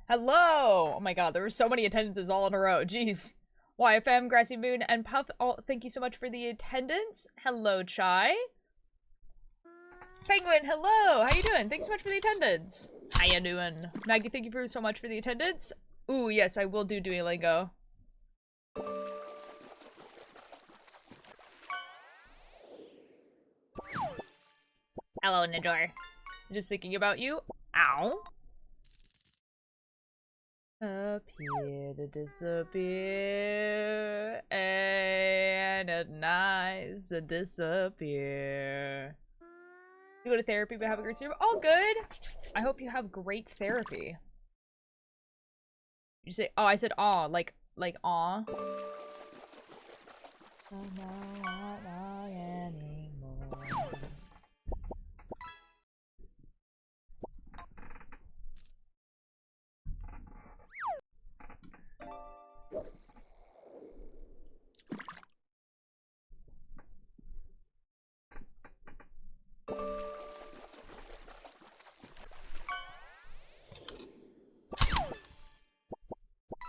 Hello! Oh my god, there were so many attendances all in a row. Jeez. YFM, Grassy Moon, and Puff, thank you so much for the attendance. Hello, Chai. Penguin, hello! How you doing? Thanks so much for the attendance. How you doing? Maggie, thank you so much for the attendance. Ooh, yes, I will do Duolingo. Hello, Nador. Just thinking about you. Ow. Appear to disappear, and at night to disappear. You go to therapy but have a great sleep? All good! I hope you have great therapy. You say, oh, I said aw, like aw. Oh, no, not anymore.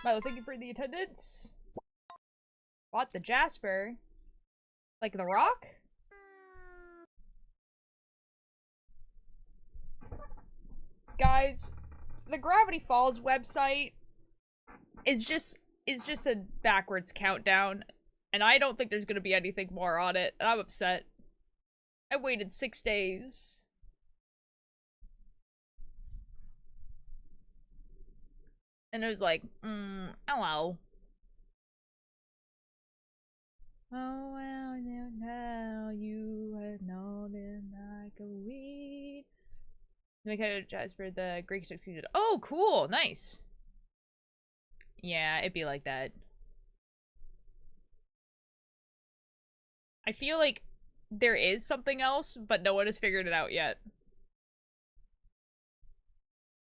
Milo, thank you for the attendance. Bought the Jasper. Like the rock? Guys, the Gravity Falls website is just a backwards countdown, and I don't think there's gonna be anything more on it, and I'm upset. I waited 6 days. And it was like, oh well. Oh well, now you have known it like a weed. Make a jazz for the Greek succeeded. Oh, cool, nice. Yeah, it'd be like that. I feel like there is something else, but no one has figured it out yet.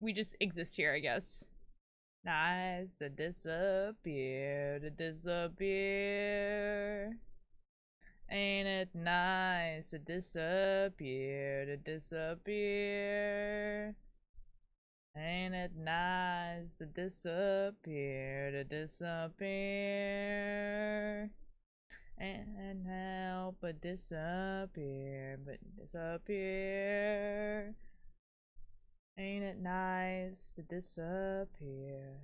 We just exist here, I guess. Nice to disappear, to disappear. Ain't it nice to disappear, to disappear? Ain't it nice to disappear, to disappear? And help but disappear, Ain't it nice to disappear?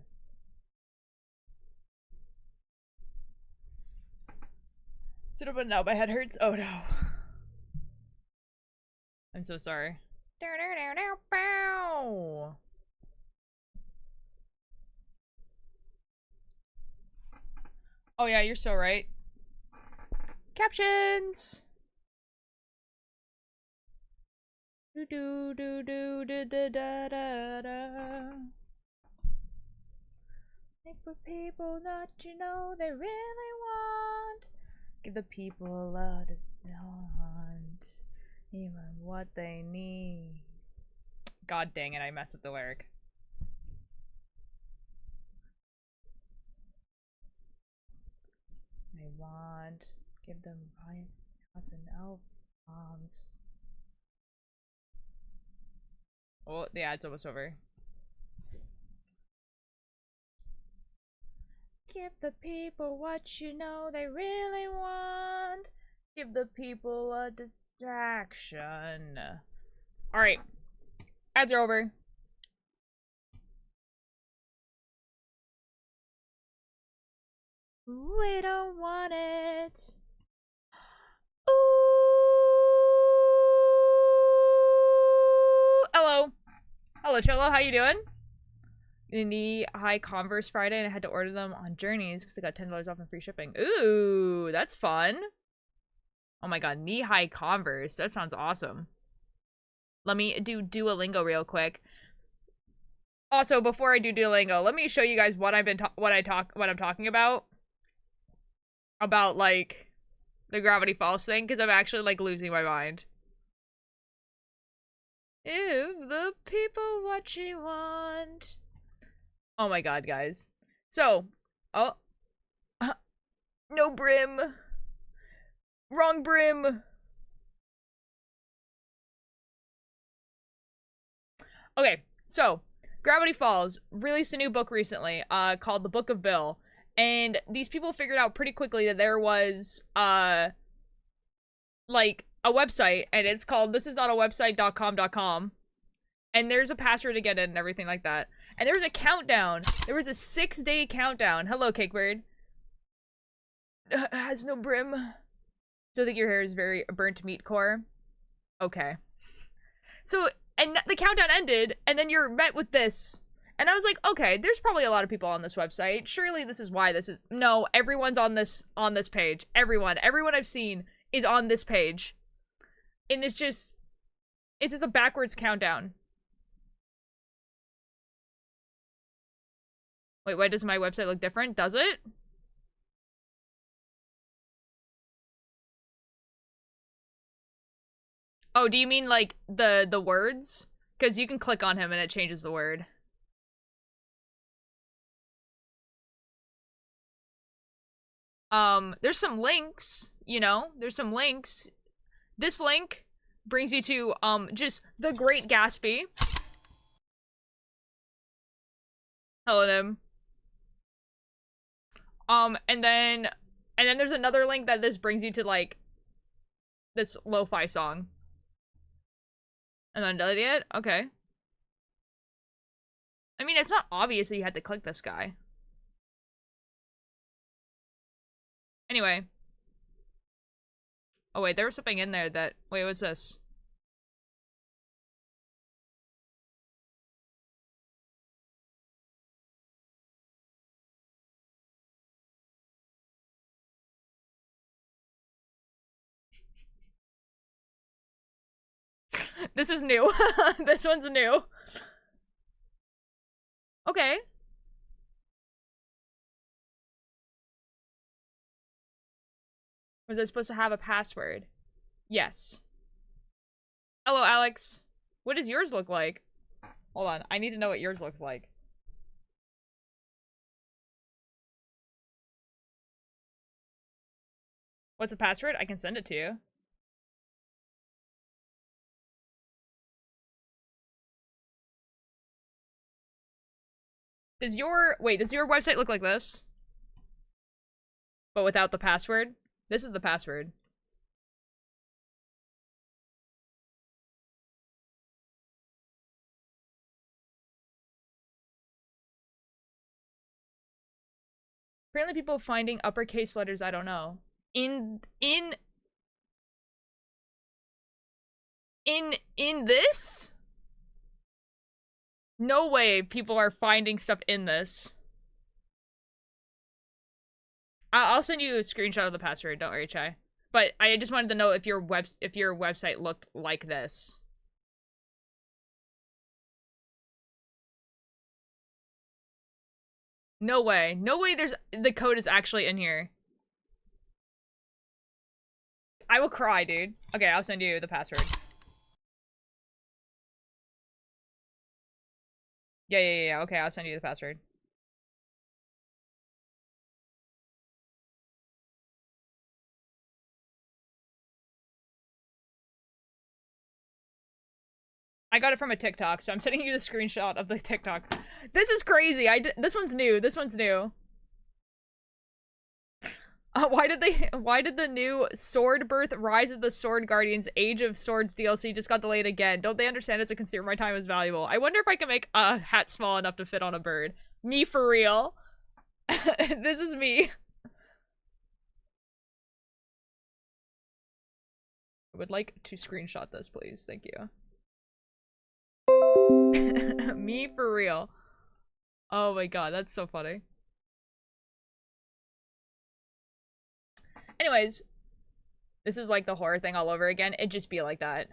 Sit up and now my head hurts. Oh no. I'm so sorry. Oh yeah, you're so right. Captions! Do do do do da da da da da. Make for people that you know they really want. Give the people a want, even what they need. God dang it, I messed up the lyric. They want, give them pots and elf bombs. Oh, yeah, it's almost over. Give the people what you know they really want. Give the people a distraction. Alright. Ads are over. We don't want it. Ooh. Hello. Hello, Cholo. How you doing? Indie High Converse Friday, and I had to order them on Journeys because I got $10 off and free shipping. Ooh, that's fun. Oh my god, knee-high Converse. That sounds awesome. Let me do Duolingo real quick. Also, before I do Duolingo, let me show you guys what I'm talking about. About, like, the Gravity Falls thing, because I'm actually, like, losing my mind. If the people what you want. Oh my god, guys. So, oh. No brim. Wrong brim. Okay, so Gravity Falls released a new book recently, called The Book of Bill, and these people figured out pretty quickly that there was, like, a website, and it's called thisisnotawebsite.com.com, and there's a password to get in and everything like that. And there was a countdown. There was a 6-day countdown. Hello, Cakebird. Has no brim. Still think your hair is very burnt meat core. Okay. So, and the countdown ended, and then you're met with this. And I was like, okay, there's probably a lot of people on this website. Surely this is why this is. No, everyone's on this page. Everyone I've seen is on this page. And it's just a backwards countdown. Wait, why does my website look different? Does it? Oh, do you mean like the words? Because you can click on him and it changes the word. There's some links, you know? There's some links. This link brings you to, just The Great Gatsby. Hello, Nim. And then there's another link that this brings you to, like, this lo-fi song. And then did it? Okay. I mean, it's not obvious that you had to click this guy. Anyway. Oh wait, there was something in there that... Wait, what's this? This is new. This one's new. Okay. Was I supposed to have a password? Yes. Hello, Alex. What does yours look like? Hold on, I need to know what yours looks like. What's the password? I can send it to you. Does your website look like this? But without the password? This is the password. Apparently people finding uppercase letters, I don't know. In this? No way people are finding stuff in this. I'll send you a screenshot of the password, don't worry, Chai. But I just wanted to know if your website looked like this. No way. No way the code is actually in here. I will cry, dude. Okay, I'll send you the password. Yeah. Okay, I'll send you the password. I got it from a TikTok, so I'm sending you the screenshot of the TikTok. This is crazy. This one's new. This one's new. Why did the new Sword Birth Rise of the Sword Guardians Age of Swords DLC just got delayed again? Don't they understand as a consumer my time is valuable? I wonder if I can make a hat small enough to fit on a bird. Me for real. This is me. I would like to screenshot this, please. Thank you. Me for real. Oh my god, that's so funny. Anyways, This is like the horror thing all over again. It'd just be like that.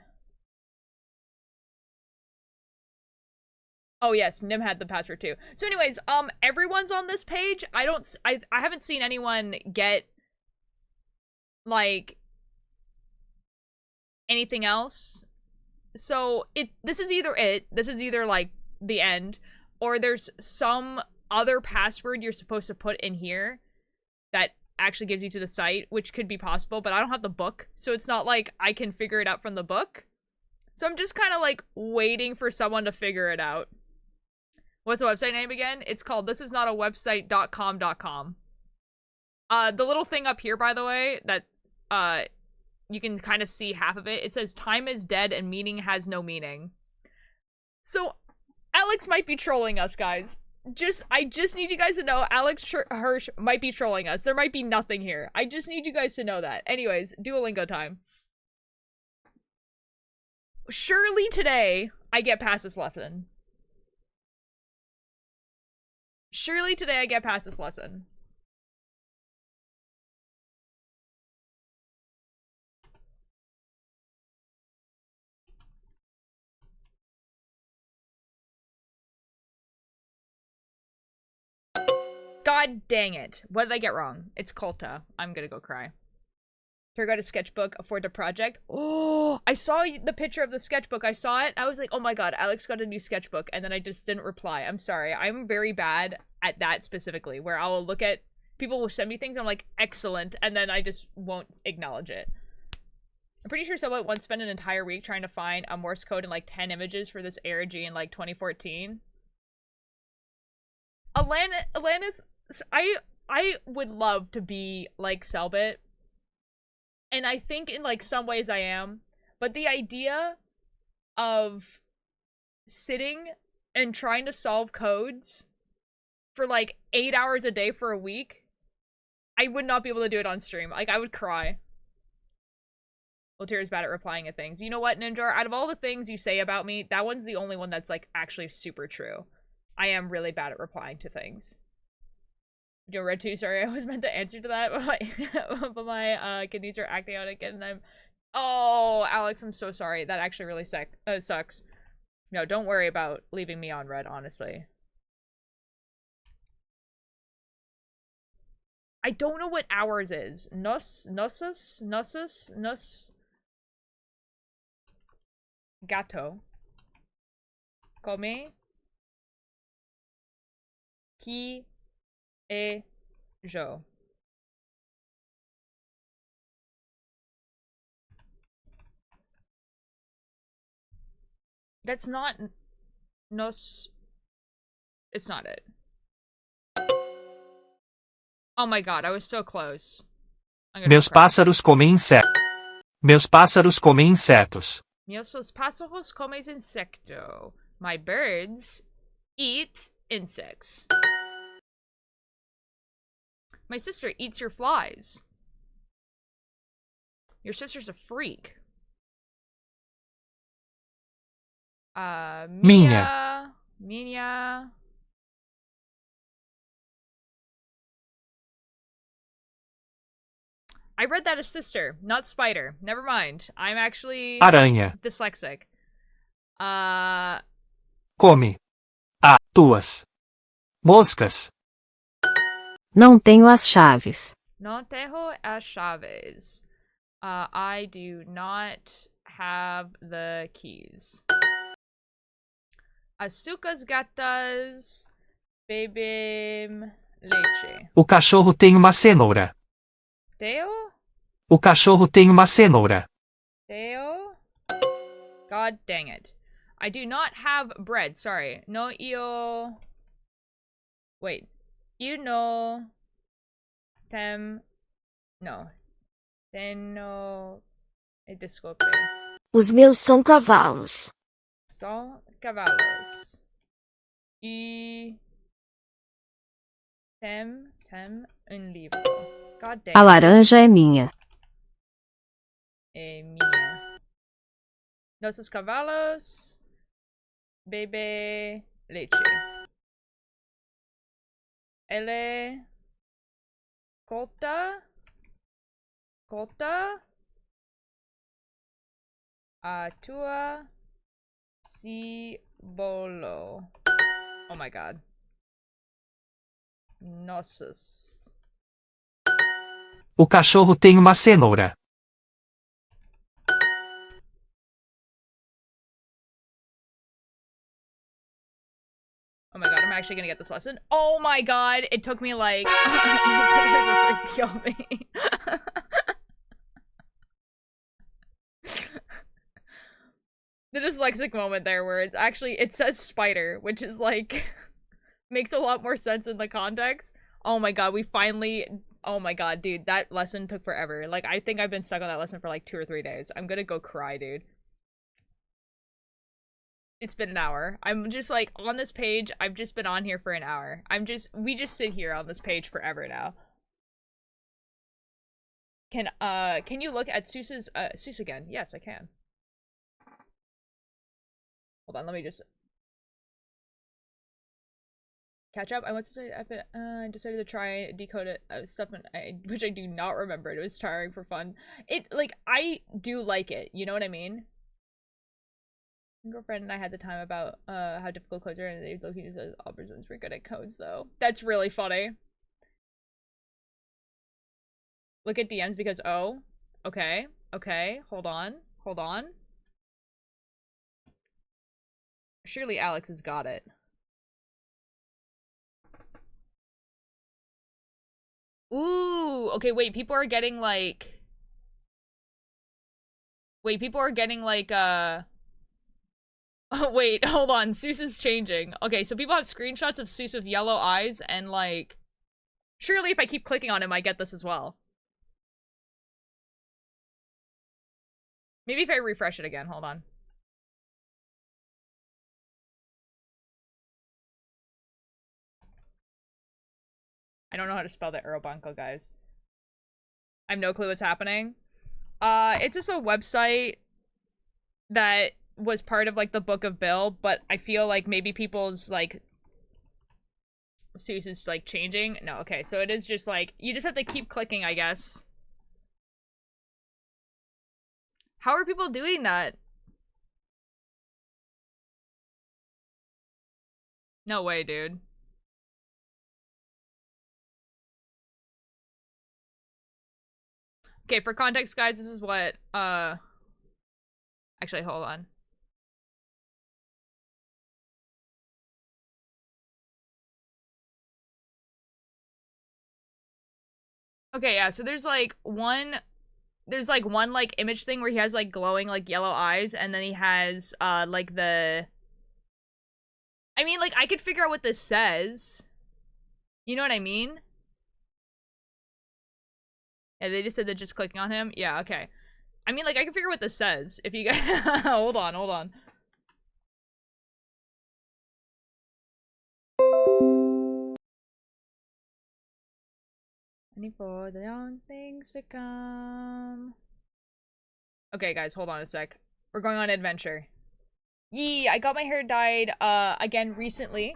Oh yes, Nim had the password too. So anyways, everyone's on this page. I haven't seen anyone get like anything else. So this is either like the end, or there's some other password you're supposed to put in here that actually gives you to the site, which could be possible, but I don't have the book, so it's not like I can figure it out from the book. So I'm just kind of like waiting for someone to figure it out. What's the website name again? It's called thisisnotawebsite.com.com. The little thing up here, by the way, that you can kind of see half of it. It says time is dead and meaning has no meaning. So Alex might be trolling us, guys. I just need you guys to know Alex Hirsch might be trolling us. There might be nothing here. I just need you guys to know that. Anyways, Duolingo time. Surely today I get past this lesson. Surely today I get past this lesson. God dang it. What did I get wrong? It's Colta. I'm gonna go cry. Here got a sketchbook for the project. Oh, I saw the picture of the sketchbook. I saw it. I was like, oh my god, Alex got a new sketchbook. And then I just didn't reply. I'm sorry. I'm very bad at that specifically, where I'll look at people will send me things. I'm like, excellent. And then I just won't acknowledge it. I'm pretty sure someone once spent an entire week trying to find a Morse code and like 10 images for this ARG in like 2014. Alanis, I would love to be like Selbit. And I think in like some ways I am. But the idea of sitting and trying to solve codes for like 8 hours a day for a week, I would not be able to do it on stream. Like, I would cry. Voltaire's bad at replying at things. You know what, Ninjar? Out of all the things you say about me, that one's the only one that's like actually super true. I am really bad at replying to things. Yo, Red 2, sorry, I was meant to answer to that, but my kidneys are acting out again, and I'm... Oh, Alex, I'm so sorry. That actually really sucks. No, don't worry about leaving me on red, honestly. I don't know what ours is. Nos... Gato. Come? Qui e jo. That's not nos. It's not it. Oh my god, I was so close. Meus pássaros comem insetos. Meus pássaros comem insetos. Meus pássaros comem insecto. My birds eat insects. My sister eats your flies. Your sister's a freak. Minha. Minha. I read that as sister, not spider. Never mind. I'm actually Aranha. dyslexic. Come. Tuas. Moscas. Não tenho as chaves. Não tenho as chaves. I do not have the keys. Açúcares gatas bebem leite. O cachorro tem uma cenoura. Teo? O cachorro tem uma cenoura. Teo? God dang it. I do not have bread. Sorry. No io... Wait. You know... Tem... No. Tenho... Desculpe. Os meus são cavalos. São cavalos. E... Tem um livro. God dang. A laranja é minha. É minha. Nossos cavalos bebe leite. Ele... Cota? Atua si bolo. Oh my god. Nossa. O cachorro tem uma cenoura. Oh my god, I'm actually gonna get this lesson. Oh my god, it took me like the scissors are freaking kill me. The dyslexic moment there where it's actually it says spider, which is like makes a lot more sense in the context. Oh my god, we finally oh my god, dude, that lesson took forever. Like I think I've been stuck on that lesson for like 2 or 3 days. I'm gonna go cry, dude. It's been an hour. I'm just like on this page. I've just been on here for an hour. We just sit here on this page forever now. Can you look at Seuss's Seuss again? Yes, I can. Hold on, let me just catch up. I went to I decided to try decode it stuff which I do not remember. It was tiring for fun. It like I do like it. You know what I mean? My girlfriend and I had the time about how difficult codes are, and they located says all Brazilians were good at codes though. That's really funny. Look at DMs because oh, okay, hold on. Surely Alex has got it. Ooh, okay, wait, people are getting like oh, wait, hold on. Seuss is changing. Okay, so people have screenshots of Seuss with yellow eyes and like surely if I keep clicking on him, I get this as well. Maybe if I refresh it again, hold on. I don't know how to spell the Aerobanco, guys. I have no clue what's happening. It's just a website that was part of like the Book of Bill, but I feel like maybe people's like Seuss is like changing. No, okay, so it is just like you just have to keep clicking, I guess. How are people doing that? No way, dude. Okay, for context, guys, this is what, actually, hold on. Okay, yeah, so there's like one like image thing where he has like glowing like yellow eyes, and then he has like the I mean, like I could figure out what this says. You know what I mean? Yeah, they just said that just clicking on him. Yeah, okay. I mean, like I can figure out what this says if you guys hold on. Any for the young things to come. Okay, guys, hold on a sec. We're going on an adventure. Yee, I got my hair dyed, again recently.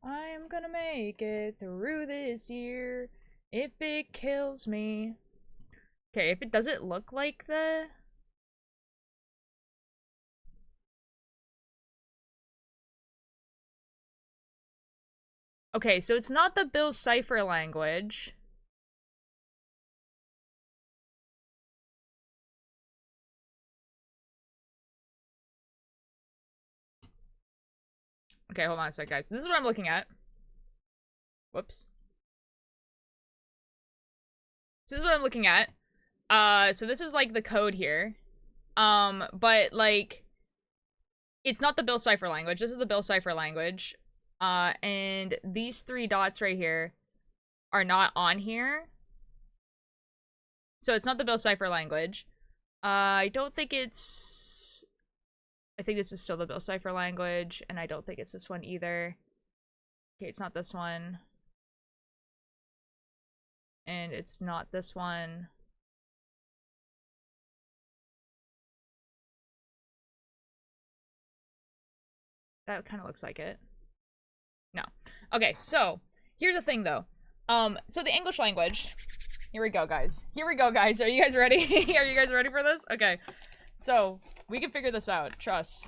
I am gonna make it through this year if it kills me. Okay, if it doesn't look like the... Okay, so it's not the Bill Cipher language. Okay, hold on a sec, guys. This is what I'm looking at. Whoops. So this is what I'm looking at. So this is like the code here. But like, it's not the Bill Cipher language. This is the Bill Cipher language. And these 3 dots right here are not on here. So it's not the Bill Cipher language. I don't think it's... I think this is still the Bill Cipher language, and I don't think it's this one either. Okay, it's not this one. And it's not this one. That kind of looks like it. No. Okay, so here's the thing though. So the English language. Here we go, guys. Here we go, guys. Are you guys ready? Are you guys ready for this? Okay. So we can figure this out. Trust.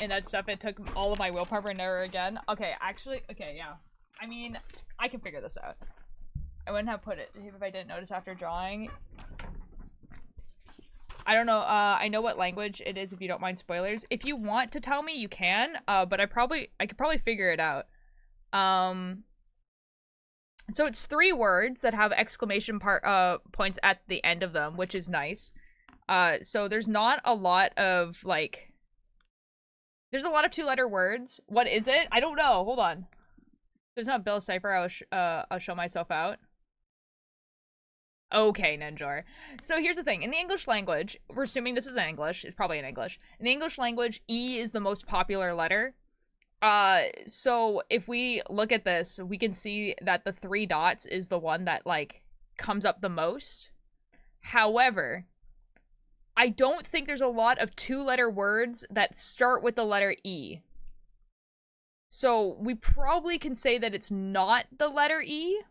And that stuff, it took all of my willpower and never again. Okay, actually, okay, yeah. I mean, I can figure this out. I wouldn't have put it if I didn't notice after drawing. I don't know, I know what language it is if you don't mind spoilers. If you want to tell me, you can, but I could probably figure it out. So it's 3 words that have exclamation points at the end of them, which is nice. So there's not a lot of, like... There's a lot of 2-letter words. What is it? I don't know. Hold on. If it's not Bill Cipher, I'll show myself out. Okay, Ninjor. So here's the thing. In the English language, we're assuming this is in English. It's probably in English. In the English language, E is the most popular letter. So if we look at this, we can see that the 3 dots is the one that, like, comes up the most. However, I don't think there's a lot of 2-letter words that start with the letter E. So we probably can say that it's not the letter E.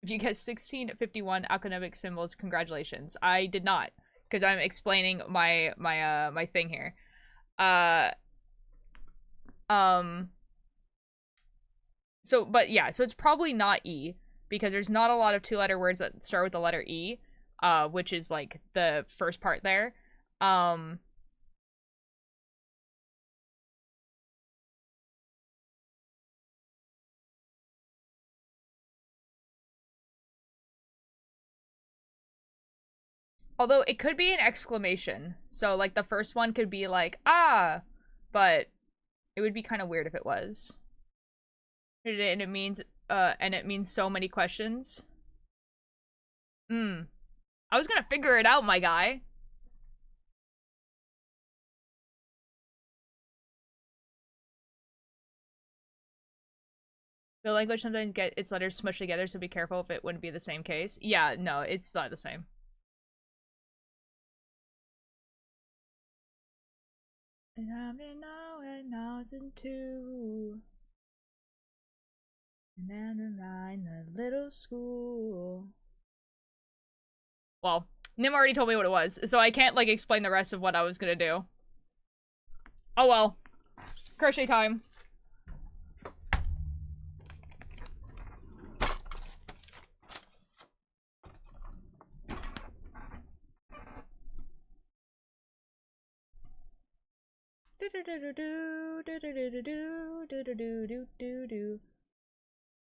If you get 1651 alchemic symbols, congratulations. I did not, because I'm explaining my my thing here. So, but yeah, so it's probably not E, because there's not a lot of 2-letter words that start with the letter E, which is like the first part there. Although it could be an exclamation. So like the first one could be like, ah, but it would be kind of weird if it was. And it means so many questions. I was gonna figure it out, my guy. The language sometimes get its letters smushed together, so be careful if it wouldn't be the same case. Yeah, no, it's not the same. And I'm in now and now it's in 2. And then in the little school. Well, Nim already told me what it was, so I can't, like, explain the rest of what I was gonna do. Oh well. Crochet time.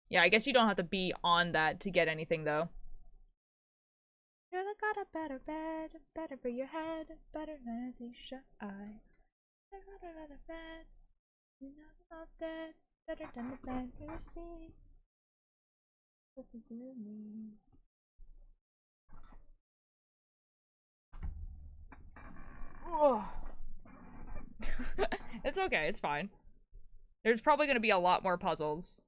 Yeah, I guess you don't have to be on that to get anything, though. You got a better bed, better for your head, better than a shut eye. I got another bed, you're not dead, better than the bed you see. What's it do to me? Oh. It's okay, it's fine. There's probably gonna be a lot more puzzles.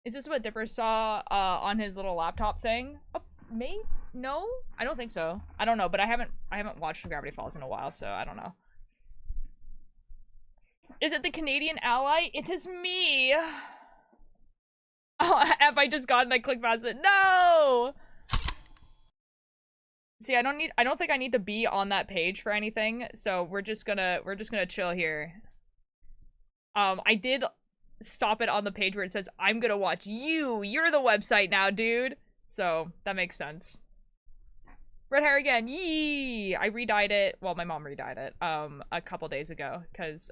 Is this what Dipper saw on his little laptop thing? Oh, maybe? No? I don't think so. I don't know, but I haven't watched Gravity Falls in a while, so I don't know. Is it the Canadian ally? It is me! Oh, F, I just got it and I clicked past it. No! See, I don't think I need to be on that page for anything, so we're just gonna chill here. I did stop it on the page where it says, I'm gonna watch you! You're the website now, dude! So, that makes sense. Red hair again, yee! I re-dyed it, well, my mom re-dyed it, a couple days ago, because,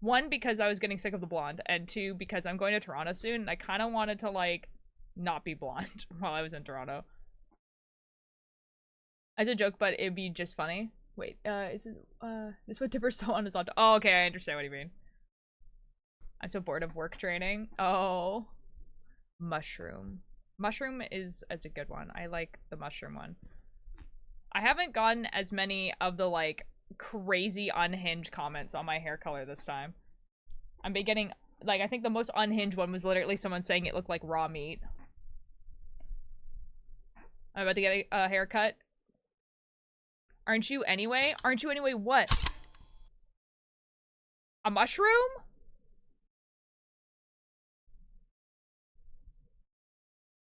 1, because I was getting sick of the blonde, and 2, because I'm going to Toronto soon, and I kind of wanted to, like, not be blonde while I was in Toronto. As a joke, but it'd be just funny. Wait, is it, this what Dipper saw on his auto- Oh, okay, I understand what you mean. I'm so bored of work training. Oh. Mushroom. Mushroom is a good one. I like the mushroom one. I haven't gotten as many of the, like, crazy unhinged comments on my hair color this time. I've been getting, like, I think the most unhinged one was literally someone saying it looked like raw meat. I'm about to get a haircut. Aren't you anyway? Aren't you anyway what? A mushroom?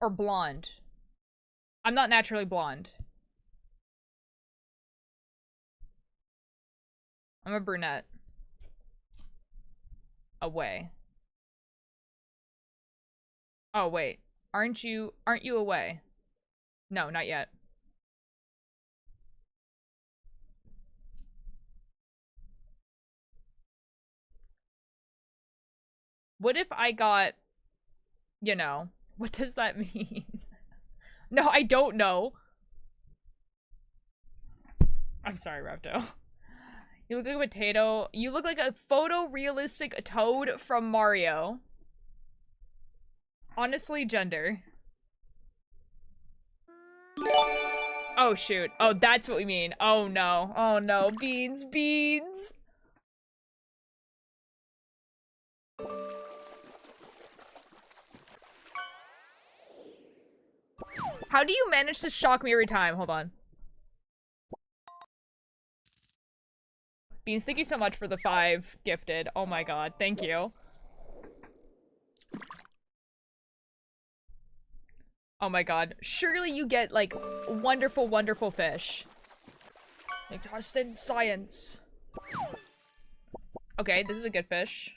Or blonde? I'm not naturally blonde. I'm a brunette. Away. Oh, wait. Aren't you away? No, not yet. What if I got, you know, what does that mean? No, I don't know. I'm sorry, Rapto. You look like a potato. You look like a photorealistic toad from Mario. Honestly, gender. Oh, shoot. Oh, that's what we mean. Oh, no. Oh, no. Beans. Beans. How do you manage to shock me every time? Hold on. Beans, thank you so much for the 5 gifted. Oh my god. Thank you. Oh my god. Surely you get, like, wonderful, wonderful fish. Like, trust in science. Okay, this is a good fish.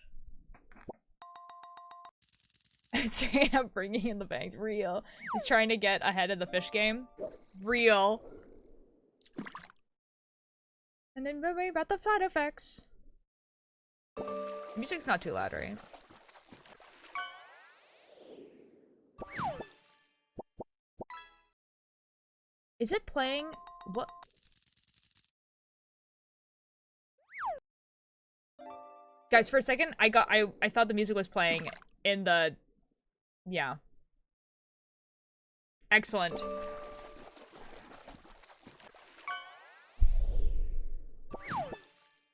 Straight up bringing in the banks. Real. He's trying to get ahead of the fish game. Real. And then worry about the side effects. Music's not too loud, right? Is it playing? What? Guys, for a second, I thought the music was playing in the... Yeah. Excellent.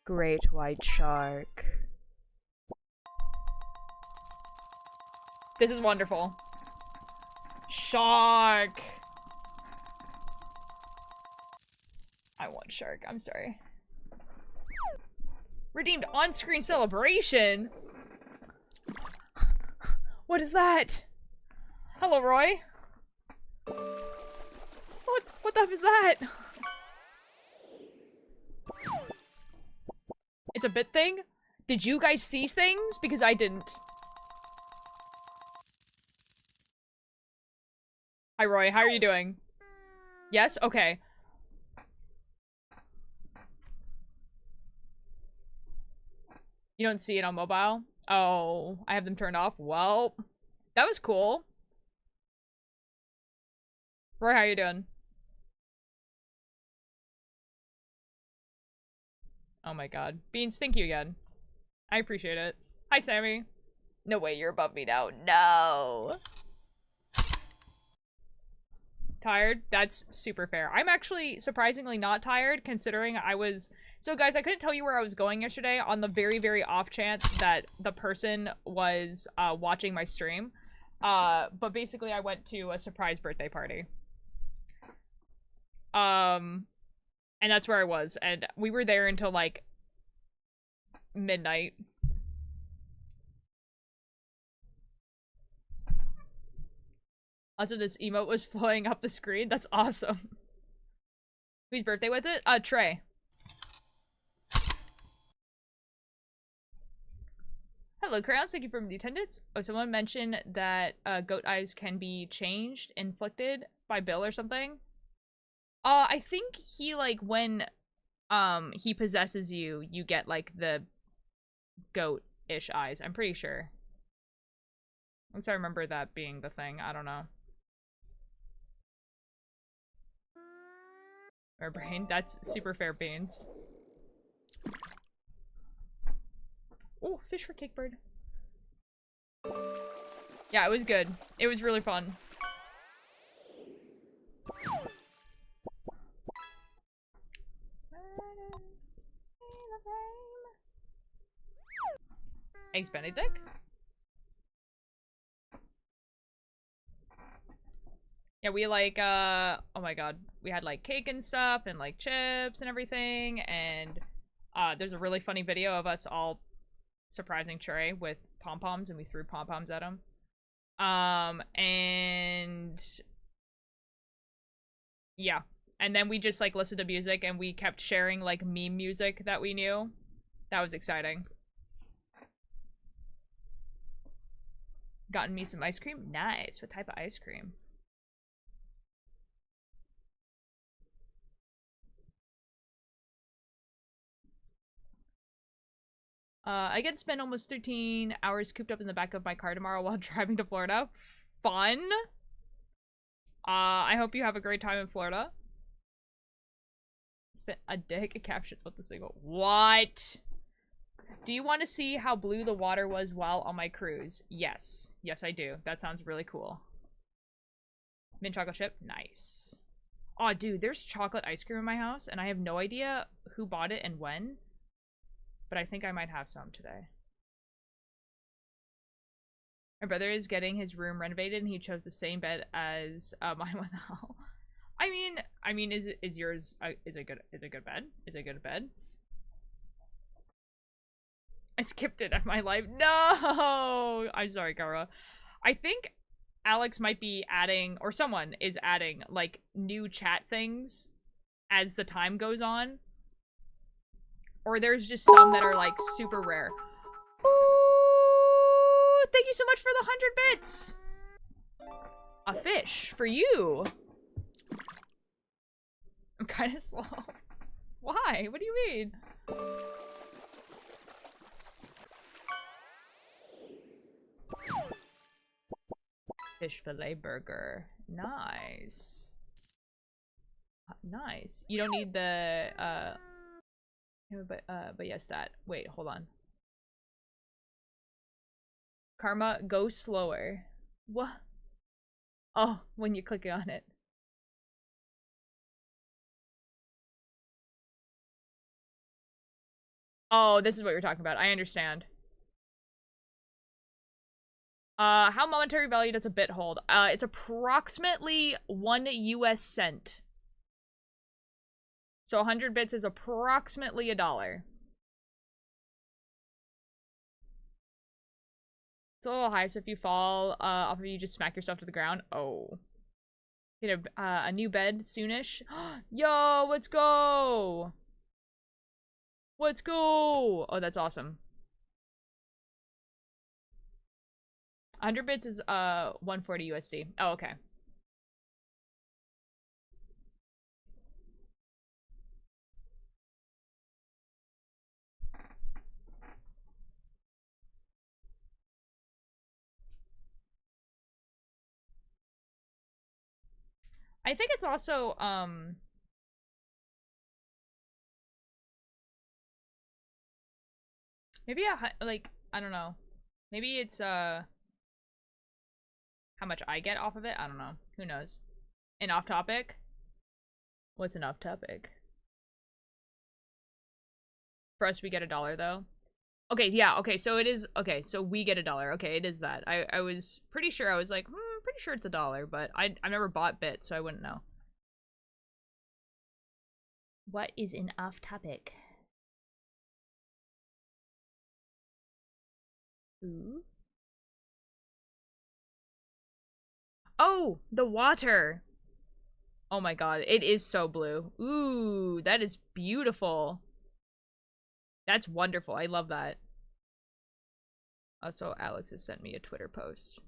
Great white shark. This is wonderful. Shark! I want shark, I'm sorry. Redeemed on-screen celebration? What is that? Hello, Roy. What the f is that? It's a bit thing? Did you guys see things? Because I didn't. Hi, Roy. How are you doing? Yes? Okay. You don't see it on mobile? Oh, I have them turned off? Well, that was cool. Roy, how are you doing? Oh my god. Beans, thank you again. I appreciate it. Hi, Sammy. No way, you're above me now. No. Tired? That's super fair. I'm actually surprisingly not tired, considering I was... So guys, I couldn't tell you where I was going yesterday on the very, very off chance that the person was watching my stream. But basically I went to a surprise birthday party. And that's where I was. And we were there until like midnight. Also, this emote was flowing up the screen. That's awesome. Whose birthday was it? Trey. Hello, Crowns. Thank you for the attendance. Oh, someone mentioned that goat eyes can be changed, inflicted by Bill or something. I think he, like, when he possesses you, you get, like, the goat-ish eyes. I'm pretty sure. At least I remember that being the thing. I don't know. Our brain. That's super fair, Beans. Oh, fish for cake bird. Yeah, it was good. It was really fun. Eggs Benedict? Yeah, we like, oh my god. We had like cake and stuff and like chips and everything. And there's a really funny video of us all surprising Trey with pom-poms, and we threw pom-poms at him. And yeah. And then we just like listened to music, and we kept sharing like meme music that we knew. That was exciting. Gotten me some ice cream? Nice. What type of ice cream? I get to spend almost 13 hours cooped up in the back of my car tomorrow while driving to Florida. Fun. I hope you have a great time in Florida. Spent a dick captions with the single. What? Do you want to see how blue the water was while on my cruise? Yes. Yes, I do. That sounds really cool. Mint chocolate chip? Nice. Oh, dude, there's chocolate ice cream in my house, and I have no idea who bought it and when. But I think I might have some today. My brother is getting his room renovated, and he chose the same bed as mine went out. I mean, is yours? Is it good? Is it a good bed? Is it a good bed? I skipped it at my life. No, I'm sorry, Kara. I think Alex might be adding, or someone is adding, like new chat things as the time goes on. Or there's just some that are, like, super rare. Ooh, thank you so much for the 100 bits! A fish for you! I'm kind of slow. Why? What do you mean? Fish fillet burger. Nice. Nice. You don't need the, but yes, that. Wait, hold on. Karma, go slower. What? Oh, when you click on it. Oh, this is what you're talking about. I understand. How monetary value does a bit hold? It's approximately 1 US cent. So 100 bits is approximately $1. It's a little high, so if you fall off of you, just smack yourself to the ground. Oh. Get a new bed soonish. Yo, let's go! Let's go! Oh, that's awesome. 100 bits is 140 USD. Oh, okay. I think it's also, maybe like, I don't know. Maybe it's, how much I get off of it? I don't know. Who knows? An off topic? What's an off topic? For us, we get $1 though. Okay, yeah, okay, so it is, okay, so we get $1. Okay, it is that. I was pretty sure, I was like, pretty sure it's $1, but I never bought bits, so I wouldn't know. What is an off topic? Ooh. Oh, the water. Oh my god, it is so blue. Ooh, that is beautiful. That's wonderful. I love that. Also, Alex has sent me a Twitter post.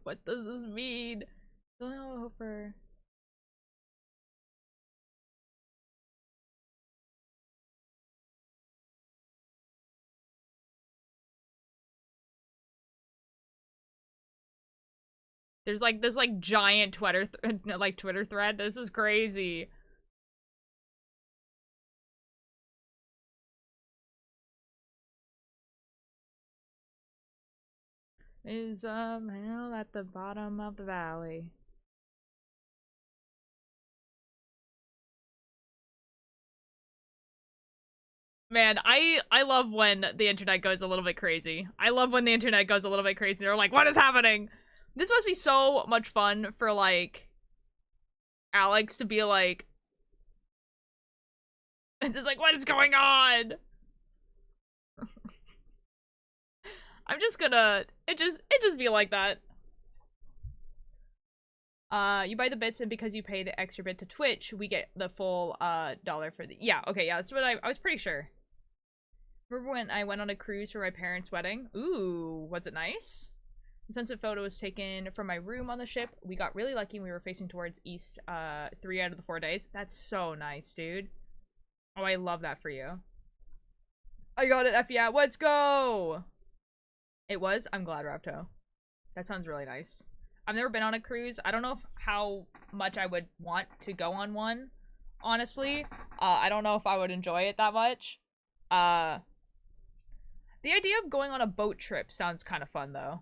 What does this mean? Don't know for. There's like this like giant Twitter Twitter thread. This is crazy. is a hell at the bottom of the valley. Man, I love when the internet goes a little bit crazy. I love when the internet goes a little bit crazy. They're like, what is happening? This must be so much fun for, like, Alex to be like, it's just like, what is going on? I'm just gonna, it just be like that. You buy the bits, and because you pay the extra bit to Twitch, we get the full dollar for the, yeah, okay, yeah, that's what I was pretty sure. Remember when I went on a cruise for my parents' wedding? Ooh, was it nice? The sunset photo was taken from my room on the ship. We got really lucky and we were facing towards east 3 out of the 4 days. That's so nice, dude. Oh, I love that for you. I got it, F yeah, let's go! It was? I'm glad, Rapto. That sounds really nice. I've never been on a cruise. I don't know how much I would want to go on one, honestly. I don't know if I would enjoy it that much. The idea of going on a boat trip sounds kind of fun, though.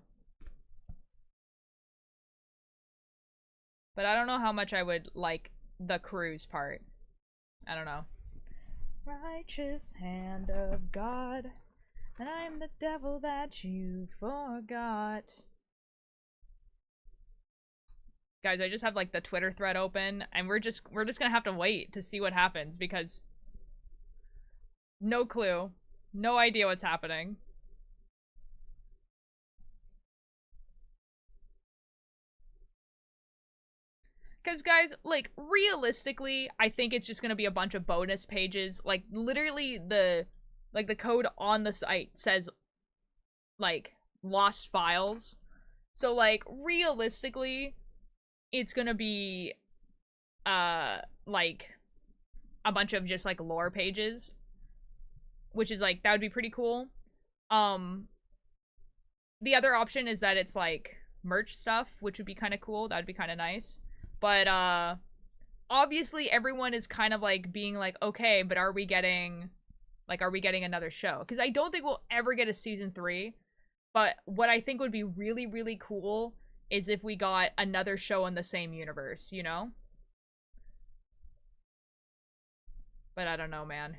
But I don't know how much I would like the cruise part. I don't know. Righteous hand of God, and I'm the devil that you forgot. Guys, I just have like the Twitter thread open, and we're just gonna have to wait to see what happens, because no clue. No idea what's happening. Because, guys, like, realistically, I think it's just gonna be a bunch of bonus pages. Like, literally, the code on the site says, like, lost files. So, like, realistically, it's gonna be, like, a bunch of just, like, lore pages. Which is, like, that would be pretty cool. The other option is that it's, like, merch stuff, which would be kind of cool. That would be kind of nice. But, obviously everyone is kind of, like, being like, okay, but are we getting another show? Because I don't think we'll ever get a season 3. But what I think would be really, really cool is if we got another show in the same universe, you know? But I don't know, man.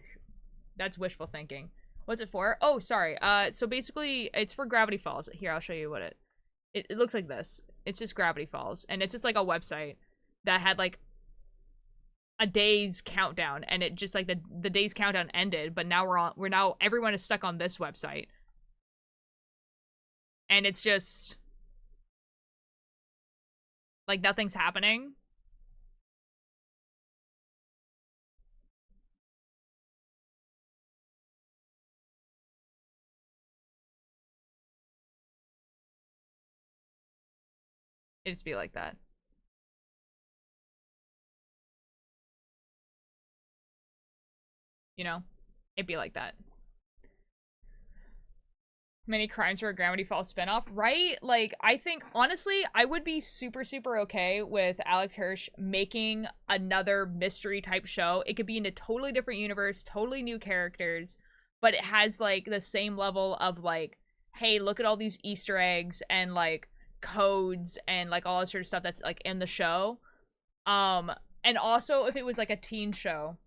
That's wishful thinking. What's it for? Oh, sorry. So basically, it's for Gravity Falls. Here, I'll show you what it looks like this. It's just Gravity Falls, and it's just like a website that had like a day's countdown, and it just like the day's countdown ended, but now we're now everyone is stuck on this website. And it's just like nothing's happening. It just be like that. You know? It'd be like that. Many crimes for a Gravity Falls spinoff, right? Like, I think, honestly, I would be super, super okay with Alex Hirsch making another mystery type show. It could be in a totally different universe, totally new characters, but it has, like, the same level of, like, hey, look at all these Easter eggs and, like, codes and, like, all that sort of stuff that's, like, in the show. And also if it was, like, a teen show,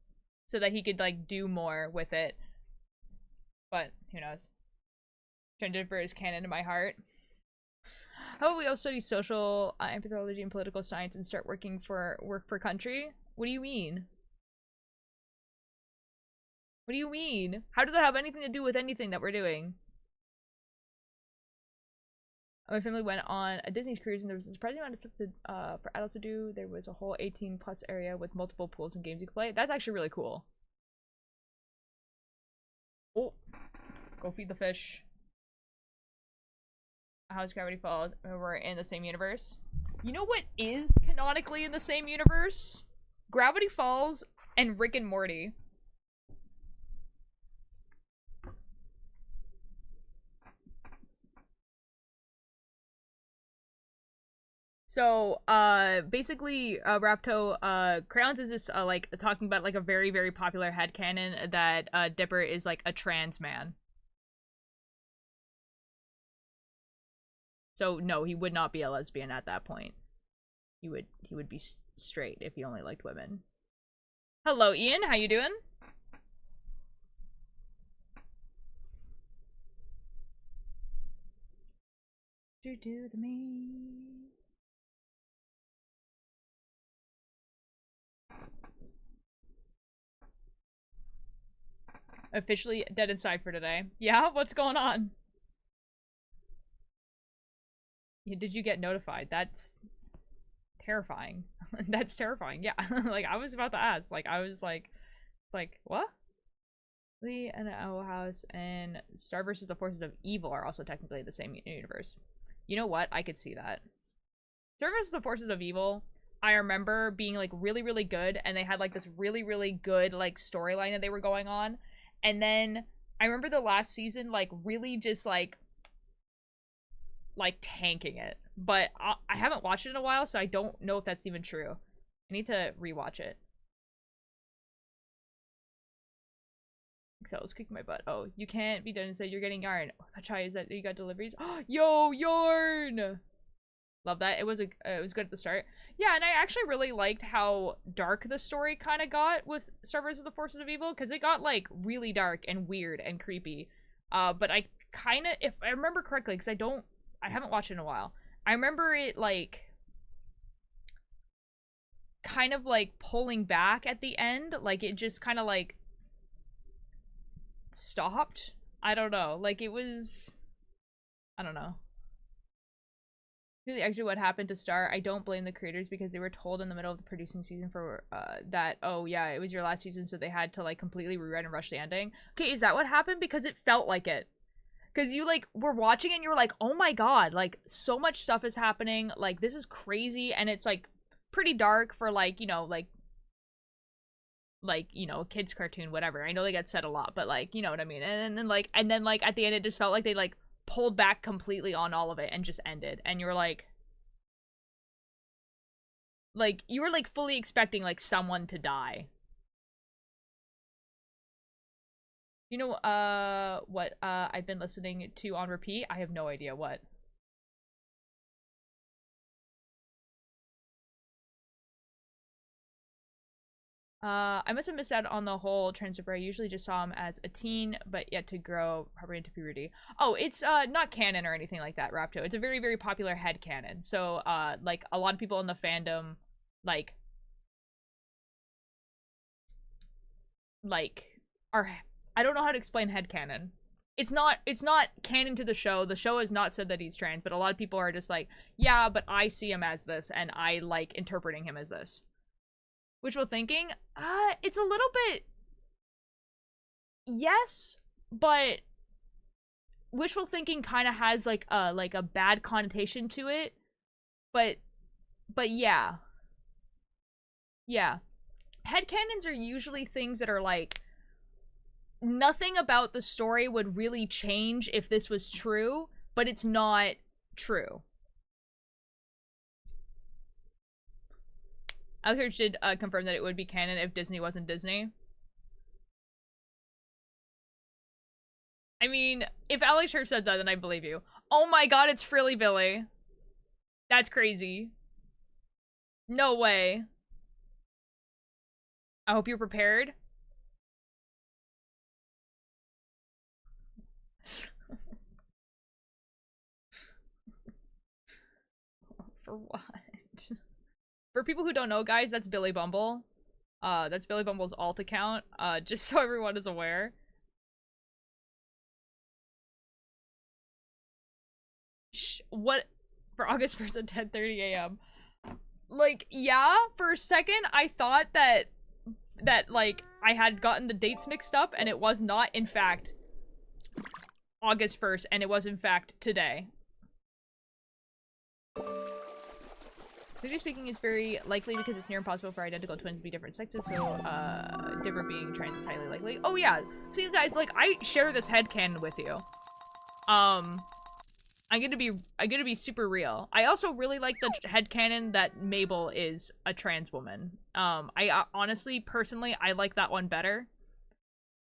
so that he could, like, do more with it. But, who knows? Dipper is canon in my heart. How about we all study social anthropology and political science and start work for country? What do you mean? What do you mean? How does that have anything to do with anything that we're doing? My family went on a Disney cruise, and there was a surprising amount of stuff for adults to do. There was a whole 18+ area with multiple pools and games you could play. That's actually really cool. Oh, go feed the fish. How's Gravity Falls? We're in the same universe. You know what is canonically in the same universe? Gravity Falls and Rick and Morty. So, basically, Rapto, Crayons is just, like, talking about, like, a very, very popular headcanon that, Dipper is, like, a trans man. So no, he would not be a lesbian at that point. He would be straight if he only liked women. Hello, Ian. How you doing? Do the me. Officially dead inside for today. Yeah, what's going on? Did you get notified? That's terrifying. That's terrifying. Yeah, like I was about to ask. Like I was like, it's like what? Lee and Owl House and Star versus the Forces of Evil are also technically the same universe. You know what? I could see that. Star versus the Forces of Evil, I remember being like really, really good, and they had like this really, really good like storyline that they were going on. And then I remember the last season like really just like tanking it. But I haven't watched it in a while, so I don't know if that's even true. I need to rewatch it. Excel's kicking my butt. Oh, you can't be done and say you're getting yarn. Oh, Chai, is that you got deliveries? Yo, yarn! Love that. It was good at the start. Yeah, and I actually really liked how dark the story kind of got with Star vs. the Forces of Evil, because it got like really dark and weird and creepy. But I kind of, if I remember correctly, because I haven't watched it in a while. I remember it like kind of like pulling back at the end, like it just kind of like stopped. I don't know. Like it was, I don't know. Really, actually, what happened to Star? I don't blame the creators because they were told in the middle of the producing season for that, oh yeah, it was your last season, so they had to like completely rewrite and rush the ending. Okay, is that what happened? Because it felt like it. Because you like were watching it and you were like, oh my god, like so much stuff is happening, like this is crazy, and it's like pretty dark for like, you know, like you know, kids cartoon, whatever. I know they get said a lot, but like, you know what I mean. And then like at the end it just felt like they like pulled back completely on all of it and just ended, and you were like you were like fully expecting like someone to die. You know what I've been listening to on repeat? I have no idea what. I must have missed out on the whole transfer. I usually just saw him as a teen, but yet to grow probably into puberty. Oh, it's not canon or anything like that, Rapto. It's a very, very popular headcanon. So like a lot of people in the fandom like are, I don't know how to explain headcanon. It's not canon to the show. The show has not said that he's trans, but a lot of people are just like, yeah, but I see him as this and I like interpreting him as this. Wishful thinking? It's a little bit yes, but wishful thinking kind of has like a bad connotation to it. But yeah. Yeah. Headcanons are usually things that are like nothing about the story would really change if this was true, but it's not true. Alex Hirsch did confirm that it would be canon if Disney wasn't Disney. I mean, if Alex Hirsch said that, then I believe you. Oh my god, it's Frilly Billy. That's crazy. No way. I hope you're prepared. For what? For people who don't know, guys, that's Billy Bumble. That's Billy Bumble's alt account, just so everyone is aware. What? For August 1st at 10:30 a.m. Like, yeah, for a second, I thought that, like, I had gotten the dates mixed up, and it was not, in fact, August 1st, and it was, in fact, today. Legally speaking, it's very likely because it's near impossible for identical twins to be different sexes, so, different being trans is highly likely. Oh, yeah. So, you guys, like, I share this headcanon with you. I'm gonna be super real. I also really like the headcanon that Mabel is a trans woman. I honestly, personally, I like that one better.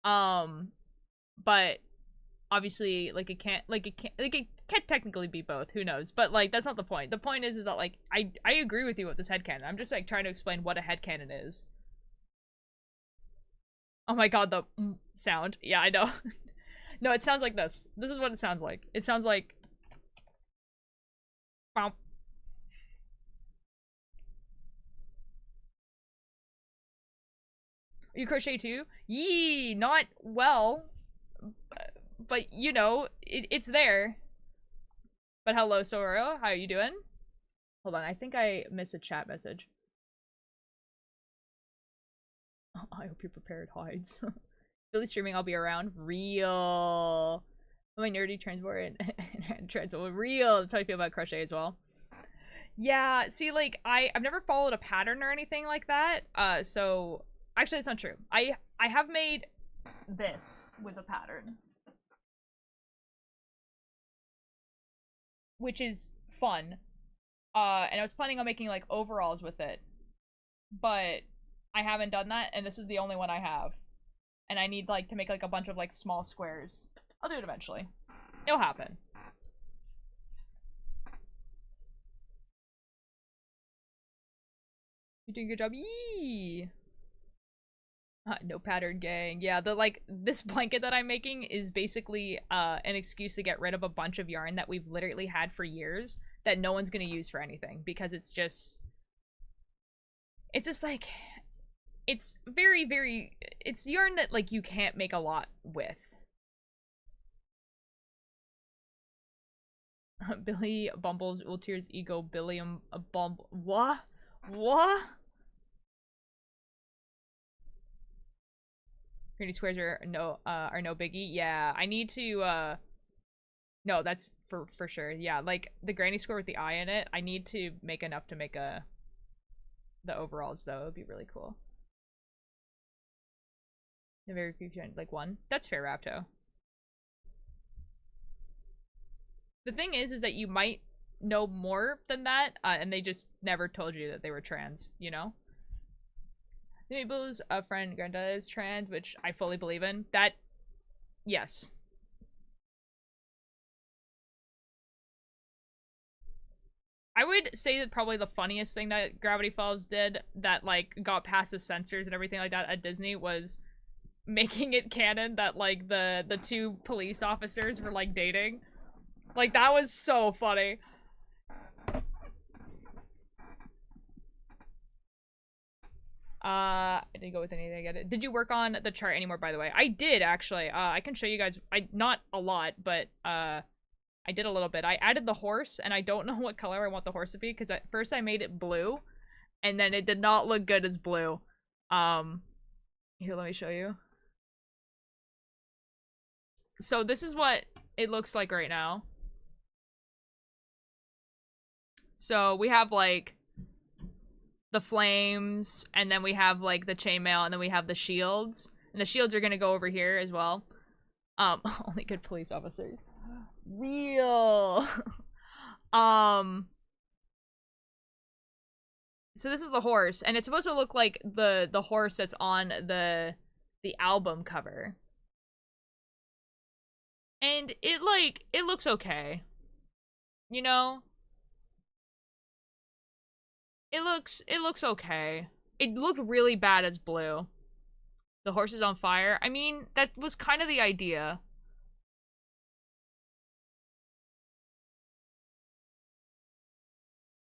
But obviously, like, it can't, like, it can't technically be both. Who knows? But, like, that's not the point. The point is that, like, I agree with you with this headcanon. I'm just, like, trying to explain what a headcanon is. Oh my god, the sound. Yeah, I know. No, it sounds like this. This is what it sounds like. It sounds like... Wow. You crochet too? Yee, not well. But, you know, it's there. But hello, Soro. How are you doing? Hold on, I think I missed a chat message. Oh, I hope you're prepared, hides. Billy streaming, I'll be around. Real. My nerdy transport and transport. Real. That's how I feel about crochet as well. Yeah, see, like, I've never followed a pattern or anything like that. So actually, it's not true. I have made this with a pattern, which is fun. And I was planning on making like overalls with it, but I haven't done that, and this is the only one I have. And I need like to make like a bunch of like small squares. I'll do it eventually. It'll happen. You're doing a good job. Yee! No pattern gang. Yeah, the like this blanket that I'm making is basically an excuse to get rid of a bunch of yarn that we've literally had for years that no one's gonna use for anything, because it's just like, it's very, very, it's yarn that like you can't make a lot with. Billy Bumble's Ultier's ego Billiam Bumble. What? What? Granny squares are no biggie. Yeah, I need to no, that's for sure. Yeah, like the granny square with the eye in it, I need to make enough to make the overalls though. It would be really cool. The very few, like one. That's fair, Rapto. The thing is that you might know more than that, and they just never told you that they were trans, you know? Mabel's friend Granda is trans, which I fully believe in. That, yes. I would say that probably the funniest thing that Gravity Falls did that, like, got past the censors and everything like that at Disney was making it canon that, like, the two police officers were, like, dating. Like, that was so funny. I didn't go with anything. I get it. Did you work on the chart anymore, by the way? I did, actually. I can show you guys. Not a lot, but I did a little bit. I added the horse, and I don't know what color I want the horse to be, because at first I made it blue, and then it did not look good as blue. Here, let me show you. So this is what it looks like right now. So we have, like, the flames, and then we have, like, the chainmail, and then we have the shields. And the shields are gonna go over here as well. Only good police officers. Real. So this is the horse, and it's supposed to look like the horse that's on the album cover. And it looks okay. You know? It looks okay. It looked really bad as blue. The horse is on fire. I mean, that was kind of the idea.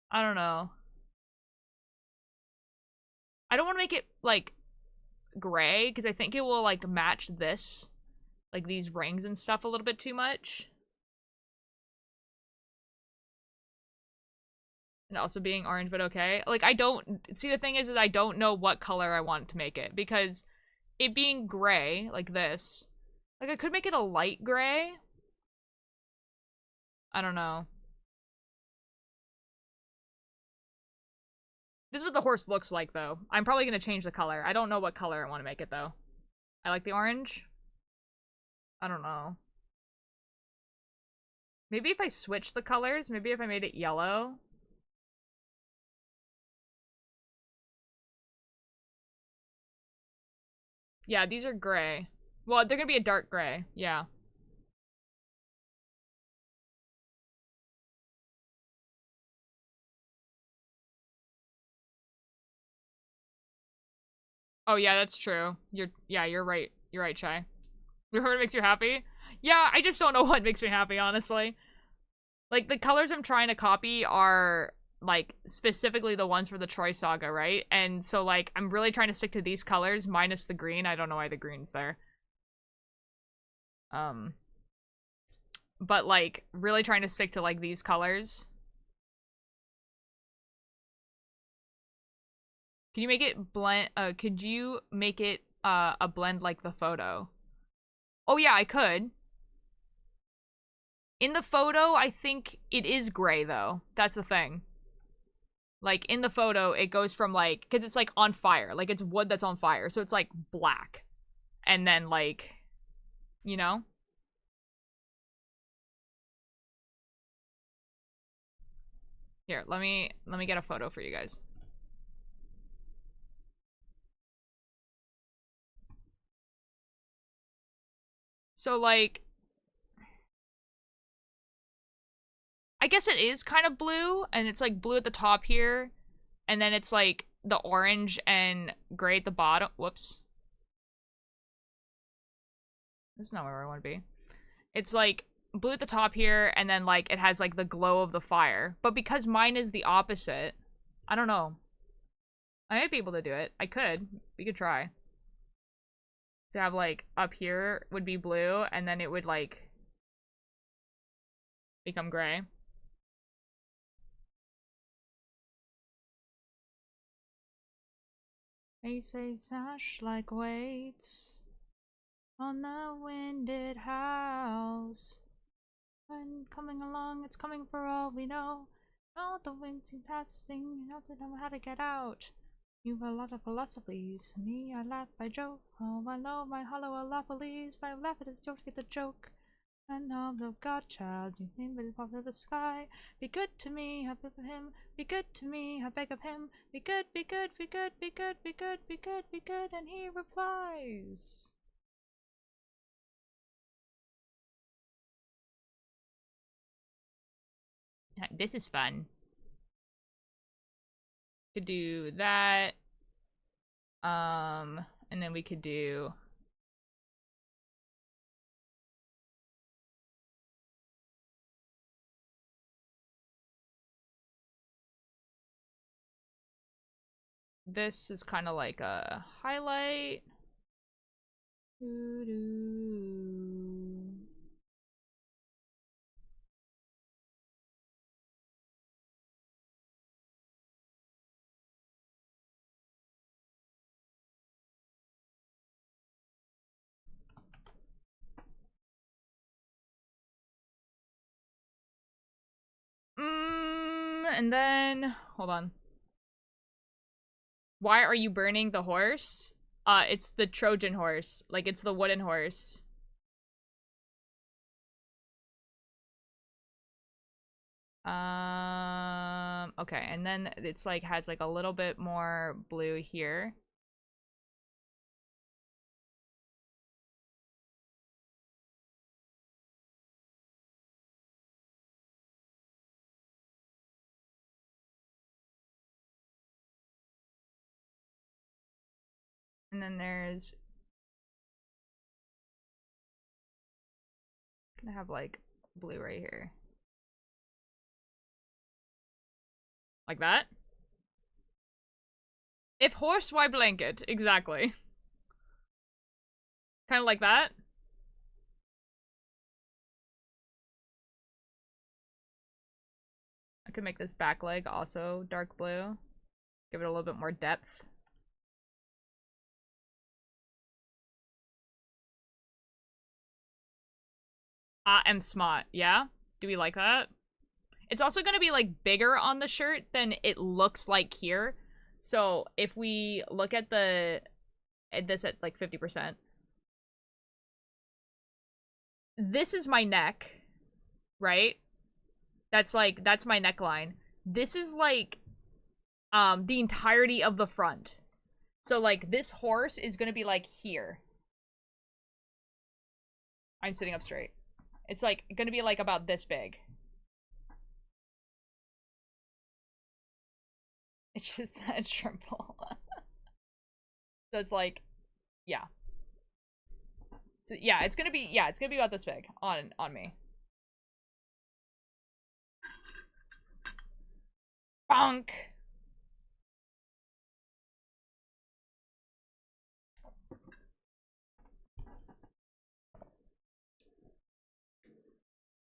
I don't know. I don't want to make it, like, gray, because I think it will, like, match this. Like, these rings and stuff a little bit too much. And also being orange, but okay. Like, I don't... See, the thing is that I don't know what color I want to make it, because it being gray, like this... Like, I could make it a light gray. I don't know. This is what the horse looks like, though. I'm probably going to change the color. I don't know what color I want to make it, though. I like the orange. I don't know. Maybe if I switch the colors, maybe if I made it yellow. Yeah, these are gray. Well, they're gonna be a dark gray. Yeah. Oh yeah, that's true. You're right. You're right, Chai. You heard what makes you happy? Yeah, I just don't know what makes me happy, honestly. Like, the colors I'm trying to copy are, like, specifically the ones for the Troy Saga, right? And so, like, I'm really trying to stick to these colors, minus the green. I don't know why the green's there. But, like, really trying to stick to, like, these colors. Can you make it blend, could you make it, a blend like the photo? Oh yeah, I could. In the photo, I think it is gray, though. That's the thing. Like, in the photo, it goes from, like... Because it's, like, on fire. Like, it's wood that's on fire. So it's, like, black. And then, like... You know? Here, let me get a photo for you guys. So, like... I guess it is kind of blue. And it's, like, blue at the top here. And then it's, like, the orange and gray at the bottom. Whoops. This is not where I want to be. It's like blue at the top here, and then like it has like the glow of the fire. But because mine is the opposite, I don't know. I might be able to do it. I could. We could try. To have like up here would be blue, and then it would like become gray. They say sash like weights on the winded house. When coming along, it's coming for all we know. Oh, the wind's passing, you have to know how to get out. You've a lot of philosophies. Me, I laugh, I joke. Oh, I know my hollow alophiles. If I laugh at a joke, get the joke. And now the godchild, you think will fall to the sky. Be good to me, I beg of him. Be good to me, I beg of him. Be good, be good, be good, be good, be good, be good, be good. And he replies. This is fun. Could do that. And then we could do this is kind of like a highlight. And then hold on. Why are you burning the horse? It's the Trojan horse. Like, it's the wooden horse. Okay, and then it's like has like a little bit more blue here. And then there's gonna have like blue right here. Like that? If horse, why blanket? Exactly. Kind of like that. I could make this back leg also dark blue. Give it a little bit more depth. I am smart, yeah? Do we like that? It's also gonna be like bigger on the shirt than it looks like here. So if we look at this at like 50%. This is my neck, right? That's my neckline. This is like the entirety of the front. So like this horse is gonna be like here. I'm sitting up straight. It's like gonna be like about this big. It's just that triple. So it's like, yeah. So yeah, it's gonna be about this big on me. Bonk.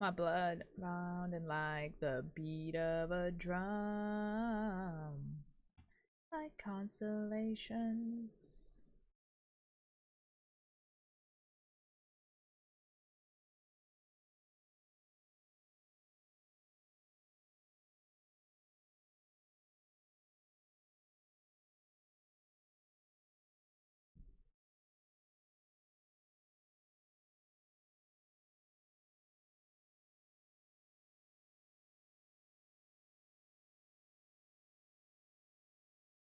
My blood pounding like the beat of a drum. Like constellations.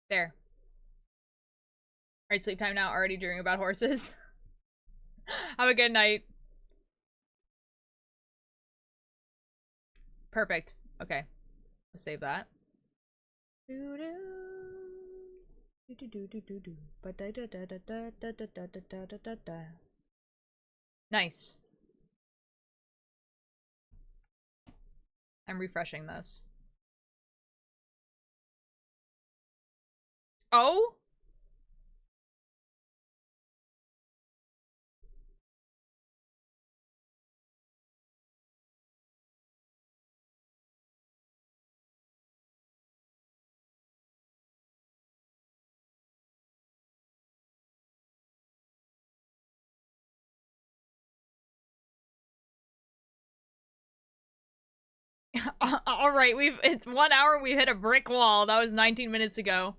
There. Alright, sleep time now. Already dreaming about horses. Have a good night. Perfect. Okay. I'll save that. Nice. I'm refreshing this. Oh? Alright, it's 1 hour, we've hit a brick wall. That was 19 minutes ago.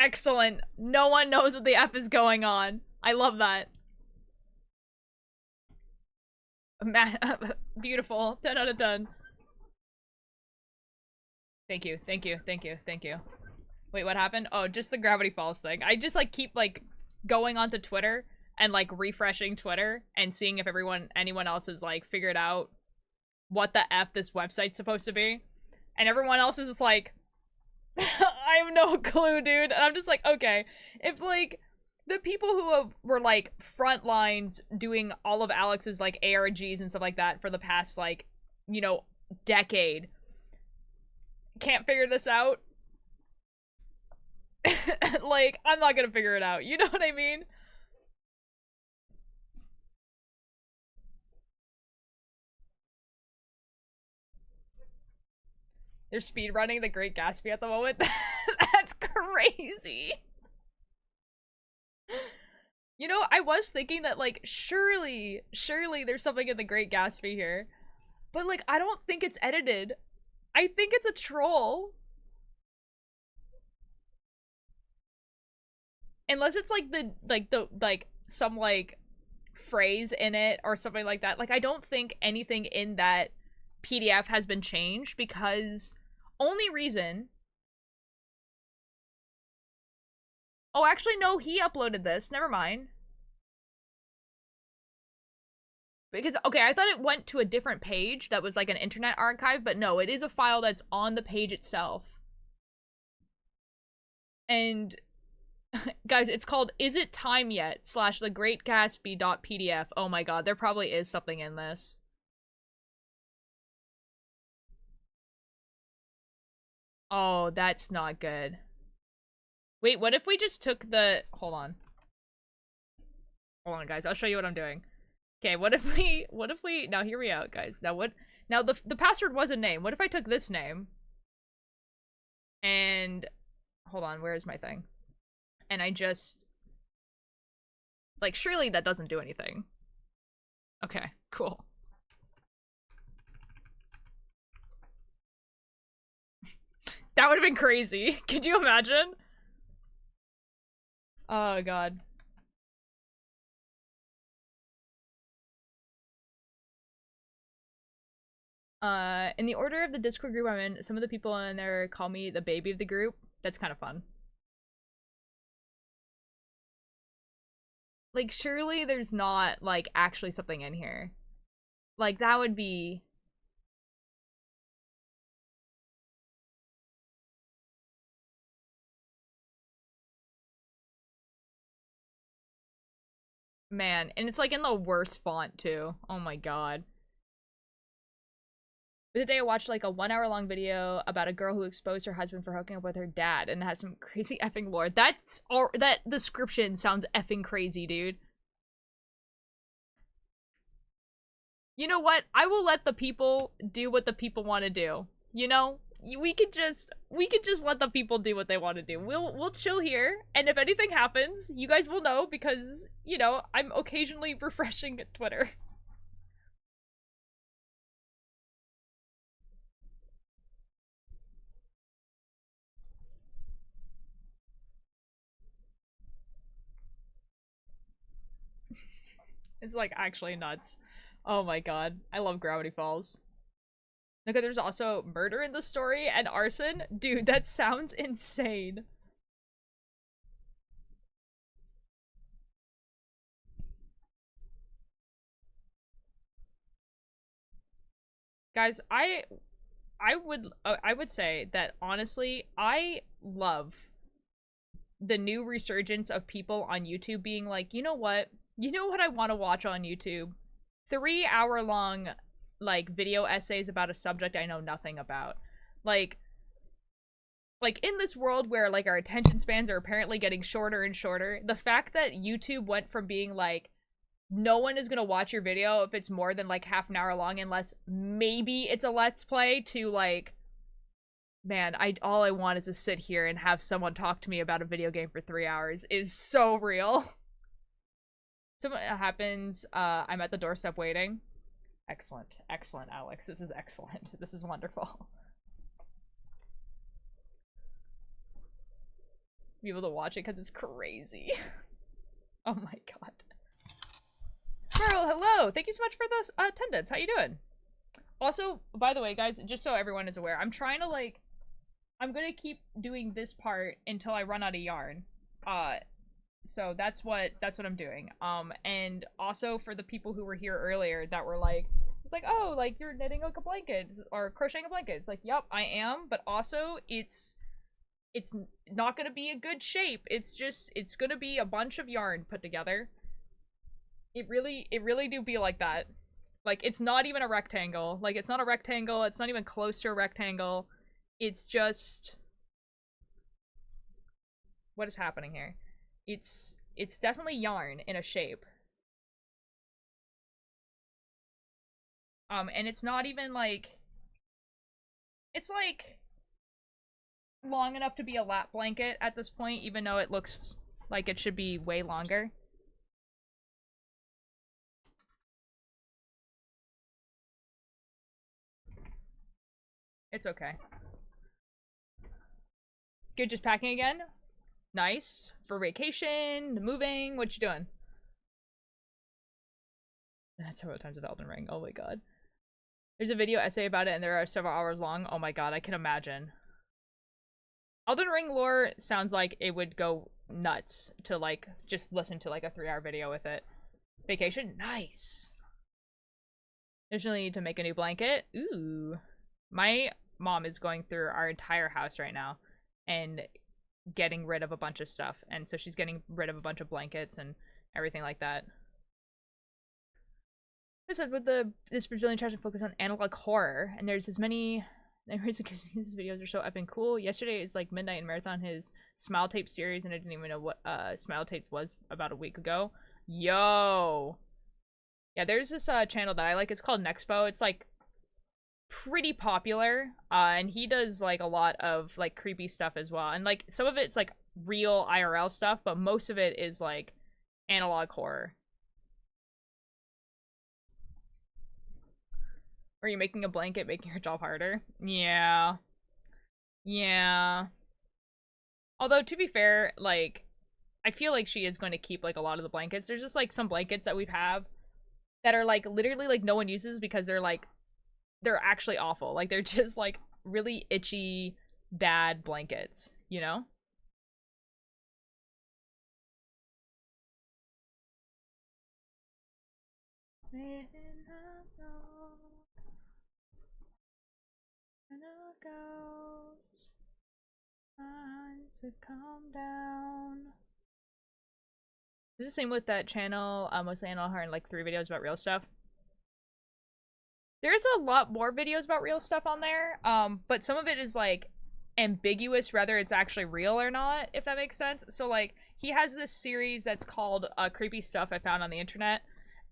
Excellent. No one knows what the F is going on. I love that. Beautiful. 10 out of 10. Thank you, thank you, thank you, thank you. Wait, what happened? Oh, just the Gravity Falls thing. I just, like, keep, like, going onto Twitter and, like, refreshing Twitter and seeing if anyone else has, like, figured out what the F this website's supposed to be. And everyone else is just like, I have no clue, dude. And I'm just like, okay, if, like, the people who were, like, front lines doing all of Alex's, like, ARGs and stuff like that for the past, like, you know, decade can't figure this out, like, I'm not gonna figure it out. You know what I mean? They're speedrunning The Great Gatsby at the moment. That's crazy. You know, I was thinking that, like, surely there's something in The Great Gatsby here. But, like, I don't think it's edited. I think it's a troll. Unless it's, like, some, like, phrase in it or something like that. Like, I don't think anything in that PDF has been changed because only reason. Oh, actually, no, he uploaded this. Never mind. Because, okay, I thought it went to a different page that was like an internet archive, but no, it is a file that's on the page itself. And, guys, it's called Is It Time Yet? /thegreatgatsby.pdf. Oh my god, there probably is something in this. Oh, that's not good. Wait, what if we just took the... Hold on. Hold on, guys. I'll show you what I'm doing. Okay, what if we... Now, hear me out, guys. Now, what... Now, the password was a name. What if I took this name? And... Hold on, where is my thing? And I just... Like, surely that doesn't do anything. Okay, cool. That would have been crazy. Could you imagine? Oh, God. In the order of the Discord group I'm in, some of the people in there call me the baby of the group. That's kind of fun. Like, surely there's not, like, actually something in here. Like, that would be... Man, and it's like in the worst font too. Oh my god. The other day I watched like a 1 hour long video about a girl who exposed her husband for hooking up with her dad and had some crazy effing lore. That description sounds effing crazy, dude. You know what? I will let the people do what the people want to do. You know? We could just let the people do what they want to do. We'll chill here, and if anything happens, you guys will know because, you know, I'm occasionally refreshing Twitter. It's like actually nuts. Oh my god. I love Gravity Falls. Okay, there's also murder in the story and arson. Dude, that sounds insane. Guys, I would say that honestly, I love the new resurgence of people on YouTube being like, you know what? You know what I want to watch on YouTube? 3 hour long like video essays about a subject I know nothing about. Like in this world where like our attention spans are apparently getting shorter and shorter, the fact that YouTube went from being like no one is gonna watch your video if it's more than like half an hour long unless maybe it's a let's play to like, man, all I want is to sit here and have someone talk to me about a video game for 3 hours is so real. So what happens, I'm at the doorstep waiting. Excellent. Excellent, Alex. This is excellent. This is wonderful. Be able to watch it because it's crazy. Oh my god. Merle, hello! Thank you so much for the attendance. How you doing? Also, by the way, guys, just so everyone is aware, I'm trying to like, I'm gonna keep doing this part until I run out of yarn. So that's what I'm doing. And also for the people who were here earlier that were like, it's like, oh, like you're knitting like a blanket or crocheting a blanket. It's like, yep, I am. But also, it's not gonna be a good shape. It's gonna be a bunch of yarn put together. It really do be like that. Like, it's not even a rectangle. Like, it's not a rectangle. It's not even close to a rectangle. It's just... What is happening here? It's definitely yarn in a shape. And it's not even like... It's like... long enough to be a lap blanket at this point, even though it looks like it should be way longer. It's okay. Good, just packing again? Nice. For vacation, moving, what you doing? That's several times with Elden Ring. Oh my god. There's a video essay about it and there are several hours long. Oh my god, I can imagine. Elden Ring lore sounds like it would go nuts to like just listen to like a 3 hour video with it. Vacation? Nice. Additionally, need to make a new blanket. Ooh. My mom is going through our entire house right now and getting rid of a bunch of stuff. And so she's getting rid of a bunch of blankets and everything like that. I said with this Brazilian tries to focus on analog horror, and there's as many his videos are so effing cool. Yesterday it's like midnight and marathon his Smile Tape series, and I didn't even know what Smile Tape was about a week ago. Yo. Yeah, there's this channel that I like. It's called Nexpo. It's like pretty popular, and he does like a lot of like creepy stuff as well, and like some of it's like real IRL stuff, but most of it is like analog horror. Are you making a blanket, making her job harder? Yeah. Yeah. Although, to be fair, like, I feel like she is going to keep, like, a lot of the blankets. There's just, like, some blankets that we have that are, like, literally, like, no one uses because they're, like, they're actually awful. Like, they're just, like, really itchy, bad blankets, you know? Goes. To calm down. It's the same with that channel, mostly Animal Heart, and like 3 videos about real stuff. There's a lot more videos about real stuff on there, but some of it is like ambiguous whether it's actually real or not, if that makes sense. So like he has this series that's called Creepy Stuff I Found on the Internet,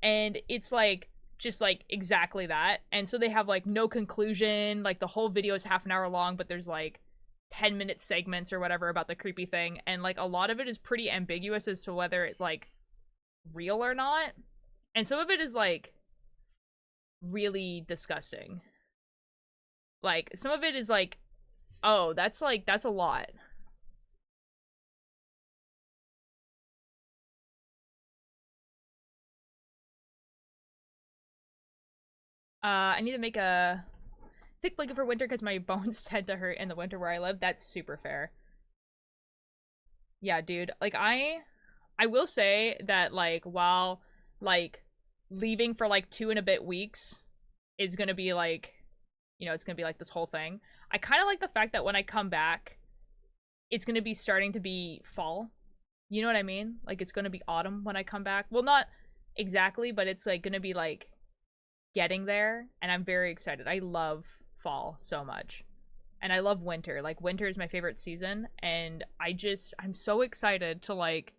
and it's like just like exactly that. And so they have like no conclusion, like the whole video is half an hour long, but there's like 10-minute segments or whatever about the creepy thing, and like a lot of it is pretty ambiguous as to whether it's like real or not, and some of it is like really disgusting. Like some of it is like, oh, that's a lot. I need to make a thick blanket for winter because my bones tend to hurt in the winter where I live. That's super fair. Yeah, dude. Like I will say that like while like leaving for like 2 and a bit weeks is gonna be like, you know, it's gonna be like this whole thing. I kind of like the fact that when I come back, it's gonna be starting to be fall. You know what I mean? Like it's gonna be autumn when I come back. Well, not exactly, but it's like gonna be like getting there, and I'm very excited. I love fall so much. And I love winter. Like winter is my favorite season, and I'm so excited to like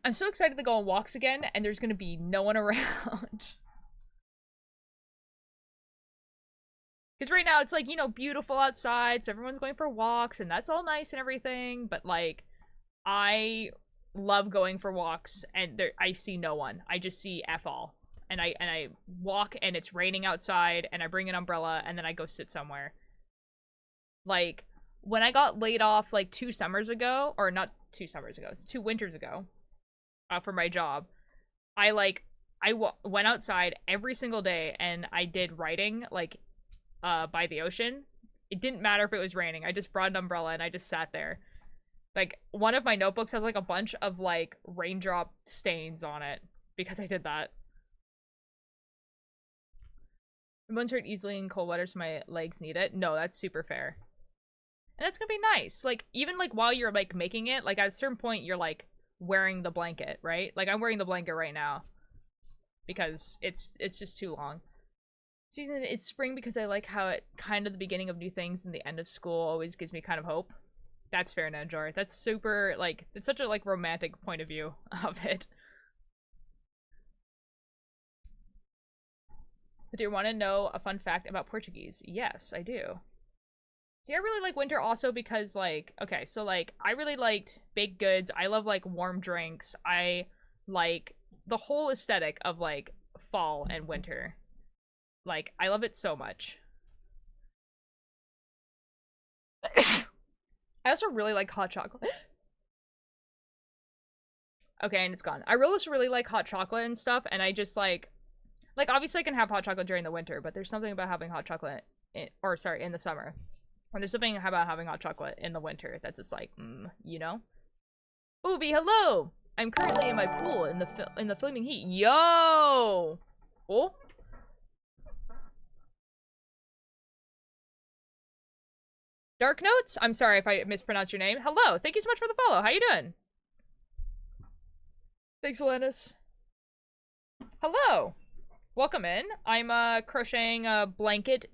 I'm so excited to go on walks again, and there's gonna be no one around. Because right now it's like, you know, beautiful outside, so everyone's going for walks, and that's all nice and everything, but like, I love going for walks, and I see no one. I just see F all. And I walk, and it's raining outside, and I bring an umbrella, and then I go sit somewhere. Like, when I got laid off, like, 2 summers ago, or not 2 summers ago, it's 2 winters ago, for my job, I went outside every single day, and I did writing, like, by the ocean. It didn't matter if it was raining. I just brought an umbrella, and I just sat there. Like, one of my notebooks has, like, a bunch of, like, raindrop stains on it, because I did that. My bones hurt easily in cold weather, so my legs need it. No, that's super fair. And that's gonna be nice. Like, even, like, while you're, like, making it, like, at a certain point, you're, like, wearing the blanket, right? Like, I'm wearing the blanket right now. Because it's just too long. Season, it's spring because I like how it kind of the beginning of new things and the end of school always gives me kind of hope. That's fair, Nanjar. That's super, like, it's such a, like, romantic point of view of it. But do you want to know a fun fact about Portuguese? Yes, I do. See, I really like winter also because, like, okay, so, like, I really liked baked goods. I love, like, warm drinks. I like the whole aesthetic of, like, fall and winter. Like, I love it so much. I also really like hot chocolate. Okay, and it's gone. I also really like hot chocolate and stuff, and I just, like, obviously I can have hot chocolate during the winter, but there's something about having hot chocolate in the summer. Or there's something about having hot chocolate in the winter that's just like, you know? Ooby, hello! I'm currently in my pool in the flaming heat. Yo! Oh? Dark Notes? I'm sorry if I mispronounced your name. Hello, thank you so much for the follow. How you doing? Thanks, Alanis. Hello! Welcome in. I'm crocheting a blanket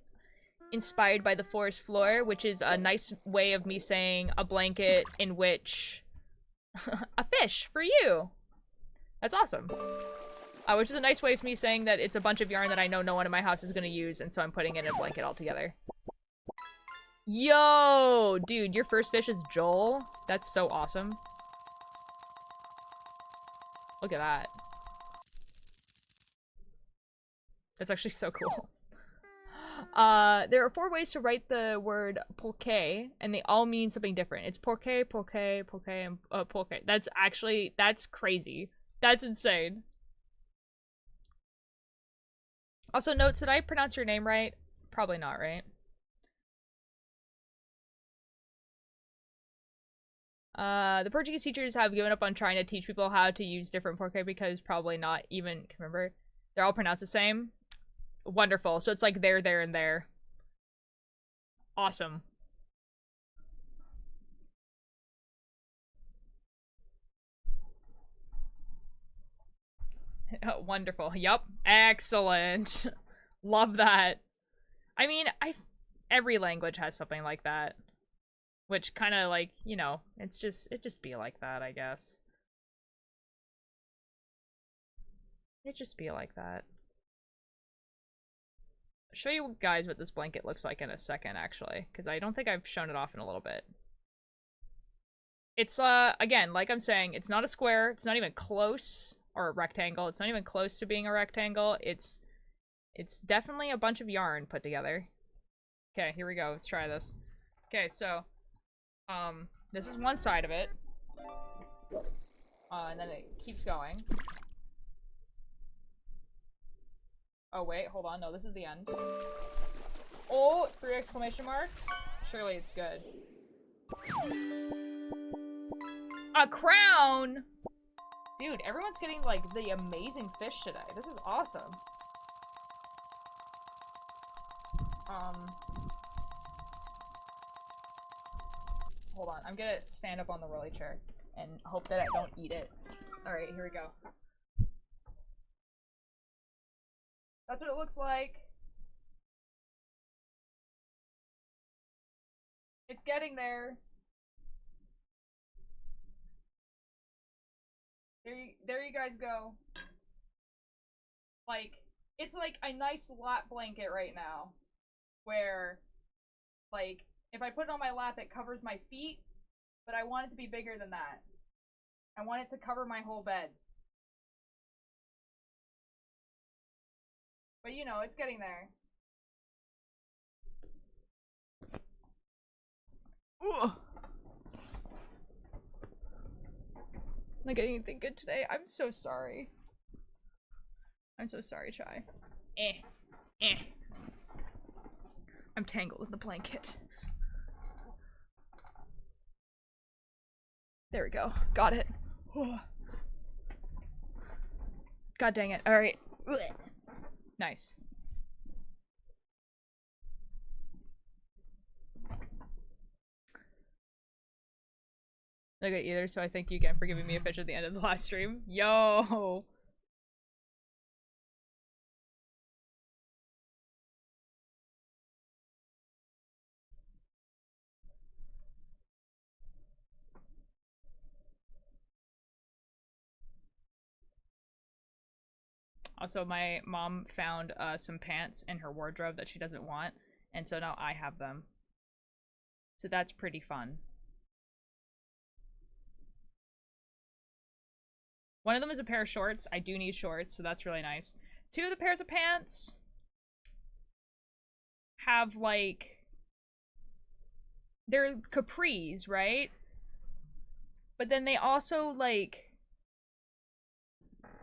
inspired by the forest floor, which is a nice way of me saying a blanket in which a fish for you. That's awesome. Which is a nice way of me saying that it's a bunch of yarn that I know no one in my house is going to use, and so I'm putting in a blanket altogether. Yo, dude, your first fish is Joel? That's so awesome. Look at that. That's actually so cool. There are 4 ways to write the word porque, and they all mean something different. It's porque, porque, porque, and porque. That's crazy. That's insane. Also, notes, did I pronounce your name right? Probably not, right? The Portuguese teachers have given up on trying to teach people how to use different porque because probably not even, remember, they're all pronounced the same. Wonderful. So it's like there, and there. Awesome. Wonderful. Yup. Excellent. Love that. I mean, every language has something like that. Which kind of like, you know, it just be like that, I guess. It just be like that. I'll show you guys what this blanket looks like in a second, actually, because I don't think I've shown it off in a little bit. It's, again, like I'm saying, it's not a square, it's not even close, or a rectangle, it's not even close to being a rectangle, it's definitely a bunch of yarn put together. Okay, here we go, let's try this. Okay, so, this is one side of it. And then it keeps going. Oh wait, hold on, no, this is the end. Oh, 3 exclamation marks? Surely it's good. A crown! Dude, everyone's getting, like, the amazing fish today. This is awesome. Hold on. I'm gonna stand up on the rolly chair and hope that I don't eat it. Alright, here we go. That's what it looks like. It's getting there. There you guys go. Like, it's like a nice lap blanket right now. Where, like, if I put it on my lap, it covers my feet. But I want it to be bigger than that. I want it to cover my whole bed. But you know, it's getting there. Ugh. Not getting anything good today. I'm so sorry. I'm so sorry, Chai. I'm tangled in the blanket. There we go. Got it. God dang it. Alright. Nice. Not good either, so I thank you again for giving me a fish at the end of the last stream. Yo! Also, my mom found some pants in her wardrobe that she doesn't want, and so now I have them. So that's pretty fun. One of them is a pair of shorts. I do need shorts, so that's really nice. 2 of the pairs of pants have, like... they're capris, right? But then they also, like...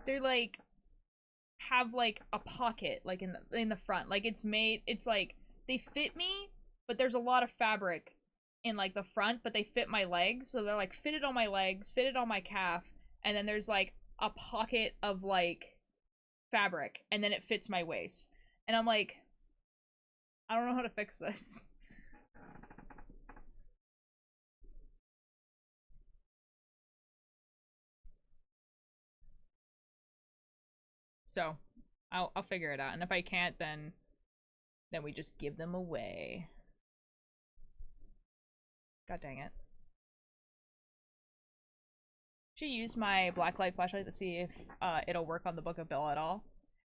they're, like... have, like, a pocket, like, in the front. Like, it's made... it's, like... they fit me, but there's a lot of fabric in, like, the front, but they fit my legs. So they're, like, fitted on my legs, fitted on my calf, and then there's, like, a pocket of, like, fabric, and then it fits my waist. And I'm like, I don't know how to fix this. So, I'll figure it out. And if I can't, then we just give them away. God dang it. Should use my blacklight flashlight to see if it'll work on the Book of Bill at all.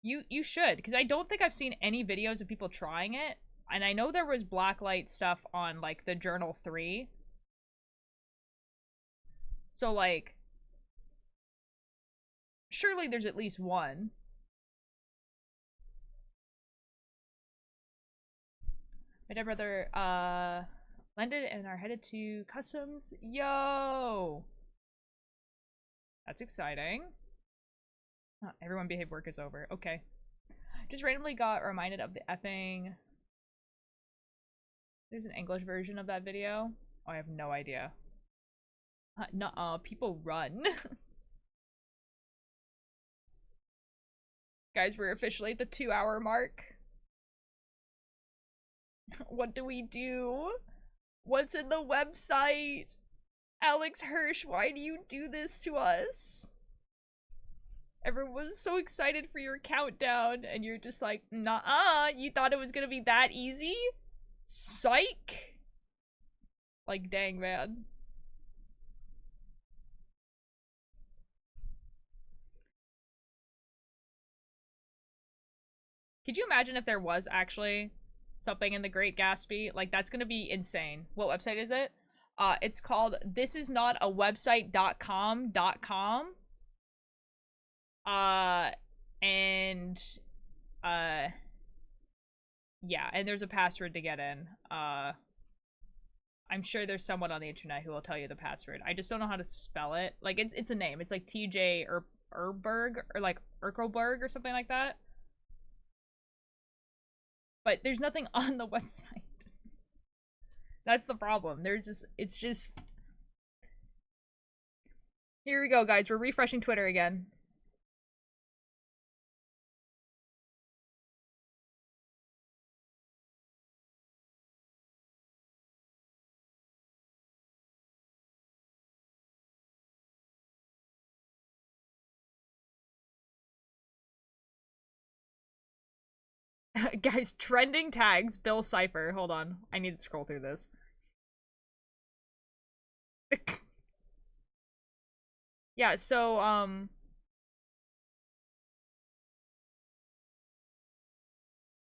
You should, because I don't think I've seen any videos of people trying it. And I know there was blacklight stuff on, like, the Journal 3. So, like, surely there's at least one. My dead brother, landed and are headed to customs. Yo! That's exciting. Oh, everyone behave, work is over. Okay. Just randomly got reminded of the effing... There's an English version of that video. Oh, I have no idea. Nuh-uh, people run. Guys, we're officially at the 2-hour mark. What do we do? What's in the website? Alex Hirsch, why do you do this to us? Everyone was so excited for your countdown, and you're just like, nah, you thought it was gonna be that easy? Psych! Like, dang, man. Could you imagine if there was actually something in the Great Gatsby? Like, that's gonna be insane. What website is it? It's called thisisnotawebsite.com.com. And, yeah, and there's a password to get in. I'm sure there's someone on the internet who will tell you the password. I just don't know how to spell it. Like, it's a name. It's like TJ Erberg, or like Erkelberg or something like that. But there's nothing on the website. That's the problem. It's just... Here we go, guys. We're refreshing Twitter again. Guys, trending tags, Bill Cipher. Hold on. I need to scroll through this. Yeah, so,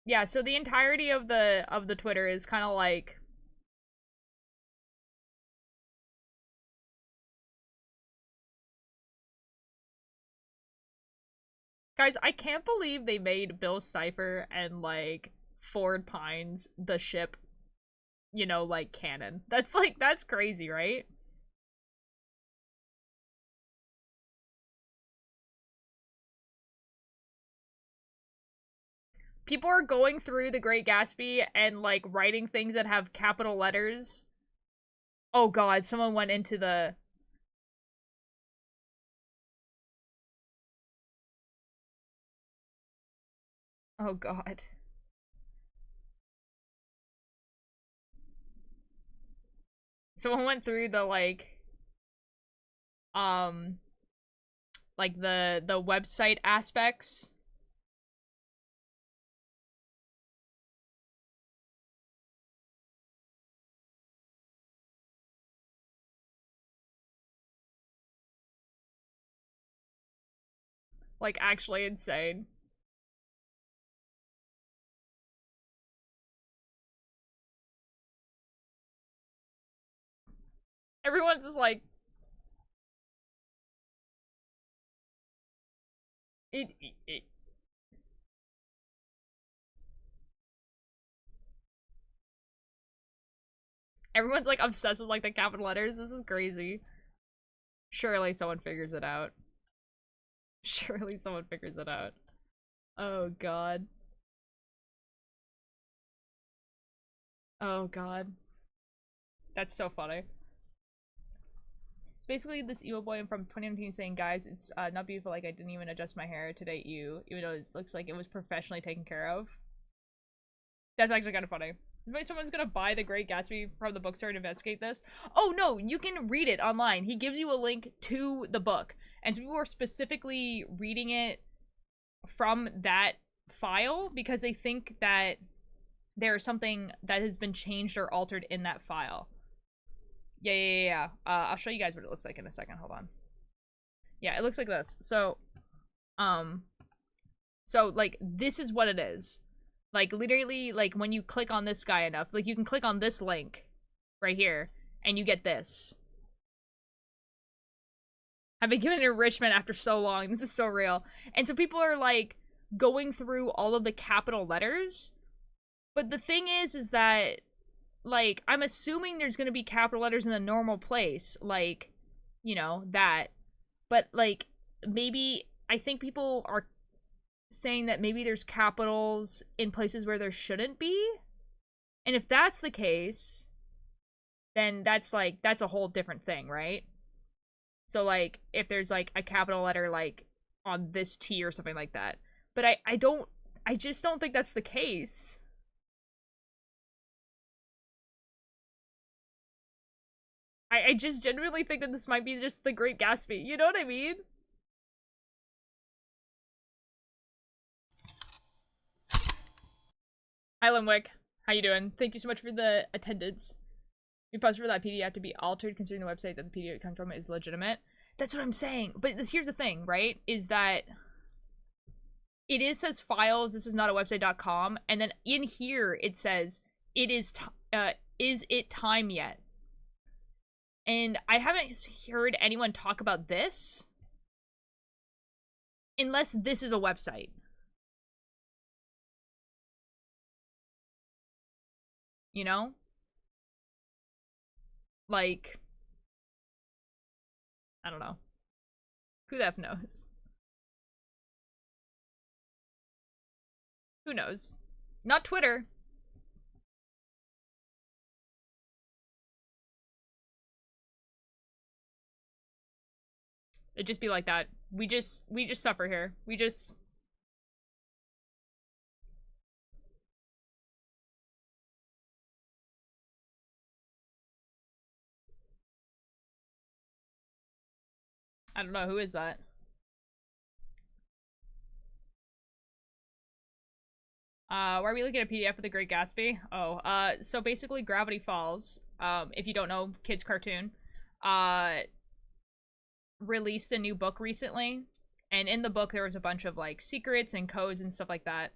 yeah, so the entirety of the Twitter is kind of like... Guys, I can't believe they made Bill Cipher and, like, Ford Pines the ship, you know, like, canon. That's, like, that's crazy, right? People are going through The Great Gatsby and, like, writing things that have capital letters. Oh god, someone went into the... Oh god. Someone went through the, like, the website aspects. Like, actually insane. Everyone's just like... it. Everyone's, like, obsessed with, like, the capital letters. This is crazy. Surely someone figures it out. Surely someone figures it out. Oh god. Oh god. That's so funny. It's basically this emo boy from 2019 saying, guys, it's not beautiful, like I didn't even adjust my hair to date you, even though it looks like it was professionally taken care of. That's actually kind of funny. Maybe someone's gonna buy The Great Gatsby from the bookstore to investigate this. Oh no, you can read it online. He gives you a link to the book. And so people are specifically reading it from that file because they think that there is something that has been changed or altered in that file. Yeah. I'll show you guys what it looks like in a second. Hold on. Yeah, it looks like this. So, like, this is what it is. Like, literally, like, when you click on this guy enough, like, you can click on this link right here, and you get this. I've been given enrichment after so long. This is so real. And so people are, like, going through all of the capital letters. But the thing is that, like, I'm assuming there's gonna be capital letters in the normal place. Like, you know, that. But, like, maybe, I think people are saying that maybe there's capitals in places where there shouldn't be. And if that's the case, then that's, like, that's a whole different thing, right? So, like, if there's, like, a capital letter, like, on this T or something like that. But I just don't think that's the case. I just genuinely think that this might be just The Great Gatsby. You know what I mean? Hi, Limwick. How you doing? Thank you so much for the attendance. You posted for that PDF to be altered considering the website that the PDF comes from is legitimate. That's what I'm saying. But here's the thing, right? Is that it says files, this is not a website.com, and then in here it says is it time yet? And I haven't heard anyone talk about this unless this is a website. You know? Like, I don't know. Who the F knows? Who knows? Not Twitter. It'd just be like that. We just suffer here. We just... I don't know, who is that? Why are we looking at a PDF of The Great Gatsby? Oh, so basically Gravity Falls, if you don't know, kids cartoon, released a new book recently, and in the book there was a bunch of like secrets and codes and stuff like that,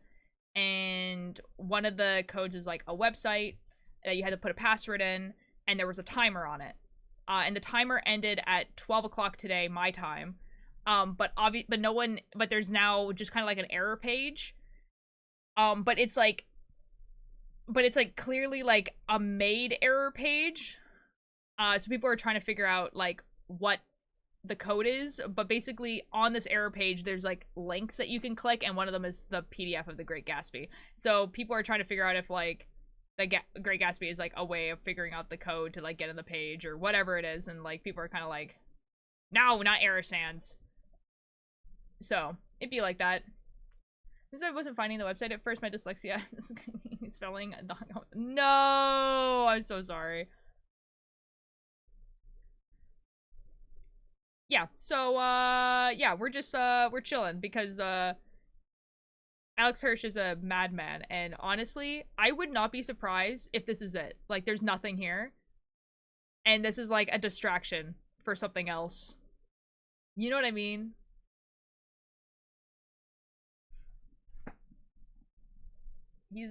and one of the codes was like a website that you had to put a password in, and there was a timer on it, and the timer ended at 12 o'clock today, my time, but there's now just kind of like an error page, but it's like clearly like a made error page, so people are trying to figure out like what the code is, but basically on this error page there's like links that you can click, and one of them is the PDF of The Great Gatsby. So people are trying to figure out if like the Great Gatsby is like a way of figuring out the code to like get in the page or whatever it is, and like people are kind of like, no, not error sans. So it'd be like that. Since I wasn't finding the website at first, my dyslexia spelling. No, I'm so sorry. Yeah, so, yeah, we're just, we're chilling because, Alex Hirsch is a madman, and honestly, I would not be surprised if this is it. Like, there's nothing here, and this is, like, a distraction for something else. You know what I mean? He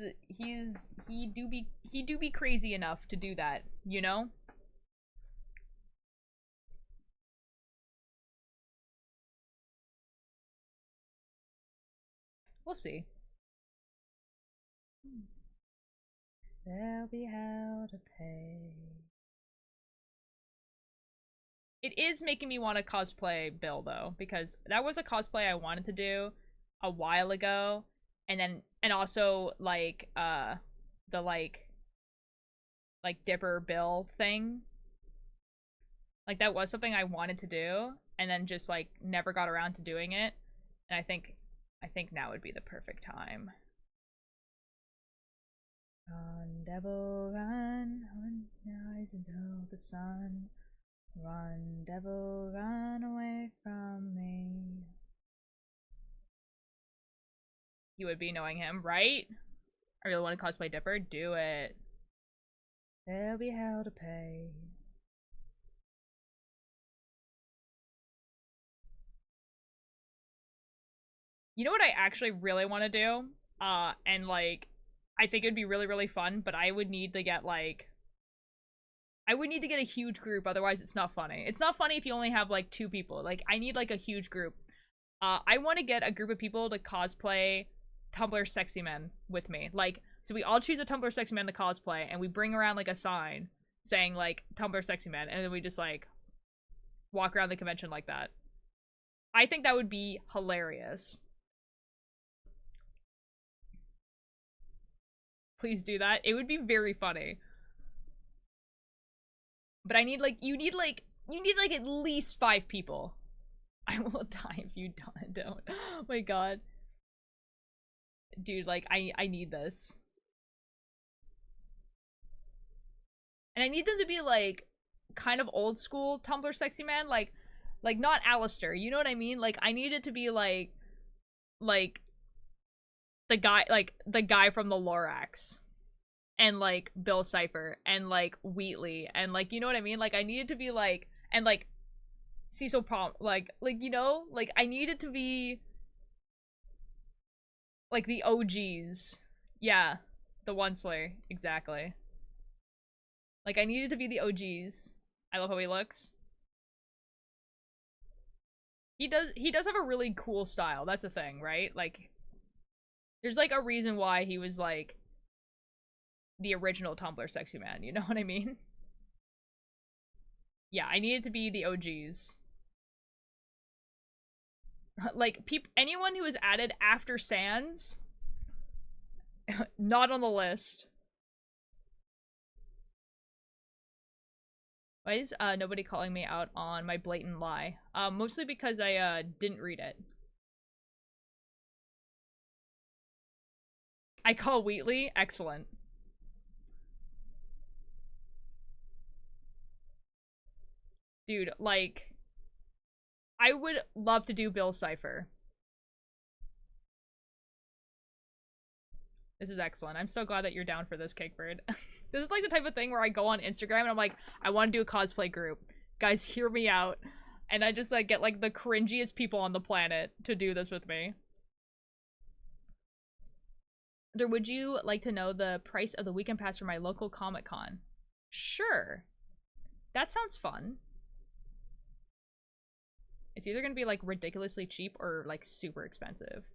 do be crazy enough to do that, you know? We'll see. There'll be hell to pay. It is making me want to cosplay Bill, though, because that was a cosplay I wanted to do a while ago, and also, like, the, like Dipper Bill thing. Like, that was something I wanted to do, and then just, like, never got around to doing it, and I think now would be the perfect time. Run, devil, run, rise until the sun. Run, devil, run away from me. You would be knowing him, right? I really want to cosplay Dipper. Do it. There'll be hell to pay. You know what I actually really want to do? And like, I think it'd be really, really fun, but I would need to get like, I would need to get a huge group, otherwise it's not funny. It's not funny if you only have like 2 people. Like, I need like a huge group. I want to get a group of people to cosplay Tumblr Sexy Men with me. Like, so we all choose a Tumblr Sexy Man to cosplay, and we bring around like a sign saying like Tumblr Sexy Men, and then we just like walk around the convention like that. I think that would be hilarious. Please do that. It would be very funny. But I need like, you need like at least 5 people. I will die if you don't. Oh my god. Dude, like, I need this. And I need them to be like kind of old school Tumblr Sexy Man, like not Alistair, you know what I mean? Like, I need it to be like the guy from the Lorax, and like Bill Cipher, and like Wheatley, and like, you know what I mean? Like I needed to be like, and like Cecil Prom, like you know, like I needed to be like the OGs. Yeah, the One Slayer, exactly. Like I needed to be the OGs. I love how he looks. He does have a really cool style. That's a thing, right? Like there's like a reason why he was like the original Tumblr sexy man, you know what I mean? Yeah, I needed to be the OGs. Like anyone who was added after Sans, not on the list. Why is nobody calling me out on my blatant lie? Mostly because I didn't read it. I call Wheatley excellent. Dude, like I would love to do Bill Cipher. This is excellent. I'm so glad that you're down for this, Cakebird. This is like the type of thing where I go on Instagram and I'm like, I want to do a cosplay group. Guys, hear me out. And I just like get like the cringiest people on the planet to do this with me. Would you like to know the price of the weekend pass for my local Comic-Con? Sure. That sounds fun. It's either gonna be like ridiculously cheap or like super expensive.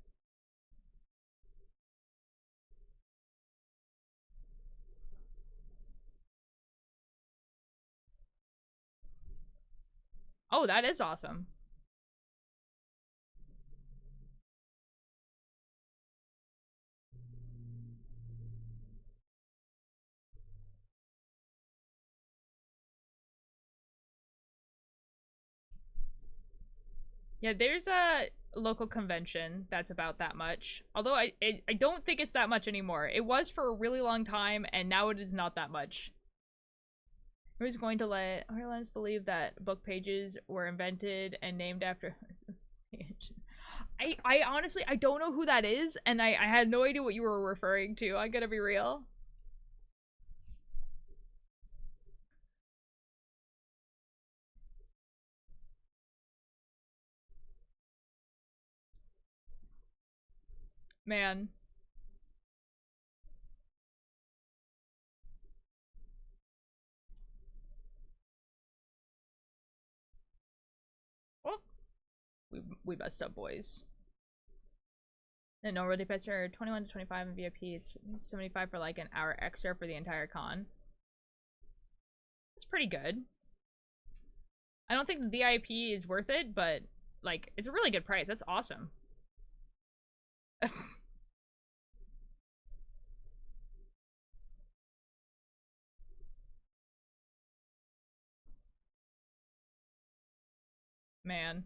Oh, that is awesome. Yeah, there's a local convention that's about that much. Although I don't think it's that much anymore. It was for a really long time, and now it is not that much. Who's going to let Orleans believe that book pages were invented and named after... I honestly, I don't know who that is, and I had no idea what you were referring to. I gotta be real. Man. Well, we messed up, boys. And no, really pets are 21 to 25 in VIP. It's 75 for like an hour extra for the entire con. It's pretty good. I don't think the VIP is worth it, but like it's a really good price. That's awesome. Man.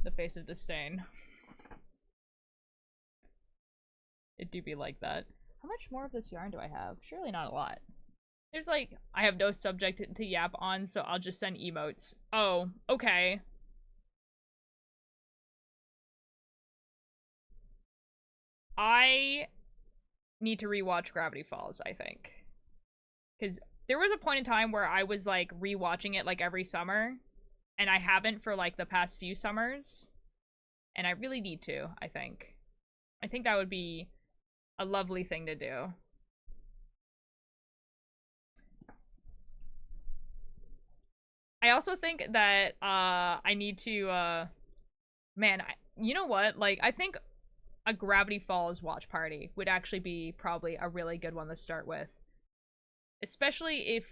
The face of disdain. It do be like that. How much more of this yarn do I have? Surely not a lot. There's like, I have no subject to yap on, so I'll just send emotes. Oh, okay. I need to rewatch Gravity Falls, I think. Because there was a point in time where I was like rewatching it like every summer, and I haven't for like the past few summers. And I really need to, I think. I think that would be a lovely thing to do. I also think that I need to man, you know what? Like I think a Gravity Falls watch party would actually be probably a really good one to start with. Especially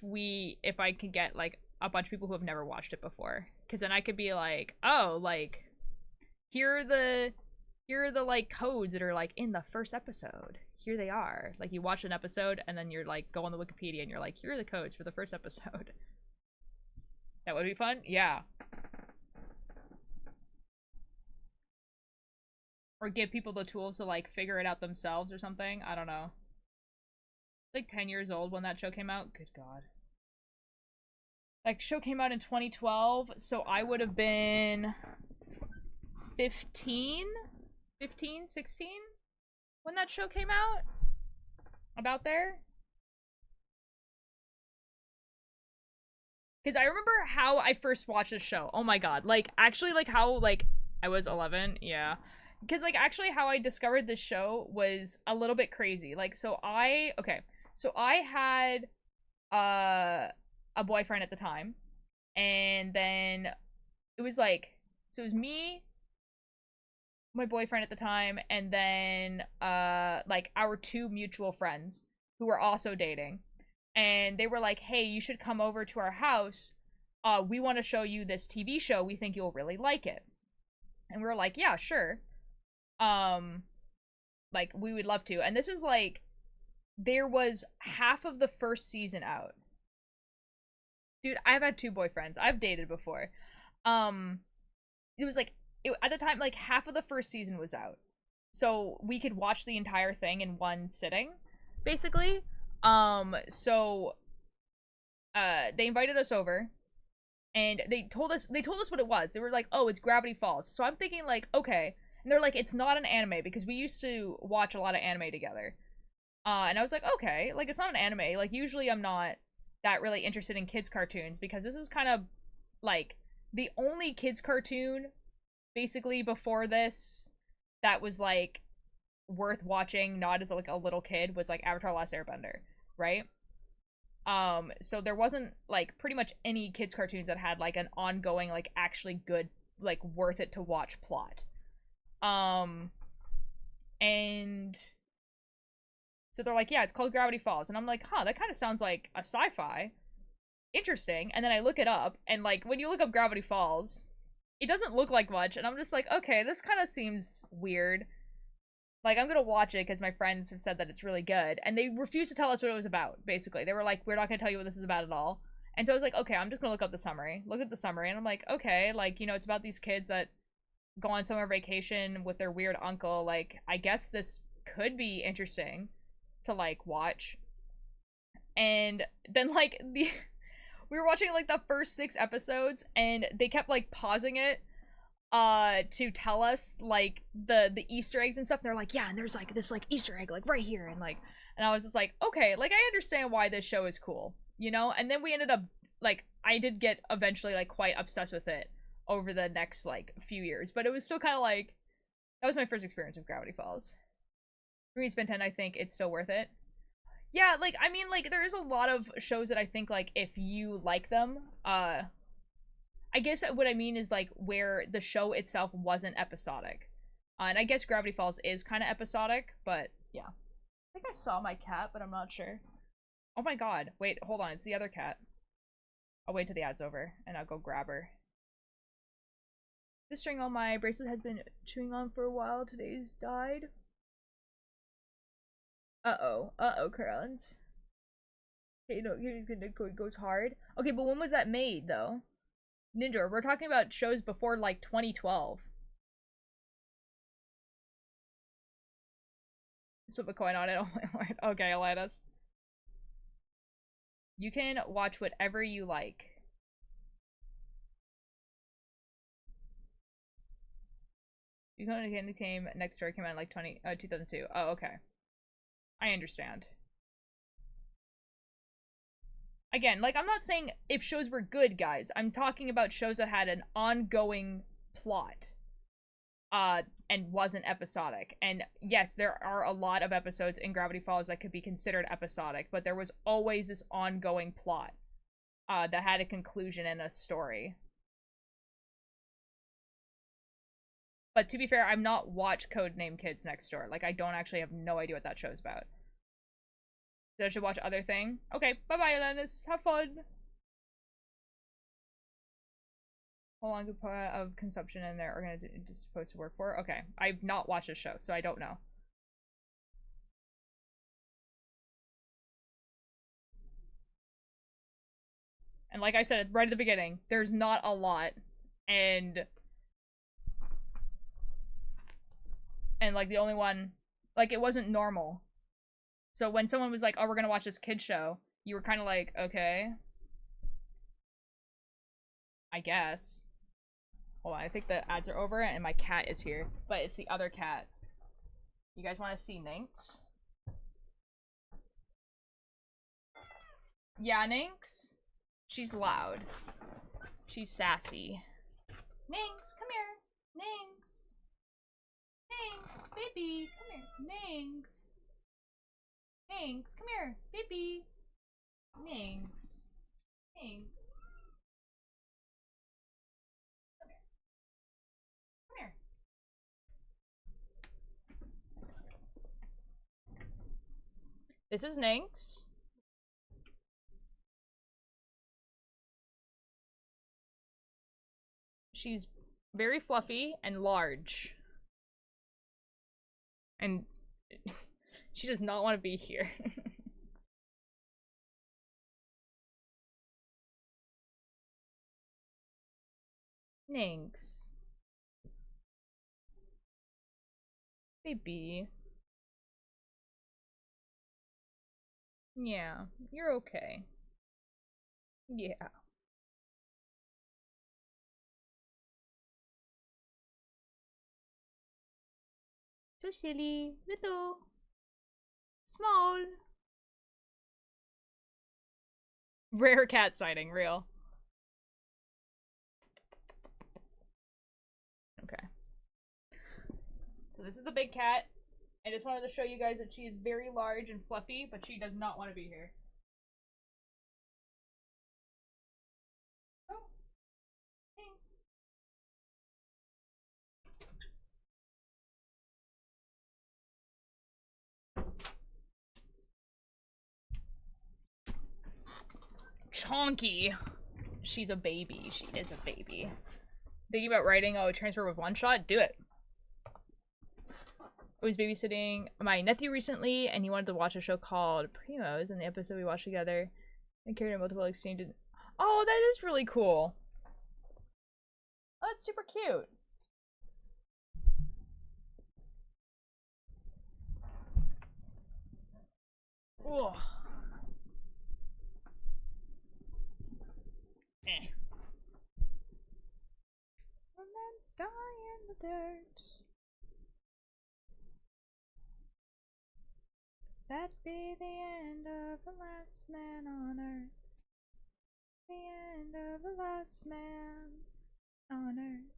if I can get like a bunch of people who have never watched it before, cuz then I could be like, "Oh, like here are the like codes that are like in the first episode. Here they are." Like you watch an episode and then you're like go on the Wikipedia and you're like, "Here are the codes for the first episode." That would be fun. Yeah. Or give people the tools to like figure it out themselves or something. I don't know. like 10 years old when that show came out. Good God. Like, show came out in 2012, so I would have been 15? 15, 16? When that show came out? About there? Because I remember how I first watched the show. Oh my god. Like, actually, like, how, like, I was 11? Yeah. Because, like, actually how I discovered this show was a little bit crazy. Like, so I had, a boyfriend at the time. And then it was, like, so it was me, my boyfriend at the time, and then, like, our two mutual friends who were also dating. And they were like, hey, you should come over to our house. We want to show you this TV show. We think you'll really like it. And we were like, yeah, sure. Like, we would love to. And this is like, there was half of the first season out. Dude, I've had two boyfriends. I've dated before. It was like, at the time, like, half of the first season was out. So we could watch the entire thing in one sitting, basically. They invited us over, and they told us what it was. They were like, oh, it's Gravity Falls. So I'm thinking, like, okay. And they're like, it's not an anime, because we used to watch a lot of anime together. And I was like, okay, like, it's not an anime. Like, usually I'm not that really interested in kids' cartoons, because this is kind of, like, the only kids' cartoon, basically, before this, that was, like, worth watching, not as, like, a little kid, was, like, Avatar: Last Airbender, right? So there wasn't, like, pretty much any kids' cartoons that had, like, an ongoing, like, actually good, like, worth it to watch plot. And so they're like, yeah, it's called Gravity Falls. And I'm like, huh, that kind of sounds like a sci-fi. Interesting. And then I look it up, and, like, when you look up Gravity Falls, it doesn't look like much, and I'm just like, okay, this kind of seems weird. Like, I'm gonna watch it because my friends have said that it's really good, and they refused to tell us what it was about, basically. They were like, we're not gonna tell you what this is about at all. And so I was like, okay, I'm just gonna look up the summary. Look at the summary, and I'm like, okay, like, you know, it's about these kids that go on summer vacation with their weird uncle. Like, I guess this could be interesting to, like, watch. And then, like, we were watching, like, the first 6 episodes, and they kept, like, pausing it to tell us, like, the Easter eggs and stuff. And they're like, yeah, and there's, like, this, like, Easter egg, like, right here. And, like, and I was just like, okay, like, I understand why this show is cool, you know? And then we ended up, like, I did get eventually, like, quite obsessed with it over the next, like, few years. But it was still kind of like, that was my first experience with Gravity Falls. For me, spend 10, I think it's still worth it. Yeah, like, I mean, like, there is a lot of shows that I think, like, if you like them, I guess what I mean is, like, where the show itself wasn't episodic. And I guess Gravity Falls is kind of episodic, but yeah. I think I saw my cat, but I'm not sure. Oh my god. Wait, hold on. It's the other cat. I'll wait till the ad's over, and I'll go grab her. This string on my bracelet has been chewing on for a while. Today's died. Uh-oh. Uh-oh, Curlins. Okay, no, it goes hard. Okay, but when was that made, though? Ninja, we're talking about shows before, like, 2012. Flip a coin on it. Oh my lord. Okay, Elias. You can watch whatever you like. You came next story came out in, like, 2002. Oh, okay. I understand. Again, like, I'm not saying if shows were good, guys. I'm talking about shows that had an ongoing plot. And wasn't episodic. And yes, there are a lot of episodes in Gravity Falls that could be considered episodic, but there was always this ongoing plot that had a conclusion and a story. But to be fair, I'm not watch Codename Kids Next Door. Like, I don't actually have no idea what that show's about. So I should watch other thing? Okay, bye-bye, Lennis. Have fun! How long of consumption in their organization is supposed to work for? Okay, I've not watched this show, so I don't know. And like I said right at the beginning, there's not a lot, and like, the only one, like, it wasn't normal. So when someone was like, oh, we're gonna watch this kid show, you were kind of like, okay. I guess. Hold on, I think the ads are over and my cat is here. But it's the other cat. You guys want to see Nynx? Yeah, Nynx? She's loud. She's sassy. Nynx, come here. Nynx. Nynx, baby, come here. Nynx. Nynx, come here, baby. Nynx. Nynx. Come here. Come here. This is Nynx. She's very fluffy and large. And she does not want to be here. Nynx. Baby. Yeah, you're okay. Yeah. So silly, little, small. Rare cat sighting, real. Okay. So this is the big cat. I just wanted to show you guys that she is very large and fluffy, but she does not want to be here. Oh, thanks. Chonky. She's a baby. She is a baby. Thinking about writing, oh, transfer with one shot? Do it. I was babysitting my nephew recently, and he wanted to watch a show called Primos, and the episode we watched together and carried in multiple exchanges. Oh, that is really cool. Oh, that's super cute. Ugh. Eh. And then die in the dirt. That'd be the end of the last man on earth. The end of the last man on earth.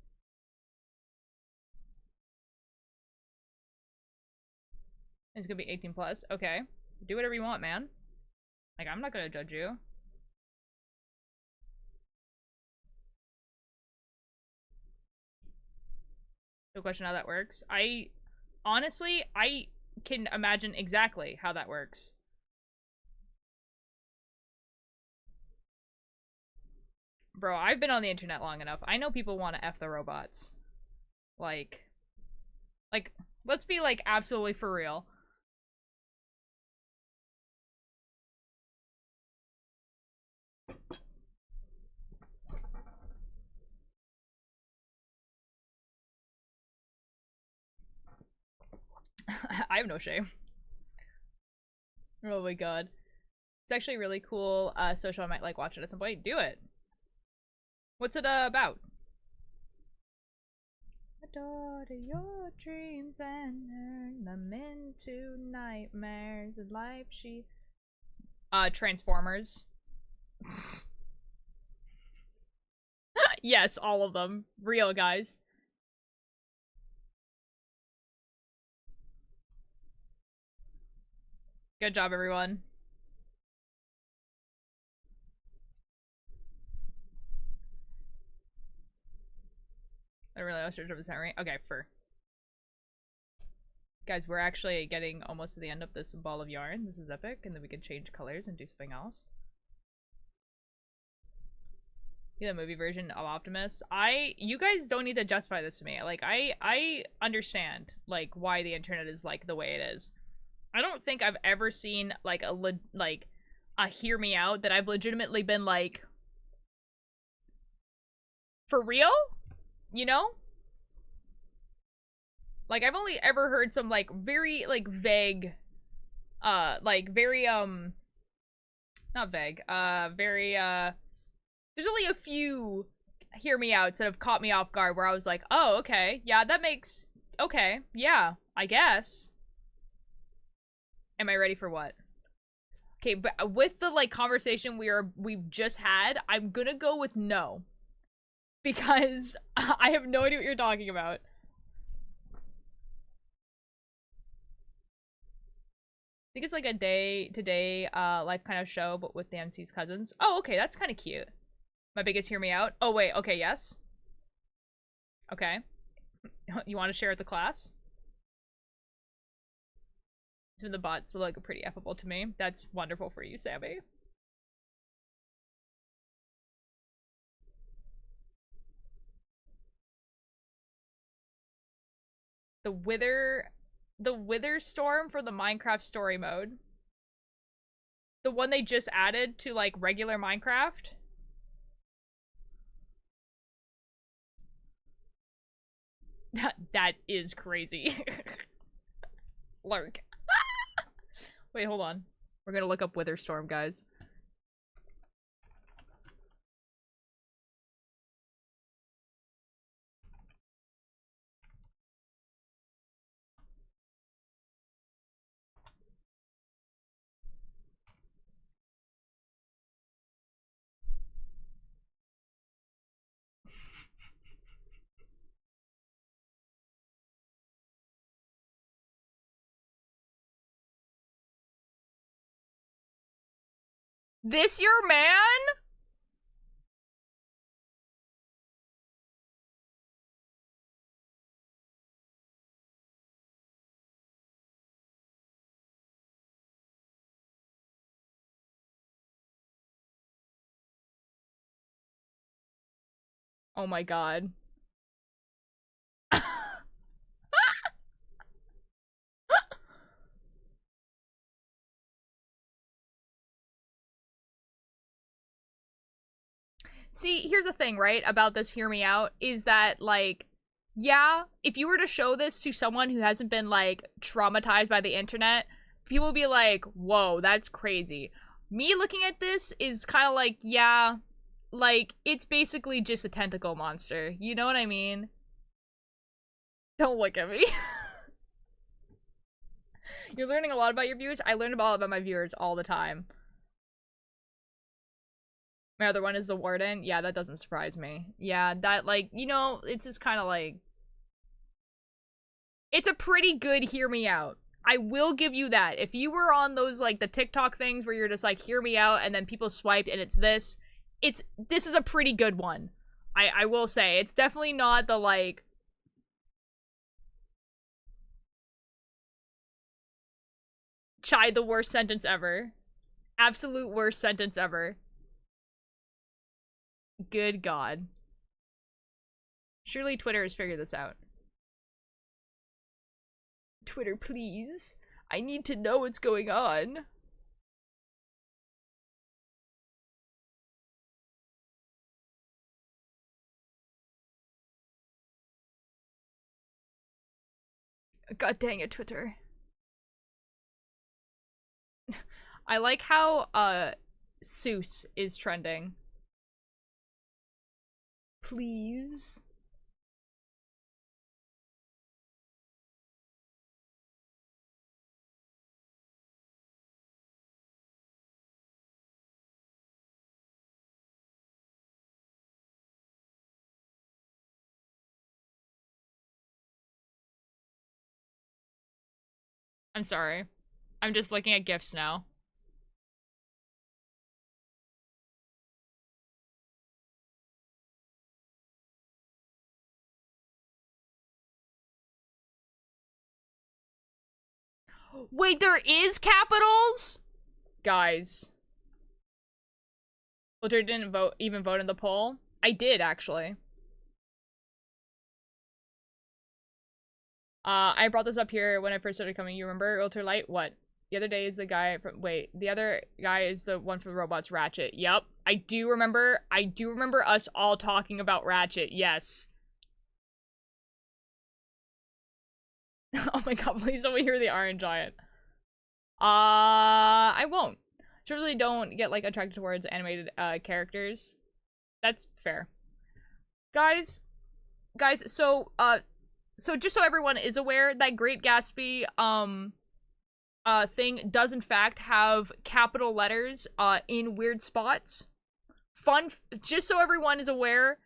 It's gonna be 18 plus. Okay. Do whatever you want, man. Like, I'm not gonna judge you. No question how that works. Honestly, I can imagine exactly how that works. Bro, I've been on the internet long enough. I know people want to F the robots. Like, let's be, like, absolutely for real. I have no shame. Oh my god. It's actually really cool, social. I might, like, watch it at some point. Do it. What's it, about? Daughter, your dreams and turn them into nightmares in life. Transformers. Yes, all of them. Real, guys. Good job, everyone. I really lost your percent right. Okay, fur. Guys, we're actually getting almost to the end of this ball of yarn. This is epic, and then we can change colors and do something else. Yeah, the movie version of Optimus. You guys don't need to justify this to me. Like, I understand, like, why the internet is, like, the way it is. I don't think I've ever seen, like, a hear me out that I've legitimately been, like, for real? You know? Like, I've only ever heard some, like, very, like, vague, like very not vague, very there's only a few hear me outs that have caught me off guard where I was like, oh, okay, yeah, that makes, okay, yeah, I guess. Am I ready for what? Okay, but with the like conversation we've just had, I'm gonna go with no. Because I have no idea what you're talking about. I think it's like a day-to-day life kind of show, but with the MC's cousins. Oh, okay, that's kind of cute. My biggest hear me out. Oh, wait, okay, yes. Okay. You want to share with the class? Some of the bots look pretty affable to me. That's wonderful for you, Sammy. The Wither Storm for the Minecraft story mode. The one they just added to like regular Minecraft. That is crazy. Lurk. Wait, hold on. We're gonna look up Wither Storm, guys. This your man? Oh my god. See, here's the thing, right, about this hear me out, is that, like, yeah, if you were to show this to someone who hasn't been, like, traumatized by the internet, people would be like, whoa, that's crazy. Me looking at this is kind of like, yeah, like, it's basically just a tentacle monster. You know what I mean? Don't look at me. You're learning a lot about your viewers? I learn about my viewers all the time. My other one is the warden. Yeah, that doesn't surprise me. Yeah, that, like, you know, it's just kind of like... It's a pretty good hear me out. I will give you that. If you were on those, like, the TikTok things where you're just like, hear me out, and then people swiped and it's this is a pretty good one. I will say. It's definitely not the, like... Chai, the worst sentence ever. Absolute worst sentence ever. Good God. Surely Twitter has figured this out. Twitter, please. I need to know what's going on. God dang it, Twitter. I like how, Seuss is trending. Please. I'm sorry. I'm just looking at GIFs now. Wait, there is capitals? Guys. Walter didn't even vote in the poll? I did, actually. I brought this up here when I first started coming. You remember Ultra Light? What? The other day is the guy from- wait, the other guy is the one from Robots, Ratchet. Yep. I do remember us all talking about Ratchet, yes. Oh my god, please don't we hear the Iron Giant. I won't. Certainly don't get like attracted towards animated characters. That's fair. Guys, so just so everyone is aware, that Great Gatsby thing does in fact have capital letters in weird spots. Just so everyone is aware,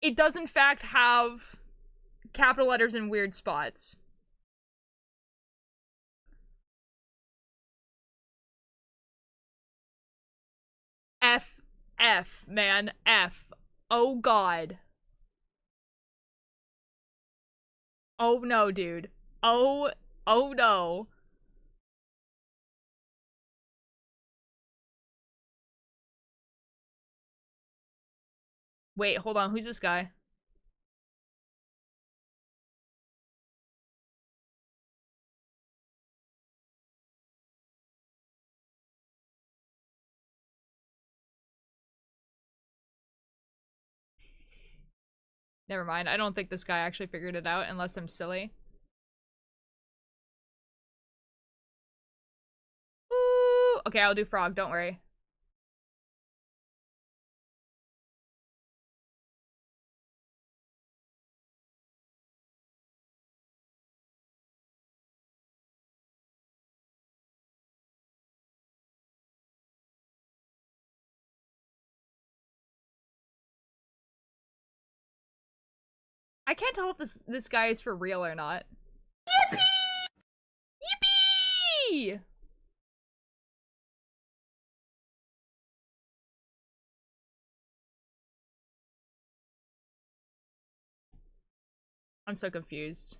it does in fact have capital letters in weird spots. F, man, F. Oh god. Oh no, dude. Oh no. Wait, hold on, who's this guy? Never mind, I don't think this guy actually figured it out unless I'm silly. Ooh, okay, I'll do frog, don't worry. I can't tell if this guy is for real or not. Yippee! Yippee! I'm so confused.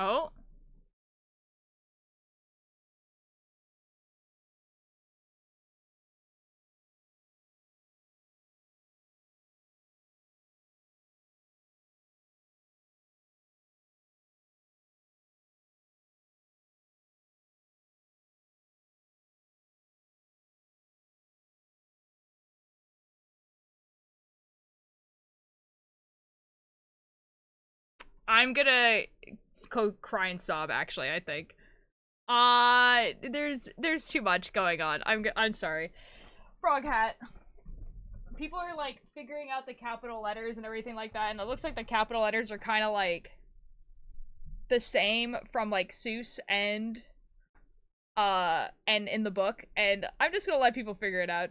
Oh. I'm gonna cry and sob, actually, I think. There's too much going on. I'm sorry. Frog hat. People are like figuring out the capital letters and everything like that, and it looks like the capital letters are kind of like the same from like Seuss and in the book, and I'm just gonna let people figure it out.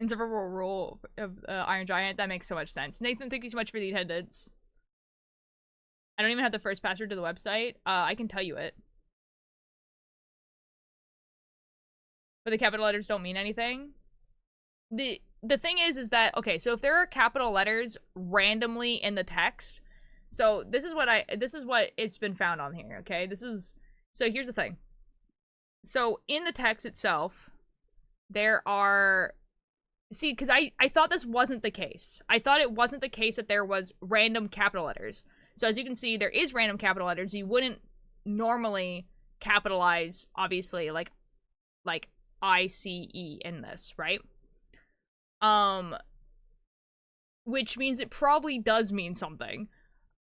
Inseparable rule of Iron Giant, that makes so much sense. Nathan, thank you so much for the attendance. I don't even have the first password to the website. I can tell you it. But the capital letters don't mean anything. The thing is that, okay, so if there are capital letters randomly in the text, so this is what it's been found on here, okay? So here's the thing. So in the text itself, there are, see, because I thought this wasn't the case. I thought it wasn't the case that there was random capital letters. So as you can see, there is random capital letters. You wouldn't normally capitalize, obviously, like ICE in this, right? Which means it probably does mean something,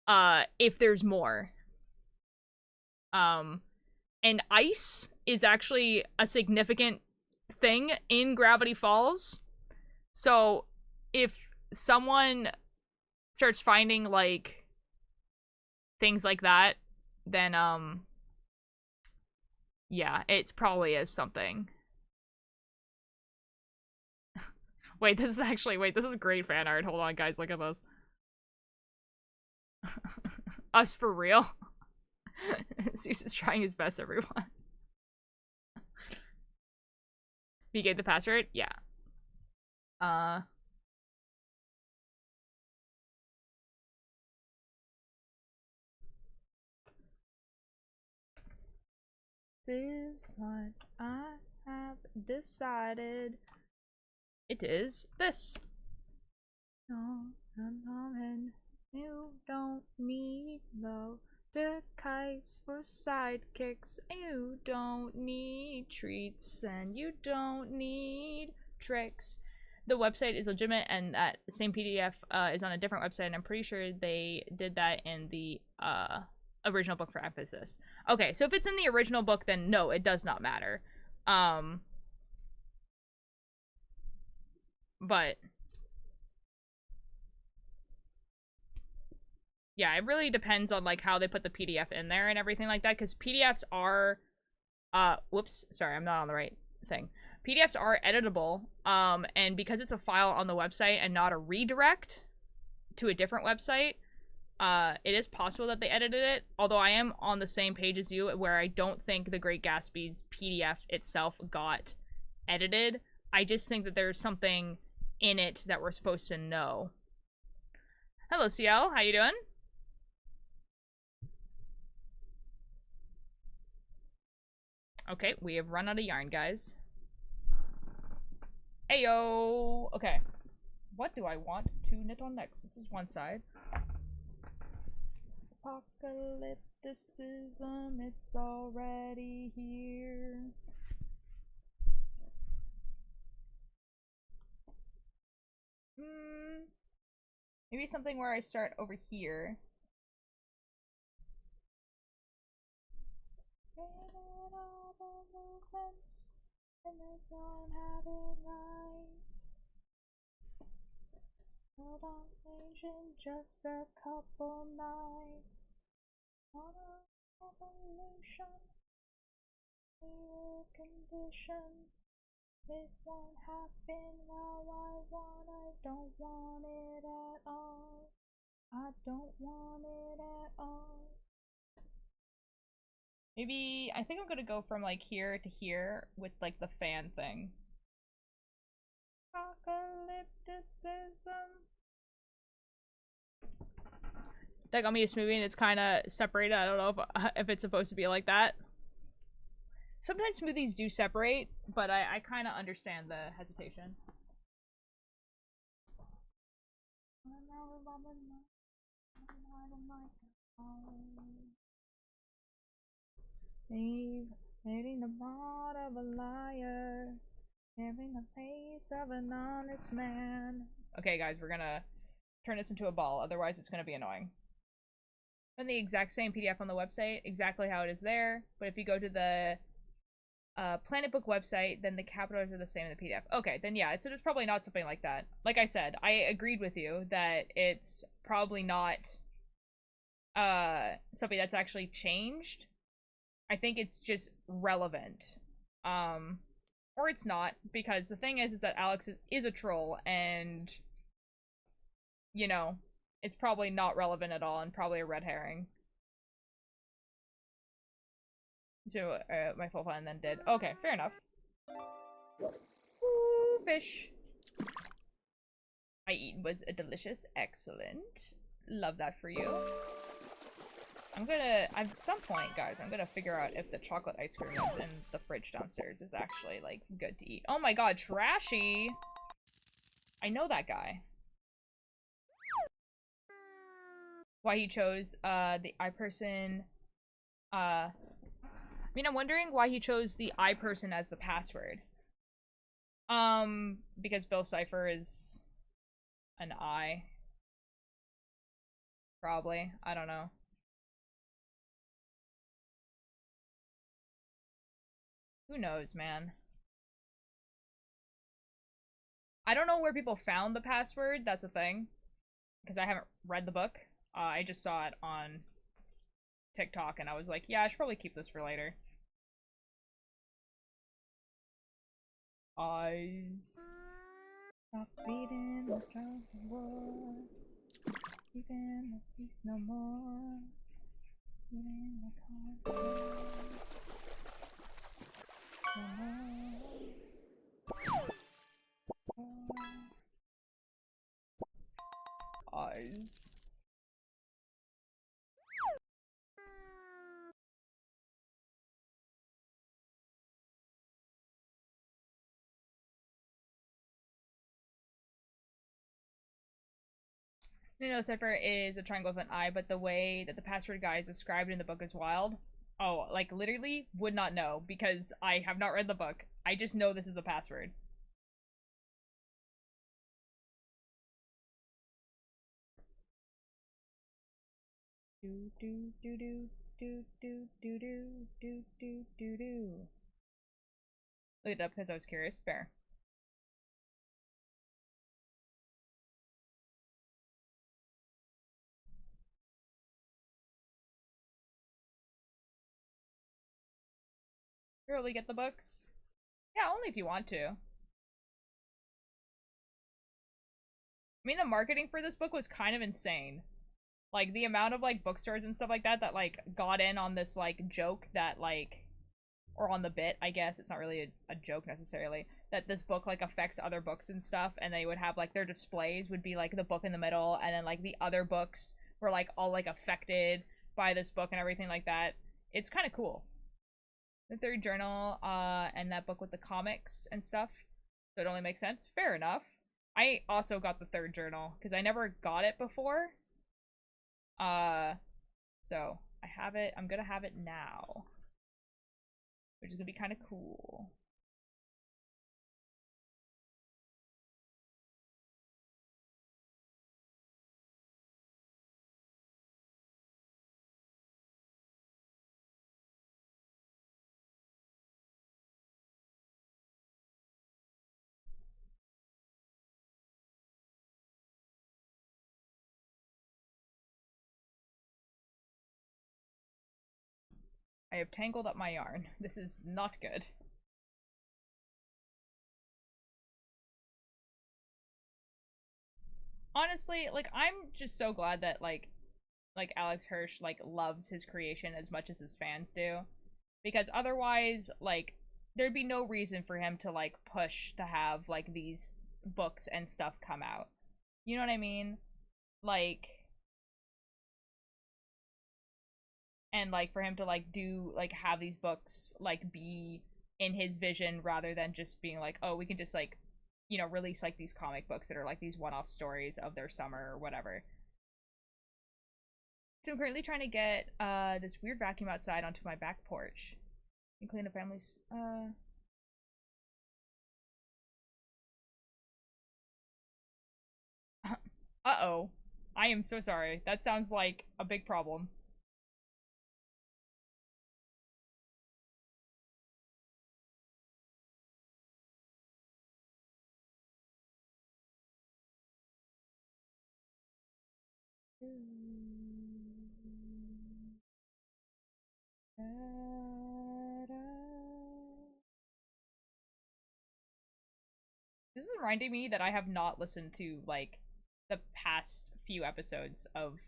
if there's more. And ice is actually a significant thing in Gravity Falls. So if someone starts finding like things like that, then yeah, it probably is something. Wait, this is great fan art. Hold on, guys, look at this. Us for real. Zeus is trying his best, everyone. You gave the password? Yeah. This is what I have decided. It is this. No, and you don't need love to kikes for sidekicks. You don't need treats and you don't need tricks. The website is legitimate, and that same PDF is on a different website, and I'm pretty sure they did that in the original book for emphasis. Okay, so if it's in the original book, then no, it does not matter. But yeah, it really depends on like how they put the PDF in there and everything like that, because PDFs are whoops, sorry, I'm not on the right thing. PDFs are editable, and because it's a file on the website and not a redirect to a different website, it is possible that they edited it, although I am on the same page as you where I don't think The Great Gatsby's PDF itself got edited. I just think that there's something in it that we're supposed to know. Hello, CL. How you doing? Okay, we have run out of yarn, guys. Ayo! Okay. What do I want to knit on next? This is one side. Apocalypticism, it's already here. Maybe something where I start over here. All the movements, and they don't have it right. Hold on, in just a couple nights. On a revolution, real conditions. It won't happen while I don't want it at all. I don't want it at all. Maybe, I think I'm gonna go from like here to here with like the fan thing. Apocalypticism. That got me a smoothie and it's kind of separated. I don't know if it's supposed to be like that. Sometimes smoothies do separate, but I kind of understand the hesitation. Hitting the heart of a liar, having the face of an honest man. Okay, guys, we're gonna turn this into a ball, otherwise it's gonna be annoying. And the exact same PDF on the website, exactly how it is there, but if you go to the Planet Book website, then the capitals are the same in the PDF. Okay, then yeah, so it's probably not something like that. Like I said, I agreed with you that it's probably not something that's actually changed. I think it's just relevant. Or it's not, because the thing is that Alex is a troll, and you know, it's probably not relevant at all and probably a red herring. So, my full plan then did. Okay, fair enough. Ooh, fish. I eat was a delicious. Excellent. Love that for you. I'm gonna, at some point, guys, I'm gonna figure out if the chocolate ice cream that's in the fridge downstairs is actually, like, good to eat. Oh my god, Trashy! I know that guy. Why he chose, the iPerson, I mean, I'm wondering why he chose the iPerson as the password. Because Bill Cipher is an I. Probably. I don't know. Who knows, man? I don't know where people found the password, that's the thing. Because I haven't read the book. I just saw it on TikTok and I was like, yeah, I should probably keep this for later. Eyes. Stop beating the drums of war. Keeping the peace no more. Keeping the conflict no more. Eyes. No cipher is a triangle with an eye, but the way that the password guy is described in the book is wild. Oh, like literally would not know because I have not read the book. I just know this is the password. Do do do do do do do do do do do do. Look it up because I was curious. Fair. You really get the books? Yeah, only if you want to. I mean, the marketing for this book was kind of insane. Like, the amount of, like, bookstores and stuff like that that, like, got in on this, like, joke that, like, or on the bit, I guess. It's not really a joke necessarily. That this book, like, affects other books and stuff, and they would have, like, their displays would be, like, the book in the middle, and then, like, the other books were, like, all, like, affected by this book and everything like that. It's kind of cool. The third journal, and that book with the comics and stuff. So it only makes sense. Fair enough. I also got the third journal, because I never got it before. So I have it. I'm gonna have it now. Which is gonna be kind of cool. I have tangled up my yarn. This is not good. Honestly, like, I'm just so glad that, like Alex Hirsch, like, loves his creation as much as his fans do. Because otherwise, like, there'd be no reason for him to, like, push to have, like, these books and stuff come out. You know what I mean? Like, and, like, for him to, like, do, like, have these books, like, be in his vision rather than just being like, oh, we can just, like, you know, release, like, these comic books that are, like, these one-off stories of their summer or whatever. So I'm currently trying to get, this weird vacuum outside onto my back porch. And clean up family's, Uh-oh. I am so sorry. That sounds like a big problem. This is reminding me that I have not listened to, like, the past few episodes of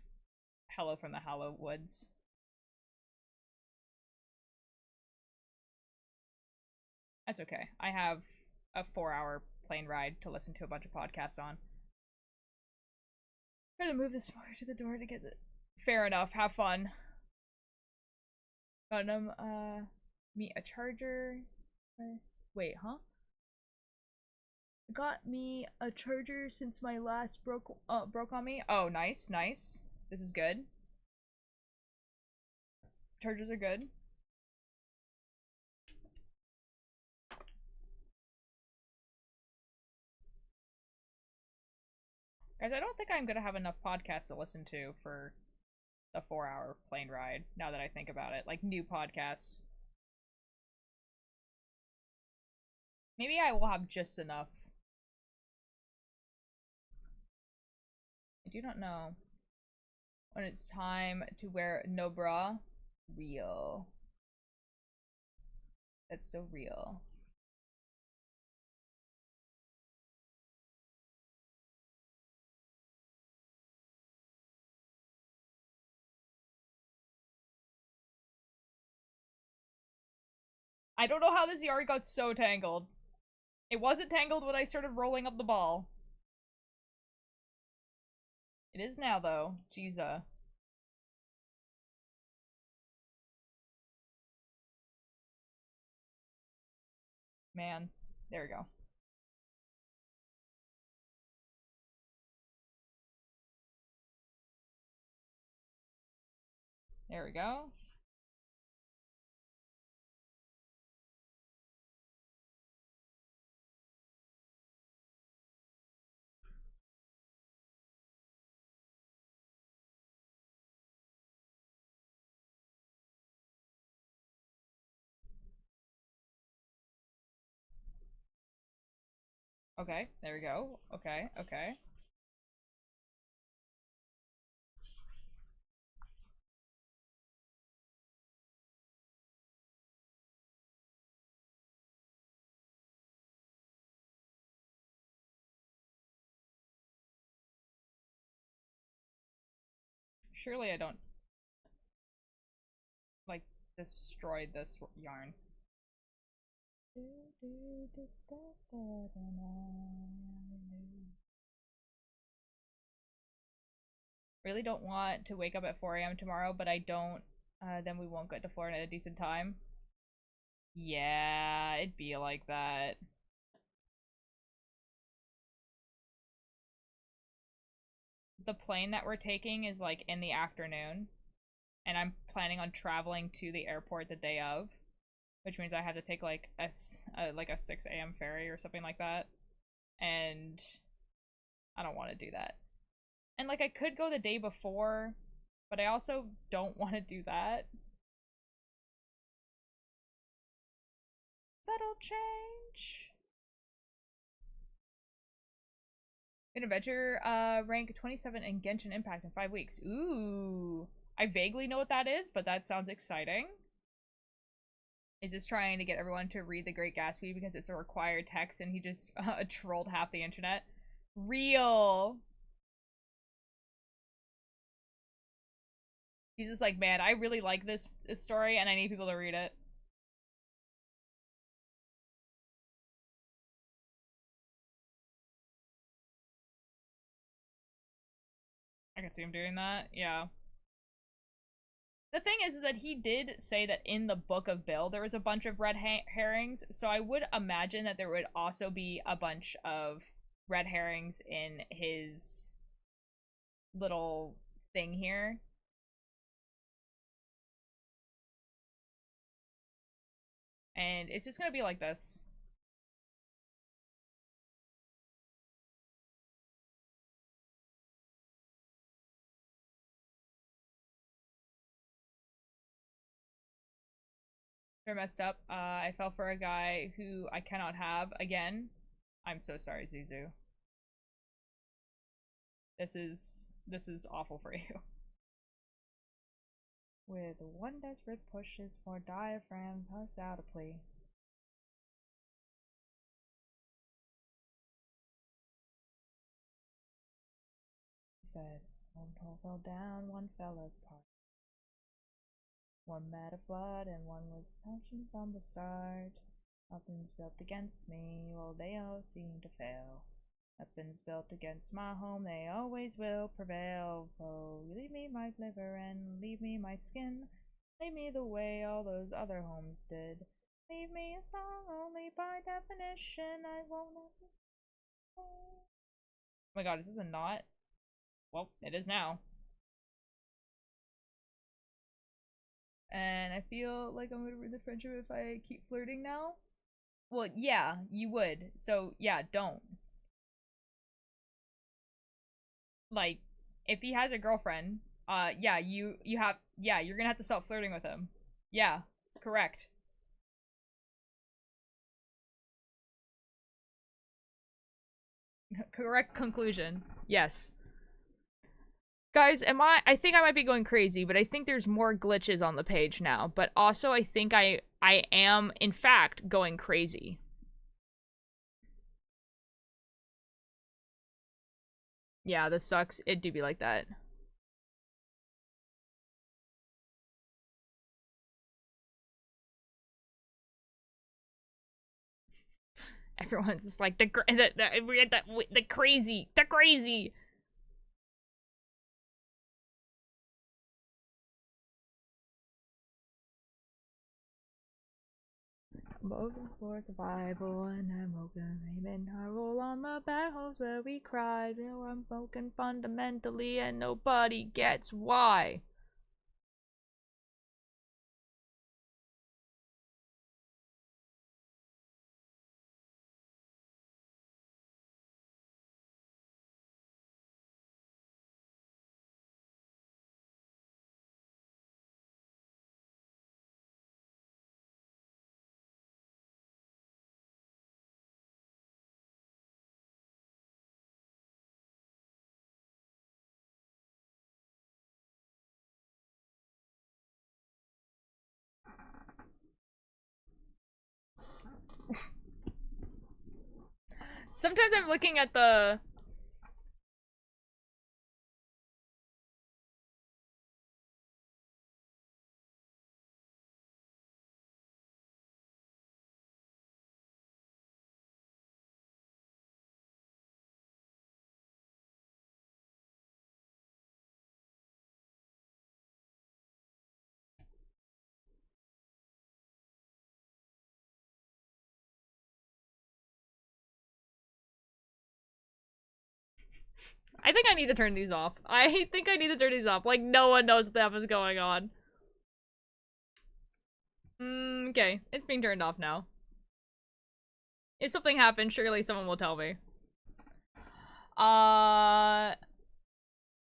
Hello from the Hollow Woods. That's okay. I have a 4-hour plane ride to listen to a bunch of podcasts on. I'm gonna move this more to the door to get it. Fair enough. Have fun. Got him, me a charger. Wait, huh? Got me a charger since my last broke on me. Oh, nice, nice. This is good. Chargers are good. Guys, I don't think I'm gonna have enough podcasts to listen to for the 4-hour plane ride, now that I think about it. Like, new podcasts. Maybe I will have just enough. I do not know. When it's time to wear no bra. Real. That's so real. I don't know how this yarn got so tangled. It wasn't tangled when I started rolling up the ball. It is now, though. Jesus. Man. There we go. There we go. Okay, there we go. Okay, okay. Surely I don't, like, destroy this yarn. Really don't want to wake up at 4 a.m. tomorrow, but I don't, then we won't get to Florida at a decent time. Yeah, it'd be like that. The plane that we're taking is like in the afternoon, and I'm planning on traveling to the airport the day of, which means I have to take like a 6 a.m. ferry or something like that, and I don't want to do that. And like I could go the day before, but I also don't want to do that. Subtle change. An adventure rank 27 in Genshin Impact in 5 weeks. Ooh. I vaguely know what that is, but that sounds exciting. Is this trying to get everyone to read The Great Gatsby because it's a required text and he just trolled half the internet? Real. He's just like, man, I really like this story and I need people to read it. I can see him doing that, yeah. The thing is that he did say that in the book of Bill there was a bunch of red herrings, so I would imagine that there would also be a bunch of red herrings in his little thing here. And it's just gonna be like this. They're messed up. I fell for a guy who I cannot have again. I'm so sorry, Zuzu. This is awful for you. With one desperate push, his poor diaphragm puffs out a plea. He said, one pole fell down, one fell apart. One met a flood, and one was punching from the start. Nothing's built against me, well, they all seem to fail. Nothing's built against my home, they always will prevail. Oh, leave me my liver and leave me my skin. Leave me the way all those other homes did. Leave me a song only by definition. I won't ever. Oh my god, is this a knot? Well, it is now. And I feel like I'm gonna ruin the friendship if I keep flirting now. Well, yeah, you would. So, yeah, don't. Like, if he has a girlfriend, yeah, you're gonna have to stop flirting with him. Yeah, correct. Correct conclusion. Yes. Guys, I think I might be going crazy, but I think there's more glitches on the page now. But also I think I am, in fact, going crazy. Yeah, this sucks. It do be like that. Everyone's just like, the crazy. The crazy. I'm open for survival and I'm open aiming I roll on the back holes where we cried. You know, I'm broken fundamentally and nobody gets why. Sometimes I'm looking at the... I think I need to turn these off. I think I need to turn these off. Like, no one knows what the F is going on. Okay. It's being turned off now. If something happens, surely someone will tell me.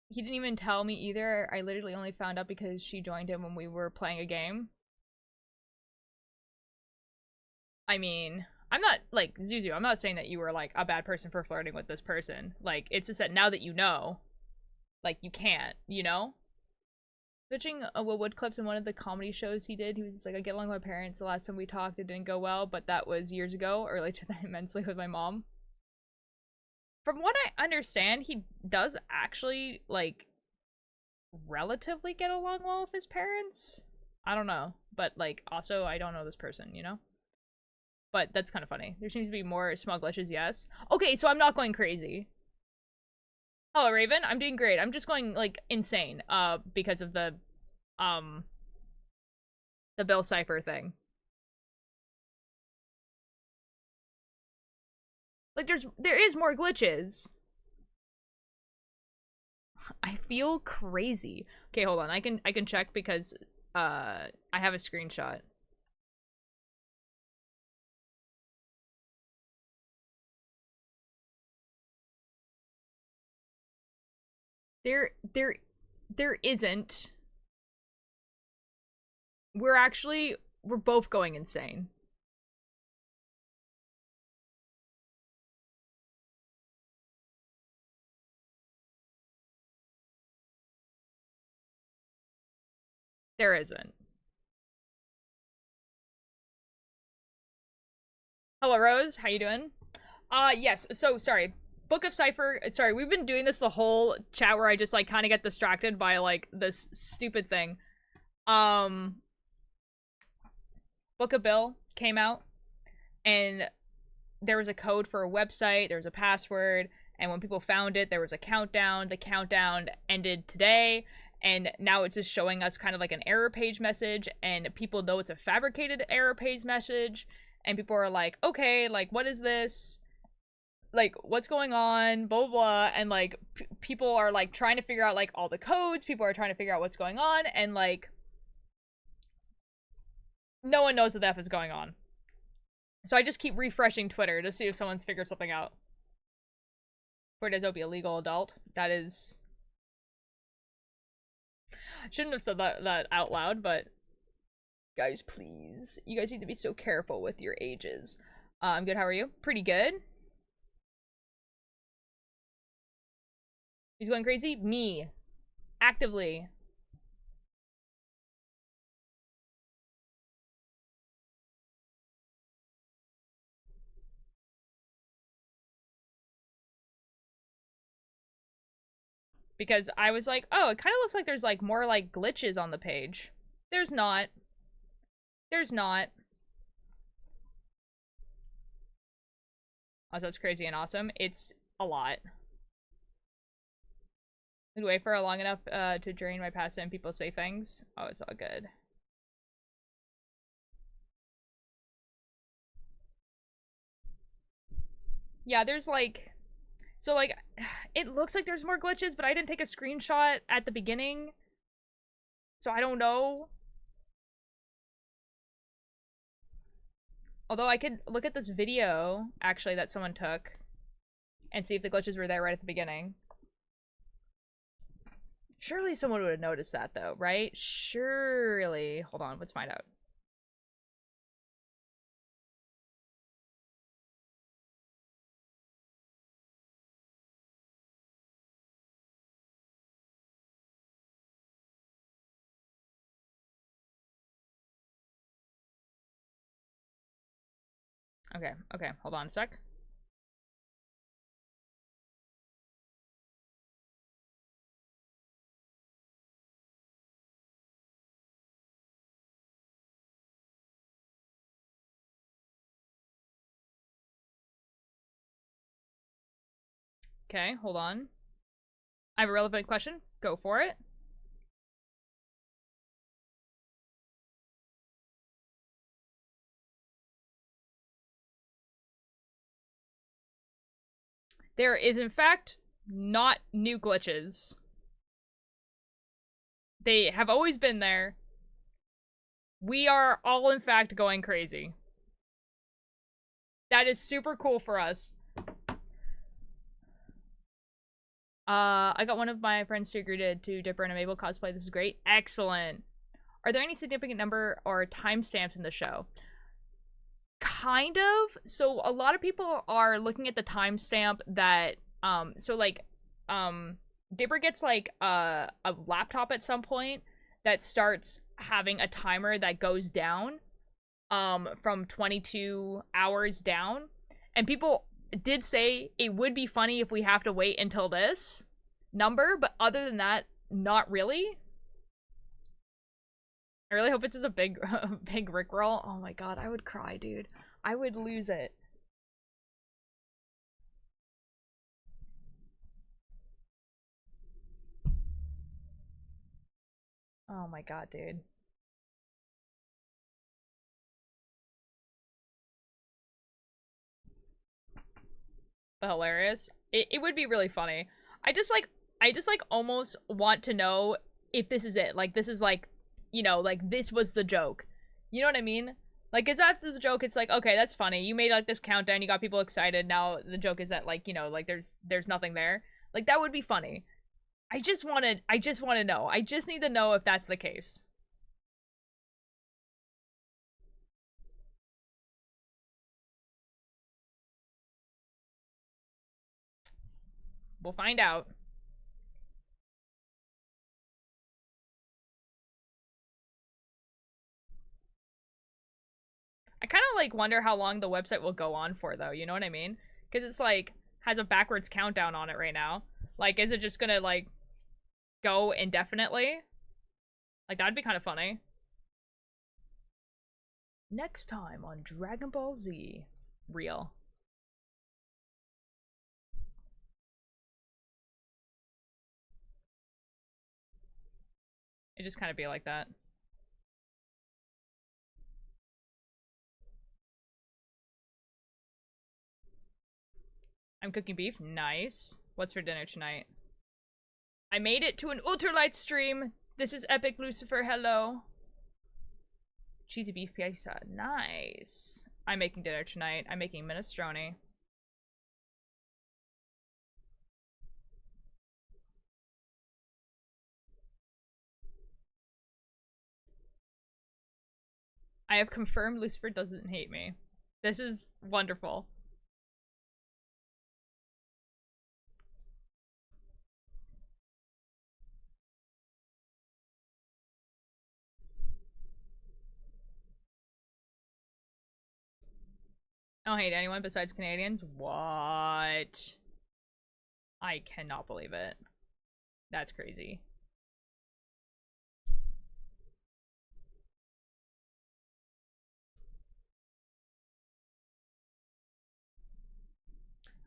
He didn't even tell me either. I literally only found out because she joined him when we were playing a game. I mean, I'm not, like, Zuzu, I'm not saying that you were, like, a bad person for flirting with this person. Like, it's just that now that you know, like, you can't, you know? Bitching Wood clips in one of the comedy shows he did. He was just like, I get along with my parents. The last time we talked, it didn't go well, but that was years ago. I related to that immensely with my mom. From what I understand, he does actually, like, relatively get along well with his parents. I don't know. But, like, also, I don't know this person, you know? But that's kind of funny. There seems to be more small glitches, yes. Okay, so I'm not going crazy. Hello, Raven. I'm doing great. I'm just going, like, insane, because of the Bill Cipher thing. Like, there is more glitches. I feel crazy. Okay, hold on. I can check because, I have a screenshot. There isn't. We're both going insane. There isn't. Hello, Rose. How you doing? Yes. So, sorry. Book of Cipher. Sorry, we've been doing this the whole chat where I just, like, kind of get distracted by, like, this stupid thing. Book of Bill came out, and there was a code for a website, there was a password, and when people found it, there was a countdown. The countdown ended today, and now it's just showing us kind of like an error page message, and people know it's a fabricated error page message, and people are like, okay, like, what is this? Like, what's going on? Blah, blah, blah. And, like, people are, like, trying to figure out, like, all the codes. People are trying to figure out what's going on, and, like, no one knows what the F is going on. So I just keep refreshing Twitter to see if someone's figured something out. Where does be a legal adult? That is... I shouldn't have said that out loud, but... Guys, please. You guys need to be so careful with your ages. I'm good, how are you? Pretty good. He's going crazy? Me. Actively. Because I was like, oh, it kind of looks like there's, like, more, like, glitches on the page. There's not. There's not. Oh, that's crazy and awesome. It's a lot. I'd wait for long enough to drain my pasta and people say things. Oh, it's all good. Yeah, there's like... So, like, it looks like there's more glitches, but I didn't take a screenshot at the beginning. So I don't know. Although I could look at this video, actually, that someone took and see if the glitches were there right at the beginning. Surely someone would have noticed that, though, right? Surely. Hold on, let's find out. Okay, okay, hold on a sec. Okay, hold on. I have a relevant question. Go for it. There is, in fact, not new glitches. They have always been there. We are all, in fact, going crazy. That is super cool for us. I got one of my friends to agree to Dipper and Mabel cosplay. This is great. Excellent. Are there any significant number or timestamps in the show? Kind of. So a lot of people are looking at the timestamp that so like Dipper gets like a laptop at some point that starts having a timer that goes down from 22 hours down. And people did say it would be funny if we have to wait until this number, but other than that, not really. I really hope it's just a big big rickroll. Oh my god, I would cry, dude. I would lose it. Oh my god, dude. Hilarious. It would be really funny. I just like almost want to know if this is it. Like this is like, you know, like this was the joke. You know what I mean? Like if that's this joke, it's like, okay, that's funny. You made like this countdown, you got people excited. Now the joke is that like, you know, like there's nothing there. Like that would be funny. I just want to know. I just need to know if that's the case. We'll find out. I kind of like wonder how long the website will go on for though, you know what I mean? Cuz it's like has a backwards countdown on it right now. Like is it just going to like go indefinitely? Like that'd be kind of funny. Next time on Dragon Ball Z. Real. It just kind of be like that. I'm cooking beef. Nice. What's for dinner tonight? I made it to an ultralight stream. This is Epic Lucifer. Hello. Cheesy beef pizza. Nice. I'm making dinner tonight. I'm making minestrone. I have confirmed Lucifer doesn't hate me. This is wonderful. I don't hate anyone besides Canadians. What? I cannot believe it. That's crazy.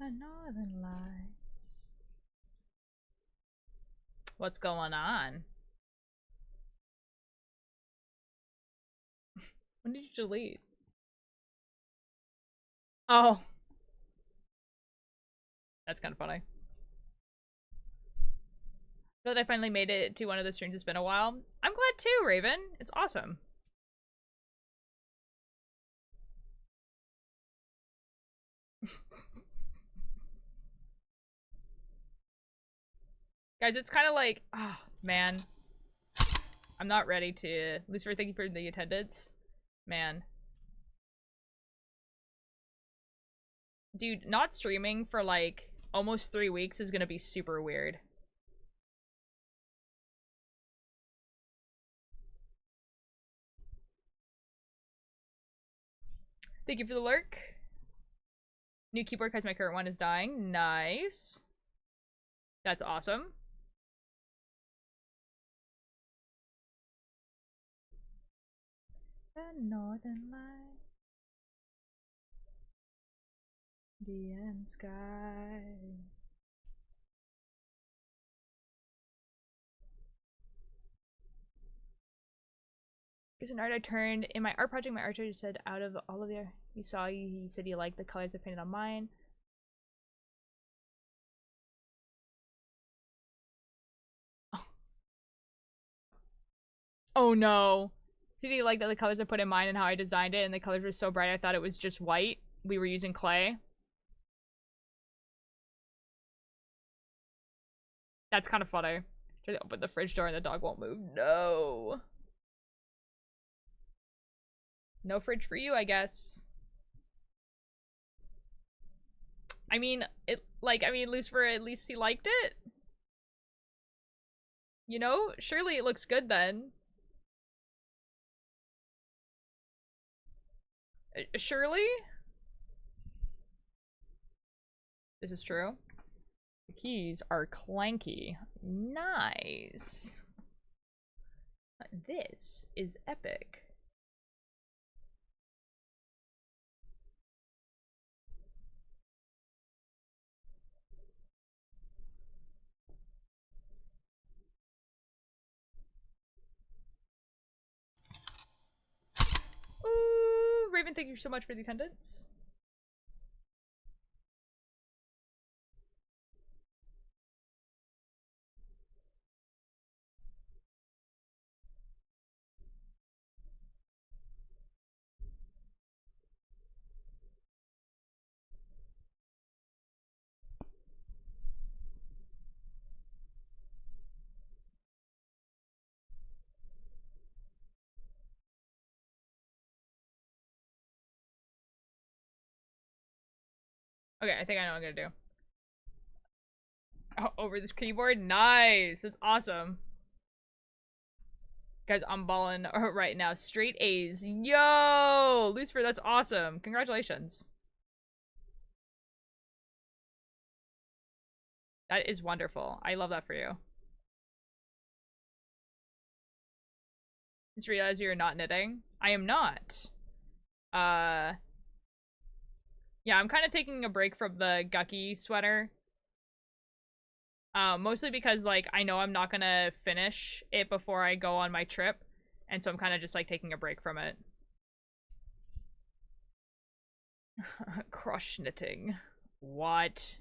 A Northern Lights. What's going on? When did you delete? Oh. That's kind of funny. Glad I finally made it to one of the streams. It's been a while. I'm glad too, Raven. It's awesome. Guys, it's kind of like, oh, man. I'm not ready to... Lucifer, thank you for the attendance. Man. Dude, not streaming for like almost 3 weeks is gonna be super weird. Thank you for the lurk. New keyboard because my current one is dying. Nice. That's awesome. The northern light. The end sky. Here's an art I turned in my art project. My art teacher said, out of all of you saw, he said he liked the colors I painted on mine. Oh no. See, he liked the colors I put in mine and how I designed it, and the colors were so bright I thought it was just white. We were using clay. That's kind of funny. Try to open the fridge door and the dog won't move. No. No fridge for you, I guess. I mean, Lucifer, at least he liked it. You know? Surely it looks good then. Surely? This is true. The keys are clanky. Nice. This is epic. Ooh, Raven, thank you so much for the attendance. Okay, I think I know what I'm gonna do. Oh, over this keyboard? Nice! That's awesome. Guys, I'm balling right now. Straight A's. Yo! Lucifer, that's awesome. Congratulations. That is wonderful. I love that for you. Just realize you're not knitting. I am not. Yeah, I'm kind of taking a break from the Gucky sweater. Mostly because, like, I know I'm not gonna finish it before I go on my trip. And so I'm kind of just, like, taking a break from it. Crush knitting. What?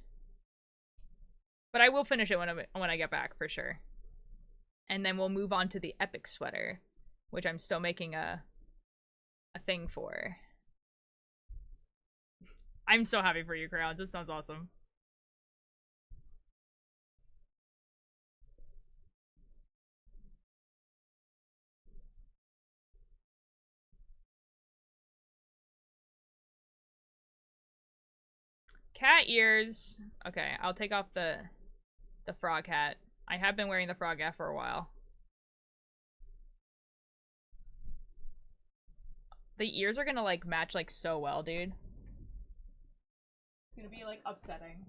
But I will finish it when I get back, for sure. And then we'll move on to the epic sweater, which I'm still making a thing for. I'm so happy for you, Crowns. This sounds awesome. Cat ears. Okay, I'll take off the frog hat. I have been wearing the frog hat for a while. The ears are gonna, like, match, like, so well, dude. It's gonna be, like, upsetting.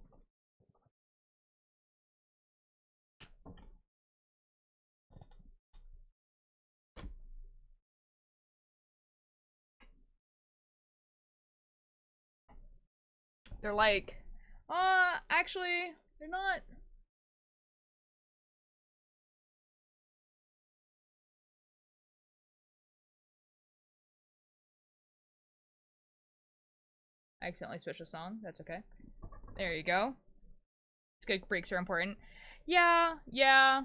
They're like, actually, they're not. I accidentally switched a song. That's okay. There you go. It's good. Breaks are important. Yeah, yeah.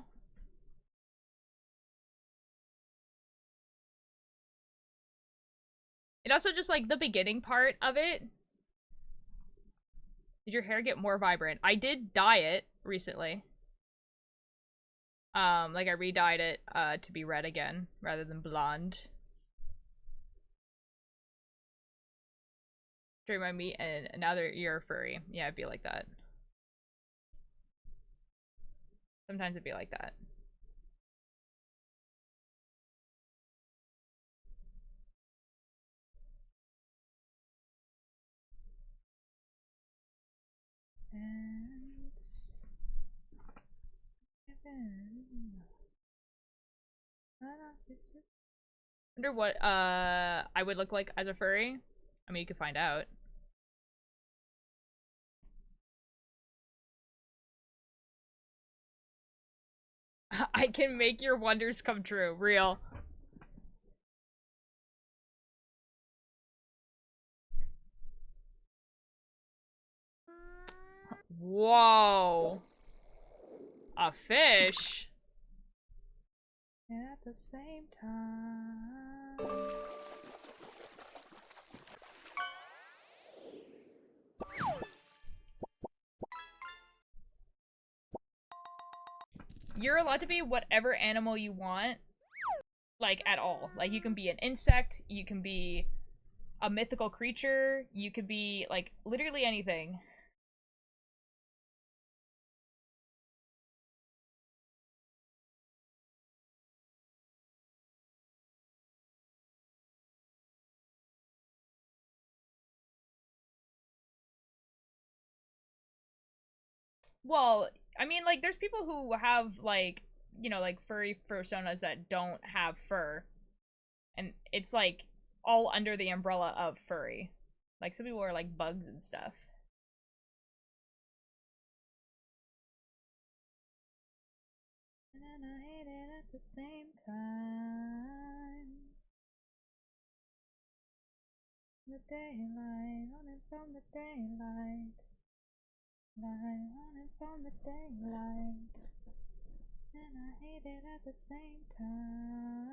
It also just, like, the beginning part of it. Did your hair get more vibrant? I did dye it recently. Like, I re-dyed it, to be red again, rather than blonde. During my meat, and now you're a furry. Yeah, it'd be like that. Sometimes it'd be like that. Events. Wonder what I would look like as a furry. I mean, you could find out. I can make your wonders come true. Real. Whoa. A fish? And at the same time... You're allowed to be whatever animal you want. Like, at all. Like, you can be an insect, you can be a mythical creature, you could be, like, literally anything. Well, I mean, like, there's people who have, like, you know, like, furry personas that don't have fur. And it's, like, all under the umbrella of furry. Like, some people are, like, bugs and stuff. And then I hate it at the same time. The daylight, running from the daylight. Light running from the daylight. And I hate it at the same time.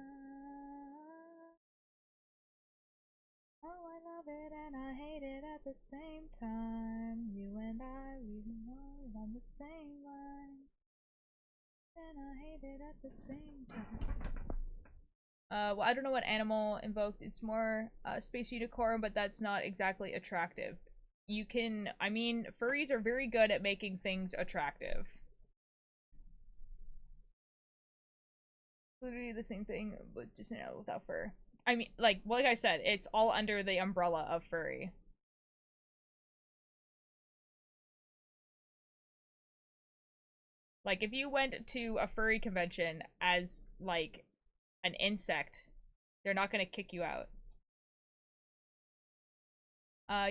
Oh, I love it and I hate it at the same time. You and I, we know on the same line. And I hate it at the same time. Well, I don't know what animal invoked. It's more space unicorn, but that's not exactly attractive. You can, I mean, furries are very good at making things attractive. Literally the same thing, but just, you know, without fur. I mean, like I said, it's all under the umbrella of furry. Like, if you went to a furry convention as, like, an insect, they're not gonna kick you out.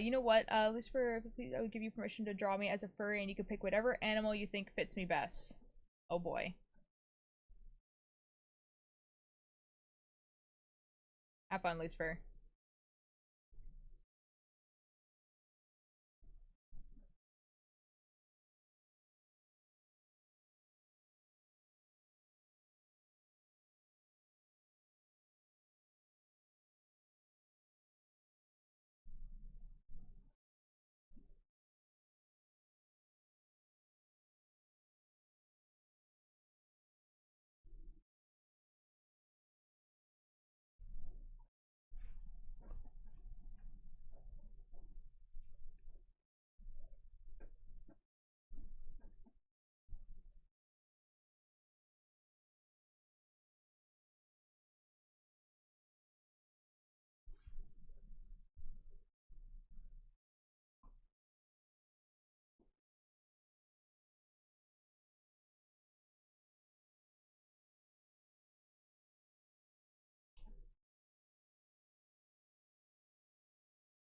You know what, Lucifer, please, I would give you permission to draw me as a furry, and you can pick whatever animal you think fits me best. Oh boy. Have fun, Lucifer.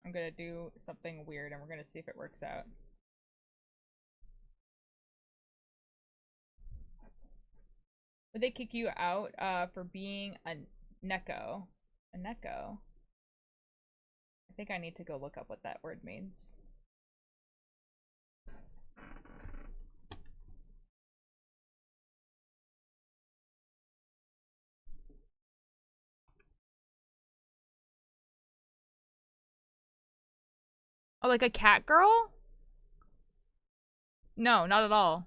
I'm gonna do something weird and we're gonna see if it works out. Would they kick you out for being a neko? A neko? I think I need to go look up what that word means. Oh, like a cat girl? No, not at all.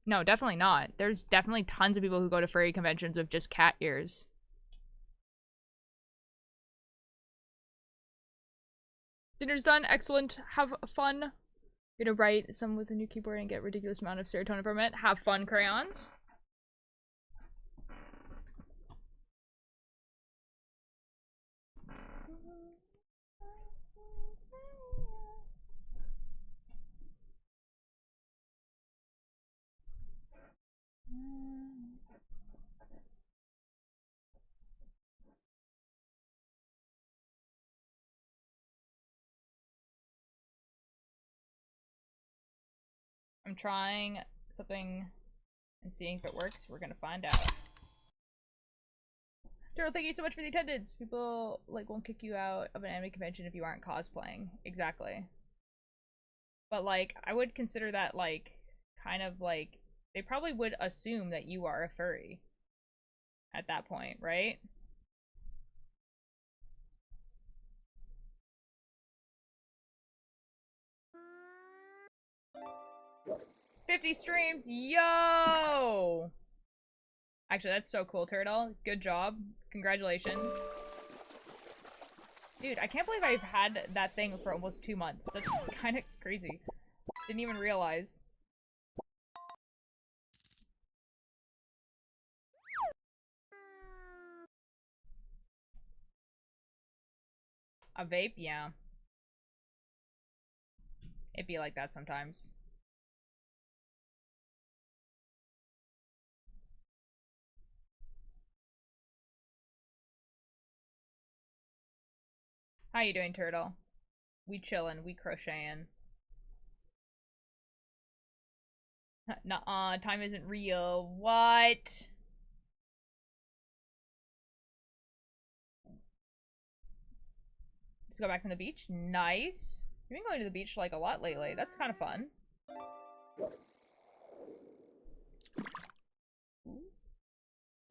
No, definitely not. There's definitely tons of people who go to furry conventions with just cat ears. Dinner's done. Excellent. Have fun. You're gonna write some with a new keyboard and get a ridiculous amount of serotonin from it. Have fun, crayons. I'm trying something and seeing if it works. We're gonna find out. Daryl, thank you so much for the attendance. People like won't kick you out of an anime convention if you aren't cosplaying. Exactly. But like, I would consider that like kind of like they probably would assume that you are a furry at that point, right? $50 streams, yo! Actually, that's so cool, Turtle. Good job. Congratulations. Dude, I can't believe I've had that thing for almost 2 months. That's kind of crazy. Didn't even realize. A vape? Yeah. It'd be like that sometimes. How you doing, Turtle? We chillin', we crochetin'. Nuh-uh, time isn't real. What? Just go back from the beach? Nice. You've been going to the beach like a lot lately. That's kind of fun.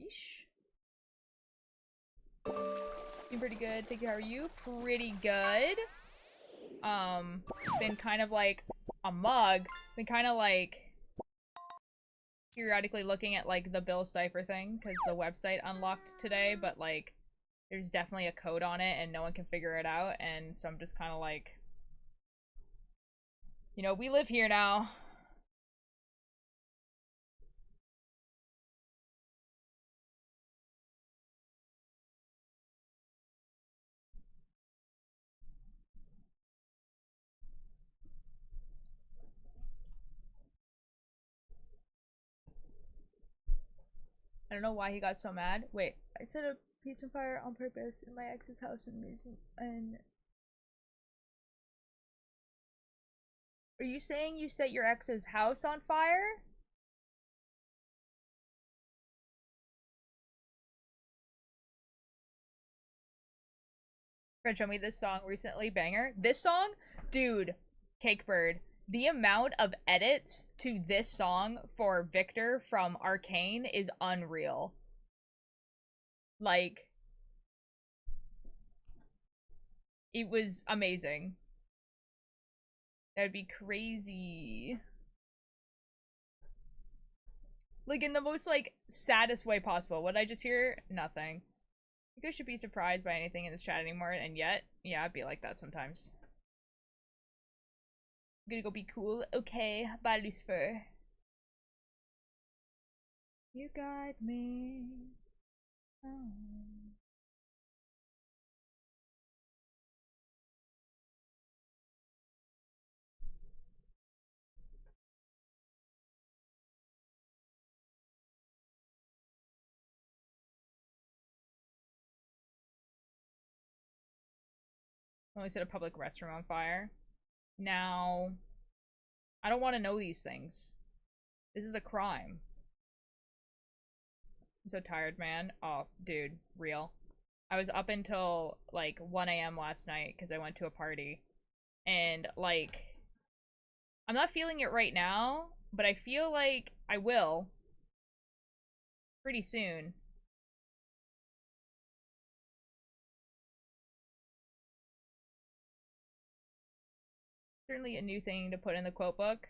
Yeesh. Doing pretty good. Thank you. How are you? Pretty good. Been kind of like a mug. Been kind of like periodically looking at like the Bill Cipher thing because the website unlocked today, but like there's definitely a code on it and no one can figure it out, and so I'm just kind of like, you know, we live here now. I don't know why he got so mad. Wait, I set a pizza fire on purpose in my ex's house and are you saying you set your ex's house on fire? Friend showed me this song recently, banger. This song, dude, Cakebird. The amount of edits to this song for Victor from Arcane is unreal. Like, it was amazing. That'd be crazy. Like, in the most, like, saddest way possible. What did I just hear? Nothing. You guys should be surprised by anything in this chat anymore, and yet, yeah, I'd be like that sometimes. I'm gonna go be cool. Okay, bye, Lucifer. You got me. Oh. Only set a public restroom on fire. Now, I don't want to know these things. This is a crime. I'm so tired, man. Oh, dude, real. I was up until like 1 a.m. last night because I went to a party. And like, I'm not feeling it right now, but I feel like I will pretty soon. Certainly a new thing to put in the quote book.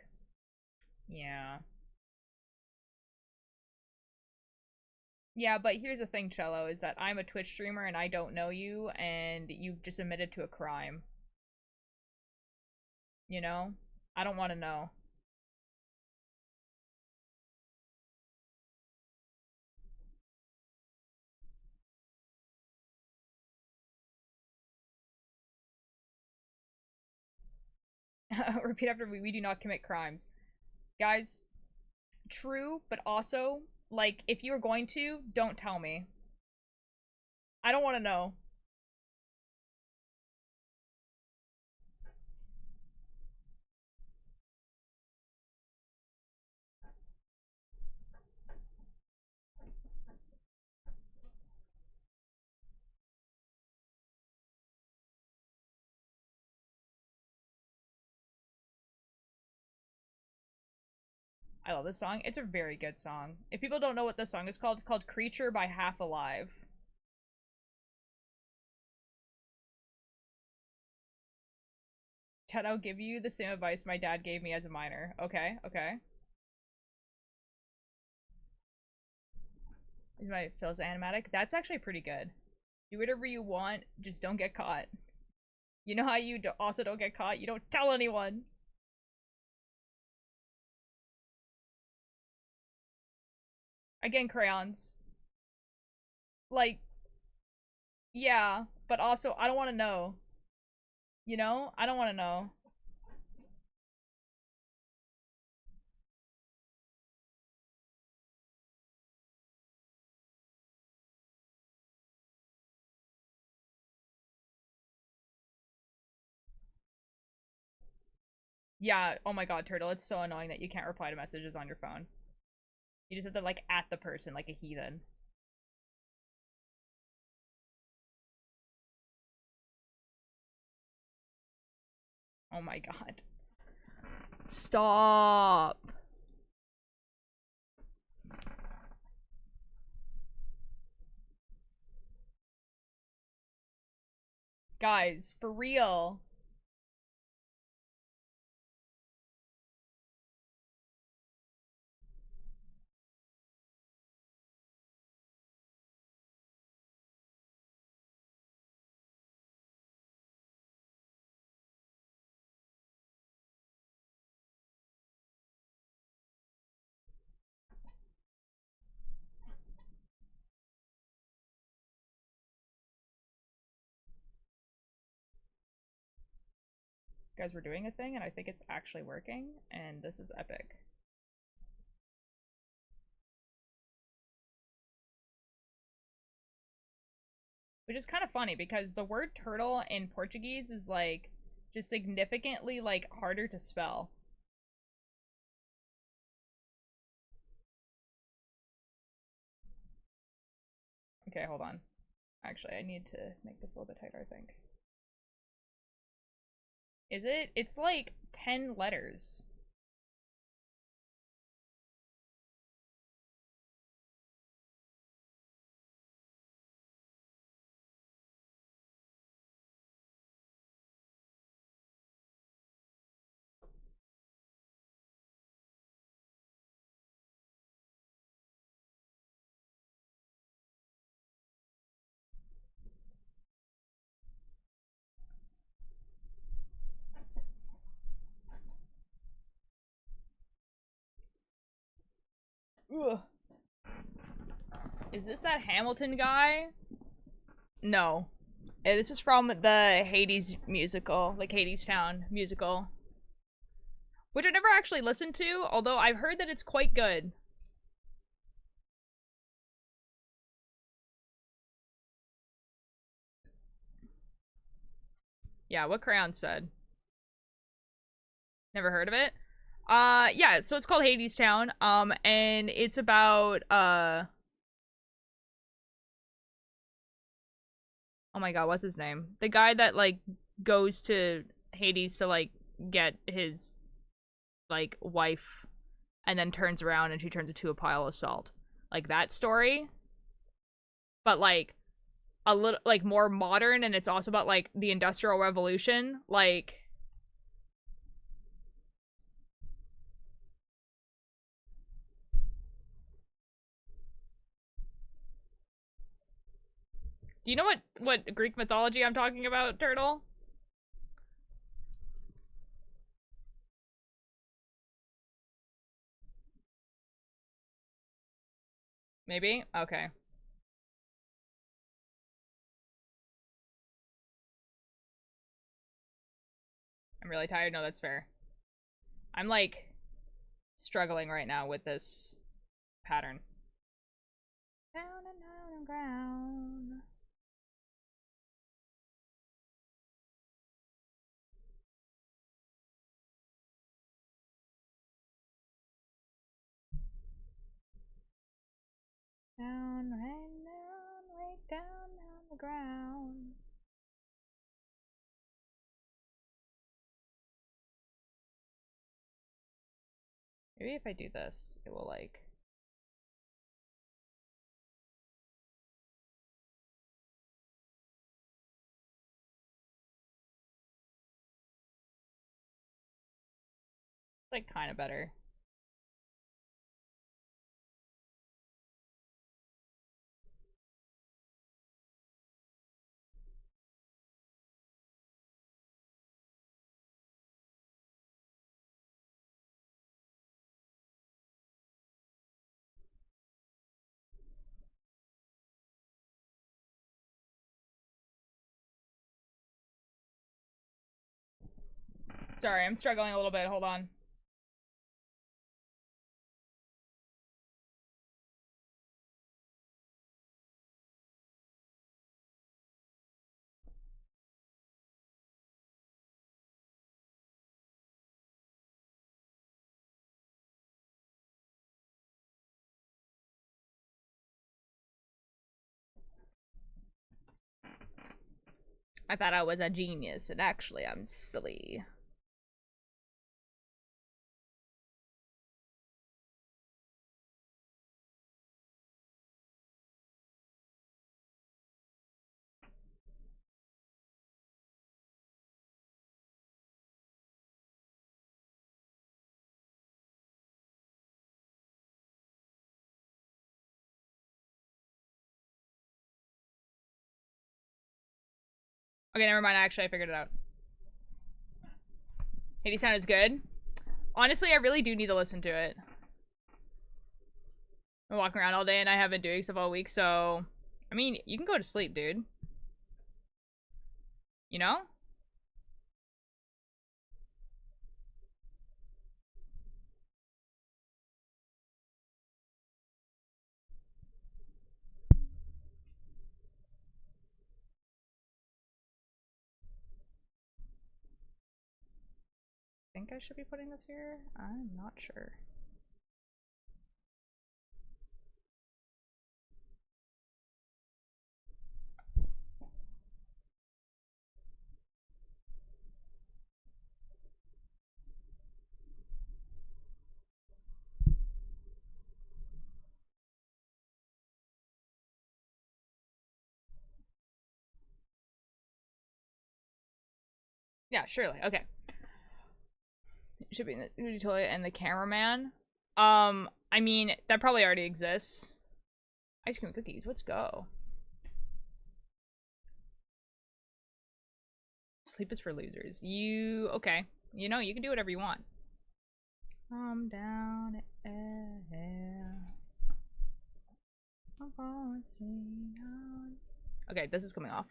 Yeah. Yeah, but here's the thing, Cello, is that I'm a Twitch streamer and I don't know you, and you've just admitted to a crime. You know? I don't want to know. Repeat after me, we do not commit crimes. Guys, true, but also, like, if you're going to, don't tell me. I don't want to know. I love this song. It's a very good song. If people don't know what this song is called, it's called Creature by Half Alive. Ted, I'll give you the same advice my dad gave me as a minor. Okay, okay. Is my feels animatic? That's actually pretty good. Do whatever you want, just don't get caught. You know how you also don't get caught? You don't tell anyone. Again, crayons. Like, yeah, but also, I don't want to know. You know? I don't want to know. Yeah, oh my god, Turtle, it's so annoying that you can't reply to messages on your phone. You just have to, like, at the person like a heathen. Oh my god. Stop. Guys, for real. Guys, we're doing a thing, and I think it's actually working, and this is epic. Which is kind of funny, because the word turtle in Portuguese is, like, just significantly, like, harder to spell. Okay, hold on. Actually, I need to make this a little bit tighter, I think. Is it? It's like 10 letters. Ugh. Is this that Hamilton guy? No. Yeah, this is from the Hades musical, like Hades Town musical. Which I never actually listened to, although I've heard that it's quite good. Yeah, what Crayon said. Never heard of it. Yeah, so it's called Hades Town, and it's about, oh my god, what's his name? The guy that, like, goes to Hades to, like, get his, like, wife, and then turns around and she turns into a pile of salt. Like, that story. But, like, a little, like, more modern, and it's also about, like, the Industrial Revolution. Like, do you know what Greek mythology I'm talking about, Turtle? Maybe? Okay. I'm really tired. No, that's fair. I'm, like, struggling right now with this pattern. Down and down and ground. Down, way down the ground. Maybe if I do this, it will like... It's like kind of better. Sorry, I'm struggling a little bit. Hold on. I thought I was a genius, and actually I'm silly. Okay, never mind. Actually, I figured it out. Haiti sound is good. Honestly, I really do need to listen to it. I'm walking around all day and I have been doing stuff all week, so... I mean, you can go to sleep, dude. You know? I think I should be putting this here? I'm not sure. Yeah, surely. Okay. Should be in the utility and the cameraman. I mean, that probably already exists. Ice cream cookies, let's go. Sleep is for losers. Okay. You know, you can do whatever you want. Calm down, okay, this is coming off.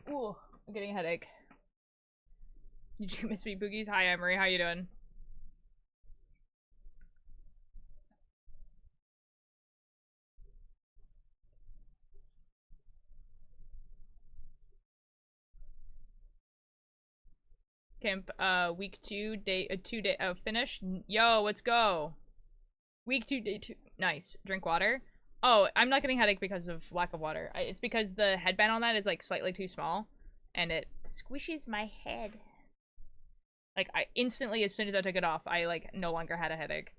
Ooh, I'm getting a headache. Did you miss me, Boogies? Hi, Emery. How you doing? Camp, week 2, day, 2 day, finish. Yo, let's go. Week 2, day 2. Nice. Drink water. Oh, I'm not getting headache because of lack of water. It's because the headband on that is like slightly too small, and it squishes my head. Like, I instantly, as soon as I took it off, I like no longer had a headache.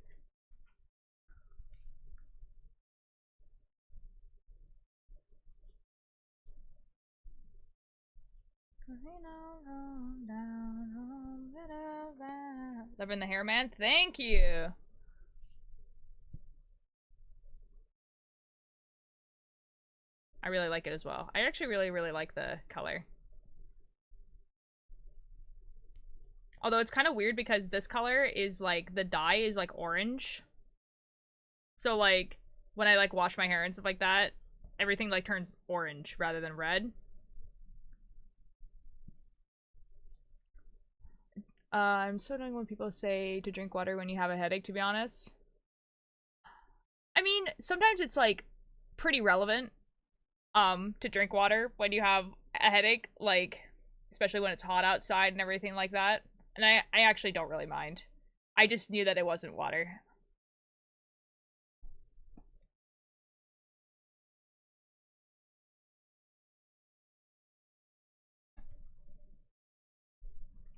Loving the hair, man. Thank you. I really like it as well. I actually really like the color. Although it's kind of weird because this color is like, the dye is like orange. So like, when I like wash my hair and stuff like that, everything like turns orange rather than red. I'm so annoying when people say to drink water when you have a headache, to be honest. I mean, sometimes it's like pretty relevant to drink water when you have a headache, like especially when it's hot outside and everything like that. And I actually don't really mind. I just knew that it wasn't water.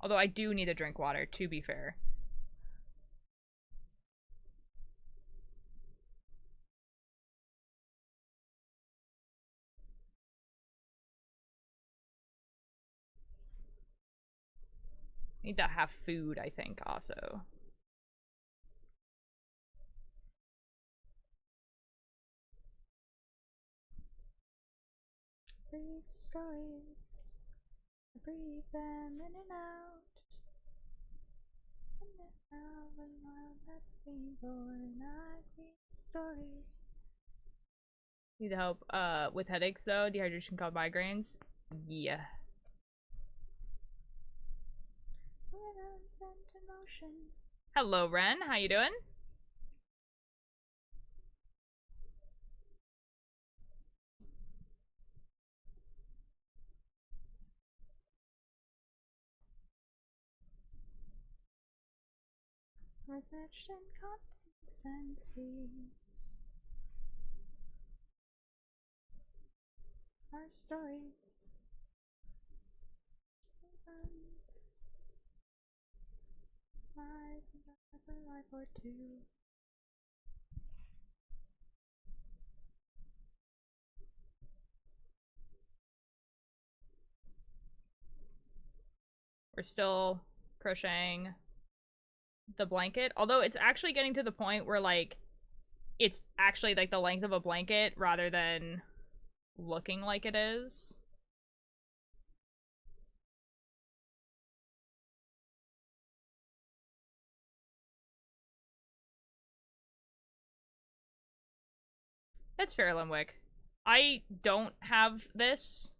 Although I do need to drink water, to be fair. Need to have food, I think, also. Brief stories. I breathe them in and out. In and out of a world that's been born. I read stories. Need help with headaches though? Dehydration called migraines? Yeah. Hello, Ren. How you doing? Reflection, consistencies. Our stories. Events. Life or two. We're still crocheting the blanket, although it's actually getting to the point where like it's actually like the length of a blanket rather than looking like it is. That's fair, Limwick. I don't have this.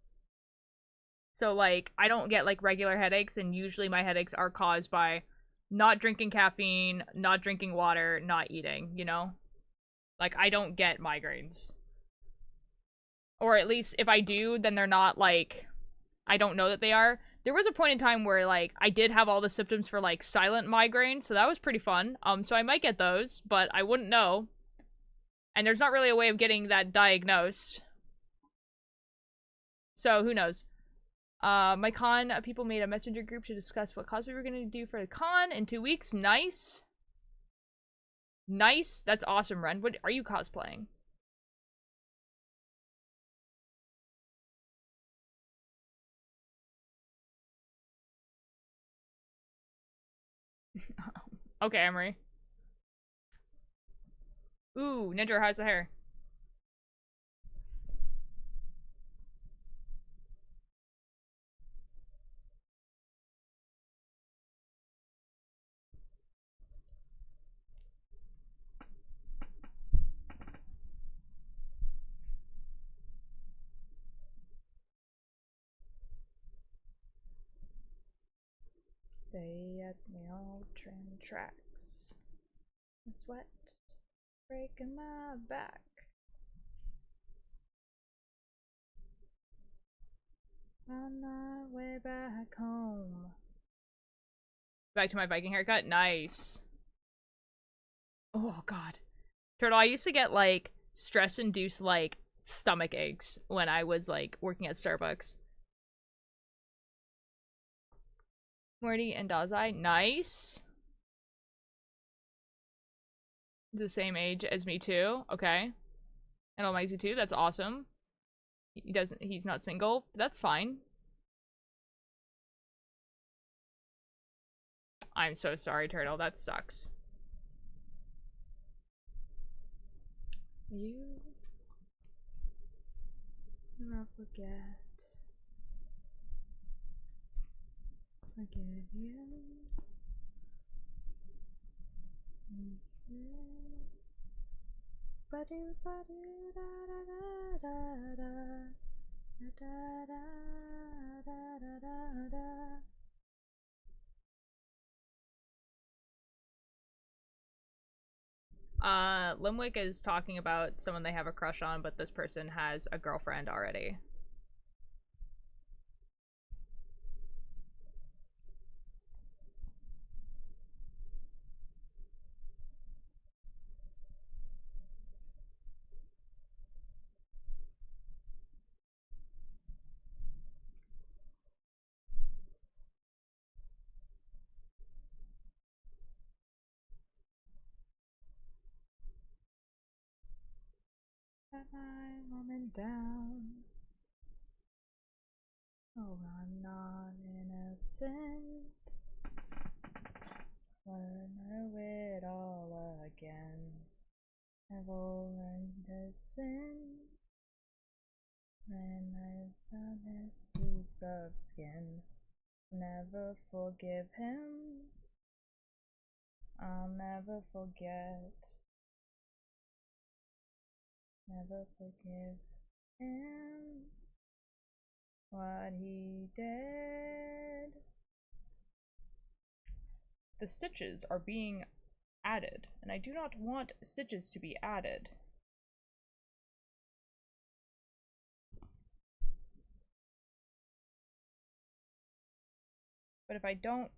So, like, I don't get, like, regular headaches, and usually my headaches are caused by not drinking caffeine, not drinking water, not eating, you know? Like, I don't get migraines. Or at least, if I do, then they're not, like, I don't know that they are. There was a point in time where, like, I did have all the symptoms for, like, silent migraine, so that was pretty fun. So I might get those, but I wouldn't know. And there's not really a way of getting that diagnosed. So, who knows? My con people made a messenger group to discuss what cosplay we were gonna do for the con in 2 weeks. Nice. Nice. That's awesome, Ren. What are you cosplaying? Okay, Emery. Ooh, Ninja, how's the hair? Stay at the old train tracks. I sweat, breaking my back. On my way back home. Back to my Viking haircut? Nice. Oh, God. Turtle, I used to get, like, stress-induced, like, stomach aches when I was, like, working at Starbucks. Morty and Dazai? Nice. The same age as me, too. Okay. And Almighty, too. That's awesome. He's not single. That's fine. I'm so sorry, Turtle. That sucks. You never forget. Forgive you. Ba-do, ba-do, da, da, da, da, da. Da, da, da, da, da, da, da. Limwick is talking about someone they have a crush on, but this person has a girlfriend already. I'm coming down. Oh, I'm not innocent. Learn it all again. I've all learned to sin. When I found this piece of skin, never forgive him. I'll never forget. Never forgive him. What he did. The stitches are being added, and I do not want stitches to be added. But if I don't...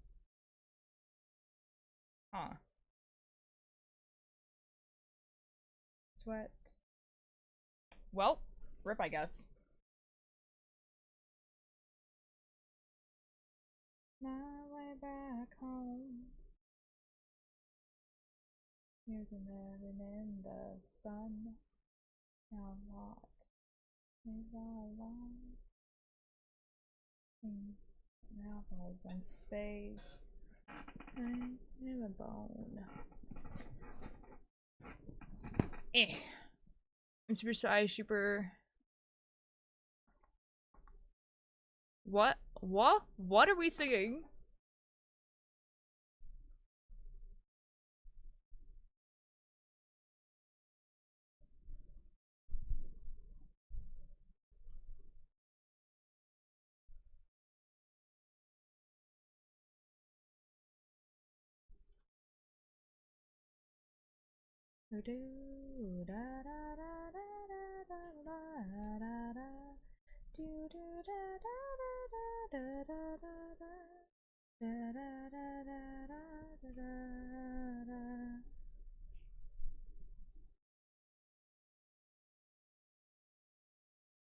Huh. Sweat. Well, rip, I guess. My way back home. Here's another in the sun. Now what is all alone? Things, novels, and spades. I knew a bone. Eh. I'm super shy, super... What? What? What are we singing?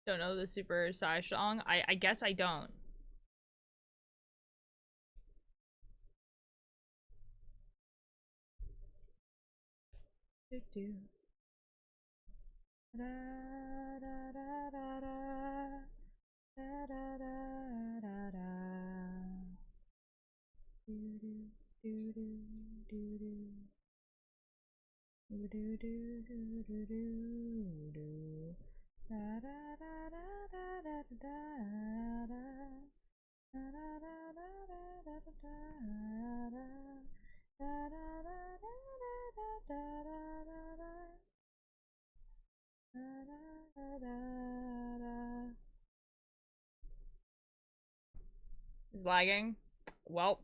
Don't know the Super Sai song? I guess I don't. Do do. Da da da da da. Da da da da da. Do do do do do do. Do do do do do do do. Da da da da da da da da. Da da da da da da da da. Da da da da da da da da. Is lagging? Well.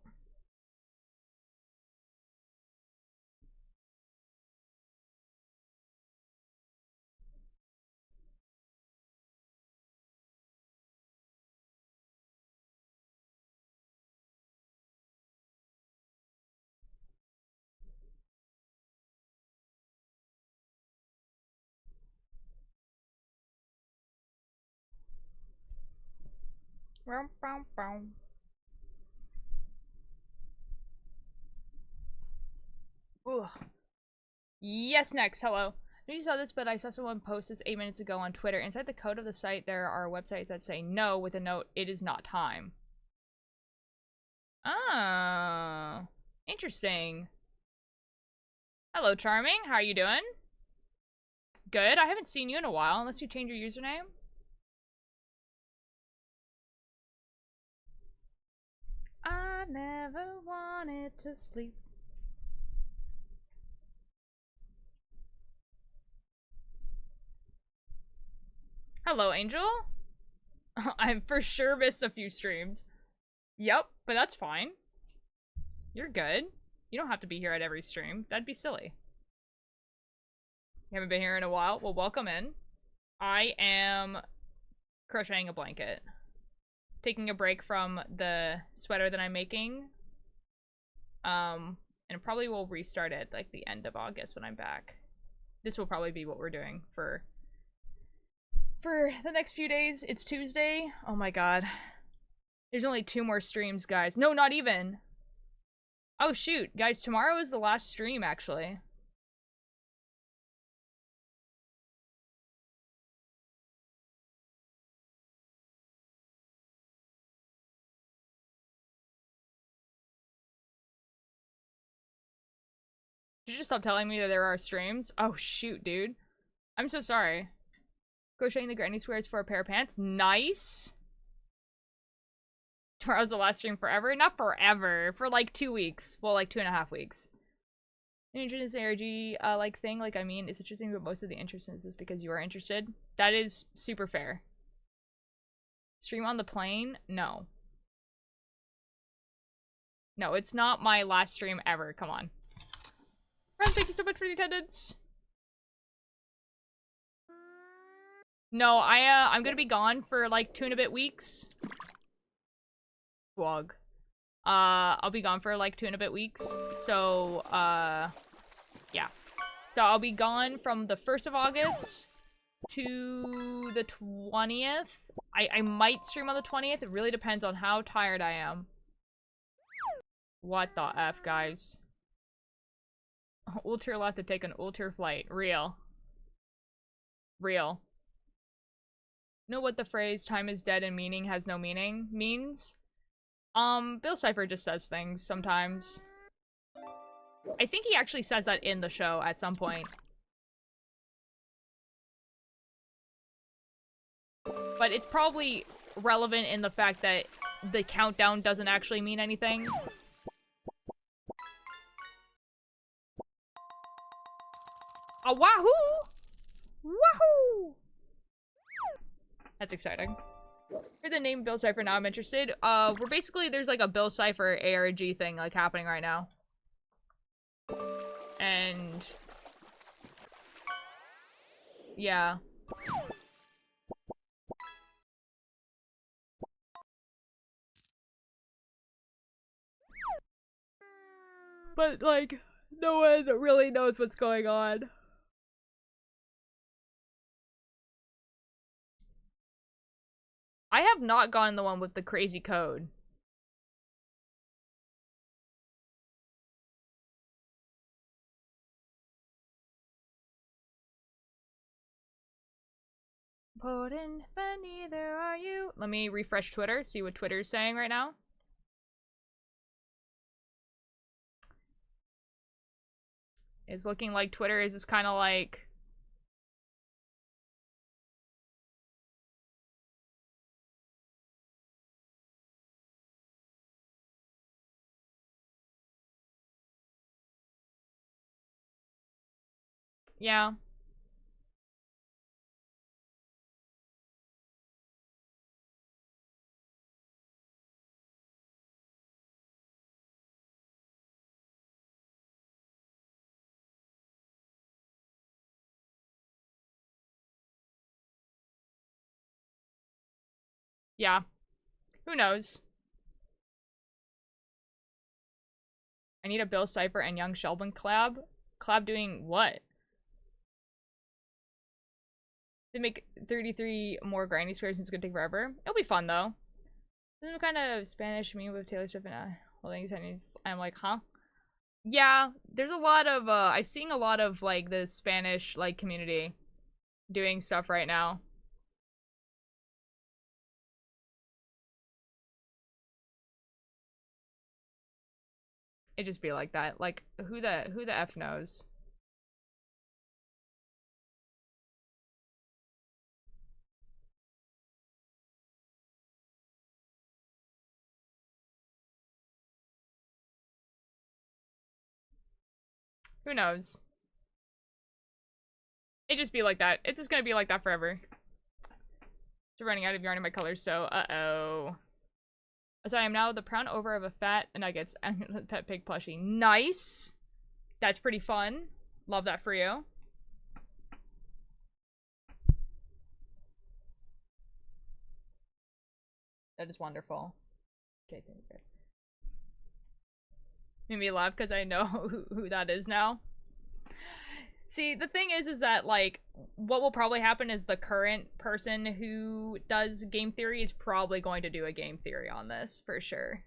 Ugh. Yes, next. Hello. I know you saw this, but I saw someone post this 8 minutes ago on Twitter. Inside the code of the site, there are websites that say no with a note, it is not time. Oh. Interesting. Hello, Charming. How are you doing? Good. I haven't seen you in a while, unless you change your username. I never wanted to sleep. Hello, Angel. I've for sure missed a few streams. Yep, but that's fine. You're good. You don't have to be here at every stream. That'd be silly. You haven't been here in a while? Well, welcome in. I am crocheting a blanket. Taking a break from the sweater that I'm making. And probably will restart it like the end of August when I'm back. This will probably be what we're doing for the next few days. It's Tuesday. Oh my god. There's only 2 more streams, guys. No, not even. Oh shoot, guys, tomorrow is the last stream, actually. Did you just stop telling me that there are streams? Oh shoot, dude. I'm so sorry. Crocheting the granny squares for a pair of pants. Nice. Tomorrow's the last stream forever? Not forever. For like 2 weeks. Well, like 2.5 weeks. An interest in ARG like thing, like I mean, it's interesting, but most of the interest is because you are interested. That is super fair. Stream on the plane? No. No, it's not my last stream ever. Come on. Friends, thank you so much for the attendance. No, I'm gonna be gone for like 2 and a bit weeks. Vlog. I'll be gone for like 2 and a bit weeks. So, yeah. So I'll be gone from the 1st of August to the 20th. I might stream on the 20th. It really depends on how tired I am. What the F, guys? Ultra will have to take an ultra flight. Real. Real. Know what the phrase "time is dead and meaning has no meaning" means? Bill Cipher just says things sometimes. I think he actually says that in the show at some point. But it's probably relevant in the fact that the countdown doesn't actually mean anything. A wahoo! Wahoo! That's exciting. For the name Bill Cipher, now I'm interested. We're basically, there's like a Bill Cipher ARG thing like happening right now. And yeah. But like, no one really knows what's going on. I have not gotten the one with the crazy code. Potent, but neither are you. Let me refresh Twitter, see what Twitter's saying right now. It's looking like Twitter is just kind of like... Yeah. Yeah. Who knows? I need a Bill Cipher and Young Sheldon collab. Collab doing what? They make 33 more granny squares and it's gonna take forever. It'll be fun though. Some kind of Spanish meme with Taylor Swift and holding his hands. I'm like, huh? Yeah, there's a lot of I'm seeing a lot of like the Spanish like community doing stuff right now. It just be like that. Like who the F knows? Who knows? It just be like that. It's just gonna be like that forever. You're running out of yarn in my colors, so uh-oh. So I am now the proud owner of a fat nuggets and pet pig plushie. Nice! That's pretty fun. Love that for you. That is wonderful. Okay, thank you. Made me laugh because I know who that is now. See, the thing is that, like, what will probably happen is the current person who does game theory is probably going to do a game theory on this, for sure.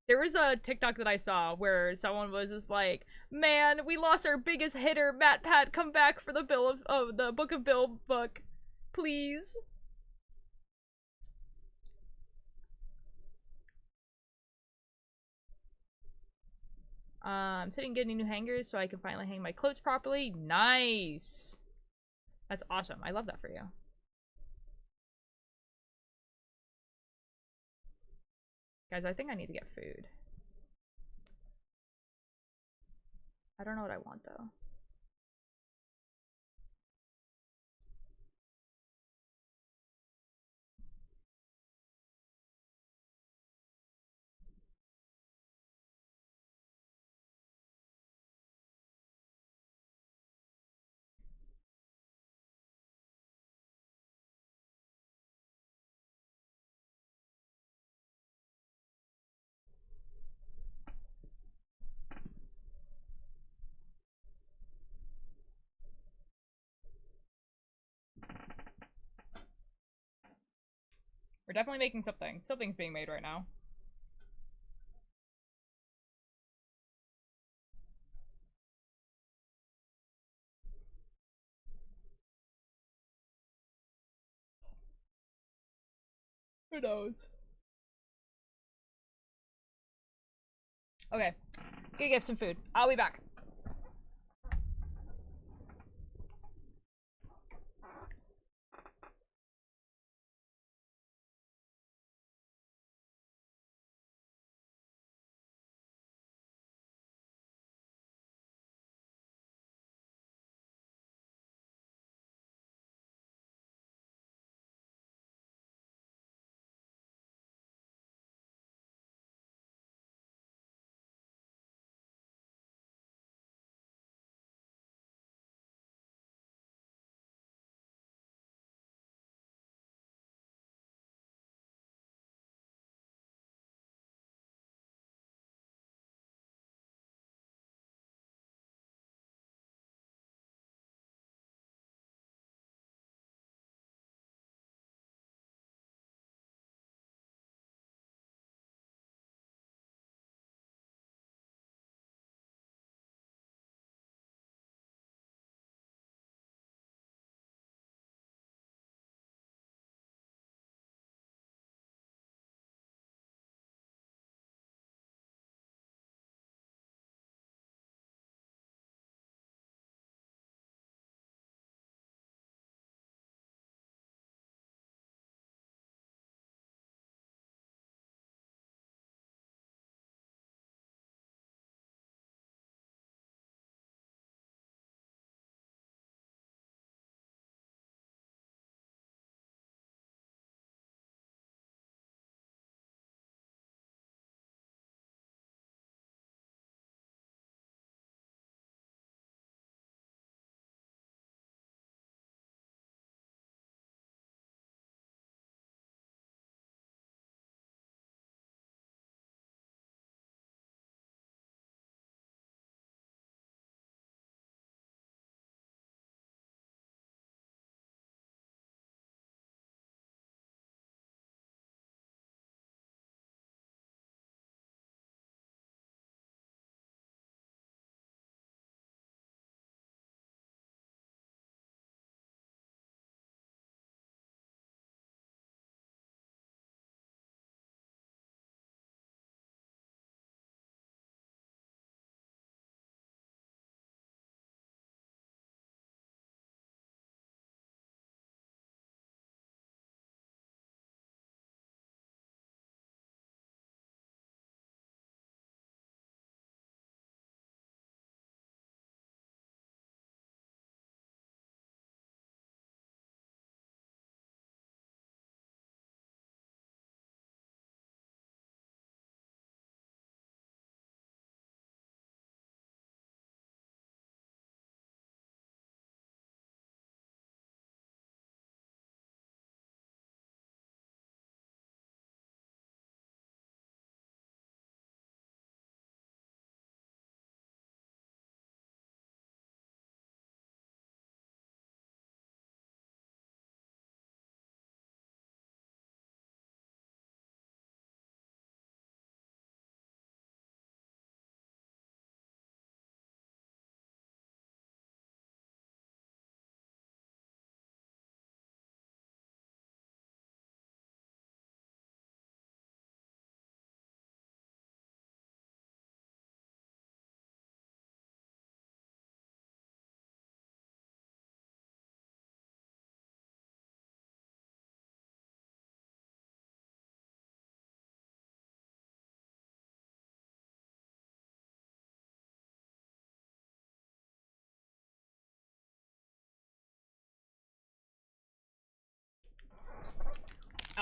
There was a TikTok that I saw where someone was just like, man, we lost our biggest hitter, Matt Pat, come back for the the Book of Bill book. Please. I'm sitting getting new hangers so I can finally hang my clothes properly. Nice. That's awesome. I love that for you. Guys, I think I need to get food. I don't know what I want though. We're definitely making something. Something's being made right now. Who knows? Okay. Gonna get some food. I'll be back.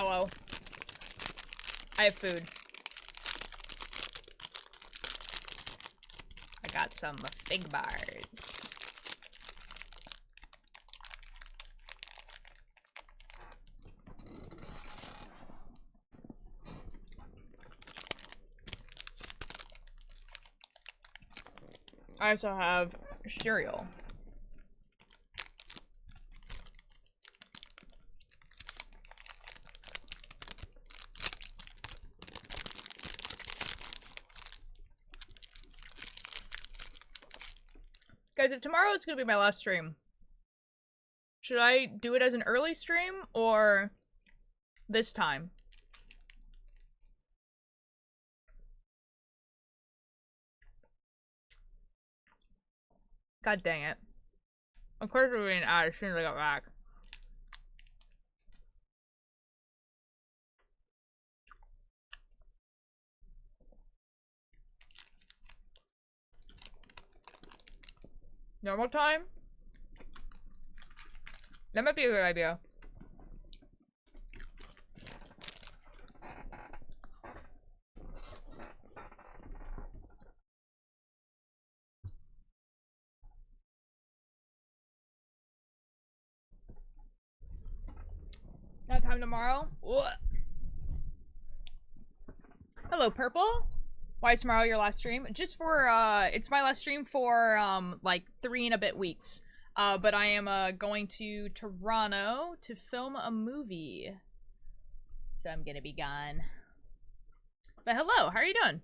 Hello. I have food. I got some fig bars. I also have cereal. Guys, if tomorrow is going to be my last stream, should I do it as an early stream or this time? God dang it. Of course we're being out as soon as I got back. Normal time? That might be a good idea. Not time tomorrow? What? Hello, Purple. Why is tomorrow your last stream? Just for, it's my last stream for, like 3 and a bit weeks. But I am, going to Toronto to film a movie. So I'm gonna be gone. But hello, how are you doing?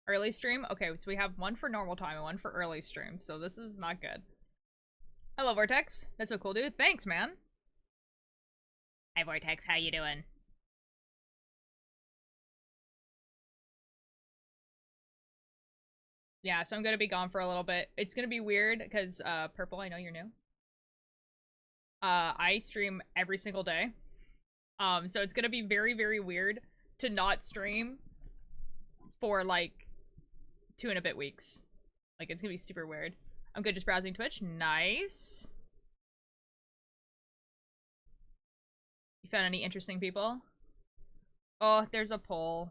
Early stream? Okay, so we have one for normal time and one for early stream, so this is not good. Hello, Vortex. That's so cool, dude. Thanks, man. Hi, Vortex. How you doing? Yeah, so I'm gonna be gone for a little bit. It's gonna be weird, because, Purple, I know you're new. I stream every single day. So it's gonna be very, very weird to not stream for, like, 2 and a bit weeks. Like, it's gonna be super weird. I'm good just browsing Twitch. Nice. You found any interesting people? Oh, there's a poll.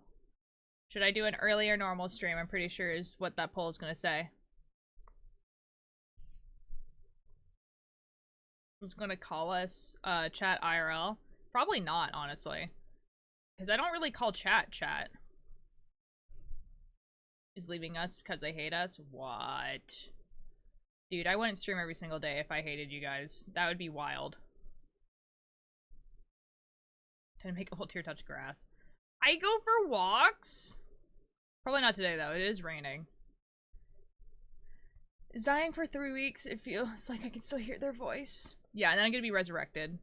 Should I do an early or normal stream? I'm pretty sure is what that poll is gonna say. Who's gonna call us chat IRL? Probably not, honestly. Because I don't really call chat. Is leaving us because they hate us? What? Dude, I wouldn't stream every single day if I hated you guys. That would be wild. Trying to make a whole tear touch grass. I go for walks? Probably not today, though. It is raining. Is dying for 3 weeks. It feels like I can still hear their voice. Yeah, and then I'm gonna be resurrected.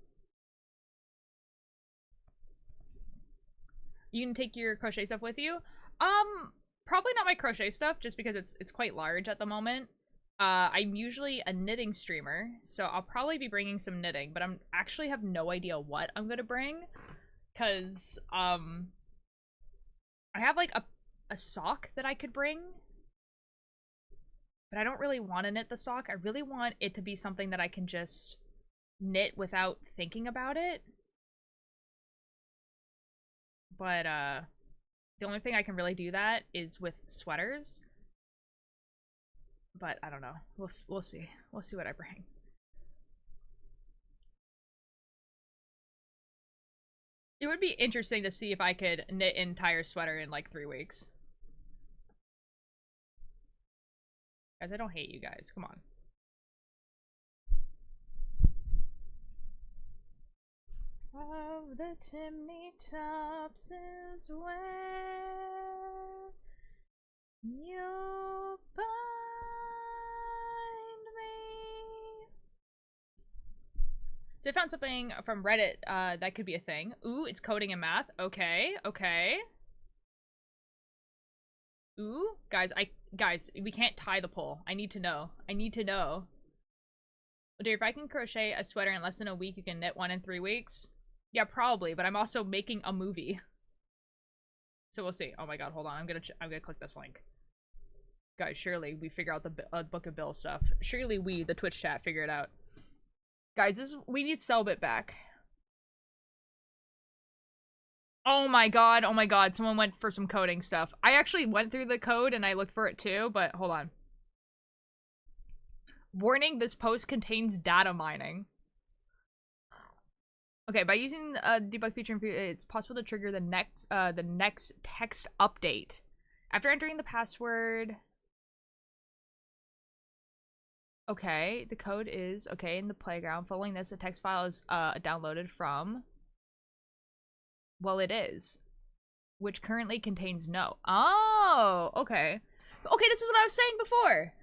You can take your crochet stuff with you? Probably not my crochet stuff, just because it's quite large at the moment. I'm usually a knitting streamer, so I'll probably be bringing some knitting, but I'm actually have no idea what I'm gonna bring. Because, I have, like, a sock that I could bring. But I don't really want to knit the sock. I really want it to be something that I can just knit without thinking about it. But, the only thing I can really do that is with sweaters. But I don't know. We'll see. We'll see what I bring. It would be interesting to see if I could knit an entire sweater in like 3 weeks. Guys, I don't hate you guys. Come on. Of the chimney tops is where you'll find me. So I found something from Reddit that could be a thing. Ooh, it's coding and math. Okay, okay. Ooh, guys, we can't tie the pole. I need to know. I need to know. Dude, if I can crochet a sweater in less than a week, you can knit one in 3 weeks. Yeah, probably, but I'm also making a movie. So we'll see. Oh my god, hold on. I'm gonna click this link. Guys, surely we figure out the Book of Bill stuff. Surely we, the Twitch chat, figure it out. Guys, we need Selbit back. Oh my god, someone went for some coding stuff. I actually went through the code and I looked for it too, but hold on. Warning, this post contains data mining. Okay, by using a debug feature, it's possible to trigger the next text update. After entering the password... Okay, the code is, okay, in the playground. Following this, a text file is downloaded from... Well, it is. Which currently contains no. Oh, okay. Okay, this is what I was saying before.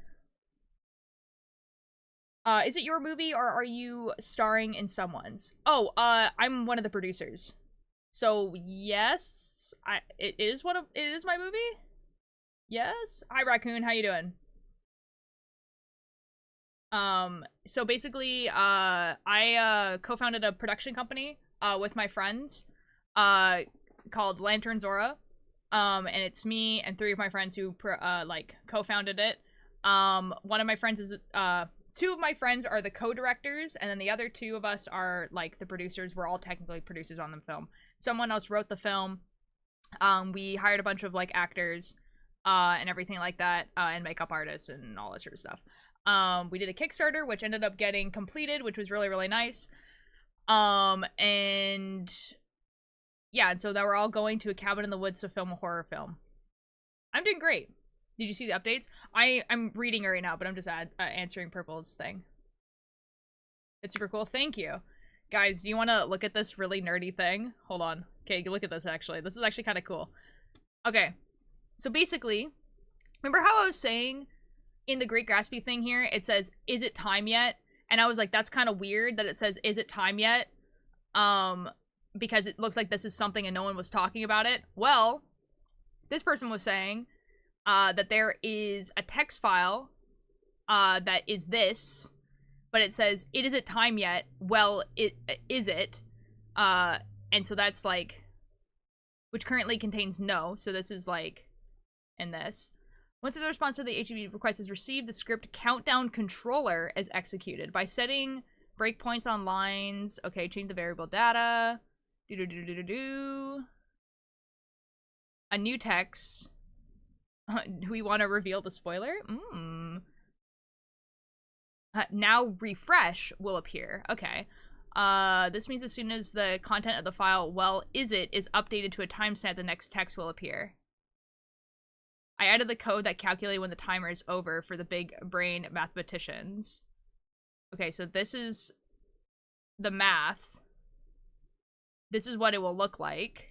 Is it your movie or are you starring in someone's? Oh, I'm one of the producers. So, yes, it is my movie? Yes? Hi, Raccoon, how you doing? So basically, I co-founded a production company, with my friends, called Lantern Zora. And it's me and 3 of my friends who, like, co-founded it. One of my friends is, 2 of my friends are the co-directors, and then the other 2 of us are, like, the producers. We're all technically producers on the film. Someone else wrote the film. We hired a bunch of, like, actors, and everything like that, and makeup artists and all that sort of stuff. We did a Kickstarter, which ended up getting completed, which was really, really nice. And yeah, and so that we're all going to a cabin in the woods to film a horror film. I'm doing great. Did you see the updates? I'm reading it right now, but I'm just answering Purple's thing. It's super cool. Thank you. Guys, do you want to look at this really nerdy thing? Hold on. Okay, look at this, actually. This is actually kind of cool. Okay. So basically, remember how I was saying in the Great Gatsby thing here, it says, is it time yet? And I was like, that's kind of weird that it says, is it time yet? Because it looks like this is something and no one was talking about it. Well, this person was saying that there is a text file that is this, but it says, it isn't time yet. Well, is it? And so that's like, which currently contains no. So this is like, in this. Once the response to the HTTP request is received, the script countdown controller is executed by setting breakpoints on lines. Okay, change the variable data. A new text. Do we want to reveal the spoiler? Now refresh will appear. Okay. This means as soon as the content of the file, well, is updated to a timestamp, the next text will appear. I added the code that calculated when the timer is over for the big brain mathematicians. Okay, so this is the math. This is what it will look like.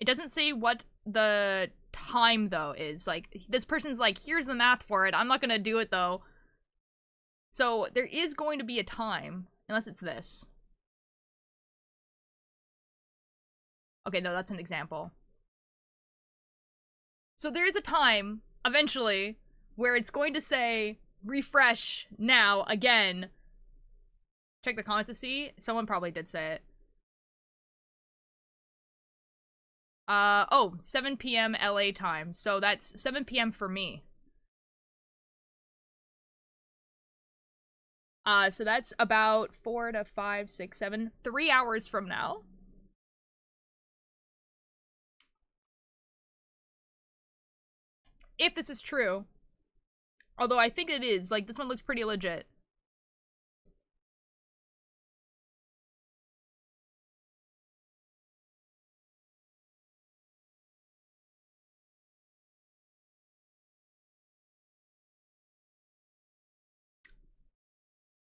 It doesn't say what the time, though, is. Like, this person's like, here's the math for it. I'm not gonna do it, though. So, there is going to be a time. Unless it's this. Okay, no, that's an example. So there is a time, eventually, where it's going to say, refresh now, again. Check the comments to see. Someone probably did say it. Oh, 7 p.m. LA time. So that's 7 p.m. for me. So that's about 4 to 5, 6, 7, 3 hours from now. If this is true. Although I think it is. Like, this one looks pretty legit.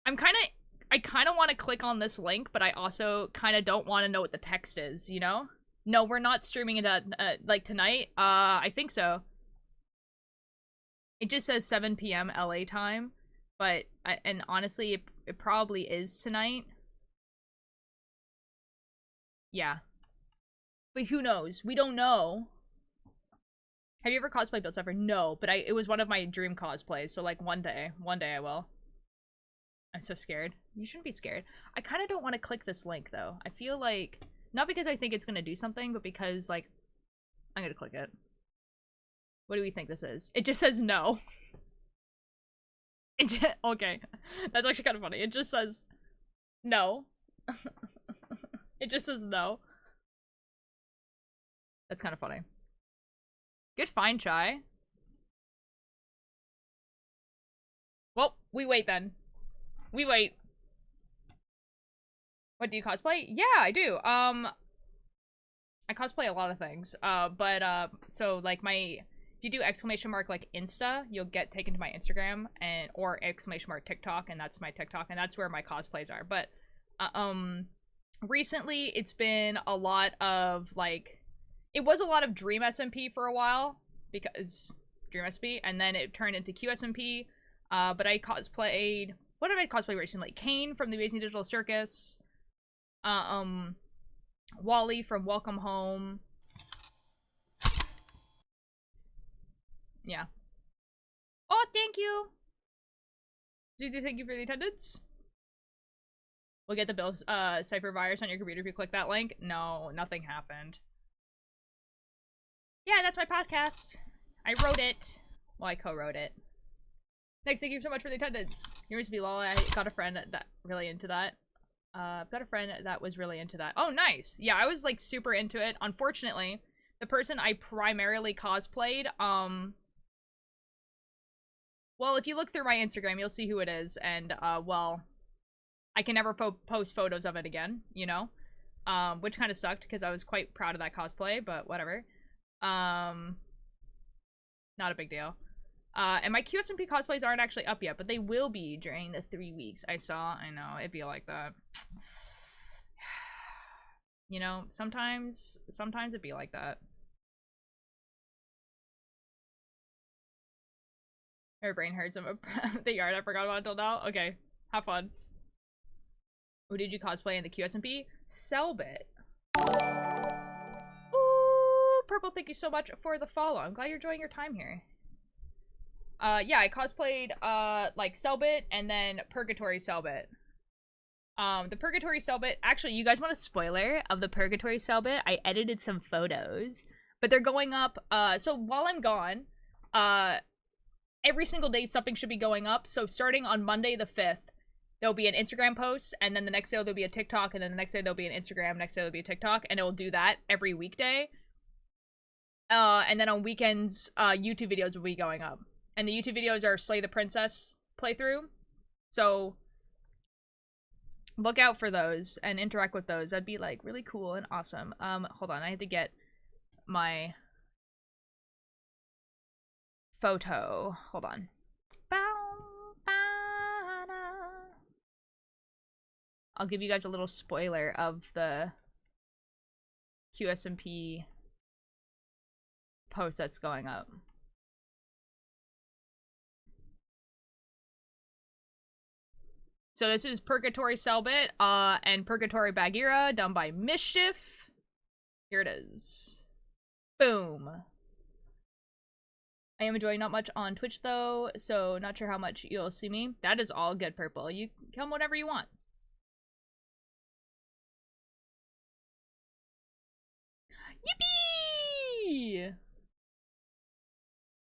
I kind of want to click on this link, but I also kind of don't want to know what the text is, you know? No, we're not streaming it at, like, tonight. I think so. It just says 7 p.m. LA time, but, and honestly, it probably is tonight. Yeah. But who knows? We don't know. Have you ever cosplayed Build Suffer? No, but it was one of my dream cosplays, so, like, one day I will. I'm so scared. You shouldn't be scared. I kind of don't want to click this link, though. I feel like, not because I think it's going to do something, but because, like, I'm going to click it. What do we think this is? It just says no. Okay. That's actually kind of funny. It just says no. It just says no. That's kind of funny. Good find, Chai. Well, we wait then. We wait. What, do you cosplay? Yeah, I do. I cosplay a lot of things. So like if you do exclamation mark like Insta, you'll get taken to my Instagram or exclamation mark TikTok, and that's my TikTok, and that's where my cosplays are. But recently it's been a lot of like, it was a lot of Dream SMP for a while because Dream SMP, and then it turned into QSMP. But I cosplayed, what did I cosplay recently? Kane from the Amazing Digital Circus. Wally from Welcome Home. Yeah. Oh, thank you. Zuzu, thank you for the attendance. We'll get the Bill Cypher virus on your computer if you click that link. No, nothing happened. Yeah, that's my podcast. I wrote it. Well, I co-wrote it. Next, thank you so much for the attendance. You must be Lola. I got a friend that really into that. I've got a friend that was really into that. Oh, nice. Yeah, I was like super into it. Unfortunately, the person I primarily cosplayed, well, if you look through my Instagram, you'll see who it is, and well, I can never post photos of it again, you know? Which kind of sucked because I was quite proud of that cosplay, but whatever. Not a big deal. And my QSMP cosplays aren't actually up yet, but they will be during the 3 weeks. I know, it'd be like that. You know, sometimes it'd be like that. Her brain hurts. I'm the yard I forgot about until now. Okay, have fun. Who did you cosplay in the QSMP? Selbit. Ooh, Purple, thank you so much for the follow. I'm glad you're enjoying your time here. Yeah, I cosplayed, like, Selbit and then Purgatory Selbit. The Purgatory Selbit, actually, you guys want a spoiler of the Purgatory Selbit? I edited some photos, but they're going up, so while I'm gone, every single day something should be going up, so starting on Monday the 5th, there'll be an Instagram post, and then the next day there'll be a TikTok, and then the next day there'll be an Instagram, next day there'll be a TikTok, and it will do that every weekday. And then on weekends, YouTube videos will be going up. And the YouTube videos are Slay the Princess playthrough. So look out for those and interact with those. That'd be like really cool and awesome. Hold on, I have to get my photo. Hold on. I'll give you guys a little spoiler of the QSMP post that's going up. So this is Purgatory Selbit, and Purgatory Bagheera, done by Mischief. Here it is. Boom. I am enjoying not much on Twitch though, so not sure how much you'll see me. That is all good, Purple. You come whenever you want. Yippee!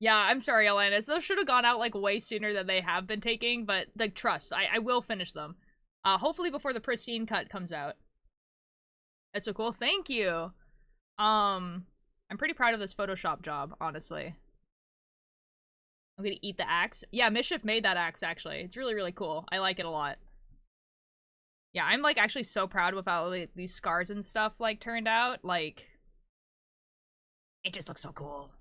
Yeah, I'm sorry, Alanis. Those should have gone out, like, way sooner than they have been taking, but, like, trust, I will finish them. Hopefully before the pristine cut comes out. That's so cool. Thank you! I'm pretty proud of this Photoshop job, honestly. I'm gonna eat the axe. Yeah, Mischief made that axe, actually. It's really, really cool. I like it a lot. Yeah, I'm, like, actually so proud with how like, these scars and stuff, like, turned out. Like, it just looks so cool.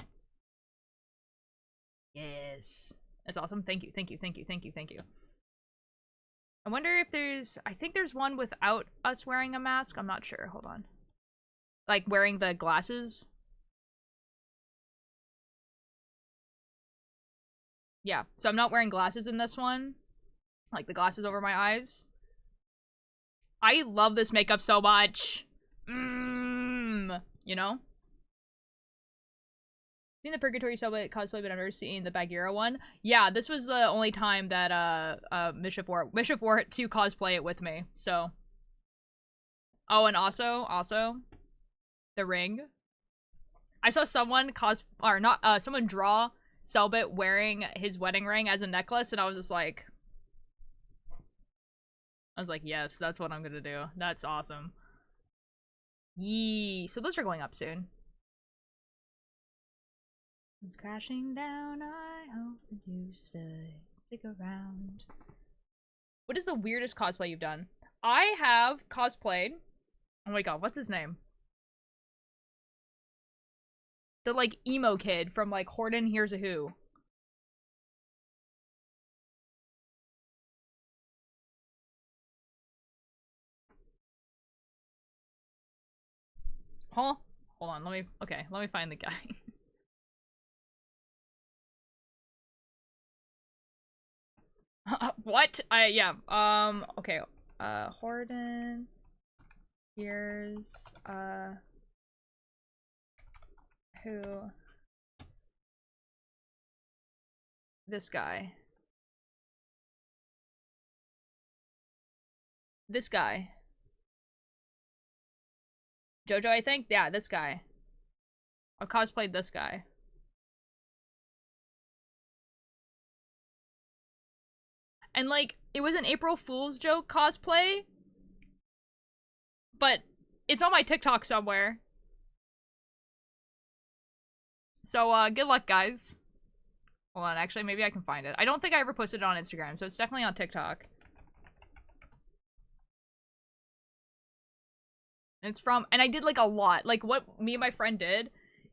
Yes. That's awesome. Thank you, thank you, thank you, thank you, thank you. I wonder if there's... I think there's one without us wearing a mask. I'm not sure. Hold on. Like, wearing the glasses. Yeah, so I'm not wearing glasses in this one. Like, the glasses over my eyes. I love this makeup so much. You know? Seen the Purgatory Selbit cosplay, but I've never seen the Bagheera one. Yeah, this was the only time that Mischief wore it to cosplay it with me. So, oh, and also, the ring. I saw someone someone draw Selbit wearing his wedding ring as a necklace, and I was like, yes, that's what I'm gonna do. That's awesome. Yee. So those are going up soon. It's crashing down. I hope that you stick around. What is the weirdest cosplay you've done? I have cosplayed. Oh my god, what's his name? The like emo kid from like Horton Hears a Who. Huh? Hold on, let me find the guy. What? Okay. Horton. Here's, who? This guy. This guy. Jojo, I think? Yeah, this guy. I've cosplayed this guy. And, like, it was an April Fool's joke cosplay. But it's on my TikTok somewhere. So, good luck, guys. Hold on, actually, maybe I can find it. I don't think I ever posted it on Instagram, so it's definitely on TikTok. And it's from, and I did, like, a lot. Like, what me and my friend did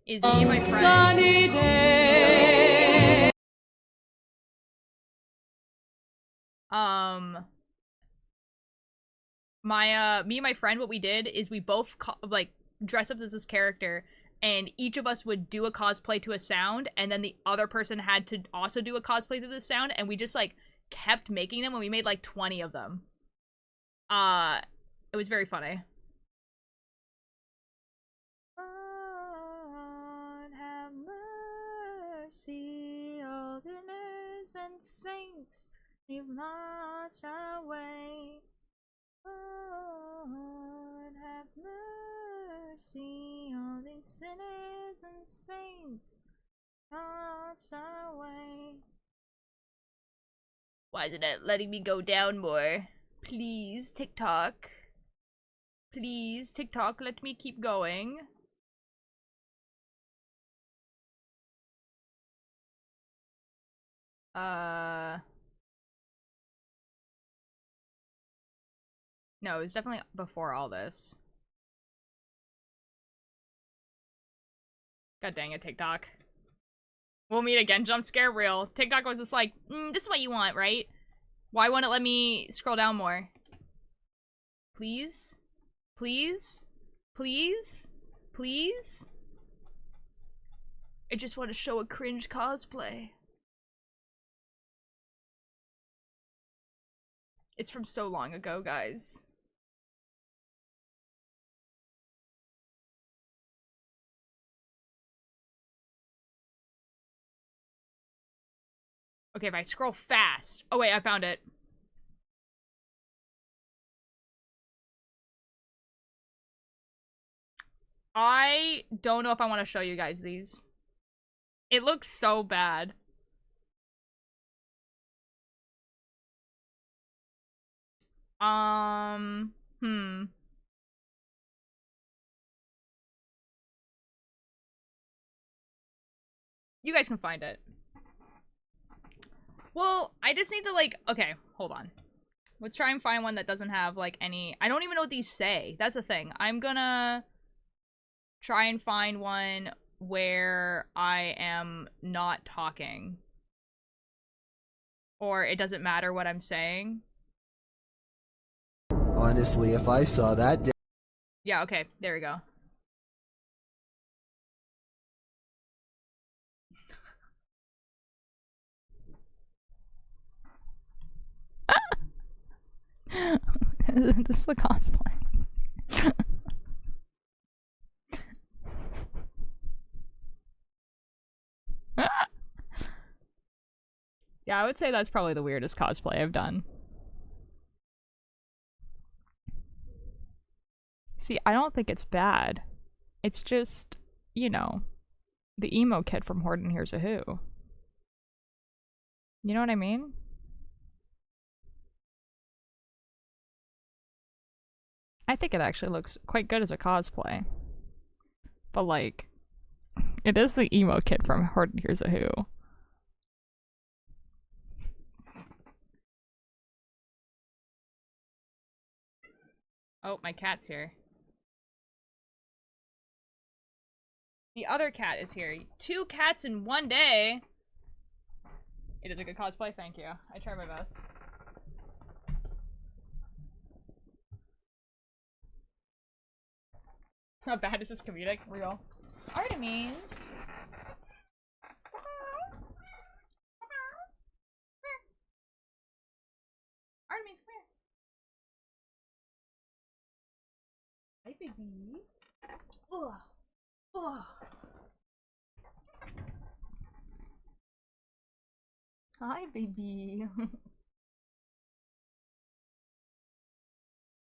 is me and my friend... Sunny day. Me and my friend, what we did is we both, like, dress up as this character, and each of us would do a cosplay to a sound, and then the other person had to also do a cosplay to this sound, and we just, like, kept making them, and we made, like, 20 of them. It was very funny. Lord have mercy, all sinners and saints, we've lost our way. Lord have mercy, all these sinners and saints lost our way. Why isn't it letting me go down more? Please, TikTok. Please, TikTok, let me keep going. No, it was definitely before all this. God dang it, TikTok. We'll meet again, jump scare real. TikTok was just like, this is what you want, right? Why won't it let me scroll down more? Please? Please? Please? Please? I just want to show a cringe cosplay. It's from so long ago, guys. Okay, if I scroll fast. Oh wait, I found it. I don't know if I want to show you guys these. It looks so bad. You guys can find it. Well, I just need to, like, okay, hold on. Let's try and find one that doesn't have, like, any... I don't even know what these say. That's the thing. I'm gonna try and find one where I am not talking. Or it doesn't matter what I'm saying. Honestly, if I saw that... Yeah, okay. There we go. This is the cosplay. Yeah, I would say that's probably the weirdest cosplay I've done. See, I don't think it's bad. It's just, you know, the emo kid from Horton Hears a Who. You know what I mean? I think it actually looks quite good as a cosplay. But like, it is the emo kid from Here's a Who. Oh, my cat's here. The other cat is here. 2 cats in one day. It is a good cosplay, thank you. I try my best. It's not bad, it's just comedic. Real. Artemis! Artemis, come here. Hi, baby. Ugh. Ugh. Hi, baby. You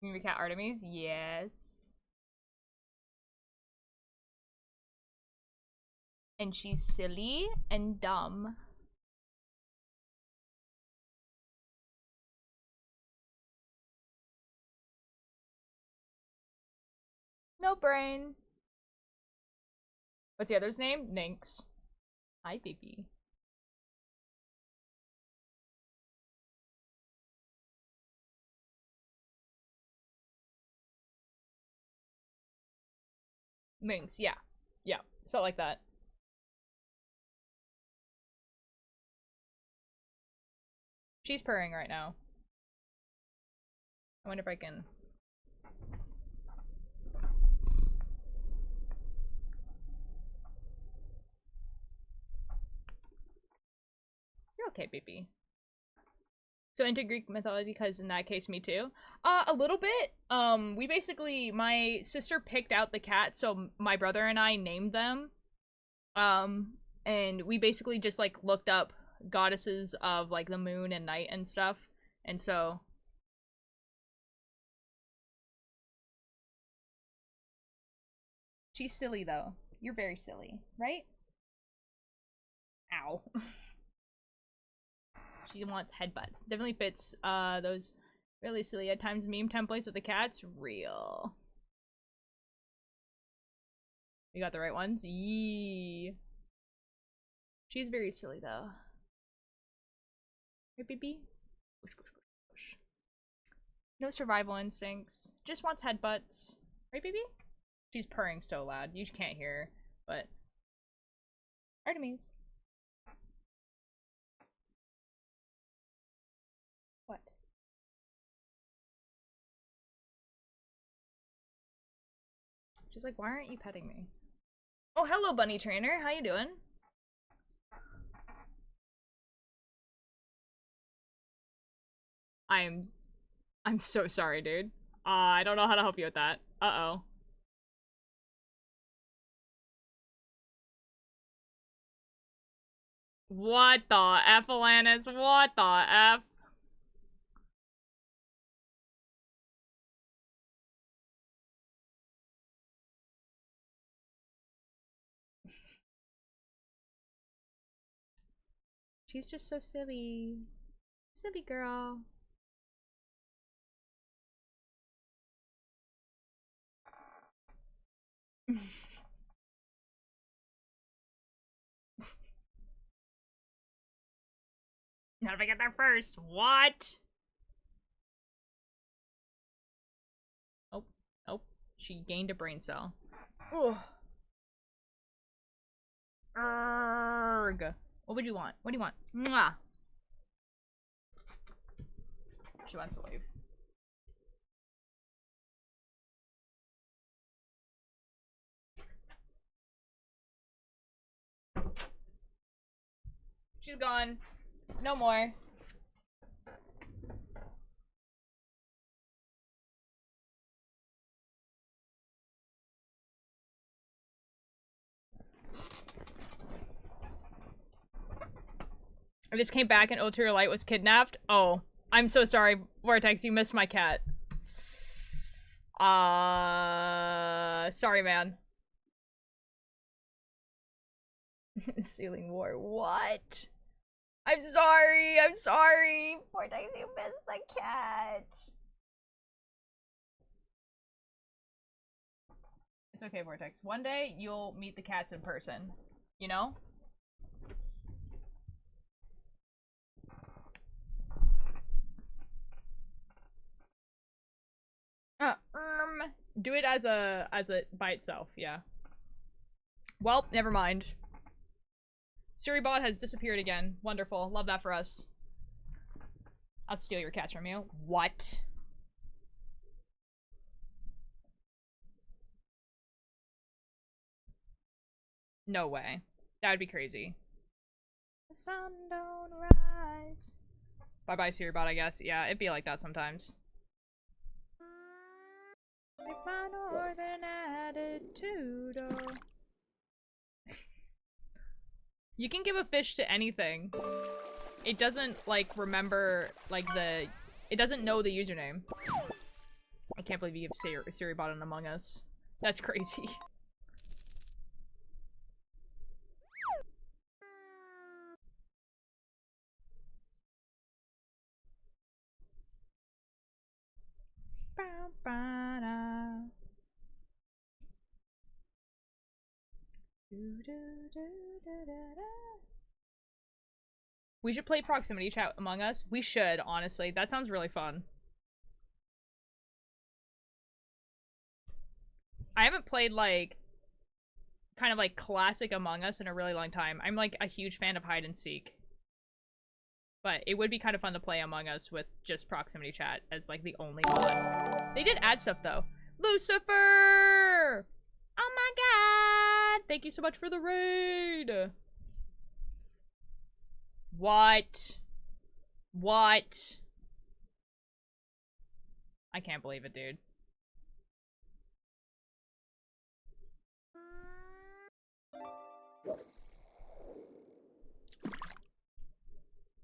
mean the cat Artemis? Yes. And she's silly and dumb. No brain. What's the other's name? Nynx. Hi, baby. Minx, yeah. Yeah, it's felt like that. She's purring right now. I wonder if I can... You're okay, baby. So into Greek mythology, because in that case, me too. A little bit. We basically, my sister picked out the cats, so my brother and I named them. And we basically just, like, looked up goddesses of, like, the moon and night and stuff. And so... She's silly, though. You're very silly, right? Ow. She wants headbutts. Definitely fits, those really silly at times meme templates with the cats. Real. You got the right ones? Yee. She's very silly, though. Hey, baby. No survival instincts. Just wants headbutts. Right, baby? She's purring so loud. You can't hear her, but... Artemis. What? She's like, why aren't you petting me? Oh, hello, bunny trainer. How you doing? I'm so sorry, dude. I don't know how to help you with that. Uh-oh. What the F, Alanis? What the F? She's just so silly. Silly girl. Not if I get there first. What? Oh, oh. She gained a brain cell. Ugh. Erg. What would you want? What do you want? Mwah. She wants to leave. She's gone. No more. I just came back and Ulterior Light was kidnapped. Oh, I'm so sorry, Vortex. You missed my cat. Sorry, man. Ceiling war. What? I'm sorry. I'm sorry. Vortex, you missed the cat. It's okay, Vortex. One day you'll meet the cats in person. You know? Do it as a by itself, yeah. Well, never mind. SiriBot has disappeared again. Wonderful. Love that for us. I'll steal your cats from you. What? No way. That would be crazy. The sun don't rise. Bye-bye, SiriBot, I guess. Yeah, it'd be like that sometimes. With my northern attitude, oh. You can give a fish to anything. It doesn't, like, remember, like, it doesn't know the username. I can't believe you give SiriBot an Among Us. That's crazy. We should play proximity chat Among Us. We should, honestly. That sounds really fun. I haven't played, like, kind of like classic Among Us in a really long time. I'm like a huge fan of hide and seek. But it would be kind of fun to play Among Us with just proximity chat as like the only one. They did add stuff though. Lucifer! Oh my god! Thank you so much for the raid! What? What? I can't believe it, dude.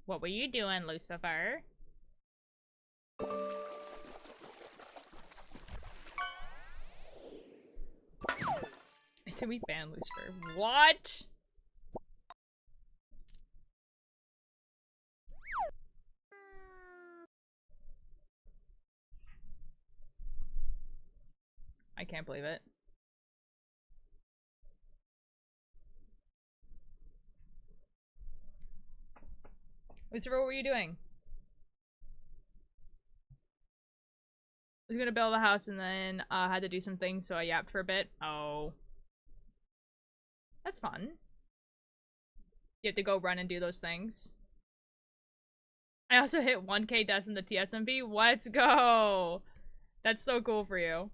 What were you doing, Lucifer? I said we banned Lucifer. What? I can't believe it. Lucifer, what were you doing? I was gonna build a house and then had to do some things, so I yapped for a bit. Oh. That's fun. You have to go run and do those things. I also hit 1k deaths in the TSMB. Let's go! That's so cool for you.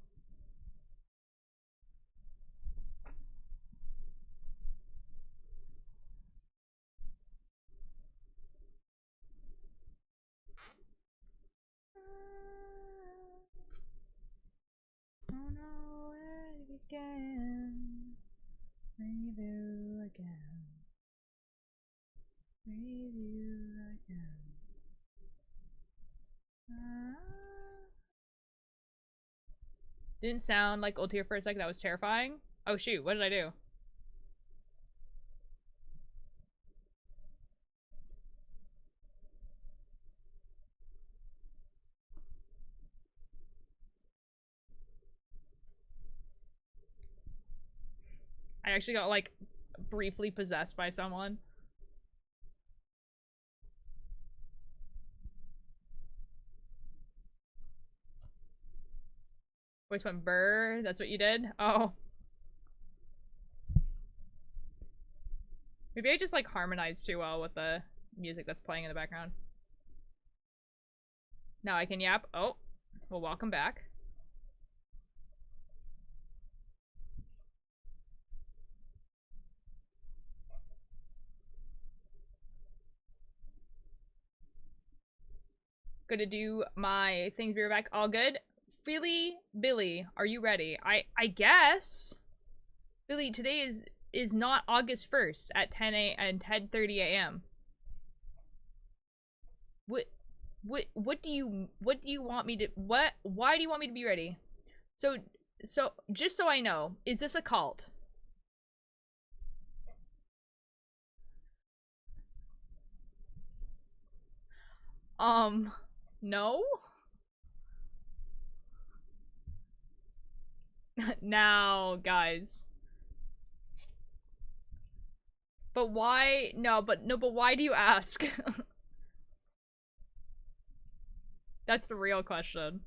Don't know where to begin. Review again. Review again. Didn't sound like Ultier for a second. That was terrifying. Oh shoot, what did I do? I actually got, like, briefly possessed by someone. Voice went burr. That's what you did? Oh. Maybe I just, like, harmonized too well with the music that's playing in the background. Now I can yap. Oh. Well, welcome back. Gonna do my things. Be right back. All good. Freely Billy, are you ready? I guess. Billy, today is not August 1st at 10:30 a.m. What do you want me to why do you want me to be ready? So just so I know, is this a cult? No? Now, guys. But why? No, but why do you ask? That's the real question.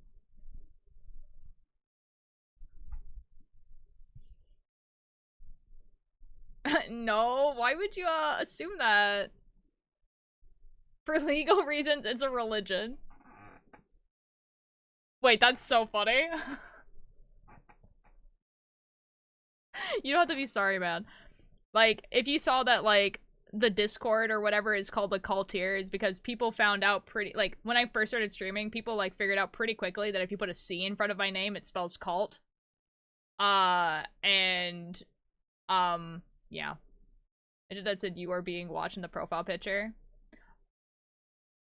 No, why would you assume that? For legal reasons, it's a religion. Wait, that's so funny. You don't have to be sorry, man. Like, if you saw that, like, the Discord or whatever is called the cult tier is because people found out pretty, like, when I first started streaming, people, like, figured out pretty quickly that if you put a C in front of my name, it spells cult. Yeah. That said you are being watched in the profile picture.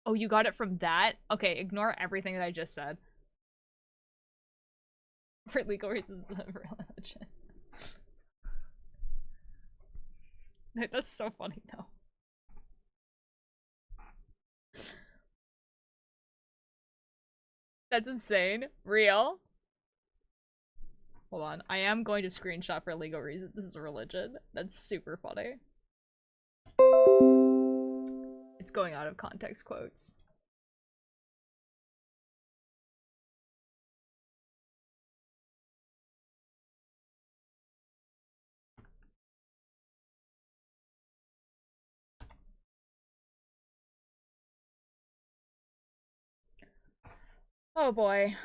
Oh, you got it from that? Okay, ignore everything that I just said. For legal reasons, religion. That's so funny, though. That's insane. Real? Hold on. I am going to screenshot for legal reasons. This is a religion. That's super funny. It's going out of context quotes. Oh boy.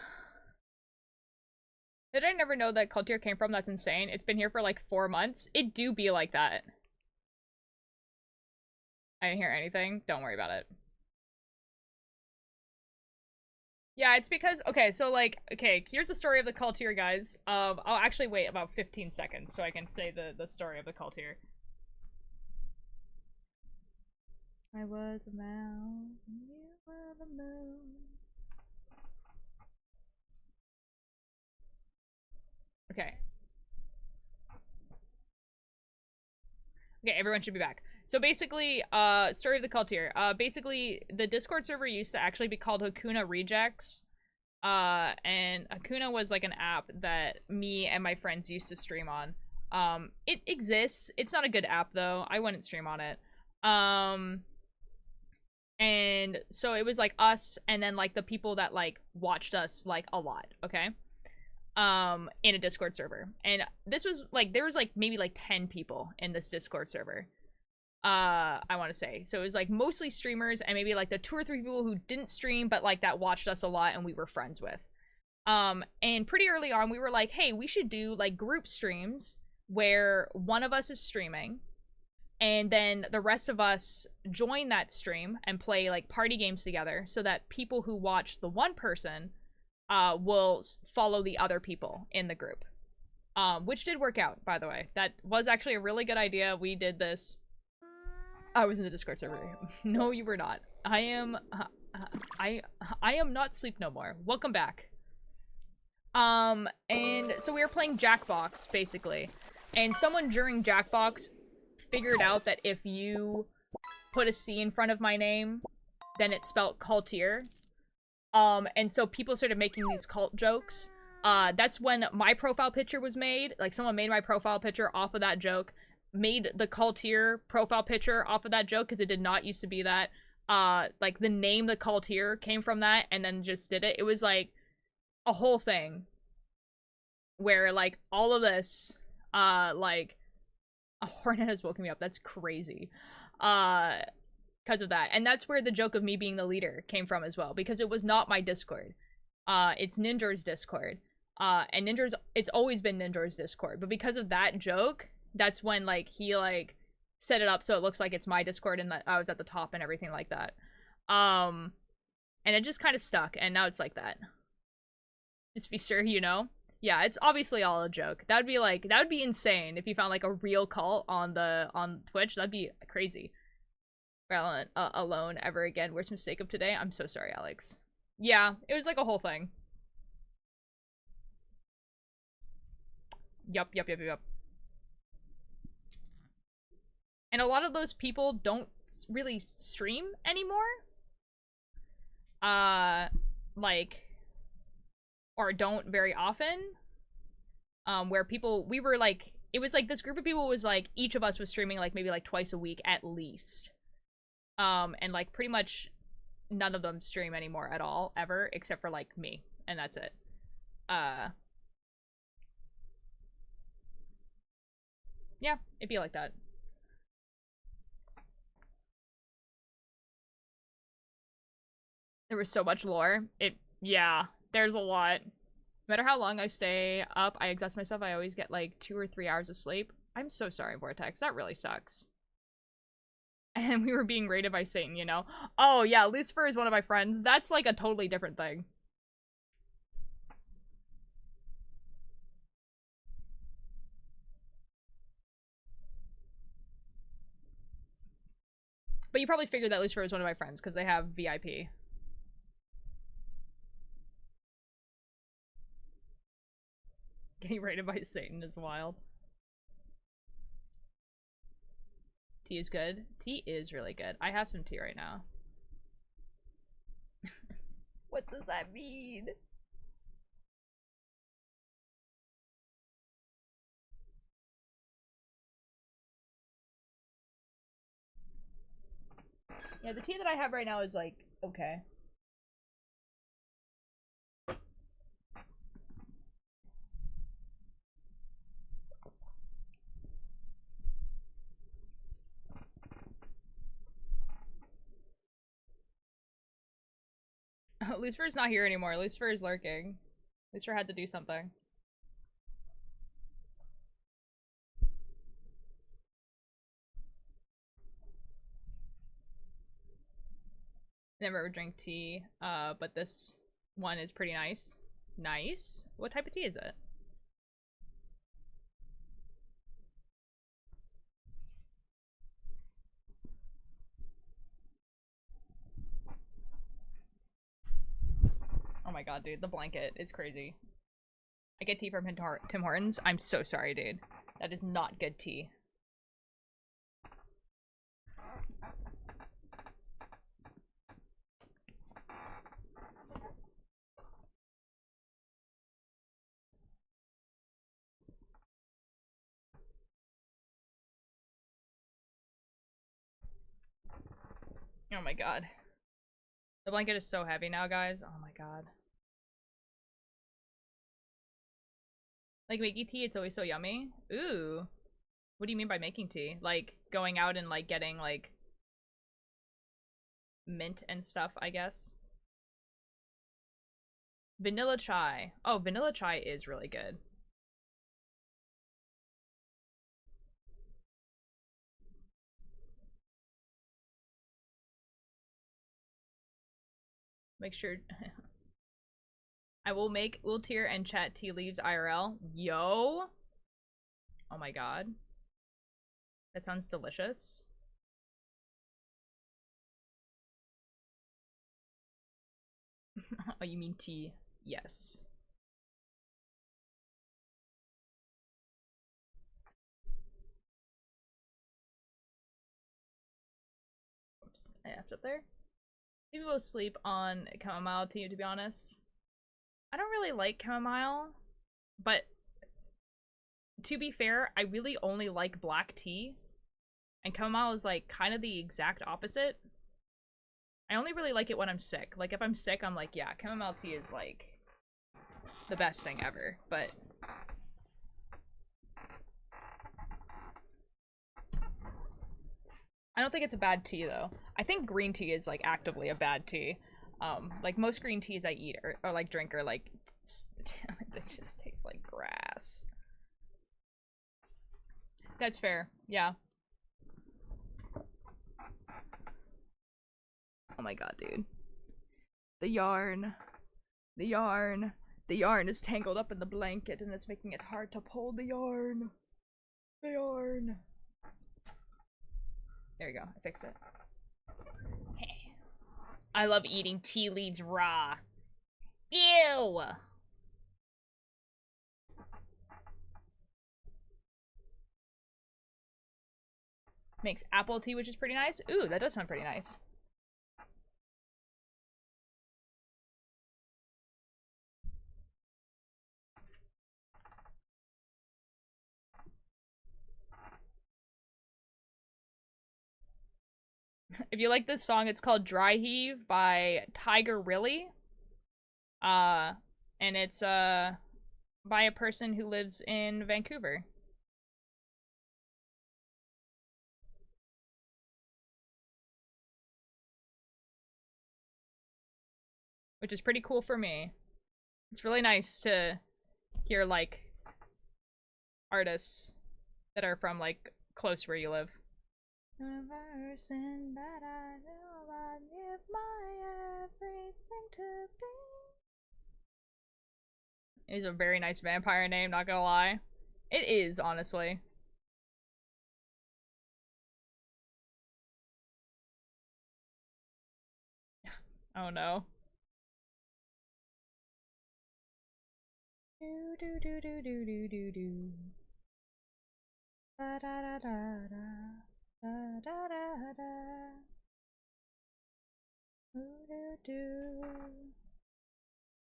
Did I never know that Cultier came from? That's insane. It's been here for like 4 months. It do be like that. I didn't hear anything. Don't worry about it. Yeah, it's because, okay, so like, okay, here's the story of the Cultier, guys. I'll actually wait about 15 seconds so I can say the story of the Cultier. I was a mouse, and you were the moon. Okay. Okay, everyone should be back. So basically, story of the cult here. Basically, the Discord server used to actually be called Hakuna Rejects. And Hakuna was like an app that me and my friends used to stream on. It exists. It's not a good app though. I wouldn't stream on it. And so it was like us and then like the people that like watched us like a lot, okay? In a Discord server. And this was like, there was like maybe like 10 people in this Discord server. I want to say. So it was like mostly streamers and maybe like the 2 or 3 people who didn't stream but like that watched us a lot and we were friends with. And pretty early on we were like, hey, we should do like group streams where one of us is streaming and then the rest of us join that stream and play like party games together so that people who watch the one person will follow the other people in the group. Which did work out, by the way. That was actually a really good idea. We did this. I was in the Discord server. No, you were not. I am not Sleep No More. Welcome back. And so we were playing Jackbox, basically. And someone during Jackbox figured out that if you put a C in front of my name, then it spelled cultier. And so people started making these cult jokes. That's when my profile picture was made. Like, someone made my profile picture off of that joke. Made the cultier profile picture off of that joke, because it did not used to be that. Like, the name the cultier came from that, and then just did it. It was, like, a whole thing. Where, like, all of this, like... A hornet has woken me up. That's crazy. Because of that. And that's where the joke of me being the leader came from as well, because it was not my Discord. It's Ninja's Discord. And Ninja's, it's always been Ninja's Discord, but because of that joke, that's when, like, he, like, set it up so it looks like it's my Discord and that I was at the top and everything like that. And it just kind of stuck, and now it's like that. Just be sure you know. Yeah, it's obviously all a joke. That would be, like, that would be insane if you found, like, a real cult on Twitch. That'd be crazy. Alone ever again. Worst mistake of today. I'm so sorry, Alex. Yeah, it was like a whole thing. Yup. And a lot of those people don't really stream anymore. like, or don't very often. Where we were like, it was like this group of people was like, each of us was streaming like maybe like twice a week at least. And like pretty much none of them stream anymore at all, ever, except for like me, and that's it. Yeah, it'd be like that. There was so much lore. Yeah, there's a lot. No matter how long I stay up, I exhaust myself, I always get like 2 or 3 hours of sleep. I'm so sorry, Vortex. That really sucks. And we were being raided by Satan, you know? Oh, yeah, Lucifer is one of my friends. That's like a totally different thing. But you probably figured that Lucifer is one of my friends, because they have VIP. Getting raided by Satan is wild. Tea is good. Tea is really good. I have some tea right now. What does that mean? Yeah, the tea that I have right now is like, okay. Lucifer's not here anymore. Lucifer is lurking. Lucifer had to do something. Never drink tea, but this one is pretty nice. Nice? What type of tea is it? Oh my god, dude, the blanket is crazy. I get tea from Tim Hortons. I'm so sorry, dude. That is not good tea. Oh my god. The blanket is so heavy now, guys. Oh my god. Like, making tea, it's always so yummy. Ooh. What do you mean by making tea? Like, going out and, like, getting, like, mint and stuff, I guess. Vanilla chai. Oh, vanilla chai is really good. Make sure... I will make Ultir and chat tea leaves IRL. Yo! Oh my god. That sounds delicious. Oh, you mean tea? Yes. Oops, I effed up there. Maybe we'll sleep on chamomile tea, to be honest. I don't really like chamomile, but to be fair, I really only like black tea, and chamomile is like kind of the exact opposite. I only really like it when I'm sick. Like, if I'm sick, I'm like, yeah, chamomile tea is like the best thing ever, but I don't think it's a bad tea, though. I think green tea is, like, actively a bad tea. Like, most green teas I eat or like, drink are, like, they just taste like grass. That's fair, yeah. Oh my god, dude. The yarn. The yarn. The yarn is tangled up in the blanket, and it's making it hard to pull the yarn. The yarn. There you go, I fixed it. Hey. I love eating tea leaves raw. Ew! Makes apple tea, which is pretty nice. Ooh, that does sound pretty nice. If you like this song, it's called Dry Heave by Tiger Really. And it's by a person who lives in Vancouver. Which is pretty cool for me. It's really nice to hear, like, artists that are from, like, close where you live. The person that I know, I give my everything to be. It is a very nice vampire name, not gonna lie. It is, honestly. Oh no. Do do do do do do do do. Da da da da da da da da. Do do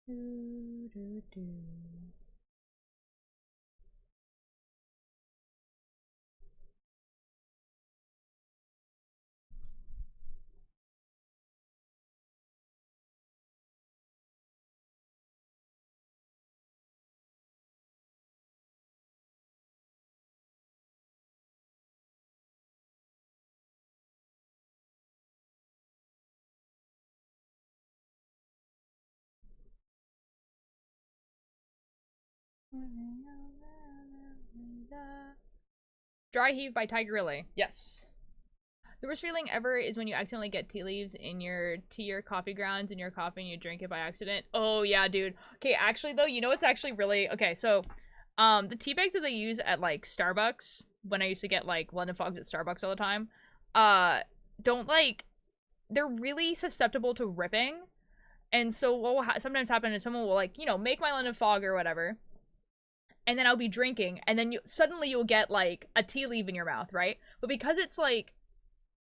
do do do. Dry Heave by Tiger Lily. Yes. The worst feeling ever is when you accidentally get tea leaves in your tea or coffee grounds in your coffee and you drink it by accident. Oh yeah, dude. Okay, actually though, you know what's actually really okay, so the tea bags that they use at like Starbucks, when I used to get like London Fogs at Starbucks all the time, don't like they're really susceptible to ripping. And so what will sometimes happen is someone will like, you know, make my London Fog or whatever. And then I'll be drinking, and then suddenly you'll get like a tea leaf in your mouth, right? But because it's like,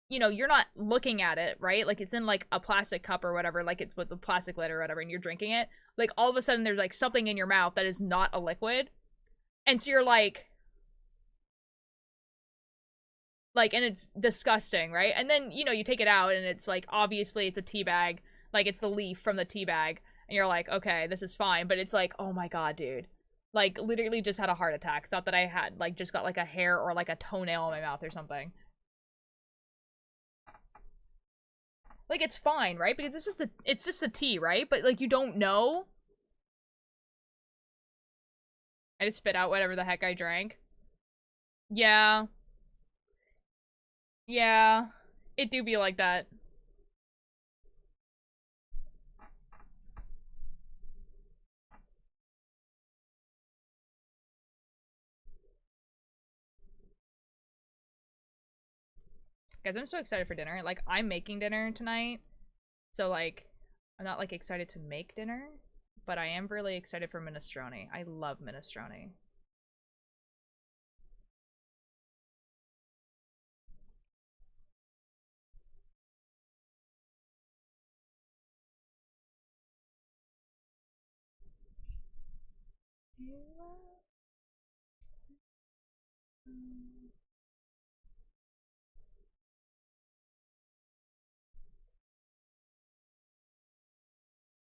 you know, you're not looking at it, right? Like it's in like a plastic cup or whatever, like it's with the plastic lid or whatever, and you're drinking it. Like all of a sudden there's like something in your mouth that is not a liquid. And so you're like, and it's disgusting, right? And then, you know, you take it out and it's like, obviously it's a tea bag. Like it's the leaf from the tea bag. And you're like, okay, this is fine. But it's like, oh my God, dude. Like literally just had a heart attack. Thought that I had like just got like a hair or like a toenail in my mouth or something. Like it's fine, right? Because it's just a tea, right? But like you don't know. I just spit out whatever the heck I drank. Yeah. Yeah. It do be like that. Guys, I'm so excited for dinner. Like, I'm making dinner tonight. So, like, I'm not, like, excited to make dinner. But I am really excited for minestrone. I love minestrone.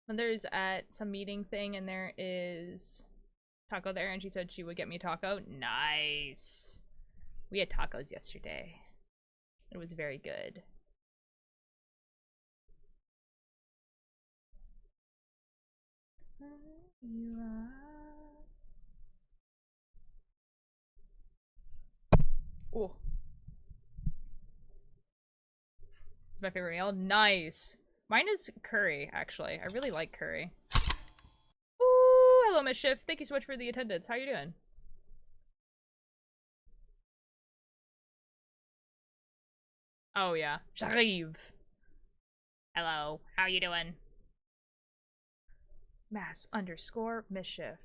Mother's at some meeting thing and there is taco there and she said she would get me a taco. Nice. We had tacos yesterday. It was very good. You are. Ooh. My favorite meal. Nice. Mine is curry, actually. I really like curry. Ooh, hello, Mischief. Thank you so much for the attendance. How you doing? Oh, yeah. J'arrive. Hello. How you doing? Mass_mischief.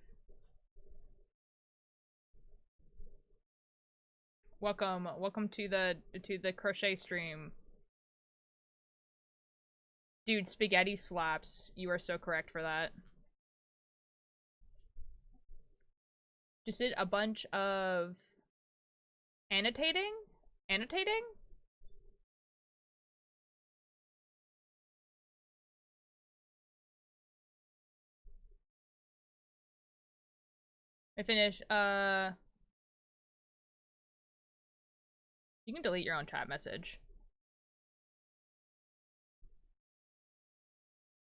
Welcome to the crochet stream. Dude, spaghetti slaps. You are so correct for that. Just did a bunch of annotating? Annotating? I finish, you can delete your own chat message.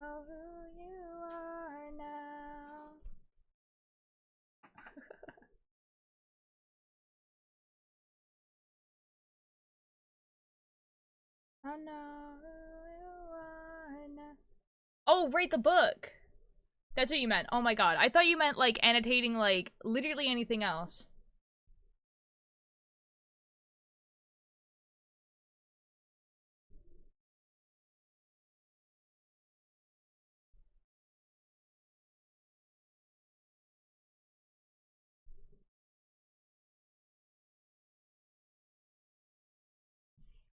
Oh, who you are now. I know who you are now. Oh, write the book. That's what you meant. Oh my god. I thought you meant, like, annotating, like, literally anything else.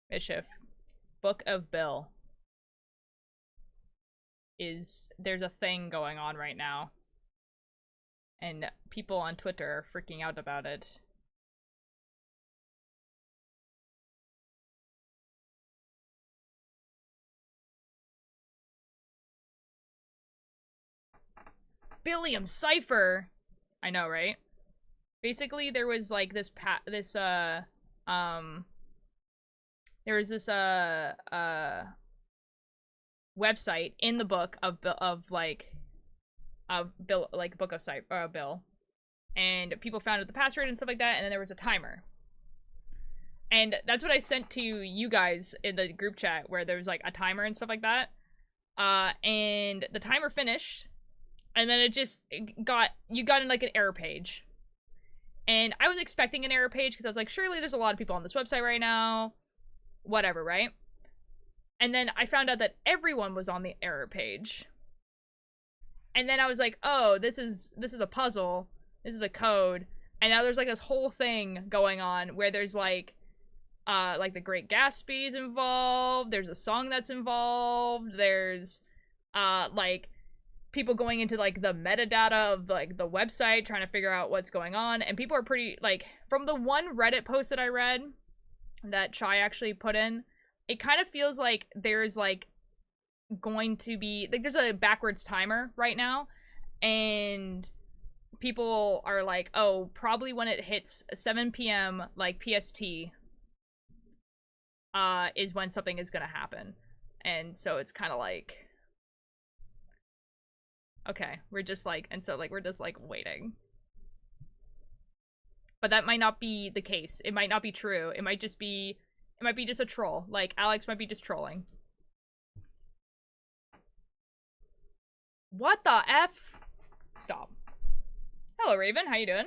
Bishop. Book of Bill. There's a thing going on right now. And people on Twitter are freaking out about it. Billiam Cipher! I know, right? Basically, there was, like, there was this, website in the book of Bill, like, Book of Bill. And people found out the password and stuff like that, and then there was a timer. And that's what I sent to you guys in the group chat, where there was, like, a timer and stuff like that. And the timer finished, and then you got in, like, an error page. And I was expecting an error page, because I was like, surely there's a lot of people on this website right now. Whatever, right? And then I found out that everyone was on the error page. And then I was like, oh, this is a puzzle. This is a code. And now there's, like, this whole thing going on where there's, like the Great Gatsby's involved. There's a song that's involved. There's, like, people going into, like, the metadata of, like, the website, trying to figure out what's going on. And people are pretty, like, from the one Reddit post that I read that Chai actually put in, it kind of feels like there's, like, going to be, like, there's a backwards timer right now, and people are like, oh, probably when it hits 7 p.m., like, PST, is when something is gonna happen. And so it's kind of like, okay, we're just, like, and so, like, we're just, like, waiting. But that might not be the case. It might not be true. It might just be just a troll. Like, Alex might be just trolling. What the F? Stop. Hello, Raven. How you doing?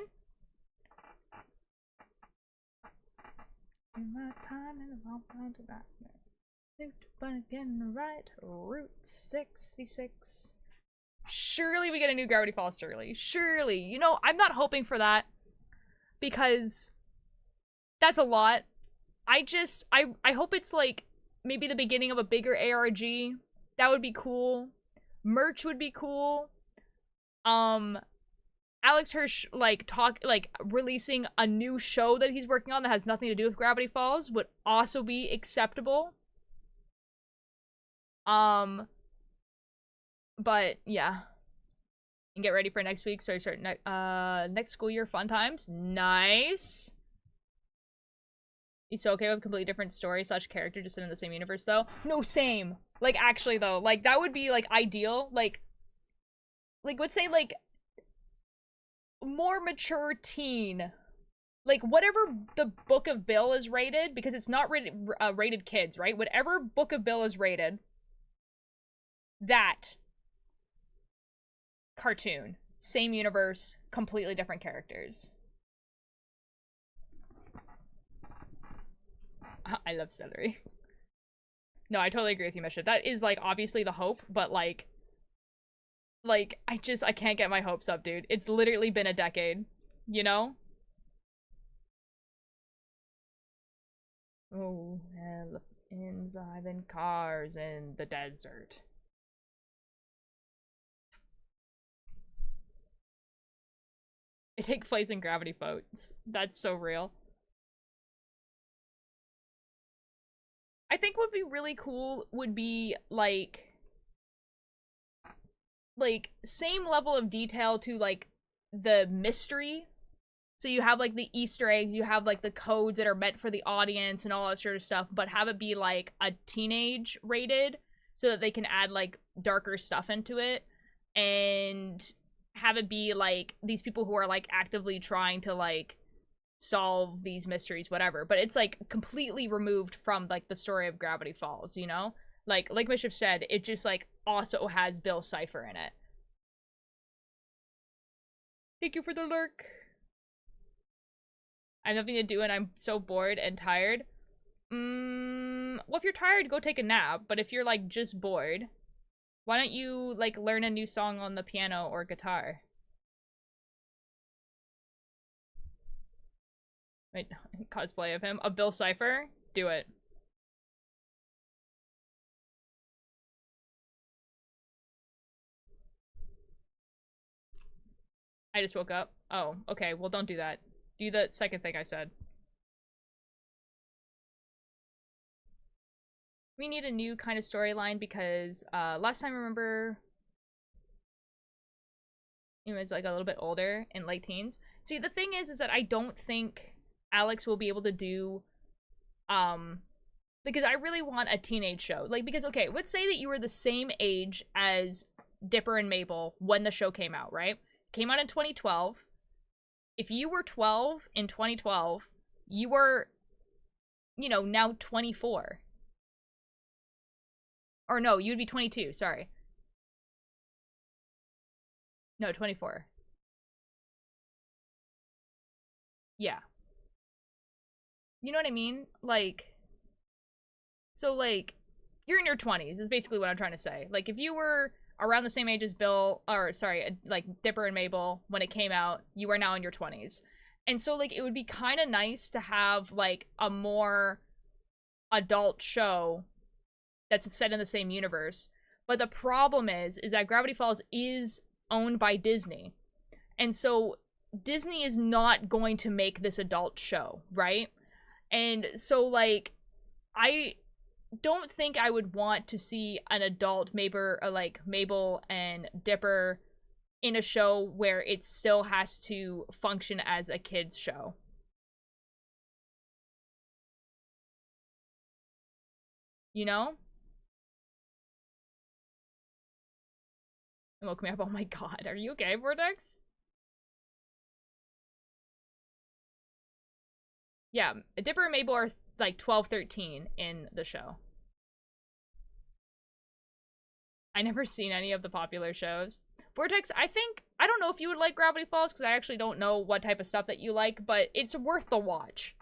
In my time in the wrong time to that. But again, right. Route 66. Surely we get a new Gravity Falls, surely. Surely. You know, I'm not hoping for that, because that's a lot. I hope it's, like, maybe the beginning of a bigger ARG. That would be cool. Merch would be cool. Alex Hirsch, like, releasing a new show that he's working on that has nothing to do with Gravity Falls would also be acceptable. But, yeah. And get ready for next week. So I start next school year fun times. Nice. You still okay with a completely different story / character just in the same universe, though? No, same. Like, actually, though. Like, that would be, like, ideal. Like, let's say, like, more mature teen. Like, whatever the Book of Bill is rated, because it's not rated kids, right? Whatever Book of Bill is rated, that cartoon. Same universe, completely different characters. I love celery. No, I totally agree with you, Misha. That is, like, obviously the hope, but, like, I can't get my hopes up, dude. It's literally been a decade, you know? Oh, elephants driving cars in the desert. It takes place in Gravity Falls. That's so real. I think what would be really cool would be, like, same level of detail to, like, the mystery. So you have like the Easter eggs, you have like the codes that are meant for the audience and all that sort of stuff, but have it be like a teenage rated so that they can add like darker stuff into it, and have it be like these people who are like actively trying to like solve these mysteries, whatever. But it's like completely removed from like the story of Gravity Falls, you know? Like Mischief said, it just like also has Bill Cipher in it. Thank you for the lurk. I have nothing to do and I'm so bored and tired. Well, if you're tired, go take a nap. But if you're like just bored, why don't you like learn a new song on the piano or guitar? Wait, cosplay of him. A Bill Cipher? Do it. I just woke up. Oh, okay. Well, don't do that. Do the second thing I said. We need a new kind of storyline because last time, remember, it was like a little bit older in late teens. See, the thing is that I don't think Alex will be able to do because I really want a teenage show. Like, because okay, let's say that you were the same age as Dipper and Mabel when the show came out, right? Came out in 2012. If you were 12 in 2012, you were, you know, now 24. Or no, you'd be 22, sorry. No, 24. Yeah. You know what I mean? Like, so like, you're in your 20s is basically what I'm trying to say. Like, if you were around the same age as Bill, or sorry, like Dipper and Mabel when it came out, you are now in your 20s. And so like it would be kind of nice to have like a more adult show that's set in the same universe. But the problem is that Gravity Falls is owned by Disney. And so Disney is not going to make this adult show, right? And so like I don't think I would want to see an adult Mabel and Dipper in a show where it still has to function as a kid's show. You know? It woke me up. Oh my god. Are you okay, Vortex? Yeah, Dipper and Mabel are like 12, 13 in the show. I never seen any of the popular shows. Vortex, I don't know if you would like Gravity Falls, because I actually don't know what type of stuff that you like, but it's worth the watch.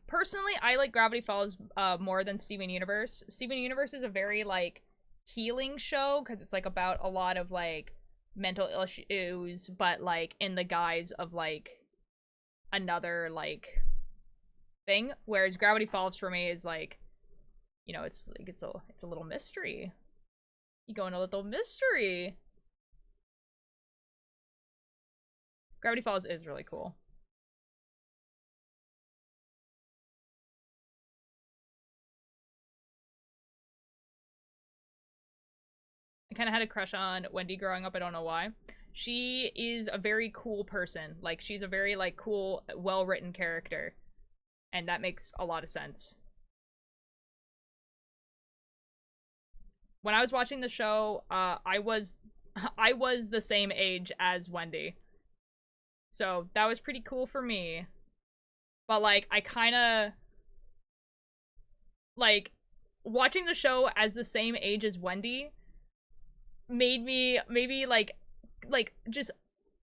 Personally, I like Gravity Falls more than Steven Universe. Steven Universe is a very, like, healing show, because it's, like, about a lot of, like, mental issues, but, like, in the guise of, like, another, like, thing. Whereas Gravity Falls, for me, is, like, you know, it's, like, it's a little mystery. You go in a little mystery. Gravity Falls is really cool. I kind of had a crush on Wendy growing up. I don't know why. She is a very cool person. Like, she's a very, like, cool, well-written character. And that makes a lot of sense. When I was watching the show, I was the same age as Wendy. So, that was pretty cool for me. But, like, I kind of... Like, watching the show as the same age as Wendy made me maybe like just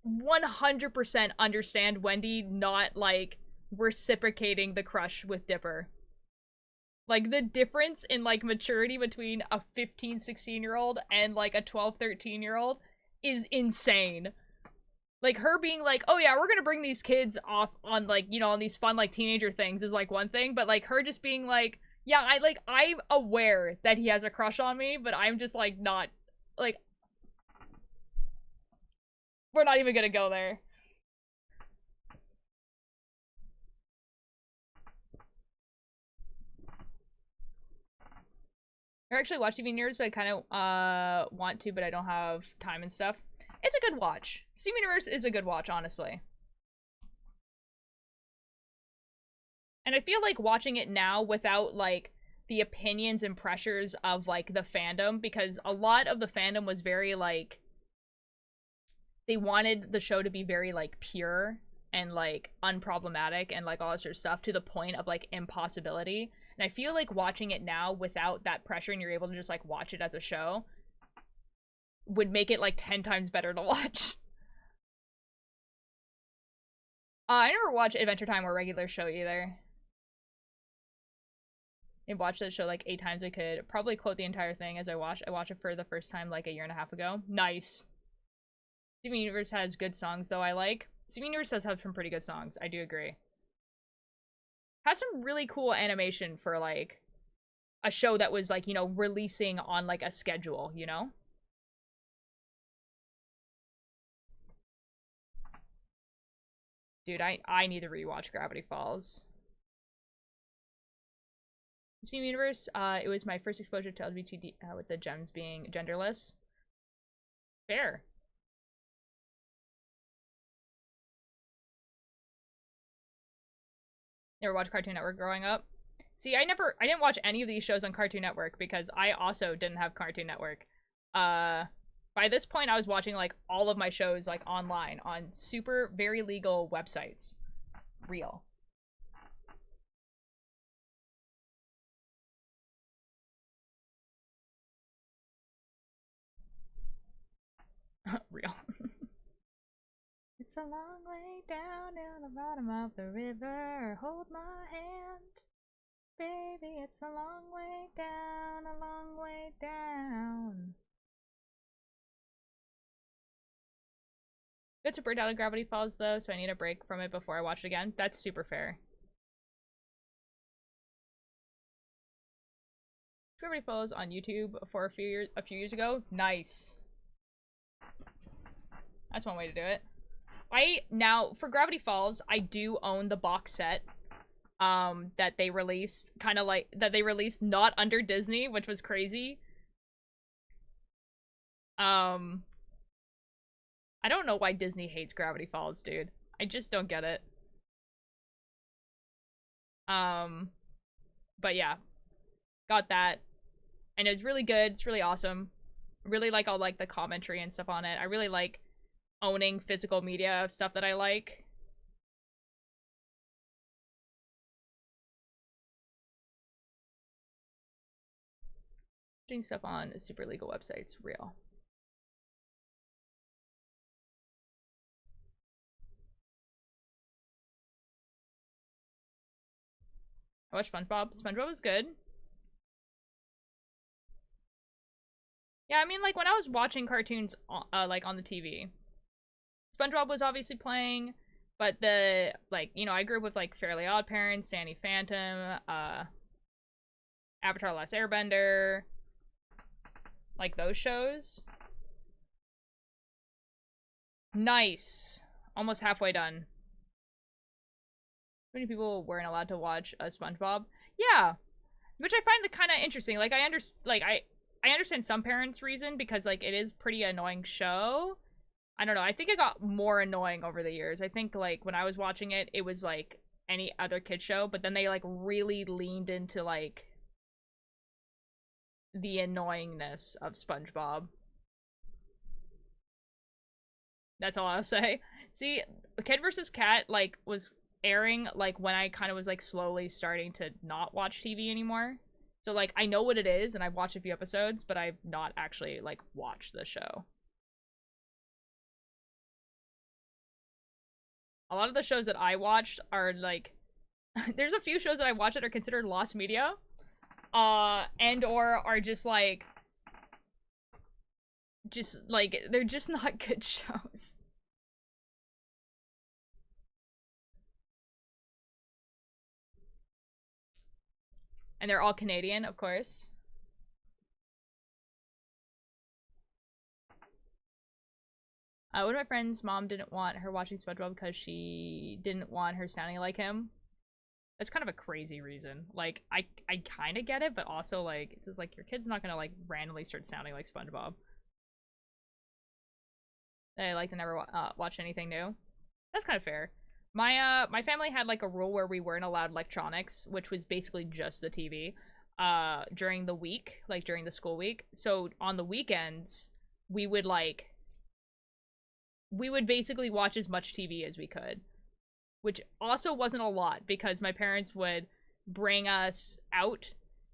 100% understand Wendy not like reciprocating the crush with Dipper. Like, the difference in like maturity between a 15-16-year-old and like a 12-13-year-old is insane. Like, her being like, oh yeah, we're gonna bring these kids off on like, you know, on these fun like teenager things is like one thing, but like her just being like, yeah, I'm aware that he has a crush on me, but I'm just like not like, we're not even gonna go there. I actually watch TV Nerds, but I kind of want to, but I don't have time and stuff. It's a good watch. Steven Universe is a good watch, honestly. And I feel like watching it now without, like, the opinions and pressures of, like, the fandom, because a lot of the fandom was very, like, they wanted the show to be very, like, pure and, like, unproblematic and, like, all that sort of stuff to the point of, like, impossibility. And I feel like watching it now without that pressure and you're able to just, like, watch it as a show would make it, like, 10 times better to watch. I never watched Adventure Time or regular show either. I watched that show like 8 times. I could probably quote the entire thing as I watched. I watched it for the first time like a year and a half ago. Nice. Steven Universe has good songs though I like. Steven Universe does have some pretty good songs. I do agree. Has some really cool animation for like a show that was like, you know, releasing on like a schedule, you know? Dude, I need to rewatch Gravity Falls. Steam Universe, it was my first exposure to LGBT with the gems being genderless. Fair. Never watched Cartoon Network growing up. See, I didn't watch any of these shows on Cartoon Network because I also didn't have Cartoon Network. By this point, I was watching like all of my shows like online on super very legal websites. Real. Real. It's a long way down to the bottom of the river. Hold my hand. Baby, it's a long way down, a long way down. Good to burn out of Gravity Falls though, so I need a break from it before I watch it again. That's super fair. Gravity Falls on YouTube for a few years ago. Nice. That's one way to do it. Now for Gravity Falls, I do own the box set that they released, kind of like that they released not under Disney, which was crazy. I don't know why Disney hates Gravity Falls, dude. I just don't get it. But yeah. Got that. And it was really good. It's really awesome. Really like all like the commentary and stuff on it. I really like owning physical media of stuff that I like. Doing stuff on super legal websites, real. I watched SpongeBob. SpongeBob was good. Yeah, I mean, like, when I was watching cartoons, like, on the TV, SpongeBob was obviously playing, but the, like, you know, I grew up with, like, Fairly Odd Parents, Danny Phantom, Avatar: The Last Airbender, like, those shows. Nice. Almost halfway done. Many people weren't allowed to watch SpongeBob. Yeah, which I find kind of interesting. Like, I understand some parents' reason because like it is pretty annoying show. I don't know. I think it got more annoying over the years. I think like when I was watching it, it was like any other kid show, but then they like really leaned into like the annoyingness of SpongeBob. That's all I'll say. See, Kid vs. Kat like was airing like when I kind of was like slowly starting to not watch TV anymore. So like I know what it is and I've watched a few episodes, but I've not actually like watched the show. A lot of the shows that I watched are like there's a few shows that I watch that are considered lost media. And or are just like they're just not good shows. And they're all Canadian, of course. One of my friends' mom didn't want her watching SpongeBob because she didn't want her sounding like him. That's kind of a crazy reason. Like, I kind of get it, but also, like, it's just like, your kid's not gonna, like, randomly start sounding like SpongeBob. They like to never watch anything new. That's kind of fair. My family had, like, a rule where we weren't allowed electronics, which was basically just the TV, during the week, like, during the school week. So, on the weekends, we would basically watch as much TV as we could. Which also wasn't a lot, because my parents would bring us out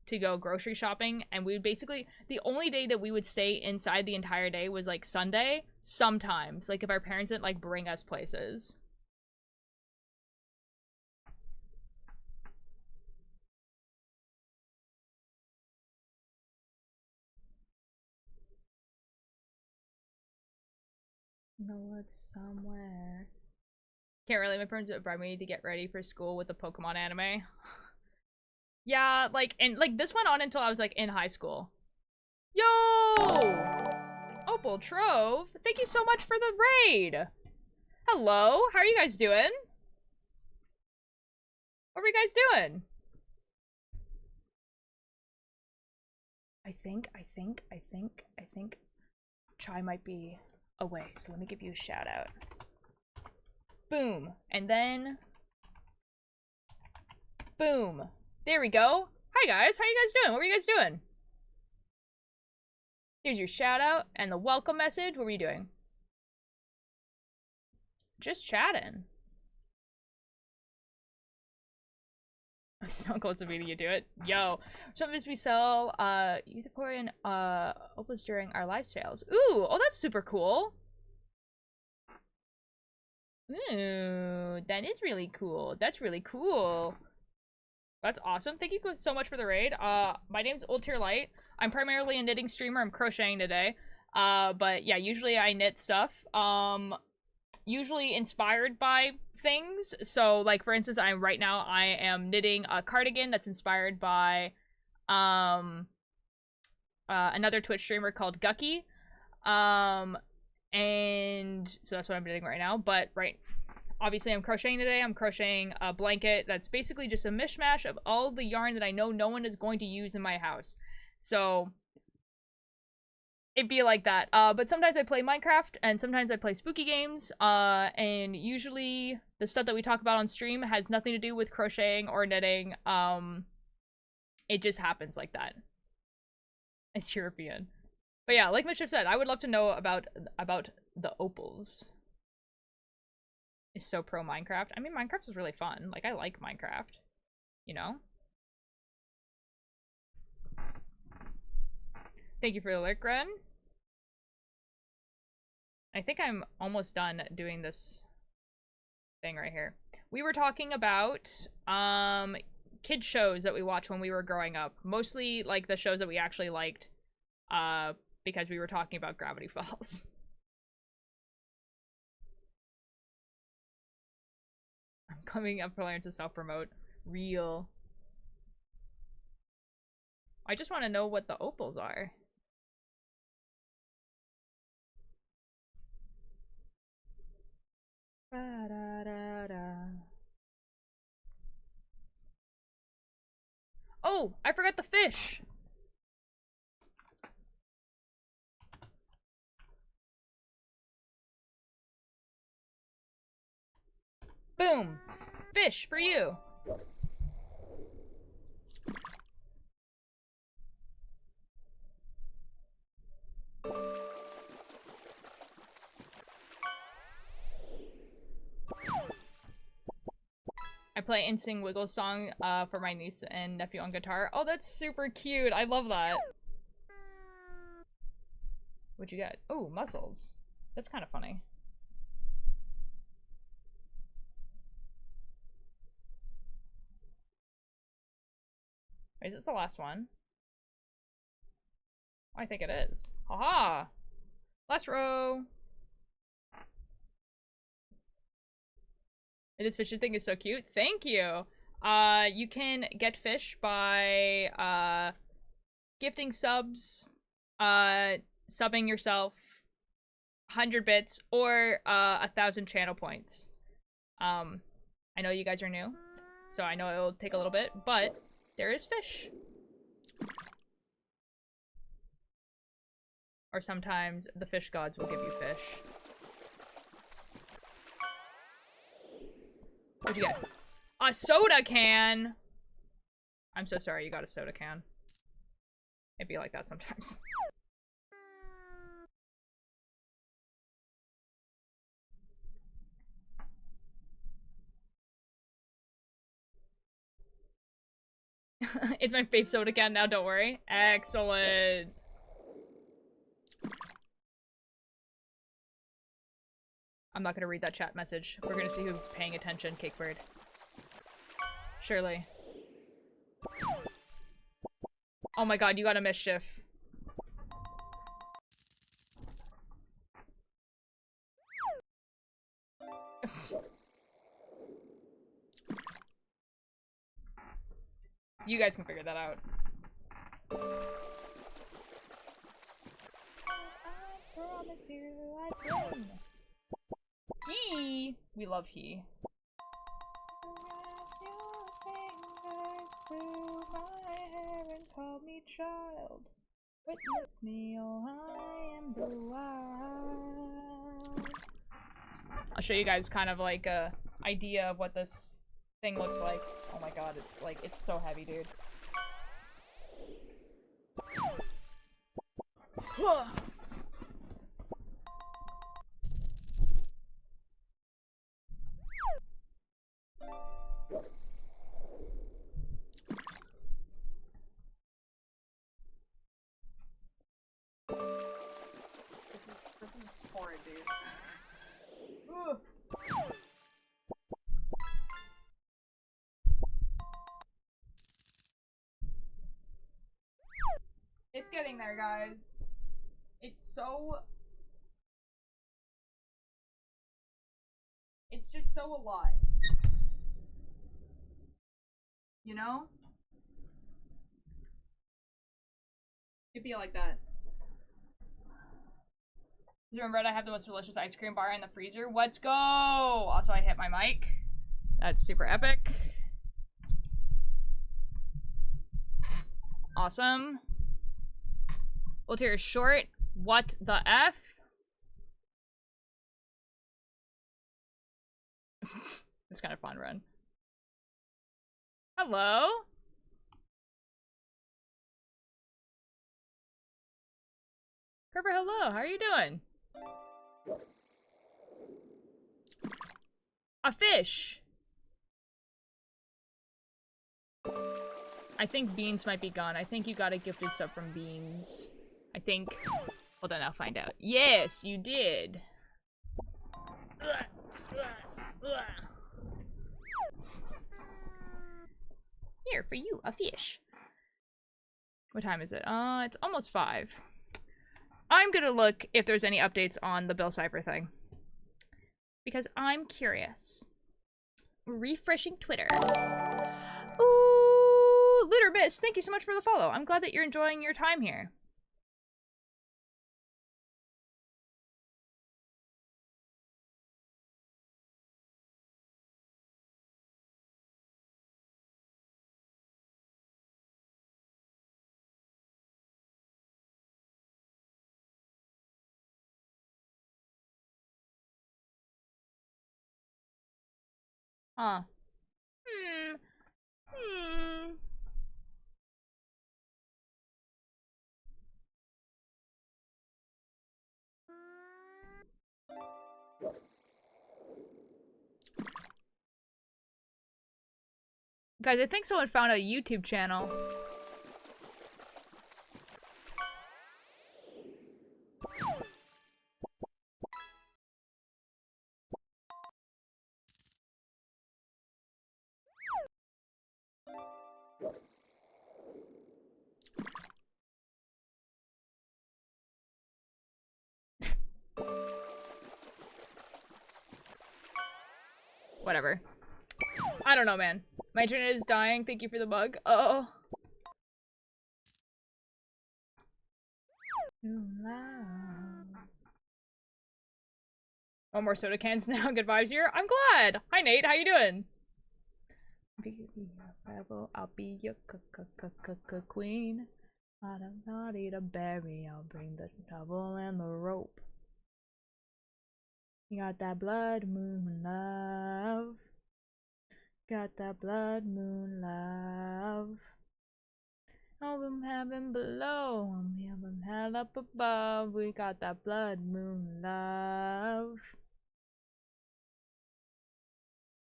to go grocery shopping, and we would basically, the only day that we would stay inside the entire day was, like, Sunday, sometimes, like, if our parents didn't, like, bring us places. No, it's somewhere. Can't really, my parents would bribe me to get ready for school with the Pokemon anime. Yeah, like, and, like, this went on until I was, like, in high school. Yo! Opal Trove, thank you so much for the raid! Hello, how are you guys doing? What are you guys doing? I think Chai might be away, so let me give you a shout out. Boom, and then boom. There we go. Hi guys, how are you guys doing? What were you guys doing? Here's your shout out and the welcome message. What were you doing? Just chatting. I'm so close to meeting you, do it. Yo. Sometimes we sell Euthaporian opals during our live sales. Ooh, oh, that's super cool. Ooh, that is really cool. That's really cool. That's awesome. Thank you so much for the raid. My name's Old Tier Light. I'm primarily a knitting streamer. I'm crocheting today. But yeah, usually I knit stuff. Usually inspired by things. So, like, for instance, right now I am knitting a cardigan that's inspired by another Twitch streamer called Gucky. And so that's what I'm knitting right now. But obviously I'm crocheting today. I'm crocheting a blanket that's basically just a mishmash of all the yarn that I know no one is going to use in my house. So it'd be like that. But sometimes I play Minecraft, and sometimes I play spooky games, and usually the stuff that we talk about on stream has nothing to do with crocheting or knitting. It just happens like that. It's European. But yeah, like Mischief said, I would love to know about the opals. Is so pro Minecraft. I mean, Minecraft is really fun. Like, I like Minecraft. You know? Thank you for the lurk, Ren. I think I'm almost done doing this thing right here. We were talking about kid shows that we watched when we were growing up. Mostly, like, the shows that we actually liked. Because we were talking about Gravity Falls. I'm coming up for learning to self-promote. Real. I just want to know what the opals are. Oh, I forgot the fish. Boom. Fish for you. I play Insing Wiggle song for my niece and nephew on guitar. Oh, that's super cute. I love that. What'd you get? Oh, mussels. That's kind of funny. Wait, is this the last one? I think it is. Haha! Last row! This fishing thing is so cute. Thank you! You can get fish by, gifting subs, subbing yourself 100 bits, or, 1,000 channel points. I know you guys are new. so I know it'll take a little bit, but there is fish. Or sometimes the fish gods will give you fish. What'd you get? A soda can! I'm so sorry you got a soda can. It'd be like that sometimes. It's my fave soda can now, don't worry. Excellent. I'm not gonna read that chat message. We're gonna see who's paying attention, Cakebird. Surely. Oh my god, you got a mischief. You guys can figure that out. I promise you I win. He! We love he. Call me child. Witness me, oh, I am the wild. I'll show you guys kind of like a idea of what this thing looks like. Oh my god, it's like, it's so heavy, dude. This is horrid, dude. Ugh. It's getting there, guys. It's so... It's just so a lot. You know? It'd be like that. Remember, I have the most delicious ice cream bar in the freezer. Let's go! Also, I hit my mic. That's super epic. Awesome. Ulterior short. What the F? It's kind of fun run. Hello? Kerber, hello. How are you doing? A fish! I think Beans might be gone. I think you got a gifted sub from Beans. I think... Hold on, I'll find out. Yes, you did! Here, for you, a fish. What time is it? It's almost 5. I'm gonna look if there's any updates on the Bill Cipher thing. Because I'm curious. Refreshing Twitter. Ooh, Lunar Miss, thank you so much for the follow. I'm glad that you're enjoying your time here. Huh. Hmm. Guys, I think someone found a YouTube channel. Whatever. I don't know, man. My internet is dying. Thank you for the bug. Oh. Too loud. Oh, more soda cans now. Good vibes here. I'm glad. Hi, Nate. How you doing? Be a rebel, I'll be your queen. I'm not eat a berry, I'll bring the shovel and the rope. You got that blood moon love. Got that blood moon love. Oh, from heaven below, I'm heaven hell up above. We got that blood moon love.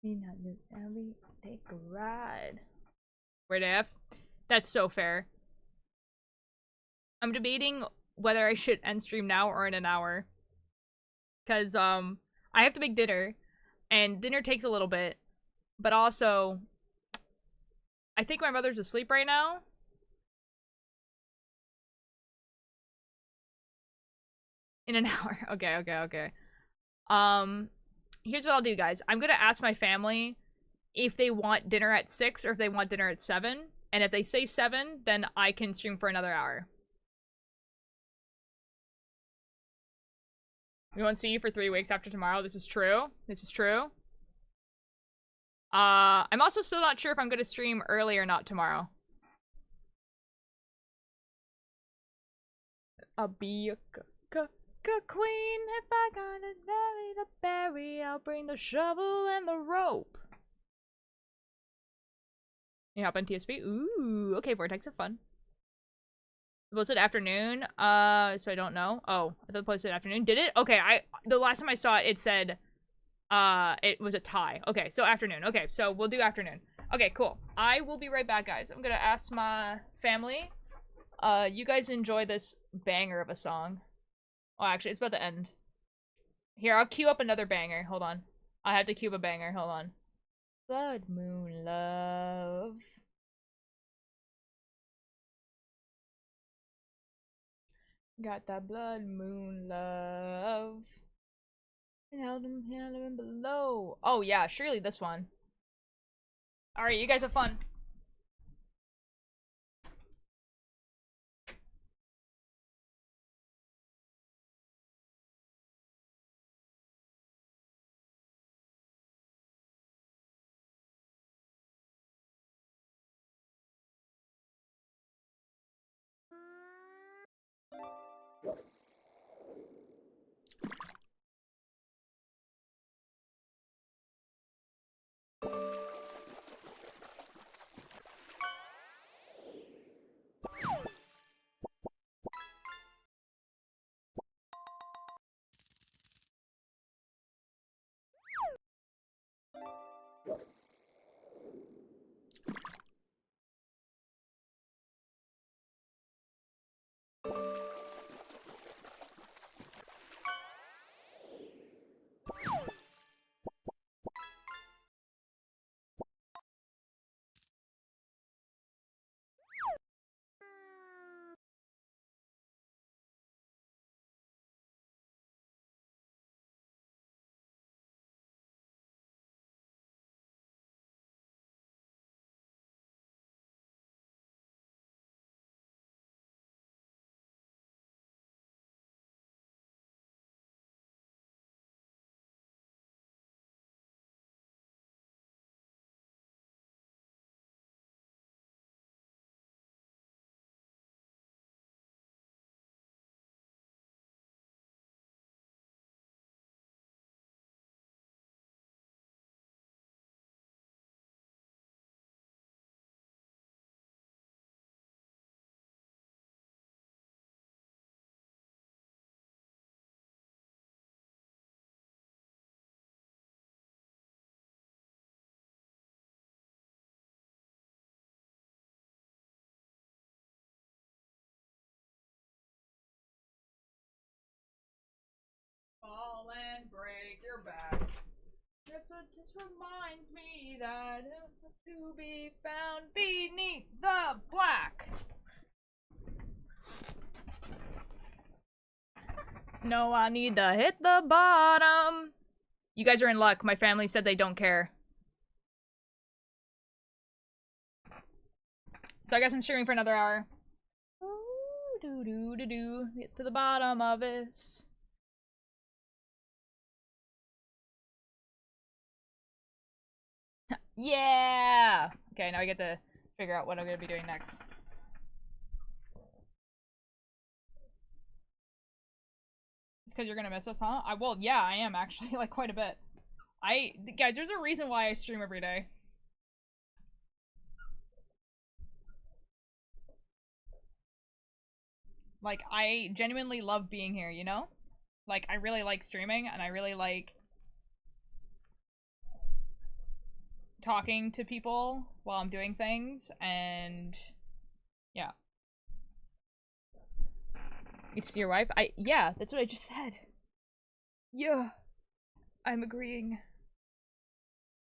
You know, every take a ride. Wait, F. That's so fair. I'm debating whether I should end stream now or in an hour. Cause I have to make dinner, and dinner takes a little bit. But also, I think my mother's asleep right now. In an hour. Okay. Here's what I'll do, guys. I'm gonna ask my family if they want dinner at 6 or if they want dinner at 7. And if they say 7, then I can stream for another hour. We won't see you for 3 weeks after tomorrow. This is true. This is true. I'm also still not sure if I'm gonna stream early or not tomorrow. I'll be a queen if I gotta marry the berry. I'll bring the shovel and the rope. You hop on TSP? Ooh, okay, Vortex, have fun. Was it afternoon? So I don't know. Oh, I thought the post said afternoon. Did it? Okay, the last time I saw it, it said, it was a tie. Okay, so afternoon. Okay, so we'll do afternoon. Okay, cool. I will be right back, guys. I'm gonna ask my family. You guys enjoy this banger of a song. Oh, actually, it's about to end. Here, I'll queue up another banger. Hold on. I have to queue up a banger. Hold on. Blood moon love. Got that blood moon love. And held him below. Oh yeah, surely this one. Alright, you guys have fun. Fall and break your back. That's what just reminds me that it's to be found beneath the black. No, I need to hit the bottom. You guys are in luck. My family said they don't care. So I guess I'm streaming for another hour. Ooh, doo doo doo doo. Get to the bottom of this. Yeah! Okay, now I get to figure out what I'm gonna be doing next. It's because you're gonna miss us, huh? Well, yeah, I am actually, like, quite a bit. Guys, there's a reason why I stream every day. Like, I genuinely love being here, you know? Like, I really like streaming, and I really like talking to people while I'm doing things, and yeah. You see your wife? Yeah, that's what I just said. Yeah, I'm agreeing.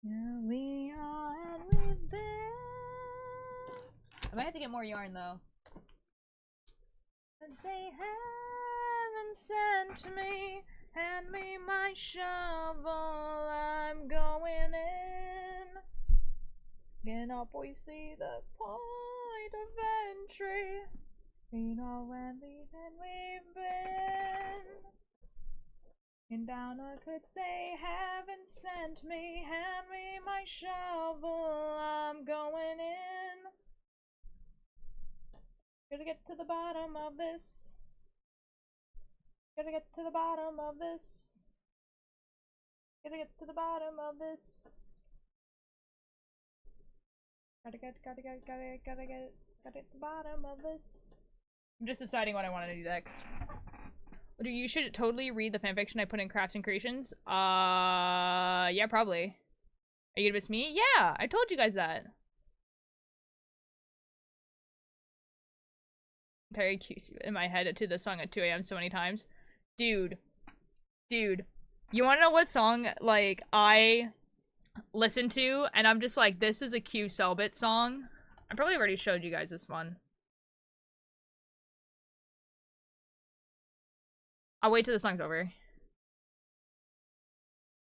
Yeah, we are and we've been. I might have to get more yarn though. And they haven't sent me, hand me my shovel, I'm going in. Get up, we see the point of entry. We know when we've been. And down I could say, haven't sent me, hand me my shovel, I'm going in. Gotta get to the bottom of this. Gotta get to the bottom of this. Gotta get to the bottom of this. Gotta get to the bottom of this. I'm just deciding what I want to do next. You should totally read the fanfiction I put in Crafts and Creations. Yeah, probably. Are you gonna miss me? Yeah, I told you guys that. Very cute in my head to this song at 2 a.m. so many times. Dude. You wanna know what song, like, I listen to, and I'm just like, this is a Q Selbit song? I probably already showed you guys this one. I'll wait till the song's over.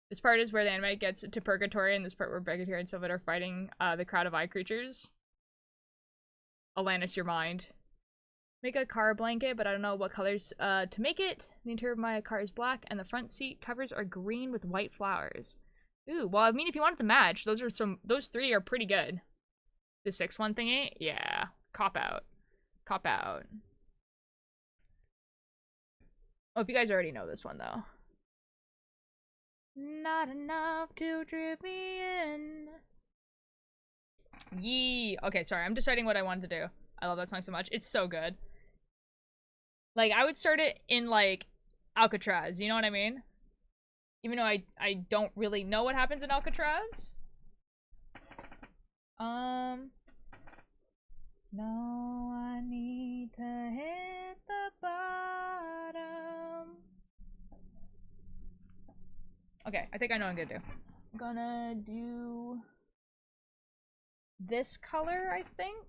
This part is where the anime gets to Purgatory, and this part where Purgatory and Sylvit are fighting the crowd of eye creatures. Alanis, your mind. Make a car blanket, but I don't know what colors to make it. The interior of my car is black, and the front seat covers are green with white flowers. Ooh, well, I mean, if you want it to match, those three are pretty good. The 6-1 thingy? Yeah. Cop out. Cop out. Oh, if you guys already know this one, though. Not enough to trip me in. Yee. Okay, sorry, I'm deciding what I wanted to do. I love that song so much. It's so good. Like, I would start it in, like, Alcatraz, you know what I mean? Even though I don't really know what happens in Alcatraz. No, I need to hit the bottom. Okay, I think I know what I'm gonna do. I'm gonna do this color, I think.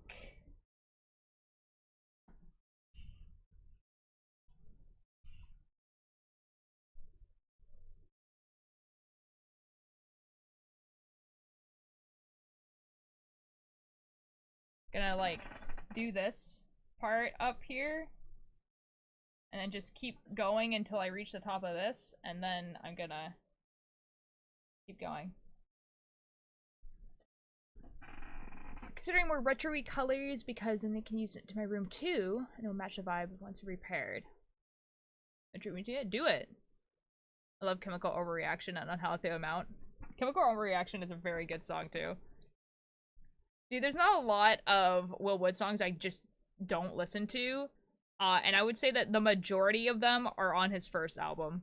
Gonna, like, do this part up here. And then just keep going until I reach the top of this. And then I'm gonna keep going. Considering more retro-y colors because then they can use it to my room too. And it'll match the vibe once repaired. Yeah, do it. I love Chemical Overreaction and Unhealthy Amount. Chemical Overreaction is a very good song too. Dude, there's not a lot of Will Wood songs I just don't listen to. And I would say that the majority of them are on his first album.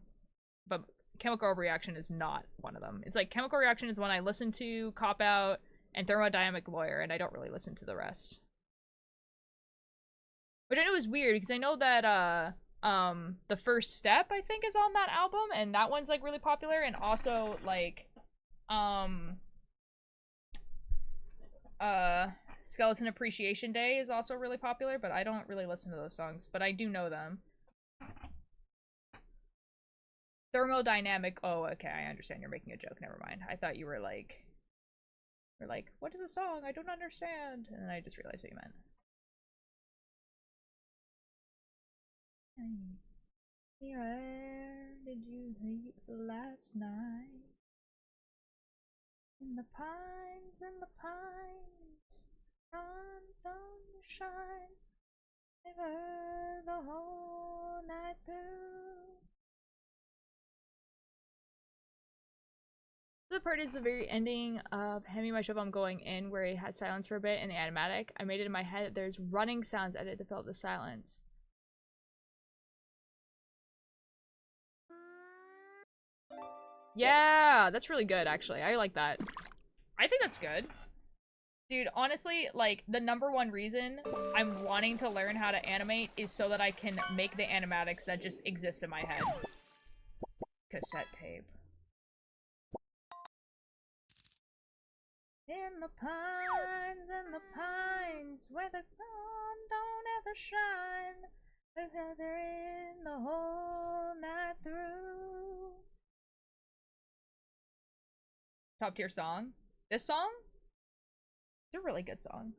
But Chemical Overreaction is not one of them. It's like Chemical Reaction is one I listen to, Cop Out, and Thermodynamic Lawyer, and I don't really listen to the rest. Which I know is weird, because I know that, The First Step, I think, is on that album, and that one's, like, really popular, and also, like, Skeleton Appreciation Day is also really popular, but I don't really listen to those songs, but I do know them. Thermodynamic, oh, okay, I understand, you're making a joke, never mind. I thought you were like, what is a song? I don't understand. And then I just realized what you meant. Where did you sleep last night? In the pines, Sun don't shine ever the whole night through. The part is the very ending of Hand Me My Shovel I'm Going In, where it has silence for a bit in the animatic. I made it in my head that there's running sounds added to fill up the silence. Yeah, that's really good, actually. I like that. I think that's good. Dude, honestly, like, the #1 reason I'm wanting to learn how to animate is so that I can make the animatics that just exist in my head. Cassette tape. In the pines, where the sun don't ever shine, together in the whole night through. Top tier song. This song? It's a really good song.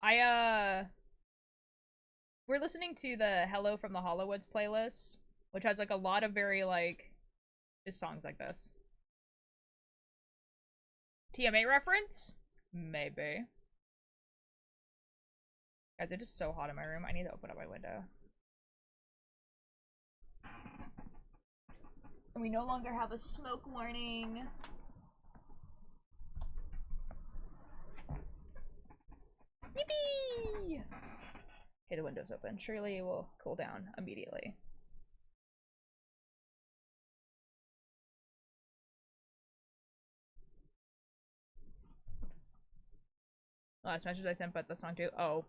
We're listening to the Hello from the Hollowoods playlist, which has like a lot of very like just songs like this. TMA reference? Maybe. Guys, it is so hot in my room. I need to open up my window. And we no longer have a smoke warning. Yippee! Okay, the window's open. Surely it will cool down immediately. Last message I sent, but the song too. Oh.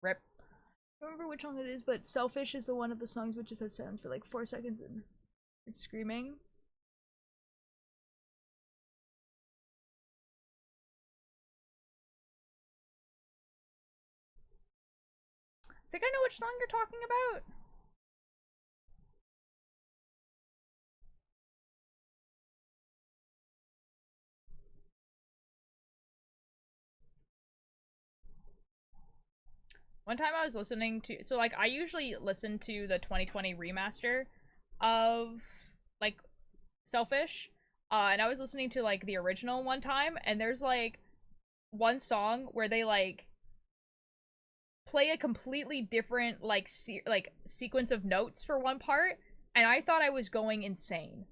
Rip. I don't remember which song it is, but Selfish is the one of the songs which just has sounds for like 4 seconds and it's screaming. I think I know which song you're talking about. One time I was listening to, so like I usually listen to the 2020 remaster of like Selfish, and I was listening to like the original one time, and there's like one song where they like play a completely different like sequence of notes for one part, and I thought I was going insane.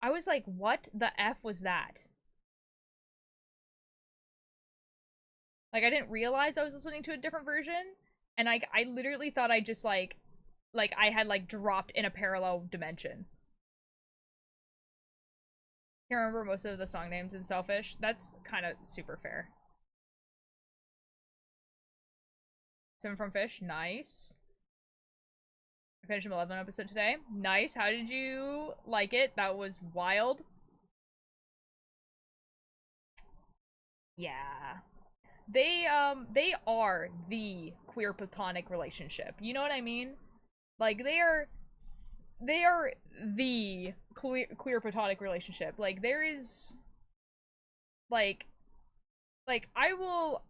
I was like, what the F was that? Like I didn't realize I was listening to a different version, and I literally thought I just like I had like dropped in a parallel dimension. Can't remember most of the song names in Selfish. That's kind of super fair. 7 from Fish, nice. I finished an 11 episode today. Nice. How did you like it? That was wild. Yeah. They are the queer platonic relationship. You know what I mean? Like they are the queer platonic relationship. Like there is like I will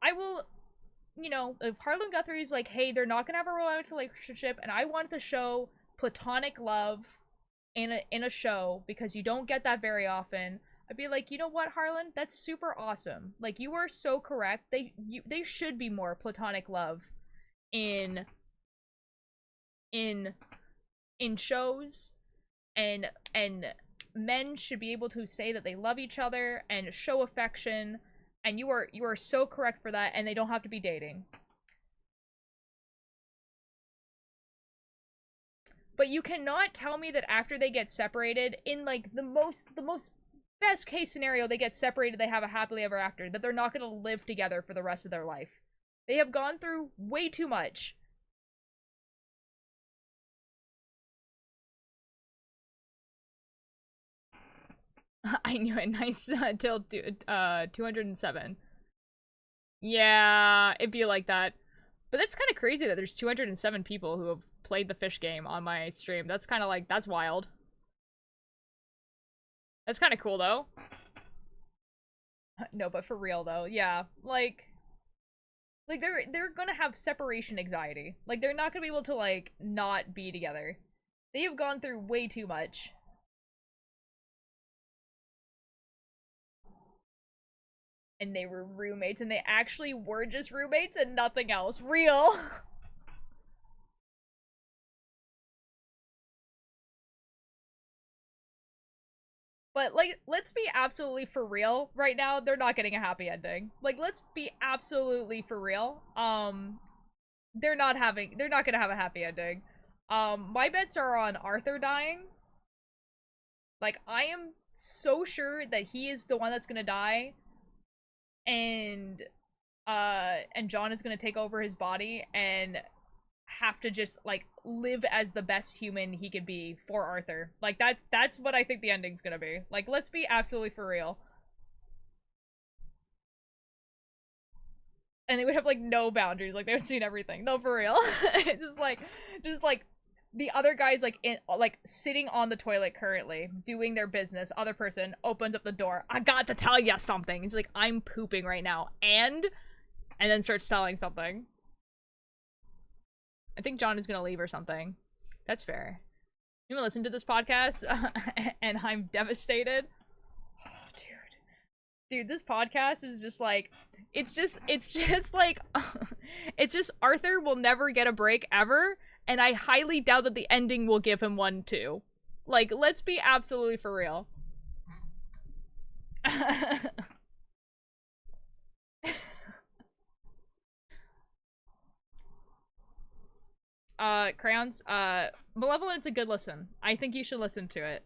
you know, if Harlan Guthrie's like, hey, they're not gonna have a romantic relationship, and I want to show platonic love in a show because you don't get that very often, I'd be like, you know what, Harlan, that's super awesome. Like you are so correct. They should be more platonic love in shows, and men should be able to say that they love each other and show affection, and you are so correct for that, and they don't have to be dating. But you cannot tell me that after they get separated, in like the most best case scenario, they get separated, they have a happily ever after, that they're not going to live together for the rest of their life. They have gone through way too much. I knew it. Nice till 207. Yeah, it'd be like that. But that's kind of crazy that there's 207 people who have played the fish game on my stream. That's kind of like, that's wild. That's kind of cool, though. No, but for real, though. Yeah, like they're gonna have separation anxiety. Like, they're not gonna be able to, like, not be together. They have gone through way too much. and they were roommates, and they actually were just roommates and nothing else. Real. But, like, let's be absolutely for real right now. They're not getting a happy ending. Like, let's be absolutely for real. They're not gonna have a happy ending. My bets are on Arthur dying. Like, I am so sure that he is the one that's gonna die. And John is gonna take over his body and have to just, like, live as the best human he could be for Arthur. Like, that's what I think the ending's gonna be. Like, let's be absolutely for real. And they would have, like, no boundaries. Like, they would see everything. No, for real. just like the other guy's, like, sitting on the toilet currently, doing their business. Other person opens up the door. I got to tell you something. He's like, I'm pooping right now. And then starts telling something. I think John is gonna leave or something. That's fair. You wanna listen to this podcast? And I'm devastated. Oh, dude, this podcast is just like, it's just like, it's just Arthur will never get a break ever, and I highly doubt that the ending will give him one too. Like, let's be absolutely for real. Crayons, Malevolent's a good listen. I think you should listen to it.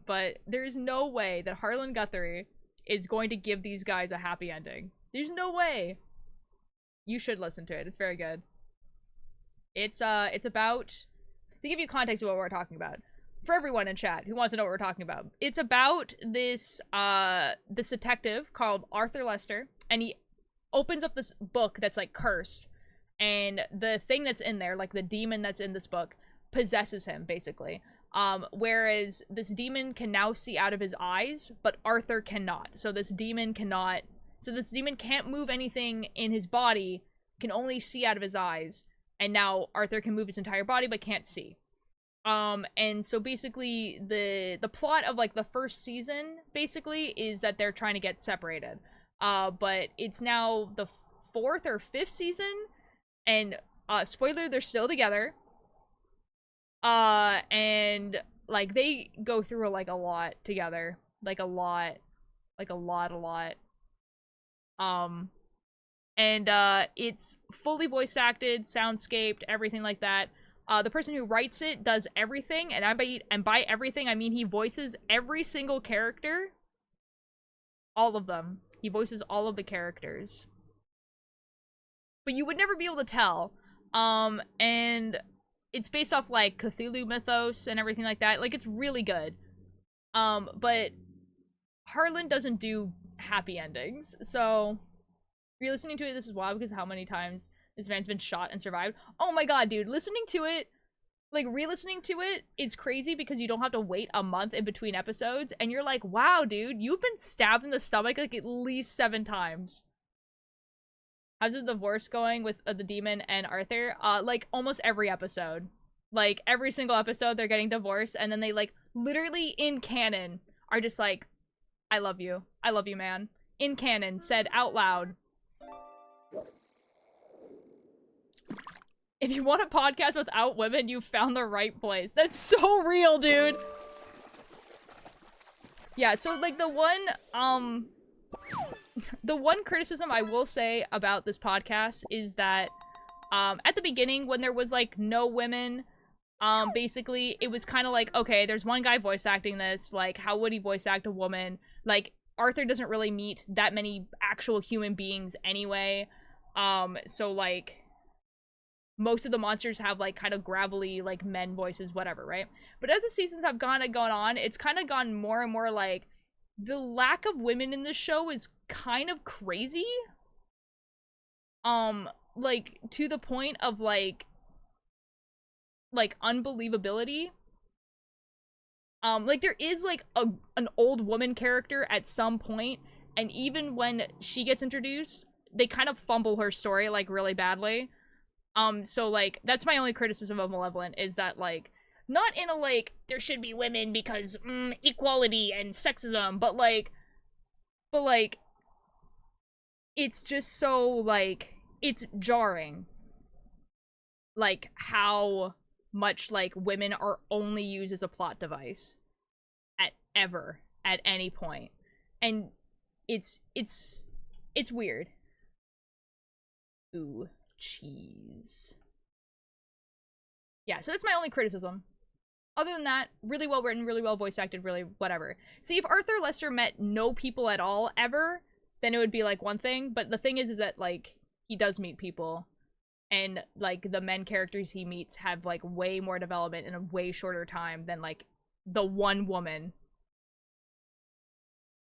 But there's no way that Harlan Guthrie is going to give these guys a happy ending. There's no way. You should listen to it. It's very good. It's about, to give you context of what we're talking about, for everyone in chat who wants to know what we're talking about, it's about this detective called Arthur Lester, and he opens up this book that's, like, cursed. And the thing that's in there, like the demon that's in this book, possesses him, basically. Whereas this demon can now see out of his eyes, but Arthur cannot. So this demon can't move anything in his body, can only see out of his eyes. And now Arthur can move his entire body, but can't see. And so basically the plot of, like, the first season, basically, is that they're trying to get separated. But it's now the 4th or 5th season. And, spoiler, they're still together. And, like, they go through, like, a lot together. Like, a lot. And, it's fully voice acted, soundscaped, everything like that. The person who writes it does everything, and by everything, I mean he voices every single character. All of them. He voices all of the characters. But you would never be able to tell. And it's based off, like, Cthulhu mythos and everything like that. Like, it's really good. But Harlan doesn't do happy endings. So, if you're listening to it, this is wild because how many times this man's been shot and survived. Oh my god, dude. Listening to it, like, re-listening to it is crazy because you don't have to wait a month in between episodes. And you're like, wow, dude, you've been stabbed in the stomach, like, at least 7 times. How's the divorce going with the demon and Arthur? Like, almost every episode. Like, every single episode, they're getting divorced, and then they, like, literally in canon are just like, I love you, man. In canon, said out loud. If you want a podcast without women, you found the right place. That's so real, dude! Yeah, so, like, the one criticism I will say about this podcast is that, at the beginning, when there was, like, no women, basically, it was kind of like, okay, there's one guy voice acting this, like, how would he voice act a woman? Like, Arthur doesn't really meet that many actual human beings anyway, so, like, most of the monsters have, like, kind of gravelly, like, men voices, whatever, right? But as the seasons have gone on, it's kind of gone more and more, like, the lack of women in this show is kind of crazy. Like, to the point of, like, unbelievability. Like, there is, like, an old woman character at some point, and even when she gets introduced, they kind of fumble her story, like, really badly. So, like, that's my only criticism of Malevolent, is that, like, not in a, like, there should be women because, equality and sexism, but, like, it's just so, like, it's jarring. Like, how much, like, women are only used as a plot device. At any point. And it's weird. Ooh, cheese. Yeah, so that's my only criticism. Other than that, really well written, really well voice acted, really whatever. See, if Arthur Lester met no people at all, ever, then it would be, like, one thing. But the thing is that, like, he does meet people. And, like, the men characters he meets have, like, way more development in a way shorter time than, like, the one woman.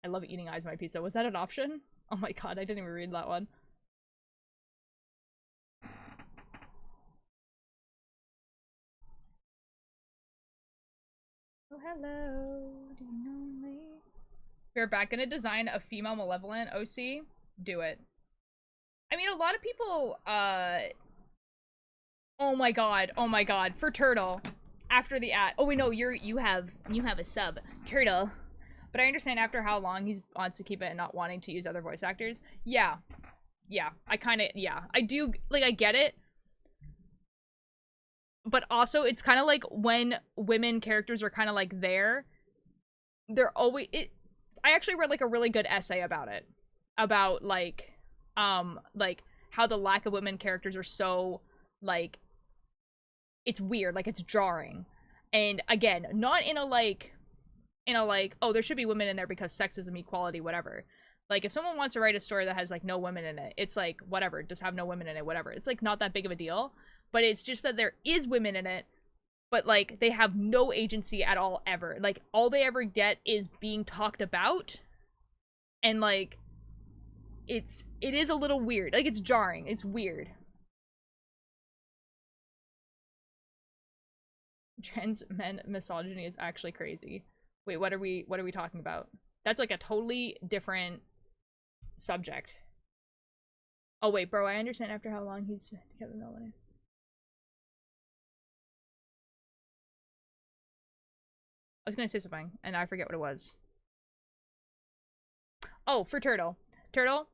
I love eating eyes on my pizza. Was that an option? Oh my god, I didn't even read that one. Oh, hello. Do you know me? We're back. Gonna design a female malevolent OC? Do it. I mean, a lot of people, oh my god. For Turtle. After the ad. Oh wait, no, you have a sub. Turtle. But I understand after how long he wants to keep it and not wanting to use other voice actors. Yeah. Yeah. I do, like, I get it. But also, it's kind of like when women characters are kind of, like, they're always, I actually read, like, a really good essay about it. About, like, how the lack of women characters are so, like, it's weird, like, it's jarring. And, again, not in a, like, oh, there should be women in there because sexism, equality, whatever. Like, if someone wants to write a story that has, like, no women in it, it's like, whatever, just have no women in it, whatever. It's, like, not that big of a deal. But it's just that there is women in it, but, like, they have no agency at all, ever. Like, all they ever get is being talked about. And, like, it is a little weird. Like, it's jarring. It's weird. Trans men misogyny is actually crazy. Wait, what are we talking about? That's, like, a totally different subject. Oh wait, bro, I understand after how long he's together. No way. I was gonna say something, and I forget what it was. Oh, for Turtle. Turtle,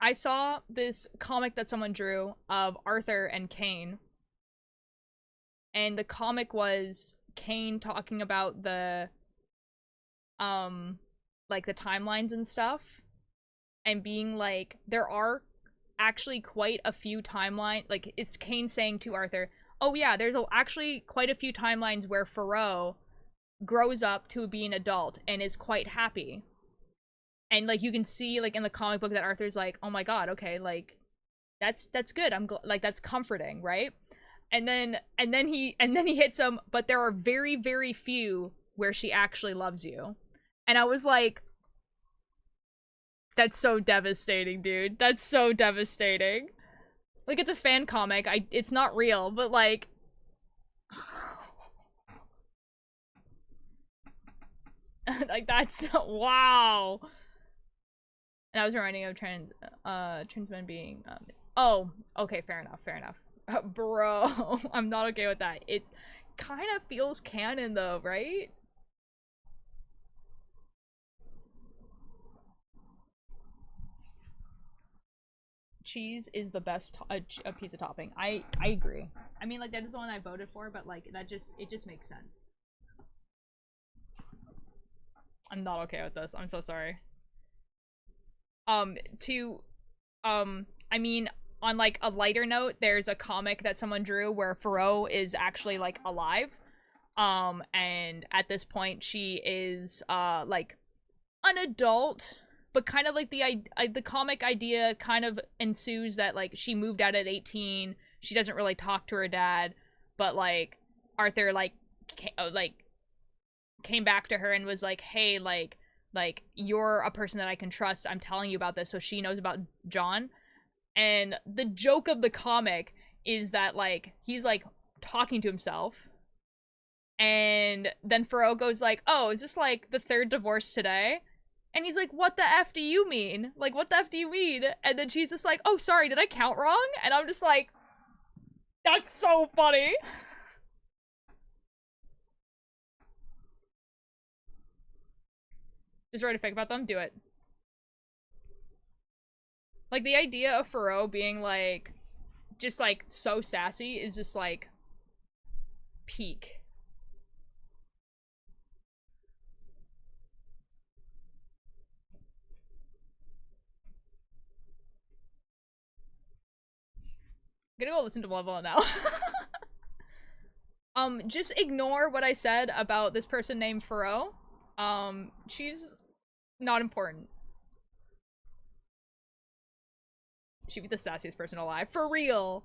I saw this comic that someone drew of Arthur and Cain. And the comic was Cain talking about the, like, the timelines and stuff. And being like, there are actually quite a few timelines. Like, it's Cain saying to Arthur, oh yeah, there's actually quite a few timelines where Pharaoh grows up to be an adult and is quite happy. And, like, you can see, like, in the comic book that Arthur's like, oh my god, okay, like, that's good. Like, that's comforting, right? And then he hits him, but there are very, very few where she actually loves you. And I was like, that's so devastating, dude. That's so devastating. Like, it's a fan comic. It's not real, but, like, like, that's, wow. And I was reminding of trans men being, oh, okay, fair enough. Bro, I'm not okay with that. It kind of feels canon, though, right? Cheese is the best pizza topping. I agree. I mean, like, that is the one I voted for, but, like, it just makes sense. I'm not okay with this. I'm so sorry. I mean, on, like, a lighter note, there's a comic that someone drew where Pharaoh is actually, like, alive. And at this point, she is, like, an adult, but kind of, like, the comic idea kind of ensues that, like, she moved out at 18, she doesn't really talk to her dad, but, like, Arthur, like, came back to her and was like, hey, like, you're a person that I can trust, I'm telling you about this, so she knows about John. And the joke of the comic is that, like, he's, like, talking to himself, and then Pharaoh goes like, oh, is this, like, the third divorce today? And he's like, what the F do you mean? Like, what the F do you mean? And then she's just like, oh, sorry, did I count wrong? And I'm just like, that's so funny. Just write a fic about them? Do it. Like, the idea of Faro being, like, just, like, so sassy is just, like, peak. I'm gonna go listen to Malevolent now. Just ignore what I said about this person named Faro. She's not important. She'd be the sassiest person alive. For real!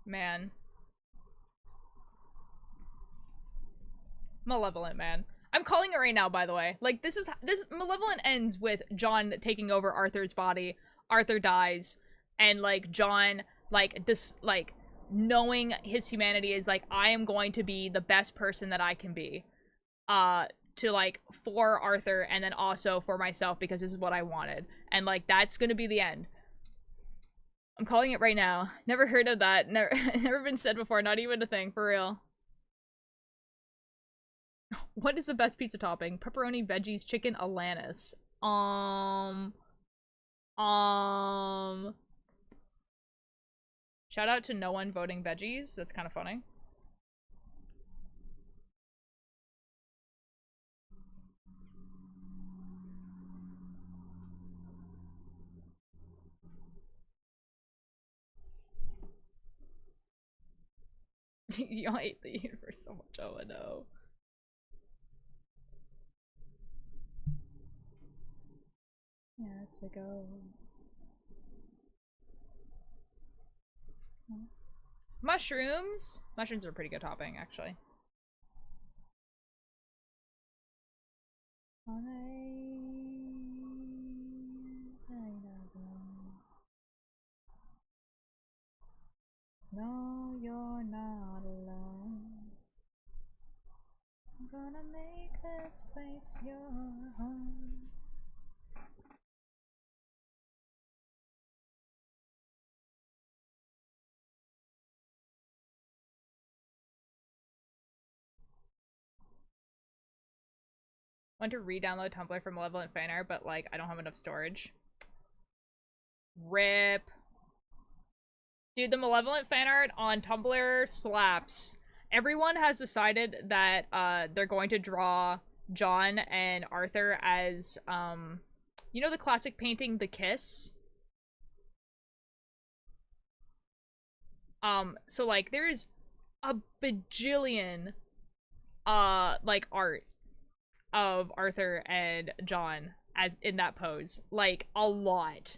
Man. Malevolent, man. I'm calling it right now, by the way. Like, this Malevolent ends with John taking over Arthur's body. Arthur dies. And, like, John, like, knowing his humanity is, like, I am going to be the best person that I can be. To, like, for Arthur and then also for myself because this is what I wanted. And, like, that's gonna be the end. I'm calling it right now. Never heard of that. Never been said before. Not even a thing, for real. What is the best pizza topping? Pepperoni, veggies, chicken, Alanis. Shout out to no one voting veggies. That's kind of funny. Y'all hate the universe so much. Oh no. Yes, we go. Mushrooms? Mushrooms are a pretty good topping, actually. No, you're not alone. I'm gonna make this place your home. Want to re-download Tumblr from Malevolent fan art, but like I don't have enough storage. RIP. Dude, the Malevolent fan art on Tumblr slaps. Everyone has decided that they're going to draw John and Arthur as you know the classic painting The Kiss? So like there's a bajillion like art of Arthur and John as in that pose. Like a lot.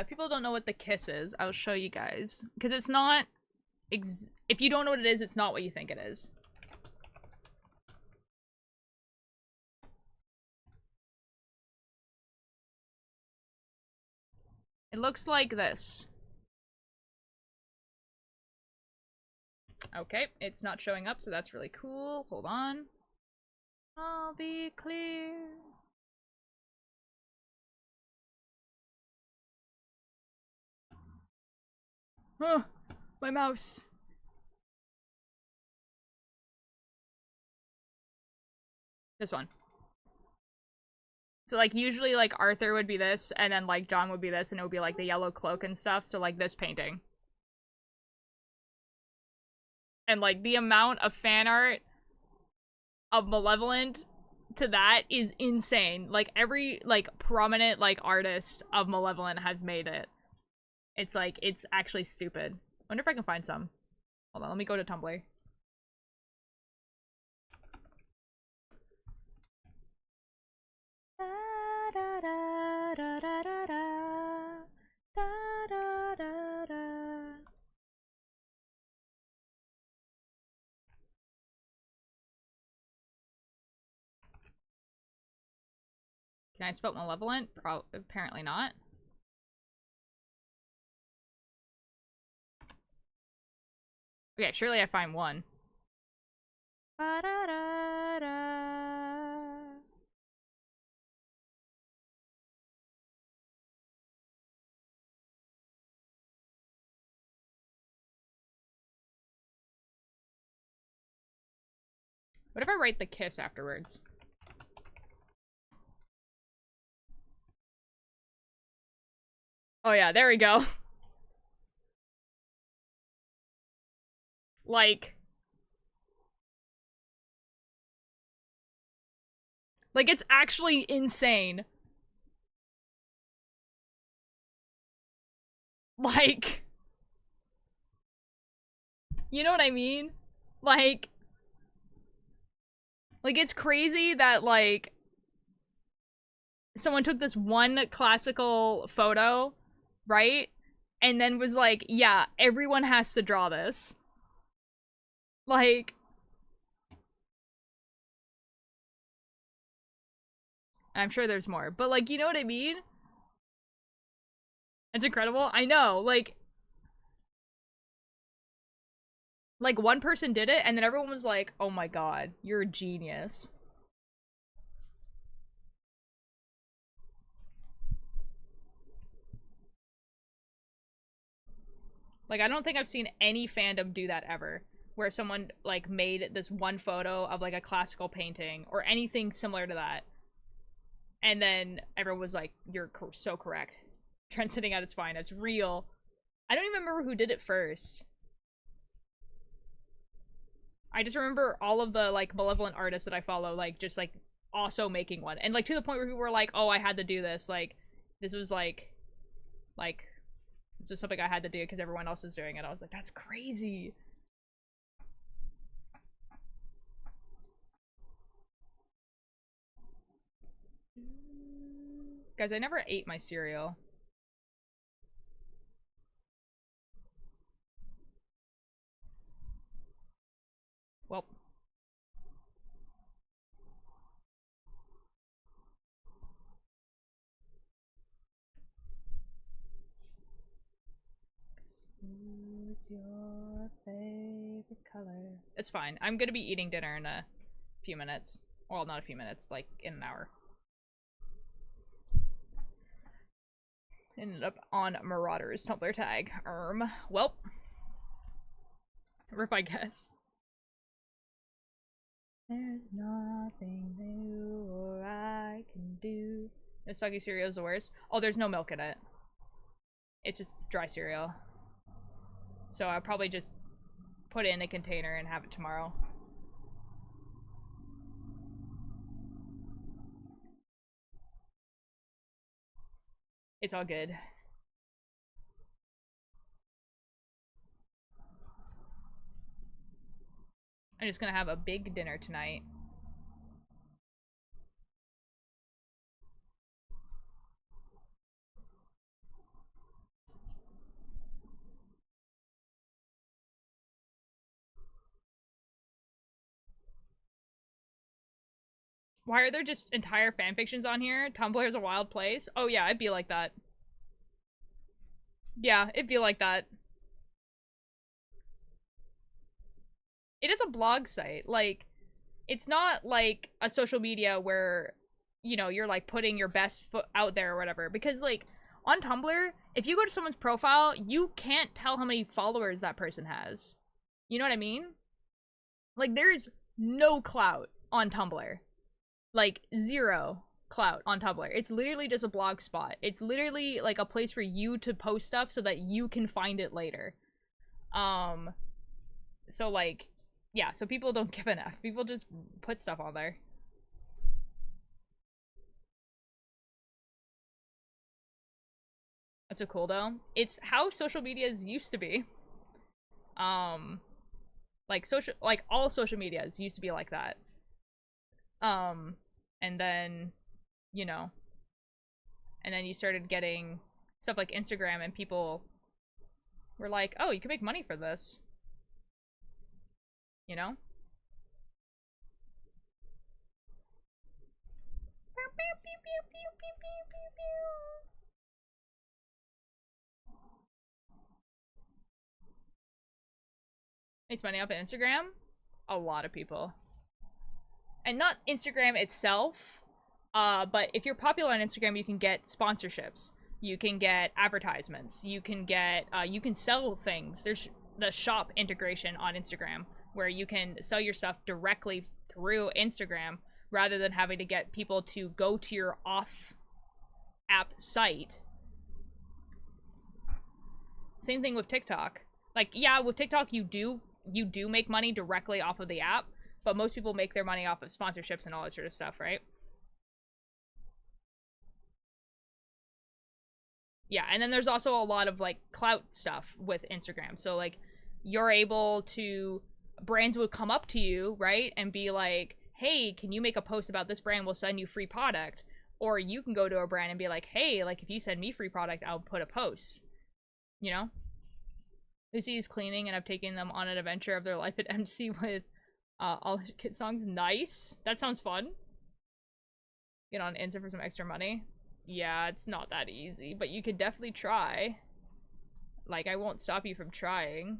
People don't know what The Kiss is. I'll show you guys. Because it's not... if you don't know what it is, it's not what you think it is. It looks like this. Okay, it's not showing up, so that's really cool. Hold on. I'll be clear. Oh, my mouse. This one. So, like, usually, like, Arthur would be this, and then, like, John would be this, and it would be, like, the yellow cloak and stuff, so, like, this painting. And, like, the amount of fan art of Malevolent to that is insane. Like, every, like, prominent, like, artist of Malevolent has made it. It's, like, it's actually stupid. Wonder if I can find some. Hold on, let me go to Tumblr. Can I spell malevolent? Apparently not. Okay, surely I find one. Ba-da-da-da. What if I write the kiss afterwards? Oh yeah, there we go. Like it's actually insane. Like, you know what I mean? Like it's crazy that, like, someone took this one classical photo, right? And then was like, yeah, everyone has to draw this. Like, I'm sure there's more, but, like, you know what I mean? It's incredible. I know, like, one person did it, and then everyone was like, oh my god, you're a genius. Like, I don't think I've seen any fandom do that ever, where someone, like, made this one photo of, like, a classical painting or anything similar to that, and then everyone was like, you're so correct. Trend sitting at its fine. It's real. I don't even remember who did it first. I just remember all of the, like, malevolent artists that I follow, like, just, like, also making one. And, like, to the point where people were like, oh, I had to do this. Like, this was, like, this was something I had to do because everyone else was doing it. I was like, that's crazy. Guys, I never ate my cereal. Well. What's your favorite color? It's fine. I'm gonna be eating dinner in a few minutes. Well, not a few minutes, like in an hour. Ended up on Marauders Tumblr tag. Well. Rip, I guess. There's nothing new or I can do. No soggy cereal is the worst. Oh, there's no milk in it. It's just dry cereal. So I'll probably just put it in a container and have it tomorrow. It's all good. I'm just gonna have a big dinner tonight. Why are there just entire fanfictions on here? Tumblr is a wild place? Oh yeah, it'd be like that. Yeah, it'd be like that. It is a blog site. Like, it's not like a social media where, you know, you're like putting your best foot out there or whatever. Because, like, on Tumblr, if you go to someone's profile, you can't tell how many followers that person has. You know what I mean? Like, there's no clout on Tumblr. Like, zero clout on Tumblr. It's literally just a blog spot. It's literally like a place for you to post stuff so that you can find it later. So, like, yeah, so people don't give an F. People just put stuff on there. That's so cool, though. It's how social medias used to be. Like all social medias used to be like that. And then, you know, and then you started getting stuff like Instagram, and people were like, oh, you can make money for this. You know? Makes money off of Instagram? A lot of people. and not Instagram itself, but if you're popular on Instagram, you can get sponsorships, you can get advertisements, you can sell things. There's the shop integration on Instagram where you can sell your stuff directly through Instagram rather than having to get people to go to your off app site. Same thing with TikTok. Like, yeah, with TikTok you do make money directly off of the app, but most people make their money off of sponsorships and all that sort of stuff, right? Yeah, and then there's also a lot of like clout stuff with Instagram. So like you're able to, brands would come up to you, right, and be like, hey, can you make a post about this brand? We'll send you free product. Or you can go to a brand and be like, hey, like if you send me free product, I'll put a post. You know? Lucy is cleaning and I've taken them on an adventure of their life at MC with all his kid songs. Nice. That sounds fun. Get on Insta for some extra money. Yeah, it's not that easy, but you could definitely try. Like, I won't stop you from trying.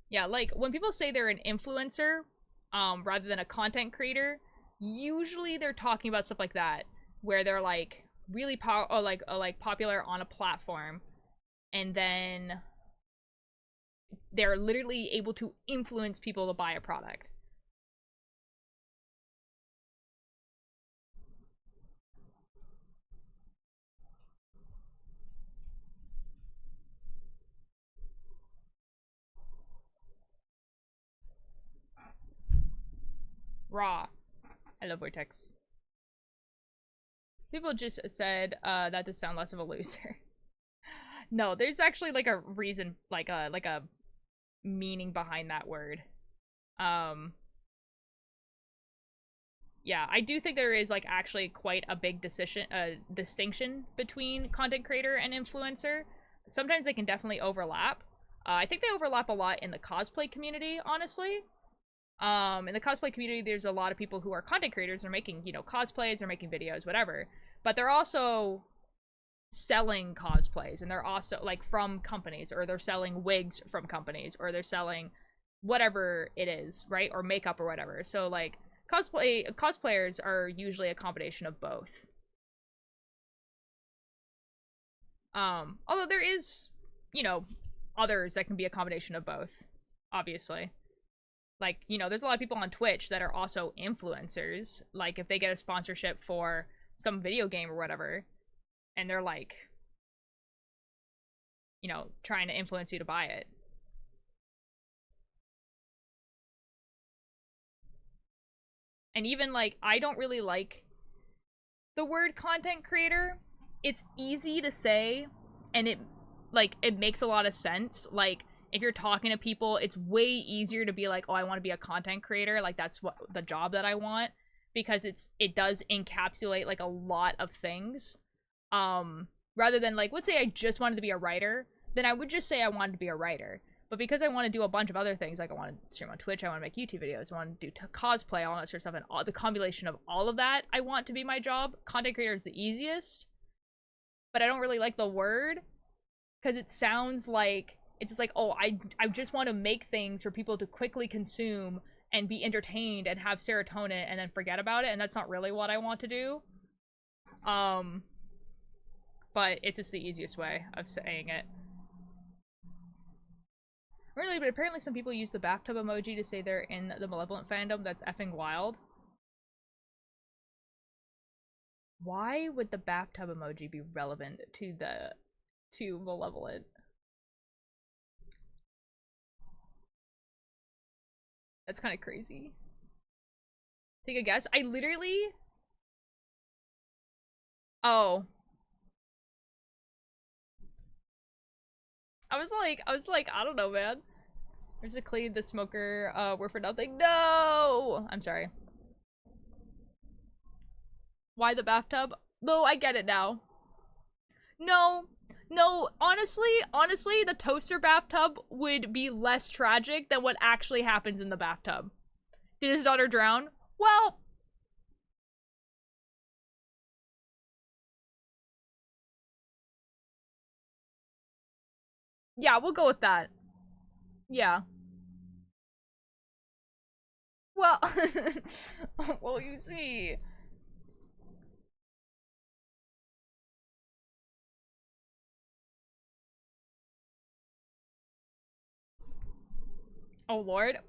Yeah, like, when people say they're an influencer, rather than a content creator, usually they're talking about stuff like that, where they're, like, really popular on a platform, and then they're literally able to influence people to buy a product. Raw. I love Vortex. People just said that to sound less of a loser. No, there's actually like a reason, like a meaning behind that word. Yeah, I do think there is like actually quite a big distinction between content creator and influencer. Sometimes they can definitely overlap. I think they overlap a lot in the cosplay community, honestly. In the cosplay community, there's a lot of people who are content creators. They're making, you know, cosplays, they're making videos, whatever. But they're also selling cosplays, and they're also, like, from companies, or they're selling wigs from companies, or they're selling whatever it is, right? Or makeup or whatever. So, like, cosplayers are usually a combination of both. Although there is, you know, others that can be a combination of both, obviously. Like, you know, there's a lot of people on Twitch that are also influencers. Like, if they get a sponsorship for some video game or whatever, and they're like, you know, trying to influence you to buy it. And even, like, I don't really like the word content creator. It's easy to say, and it makes a lot of sense. Like, if you're talking to people, it's way easier to be like, oh, I want to be a content creator. Like, that's what the job that I want, because it does encapsulate like a lot of things. Rather than, like, let's say I just wanted to be a writer, then I would just say I wanted to be a writer. But because I want to do a bunch of other things, like I want to stream on Twitch, I want to make YouTube videos, I want to do cosplay, all that sort of stuff, and all the combination of all of that, I want to be my job. Content creator is the easiest, but I don't really like the word, because it sounds like, it's just like, oh, I just want to make things for people to quickly consume and be entertained and have serotonin and then forget about it, and that's not really what I want to do. But it's just the easiest way of saying it. Really, but apparently some people use the bathtub emoji to say they're in the Malevolent fandom. That's effing wild. Why would the bathtub emoji be relevant to Malevolent? That's kind of crazy. Take a guess. I literally... Oh. I was like, I don't know, man. There's a clean the smoker, were for nothing. No! I'm sorry. Why the bathtub? No, I get it now. No, honestly, the toaster bathtub would be less tragic than what actually happens in the bathtub. Did his daughter drown? Well... yeah, we'll go with that. Yeah. Well, well, you see. Oh lord.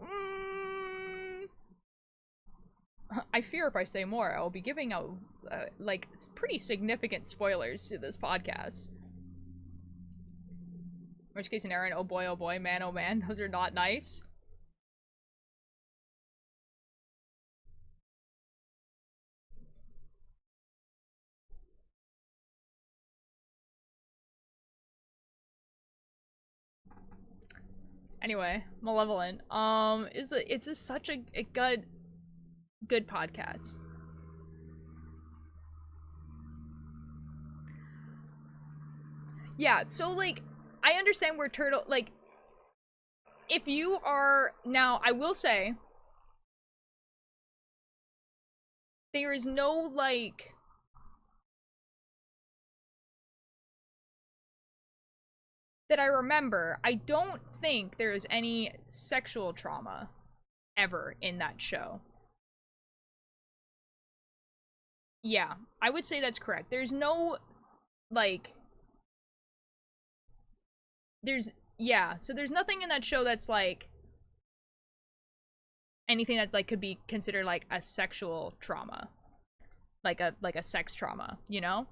I fear if I say more, I will be giving out, like, pretty significant spoilers to this podcast. Worst case scenario, oh boy, man, oh man, those are not nice. Anyway, Malevolent. It's just such a good podcast. Yeah, so like I understand where Turtle like if you are now I will say there is no like that I remember, I don't think there is any sexual trauma ever in that show. Yeah, I would say that's correct. There's no like there's yeah, so there's nothing in that show that's like anything that's like could be considered like a sexual trauma. Like a sex trauma, you know?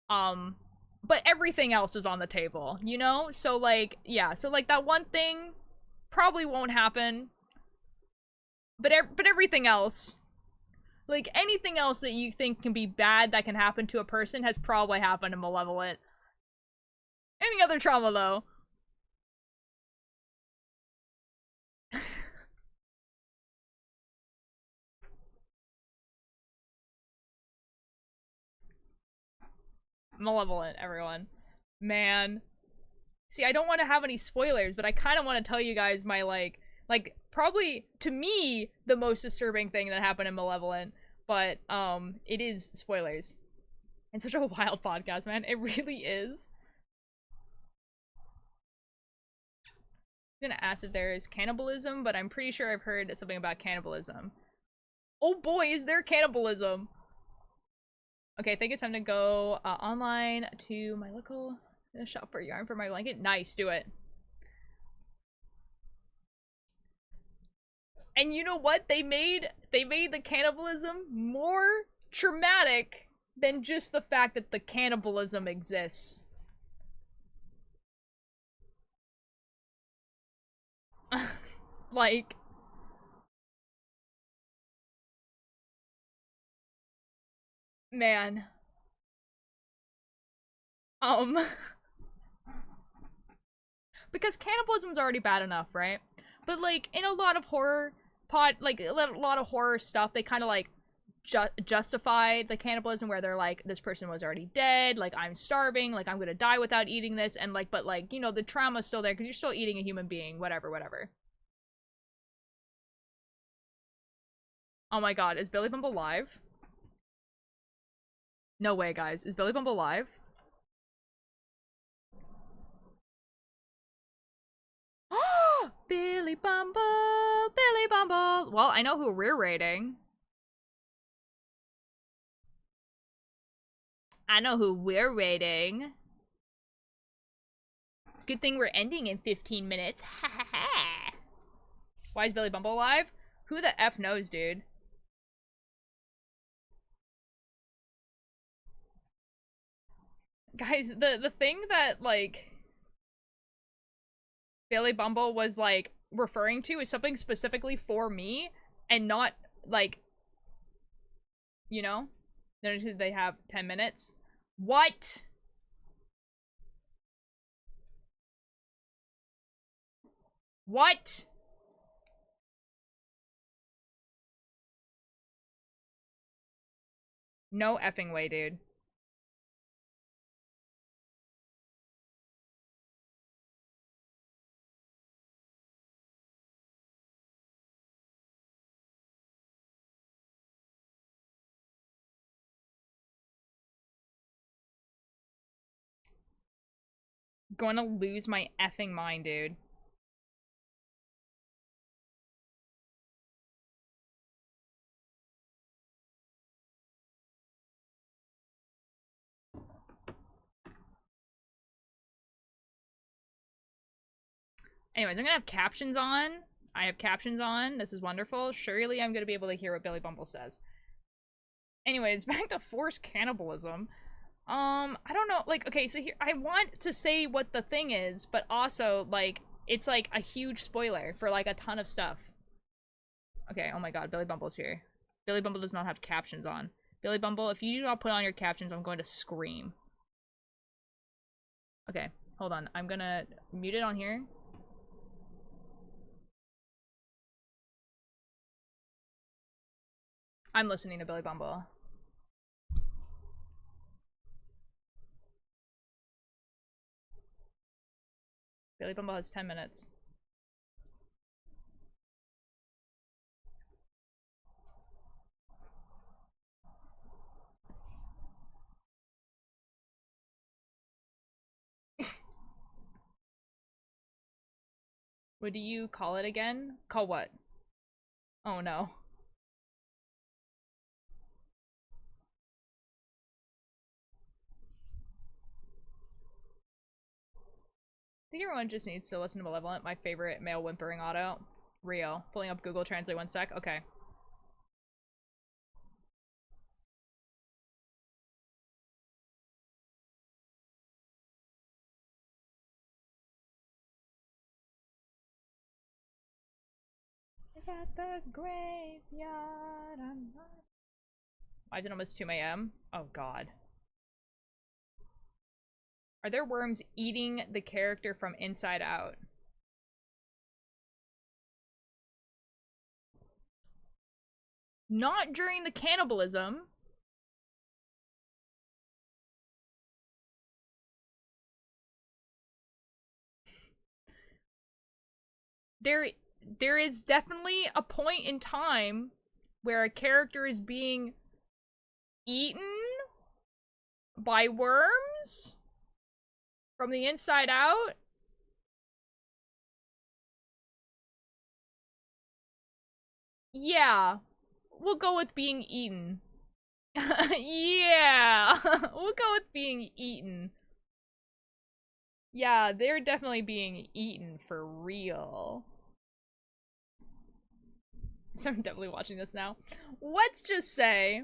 Um but everything else is on the table, you know? So like yeah, so like that one thing probably won't happen. But everything else, like anything else that you think can be bad that can happen to a person has probably happened in Malevolent. Any other trauma though? Malevolent, everyone. Man. See, I don't want to have any spoilers, but I kind of want to tell you guys my like probably to me the most disturbing thing that happened in Malevolent, but it is spoilers. It's such a wild podcast, man. It really is. I'm gonna ask if there is cannibalism, but I'm pretty sure I've heard something about cannibalism. Oh boy, is there cannibalism! Okay, I think it's time to go online to my local shop for yarn for my blanket. Nice, do it. And you know what? They made the cannibalism more traumatic than just the fact that the cannibalism exists. Like, man. Um because cannibalism's already bad enough, right? But like in a lot of horror like a lot of horror stuff, they kind of like justify the cannibalism where they're like, this person was already dead, like I'm starving, like I'm gonna die without eating this, and like, but like, you know, the trauma's still there because you're still eating a human being, whatever, whatever. Oh my god, is Billy Bumble live? No way, guys. Is Billy Bumble live? Billy Bumble, Billy Bumble. Well, I know who we're rating. I know who we're rating. Good thing we're ending in 15 minutes. Ha ha ha. Why is Billy Bumble alive? Who the F knows, dude? Guys, the thing that, like, Billy Bumble was, like, referring to is something specifically for me, and not, like, you know? They have 10 minutes. What? What? No effing way, dude. Going to lose my effing mind, dude. Anyways, I'm gonna have captions on. I have captions on. This is wonderful. Surely I'm gonna be able to hear what Billy Bumble says. Anyways, back to forced cannibalism. I don't know, like, okay, so here, I want to say what the thing is, but also, like, it's, like, a huge spoiler for, like, a ton of stuff. Okay, oh my god, Billy Bumble's here. Billy Bumble does not have captions on. Billy Bumble, if you do not put on your captions, I'm going to scream. Okay, hold on. I'm gonna mute it on here. I'm listening to Billy Bumble. Billy Bumble has 10 minutes. What do you call it again? Call what? Oh no. I think everyone just needs to listen to Malevolent, my favorite male whimpering auto. Real. Pulling up Google Translate 1 sec. Okay. Is at the graveyard. I'm not. Why is it almost 2 a.m.? Oh god. Are there worms eating the character from inside out? Not during the cannibalism. There is definitely a point in time where a character is being eaten by worms from the inside out. Yeah, we'll go with being eaten. Yeah, we'll go with being eaten. Yeah, they're definitely being eaten for real. So I'm definitely watching this now. Let's just say,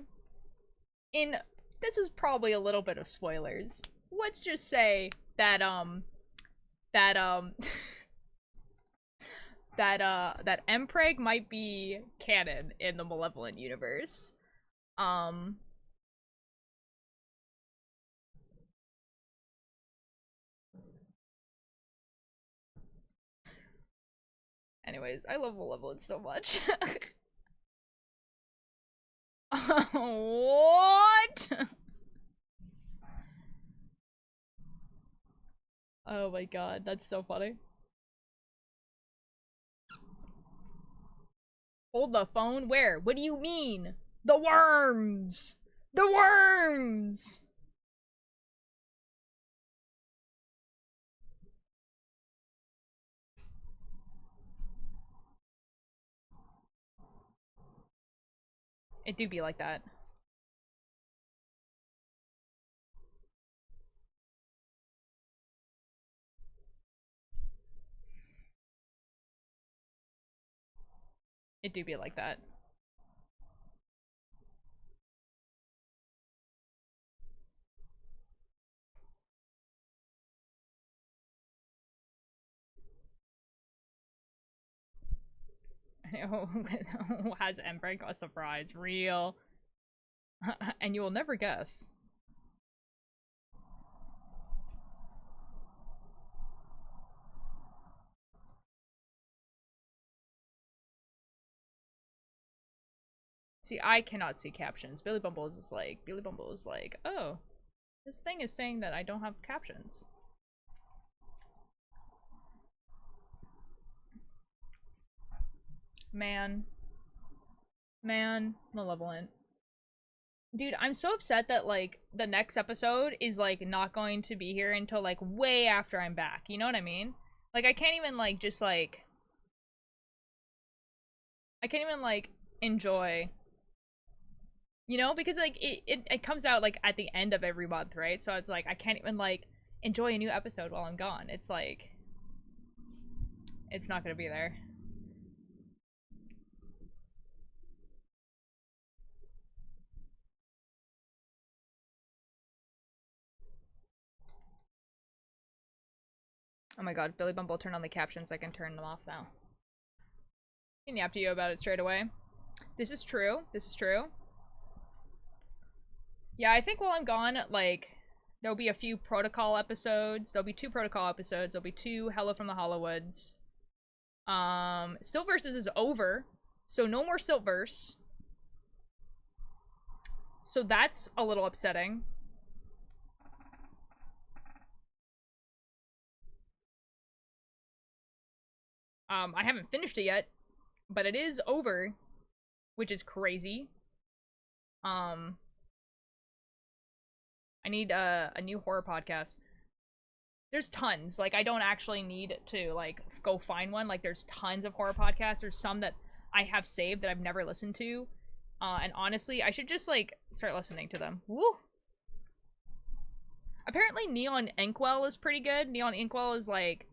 this is probably a little bit of spoilers. Let's just say that that that Mpreg might be canon in the Malevolent universe. Anyways, I love Malevolent so much. What? Oh my god, that's so funny. Hold the phone? Where? What do you mean? The worms! The worms! It do be like that. It do be like that. Who has Embrake a surprise? Real. And you will never guess. See, I cannot see captions. Billy Bumble is like, oh, this thing is saying that I don't have captions. Man. Malevolent. Dude, I'm so upset that, like, the next episode is, like, not going to be here until, like, way after I'm back. You know what I mean? Like, I can't even, like, just, like... I can't even, like, enjoy... You know? Because, like, it comes out, like, at the end of every month, right? So it's, like, I can't even, like, enjoy a new episode while I'm gone. It's, like... It's not gonna be there. Oh my god, Billy Bumble turned on the captions, I can turn them off now. I can yap to you about it straight away. This is true. This is true. Yeah, I think while I'm gone, like, there'll be a few protocol episodes. There'll be 2 protocol episodes. There'll be 2 Hello from the Hollowoods. Siltverse is over, so no more Siltverse. So that's a little upsetting. I haven't finished it yet, but it is over, which is crazy. I need a new horror podcast. There's tons. Like, I don't actually need to, like, go find one. Like, there's tons of horror podcasts. There's some that I have saved that I've never listened to. And honestly, I should just, like, start listening to them. Woo! Apparently Neon Inkwell is pretty good. Neon Inkwell is, like,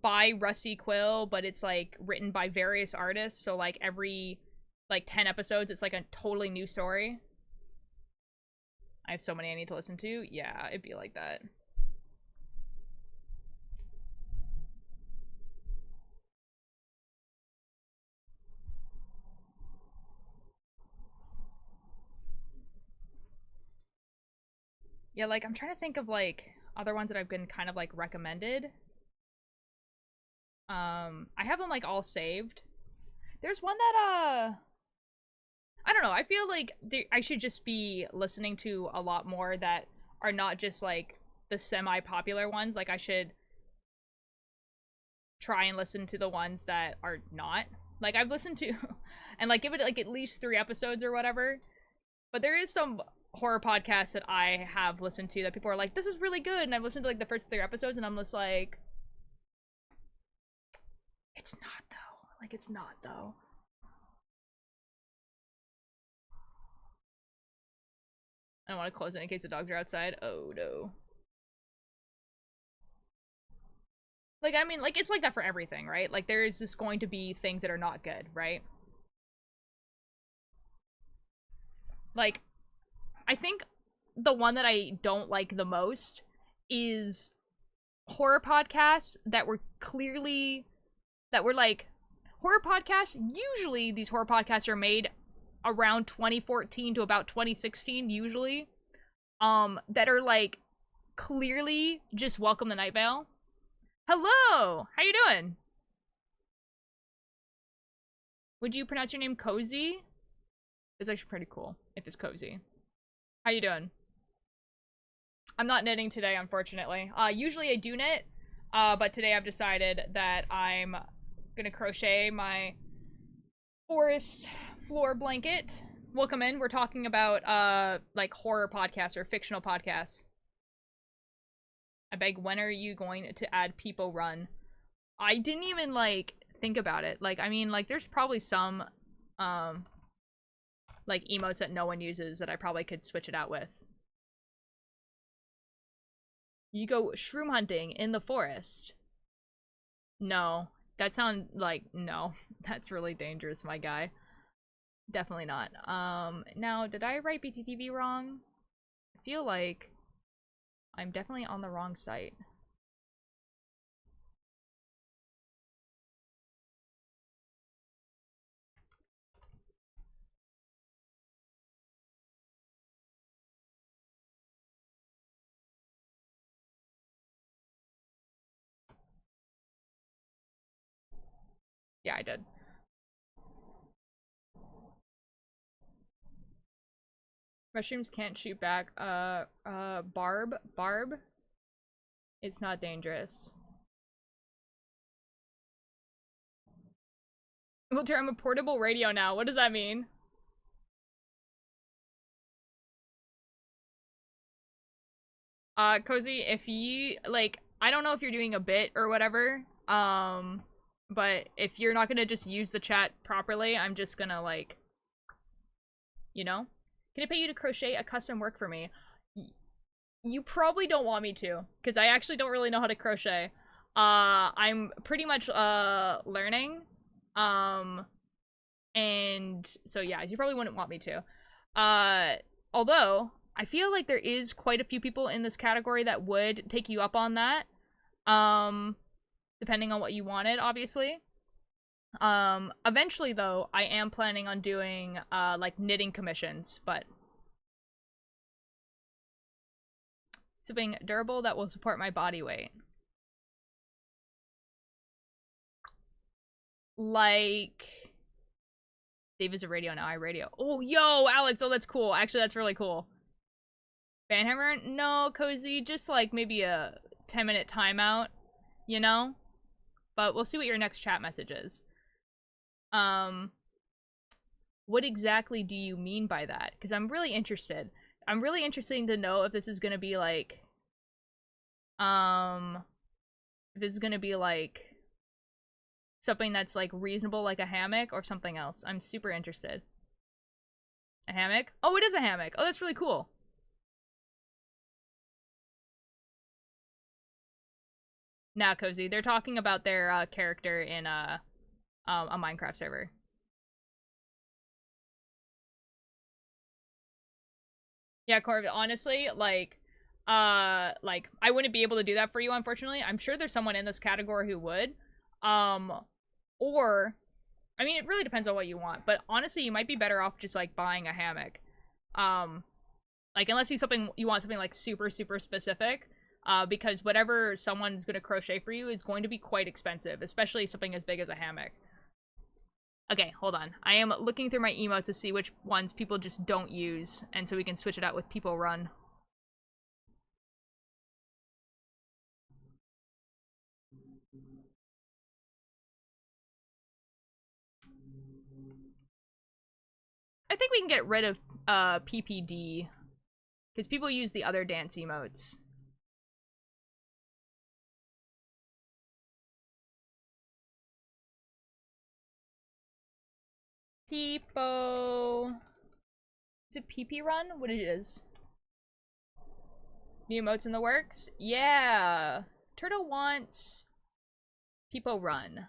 by Rusty Quill, but it's, like, written by various artists. So, like, every, like, 10 episodes, it's, like, a totally new story. I have so many I need to listen to. Yeah, it'd be like that. Yeah, like, I'm trying to think of, like, other ones that I've been kind of, like, recommended. I have them, like, all saved. There's one that, I don't know, I feel like I should just be listening to a lot more that are not just, like, the semi-popular ones. Like, I should try and listen to the ones that are not. Like, I've listened to, and, like, give it, like, at least 3 episodes or whatever. But there is some horror podcasts that I have listened to that people are like, this is really good, and I've listened to, like, the first 3 episodes, and I'm just like, it's not, though. Like, it's not, though. I don't want to close it in case the dogs are outside. Oh, no. Like, I mean, like, it's like that for everything, right? Like, there is just going to be things that are not good, right? Like, I think the one that I don't like the most is horror podcasts that were clearly, that were like, horror podcasts, usually these horror podcasts are made around 2014 to about 2016, usually, that are, like, clearly just Welcome to Night Vale. Hello! How you doing? Would you pronounce your name Cozy? It's actually pretty cool if it's Cozy. How you doing? I'm not knitting today, unfortunately. Usually I do knit, but today I've decided that I'm gonna crochet my forest floor blanket. Welcome in. We're talking about, like, horror podcasts or fictional podcasts. I beg, when are you going to add People Run? I didn't even, like, think about it. Like, I mean, like, there's probably some, like, emotes that no one uses that I probably could switch it out with. You go shroom hunting in the forest. No. That sounds like, no. That's really dangerous, my guy. Definitely not. Now, did I write BTTV wrong? I feel like I'm definitely on the wrong site. Yeah, I did. Mushrooms can't shoot back. Barb? Barb? It's not dangerous. Walter, I'm a portable radio now. What does that mean? Cozy, if you, like, I don't know if you're doing a bit or whatever, but if you're not gonna just use the chat properly, I'm just gonna, like, you know? Can I pay you to crochet a custom work for me? You probably don't want me to, because I actually don't really know how to crochet. I'm pretty much learning. And so yeah, you probably wouldn't want me to. Although I feel like there is quite a few people in this category that would take you up on that. Depending on what you wanted, obviously. Eventually though, I am planning on doing like knitting commissions, but something durable that will support my body weight. Like Dave is a radio now, I radio. Oh, yo, Alex, oh, that's cool. Actually, that's really cool. Banhammer? No, Cozy, just like maybe a 10-minute timeout, you know? But we'll see what your next chat message is. What exactly do you mean by that? Because I'm really interested. I'm really interested to know if this is gonna be like, if this is gonna be like something that's like reasonable, like a hammock, or something else. I'm super interested. A hammock? Oh, it is a hammock. Oh, that's really cool. Nah, Cozy. They're talking about their character in a Minecraft server. Yeah, Corvette, honestly, like I wouldn't be able to do that for you, unfortunately. I'm sure there's someone in this category who would. Or I mean, it really depends on what you want, but honestly, you might be better off just like buying a hammock. Like unless you want something like super specific, because whatever someone's going to crochet for you is going to be quite expensive, especially something as big as a hammock. Okay, hold on. I am looking through my emotes to see which ones people just don't use, and so we can switch it out with people run. I think we can get rid of PPD, because people use the other dance emotes. Peepo. Is it PP run? What it is? New emotes in the works? Yeah. Turtle wants Peepo run.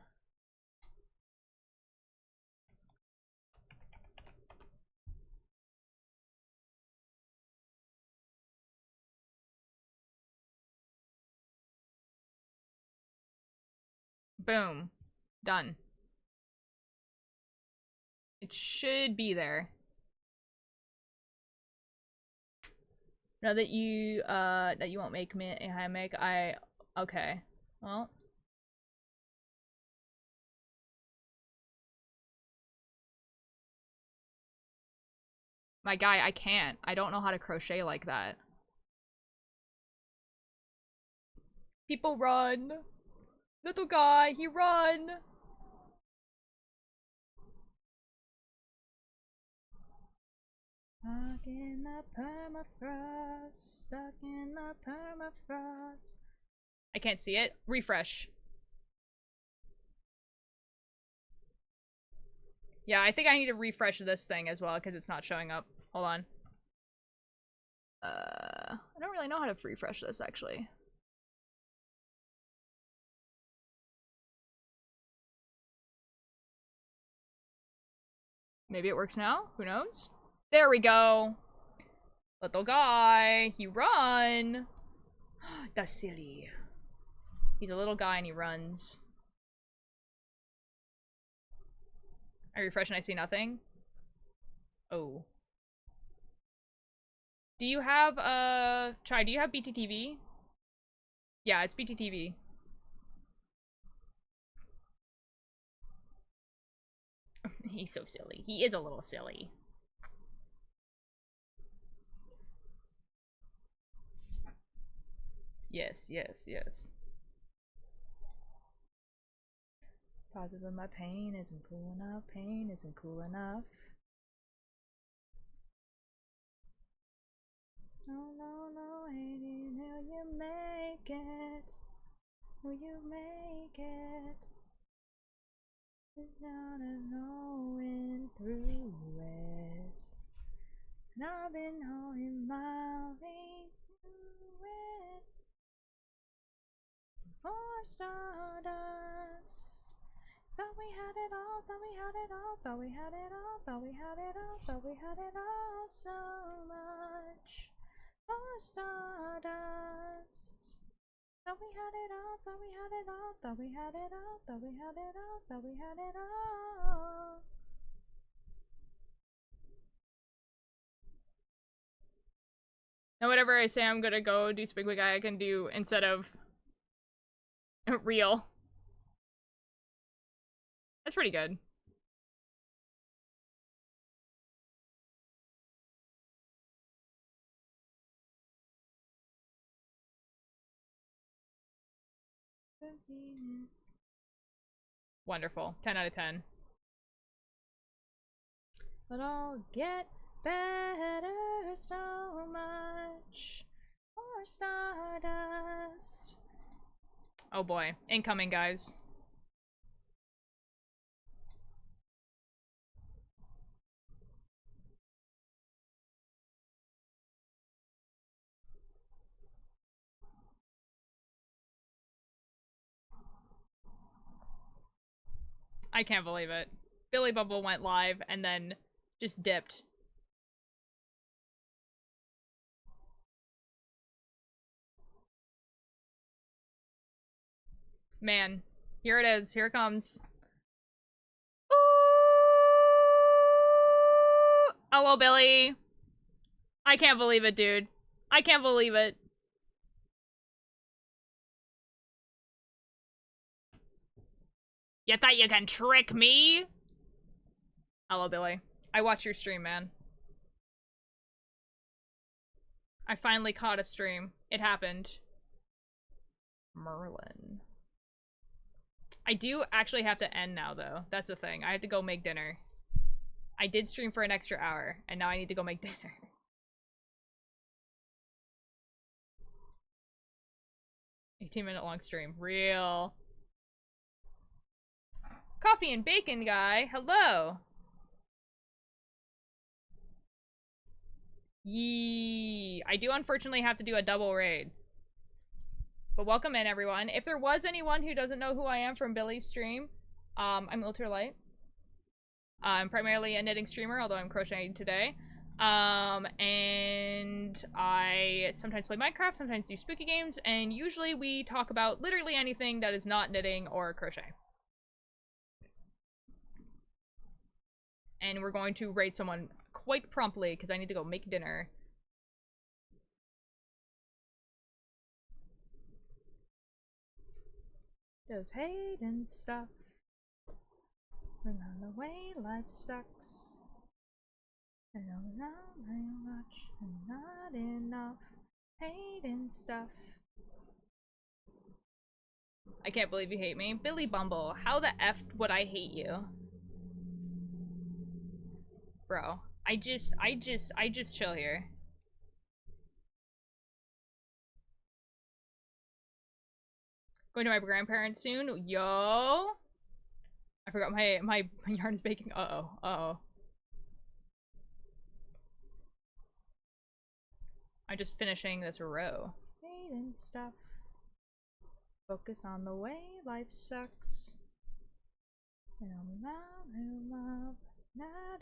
Boom. Done. It should be there. Now that you won't make me a hammock, okay. Well. My guy, I can't. I don't know how to crochet like that. People run. Little guy, he run. Stuck in the permafrost. Stuck in the permafrost. I can't see it. Refresh. Yeah, I think I need to refresh this thing as well because it's not showing up. Hold on. I don't really know how to refresh this actually. Maybe it works now? Who knows? There we go. Little guy. He run. That's silly. He's a little guy and he runs. I refresh and I see nothing. Oh. Do you have, Chai, do you have BTTV? Yeah, it's BTTV. He's so silly. He is a little silly. Yes. Positive, my pain isn't cool enough. Pain isn't cool enough. No, Hayden, will you make it? Will you make it? Without knowing through it. And I've been holding my way through it. for stardust. Thought we had it all, thought we had it all, thought we had it all, thought we had it all, thought we had it all so much for stardust. Thought we had it all, thought we had it all, thought we had it all, thought we had it all, thought we had it all. Now whatever I say I'm gonna go do Spigwig Guy, I can do instead of real. That's pretty good. Wonderful. 10 out of 10. But I'll get better so much for stardust. Oh boy. Incoming, guys. I can't believe it. Billy Bubble went live and then just dipped. Man, here it is. Here it comes. Ooh! Hello, Billy. I can't believe it, dude. I can't believe it. You thought you can trick me? Hello, Billy. I watched your stream, man. I finally caught a stream. It happened. Merlin. I do actually have to end now, though. That's the thing. I have to go make dinner. I did stream for an extra hour, and now I need to go make dinner. $18-minute long stream. Real. Coffee and bacon guy. Hello. Yee. I do unfortunately have to do a double raid. But welcome in, everyone. If there was anyone who doesn't know who I am from Billy's stream, I'm Ultralight. I'm primarily a knitting streamer, although I'm crocheting today. And I sometimes play Minecraft, sometimes do spooky games, and usually we talk about literally anything that is not knitting or crochet. And we're going to raid someone quite promptly, because I need to go make dinner. Just hate and stuff. And on the way life sucks. I know not very much and not enough. Hate and stuff. I can't believe you hate me. Billy Bumble, how the F would I hate you? Bro, I just chill here. Going to my grandparents soon. Yo! I forgot my yarn is baking. Uh-oh. Uh-oh. I'm just finishing this row. Hate and stuff. Focus on the way life sucks. Not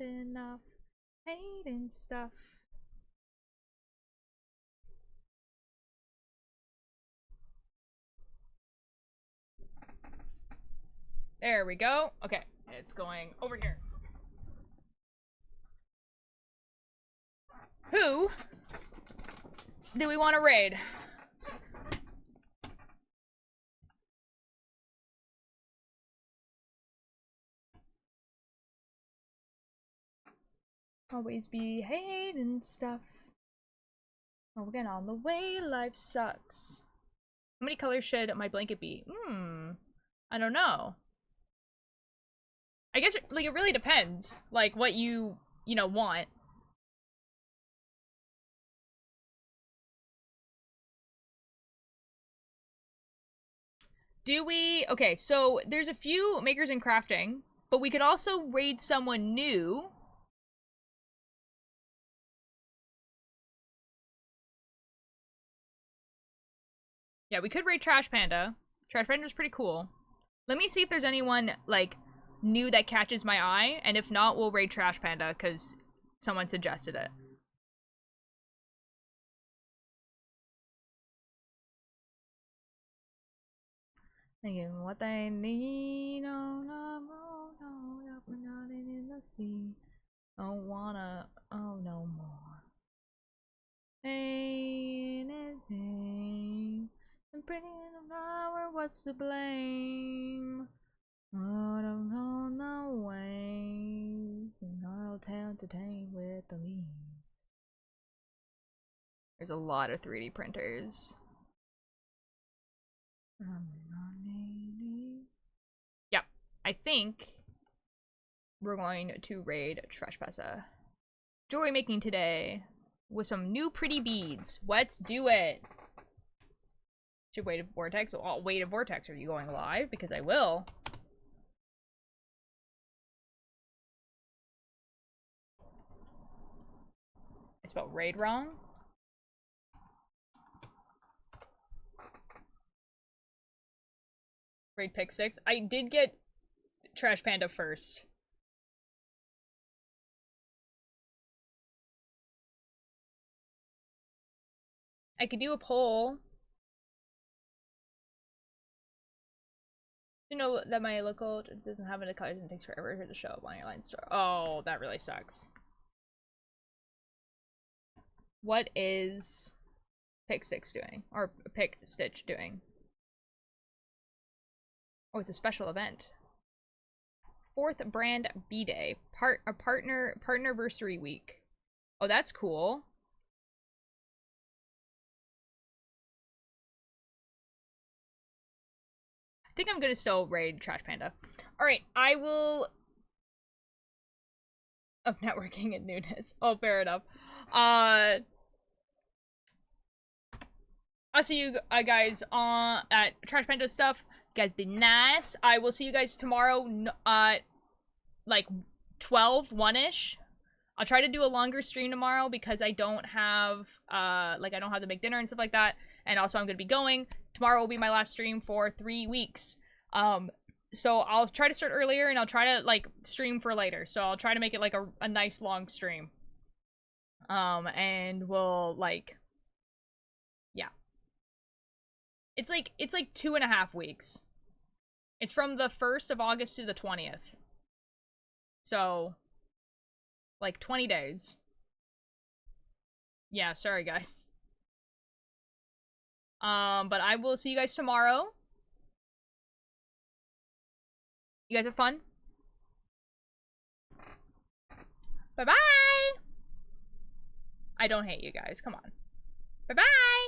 enough. Hate and stuff. There we go. Okay, it's going over here. Who do we want to raid? Always be hating stuff. Again, on the way life sucks. How many colors should my blanket be? I don't know. I guess, like, it really depends, like, what you know, want. Do we? Okay, so there's a few makers in crafting, but we could also raid someone new. Yeah, we could raid Trash Panda. Trash Panda's pretty cool. Let me see if there's anyone, like, new that catches my eye, and if not, we'll raid Trash Panda, because someone suggested it. Thinking what they need, oh no, we're not in the sea. Don't wanna, oh no more. Pain and pain, and pretty little flower, what's to blame? Out on the waves, and I'll entertain with the leaves. There's a lot of 3D printers. Yep, I think we're going to raid Trash Panda. Jewelry making today with some new pretty beads. Let's do it. Should wait a vortex. Oh, I'll wait a vortex. Are you going live? Because I will. I spelled raid wrong. Raid pick 6. I did get Trash Panda first. I could do a poll. You know that my local doesn't have any colors and it takes forever for it to show up on your line store. Oh, that really sucks. What is Pick 6 doing? Or Pick Stitch doing? Oh, it's a special event. 4th brand B-Day. Partnerversary week. Oh, that's cool. I think I'm gonna still raid Trash Panda. Alright, I will... Of networking and newness. Oh, fair enough. I'll see you guys on at Trash Panda stuff. You guys be nice. I will see you guys tomorrow, like 12, 1-ish. I'll try to do a longer stream tomorrow because I don't have, I don't have to make dinner and stuff like that. And also I'm going to be going. Tomorrow will be my last stream for 3 weeks. So I'll try to start earlier and I'll try to, like, stream for later. So I'll try to make it, like, a nice long stream. And we'll, like, yeah. It's like 2.5 weeks. It's from the 1st of August to the 20th. So, like, 20 days. Yeah, sorry, guys. But I will see you guys tomorrow. You guys have fun. Bye-bye! I don't hate you guys, come on. Bye-bye!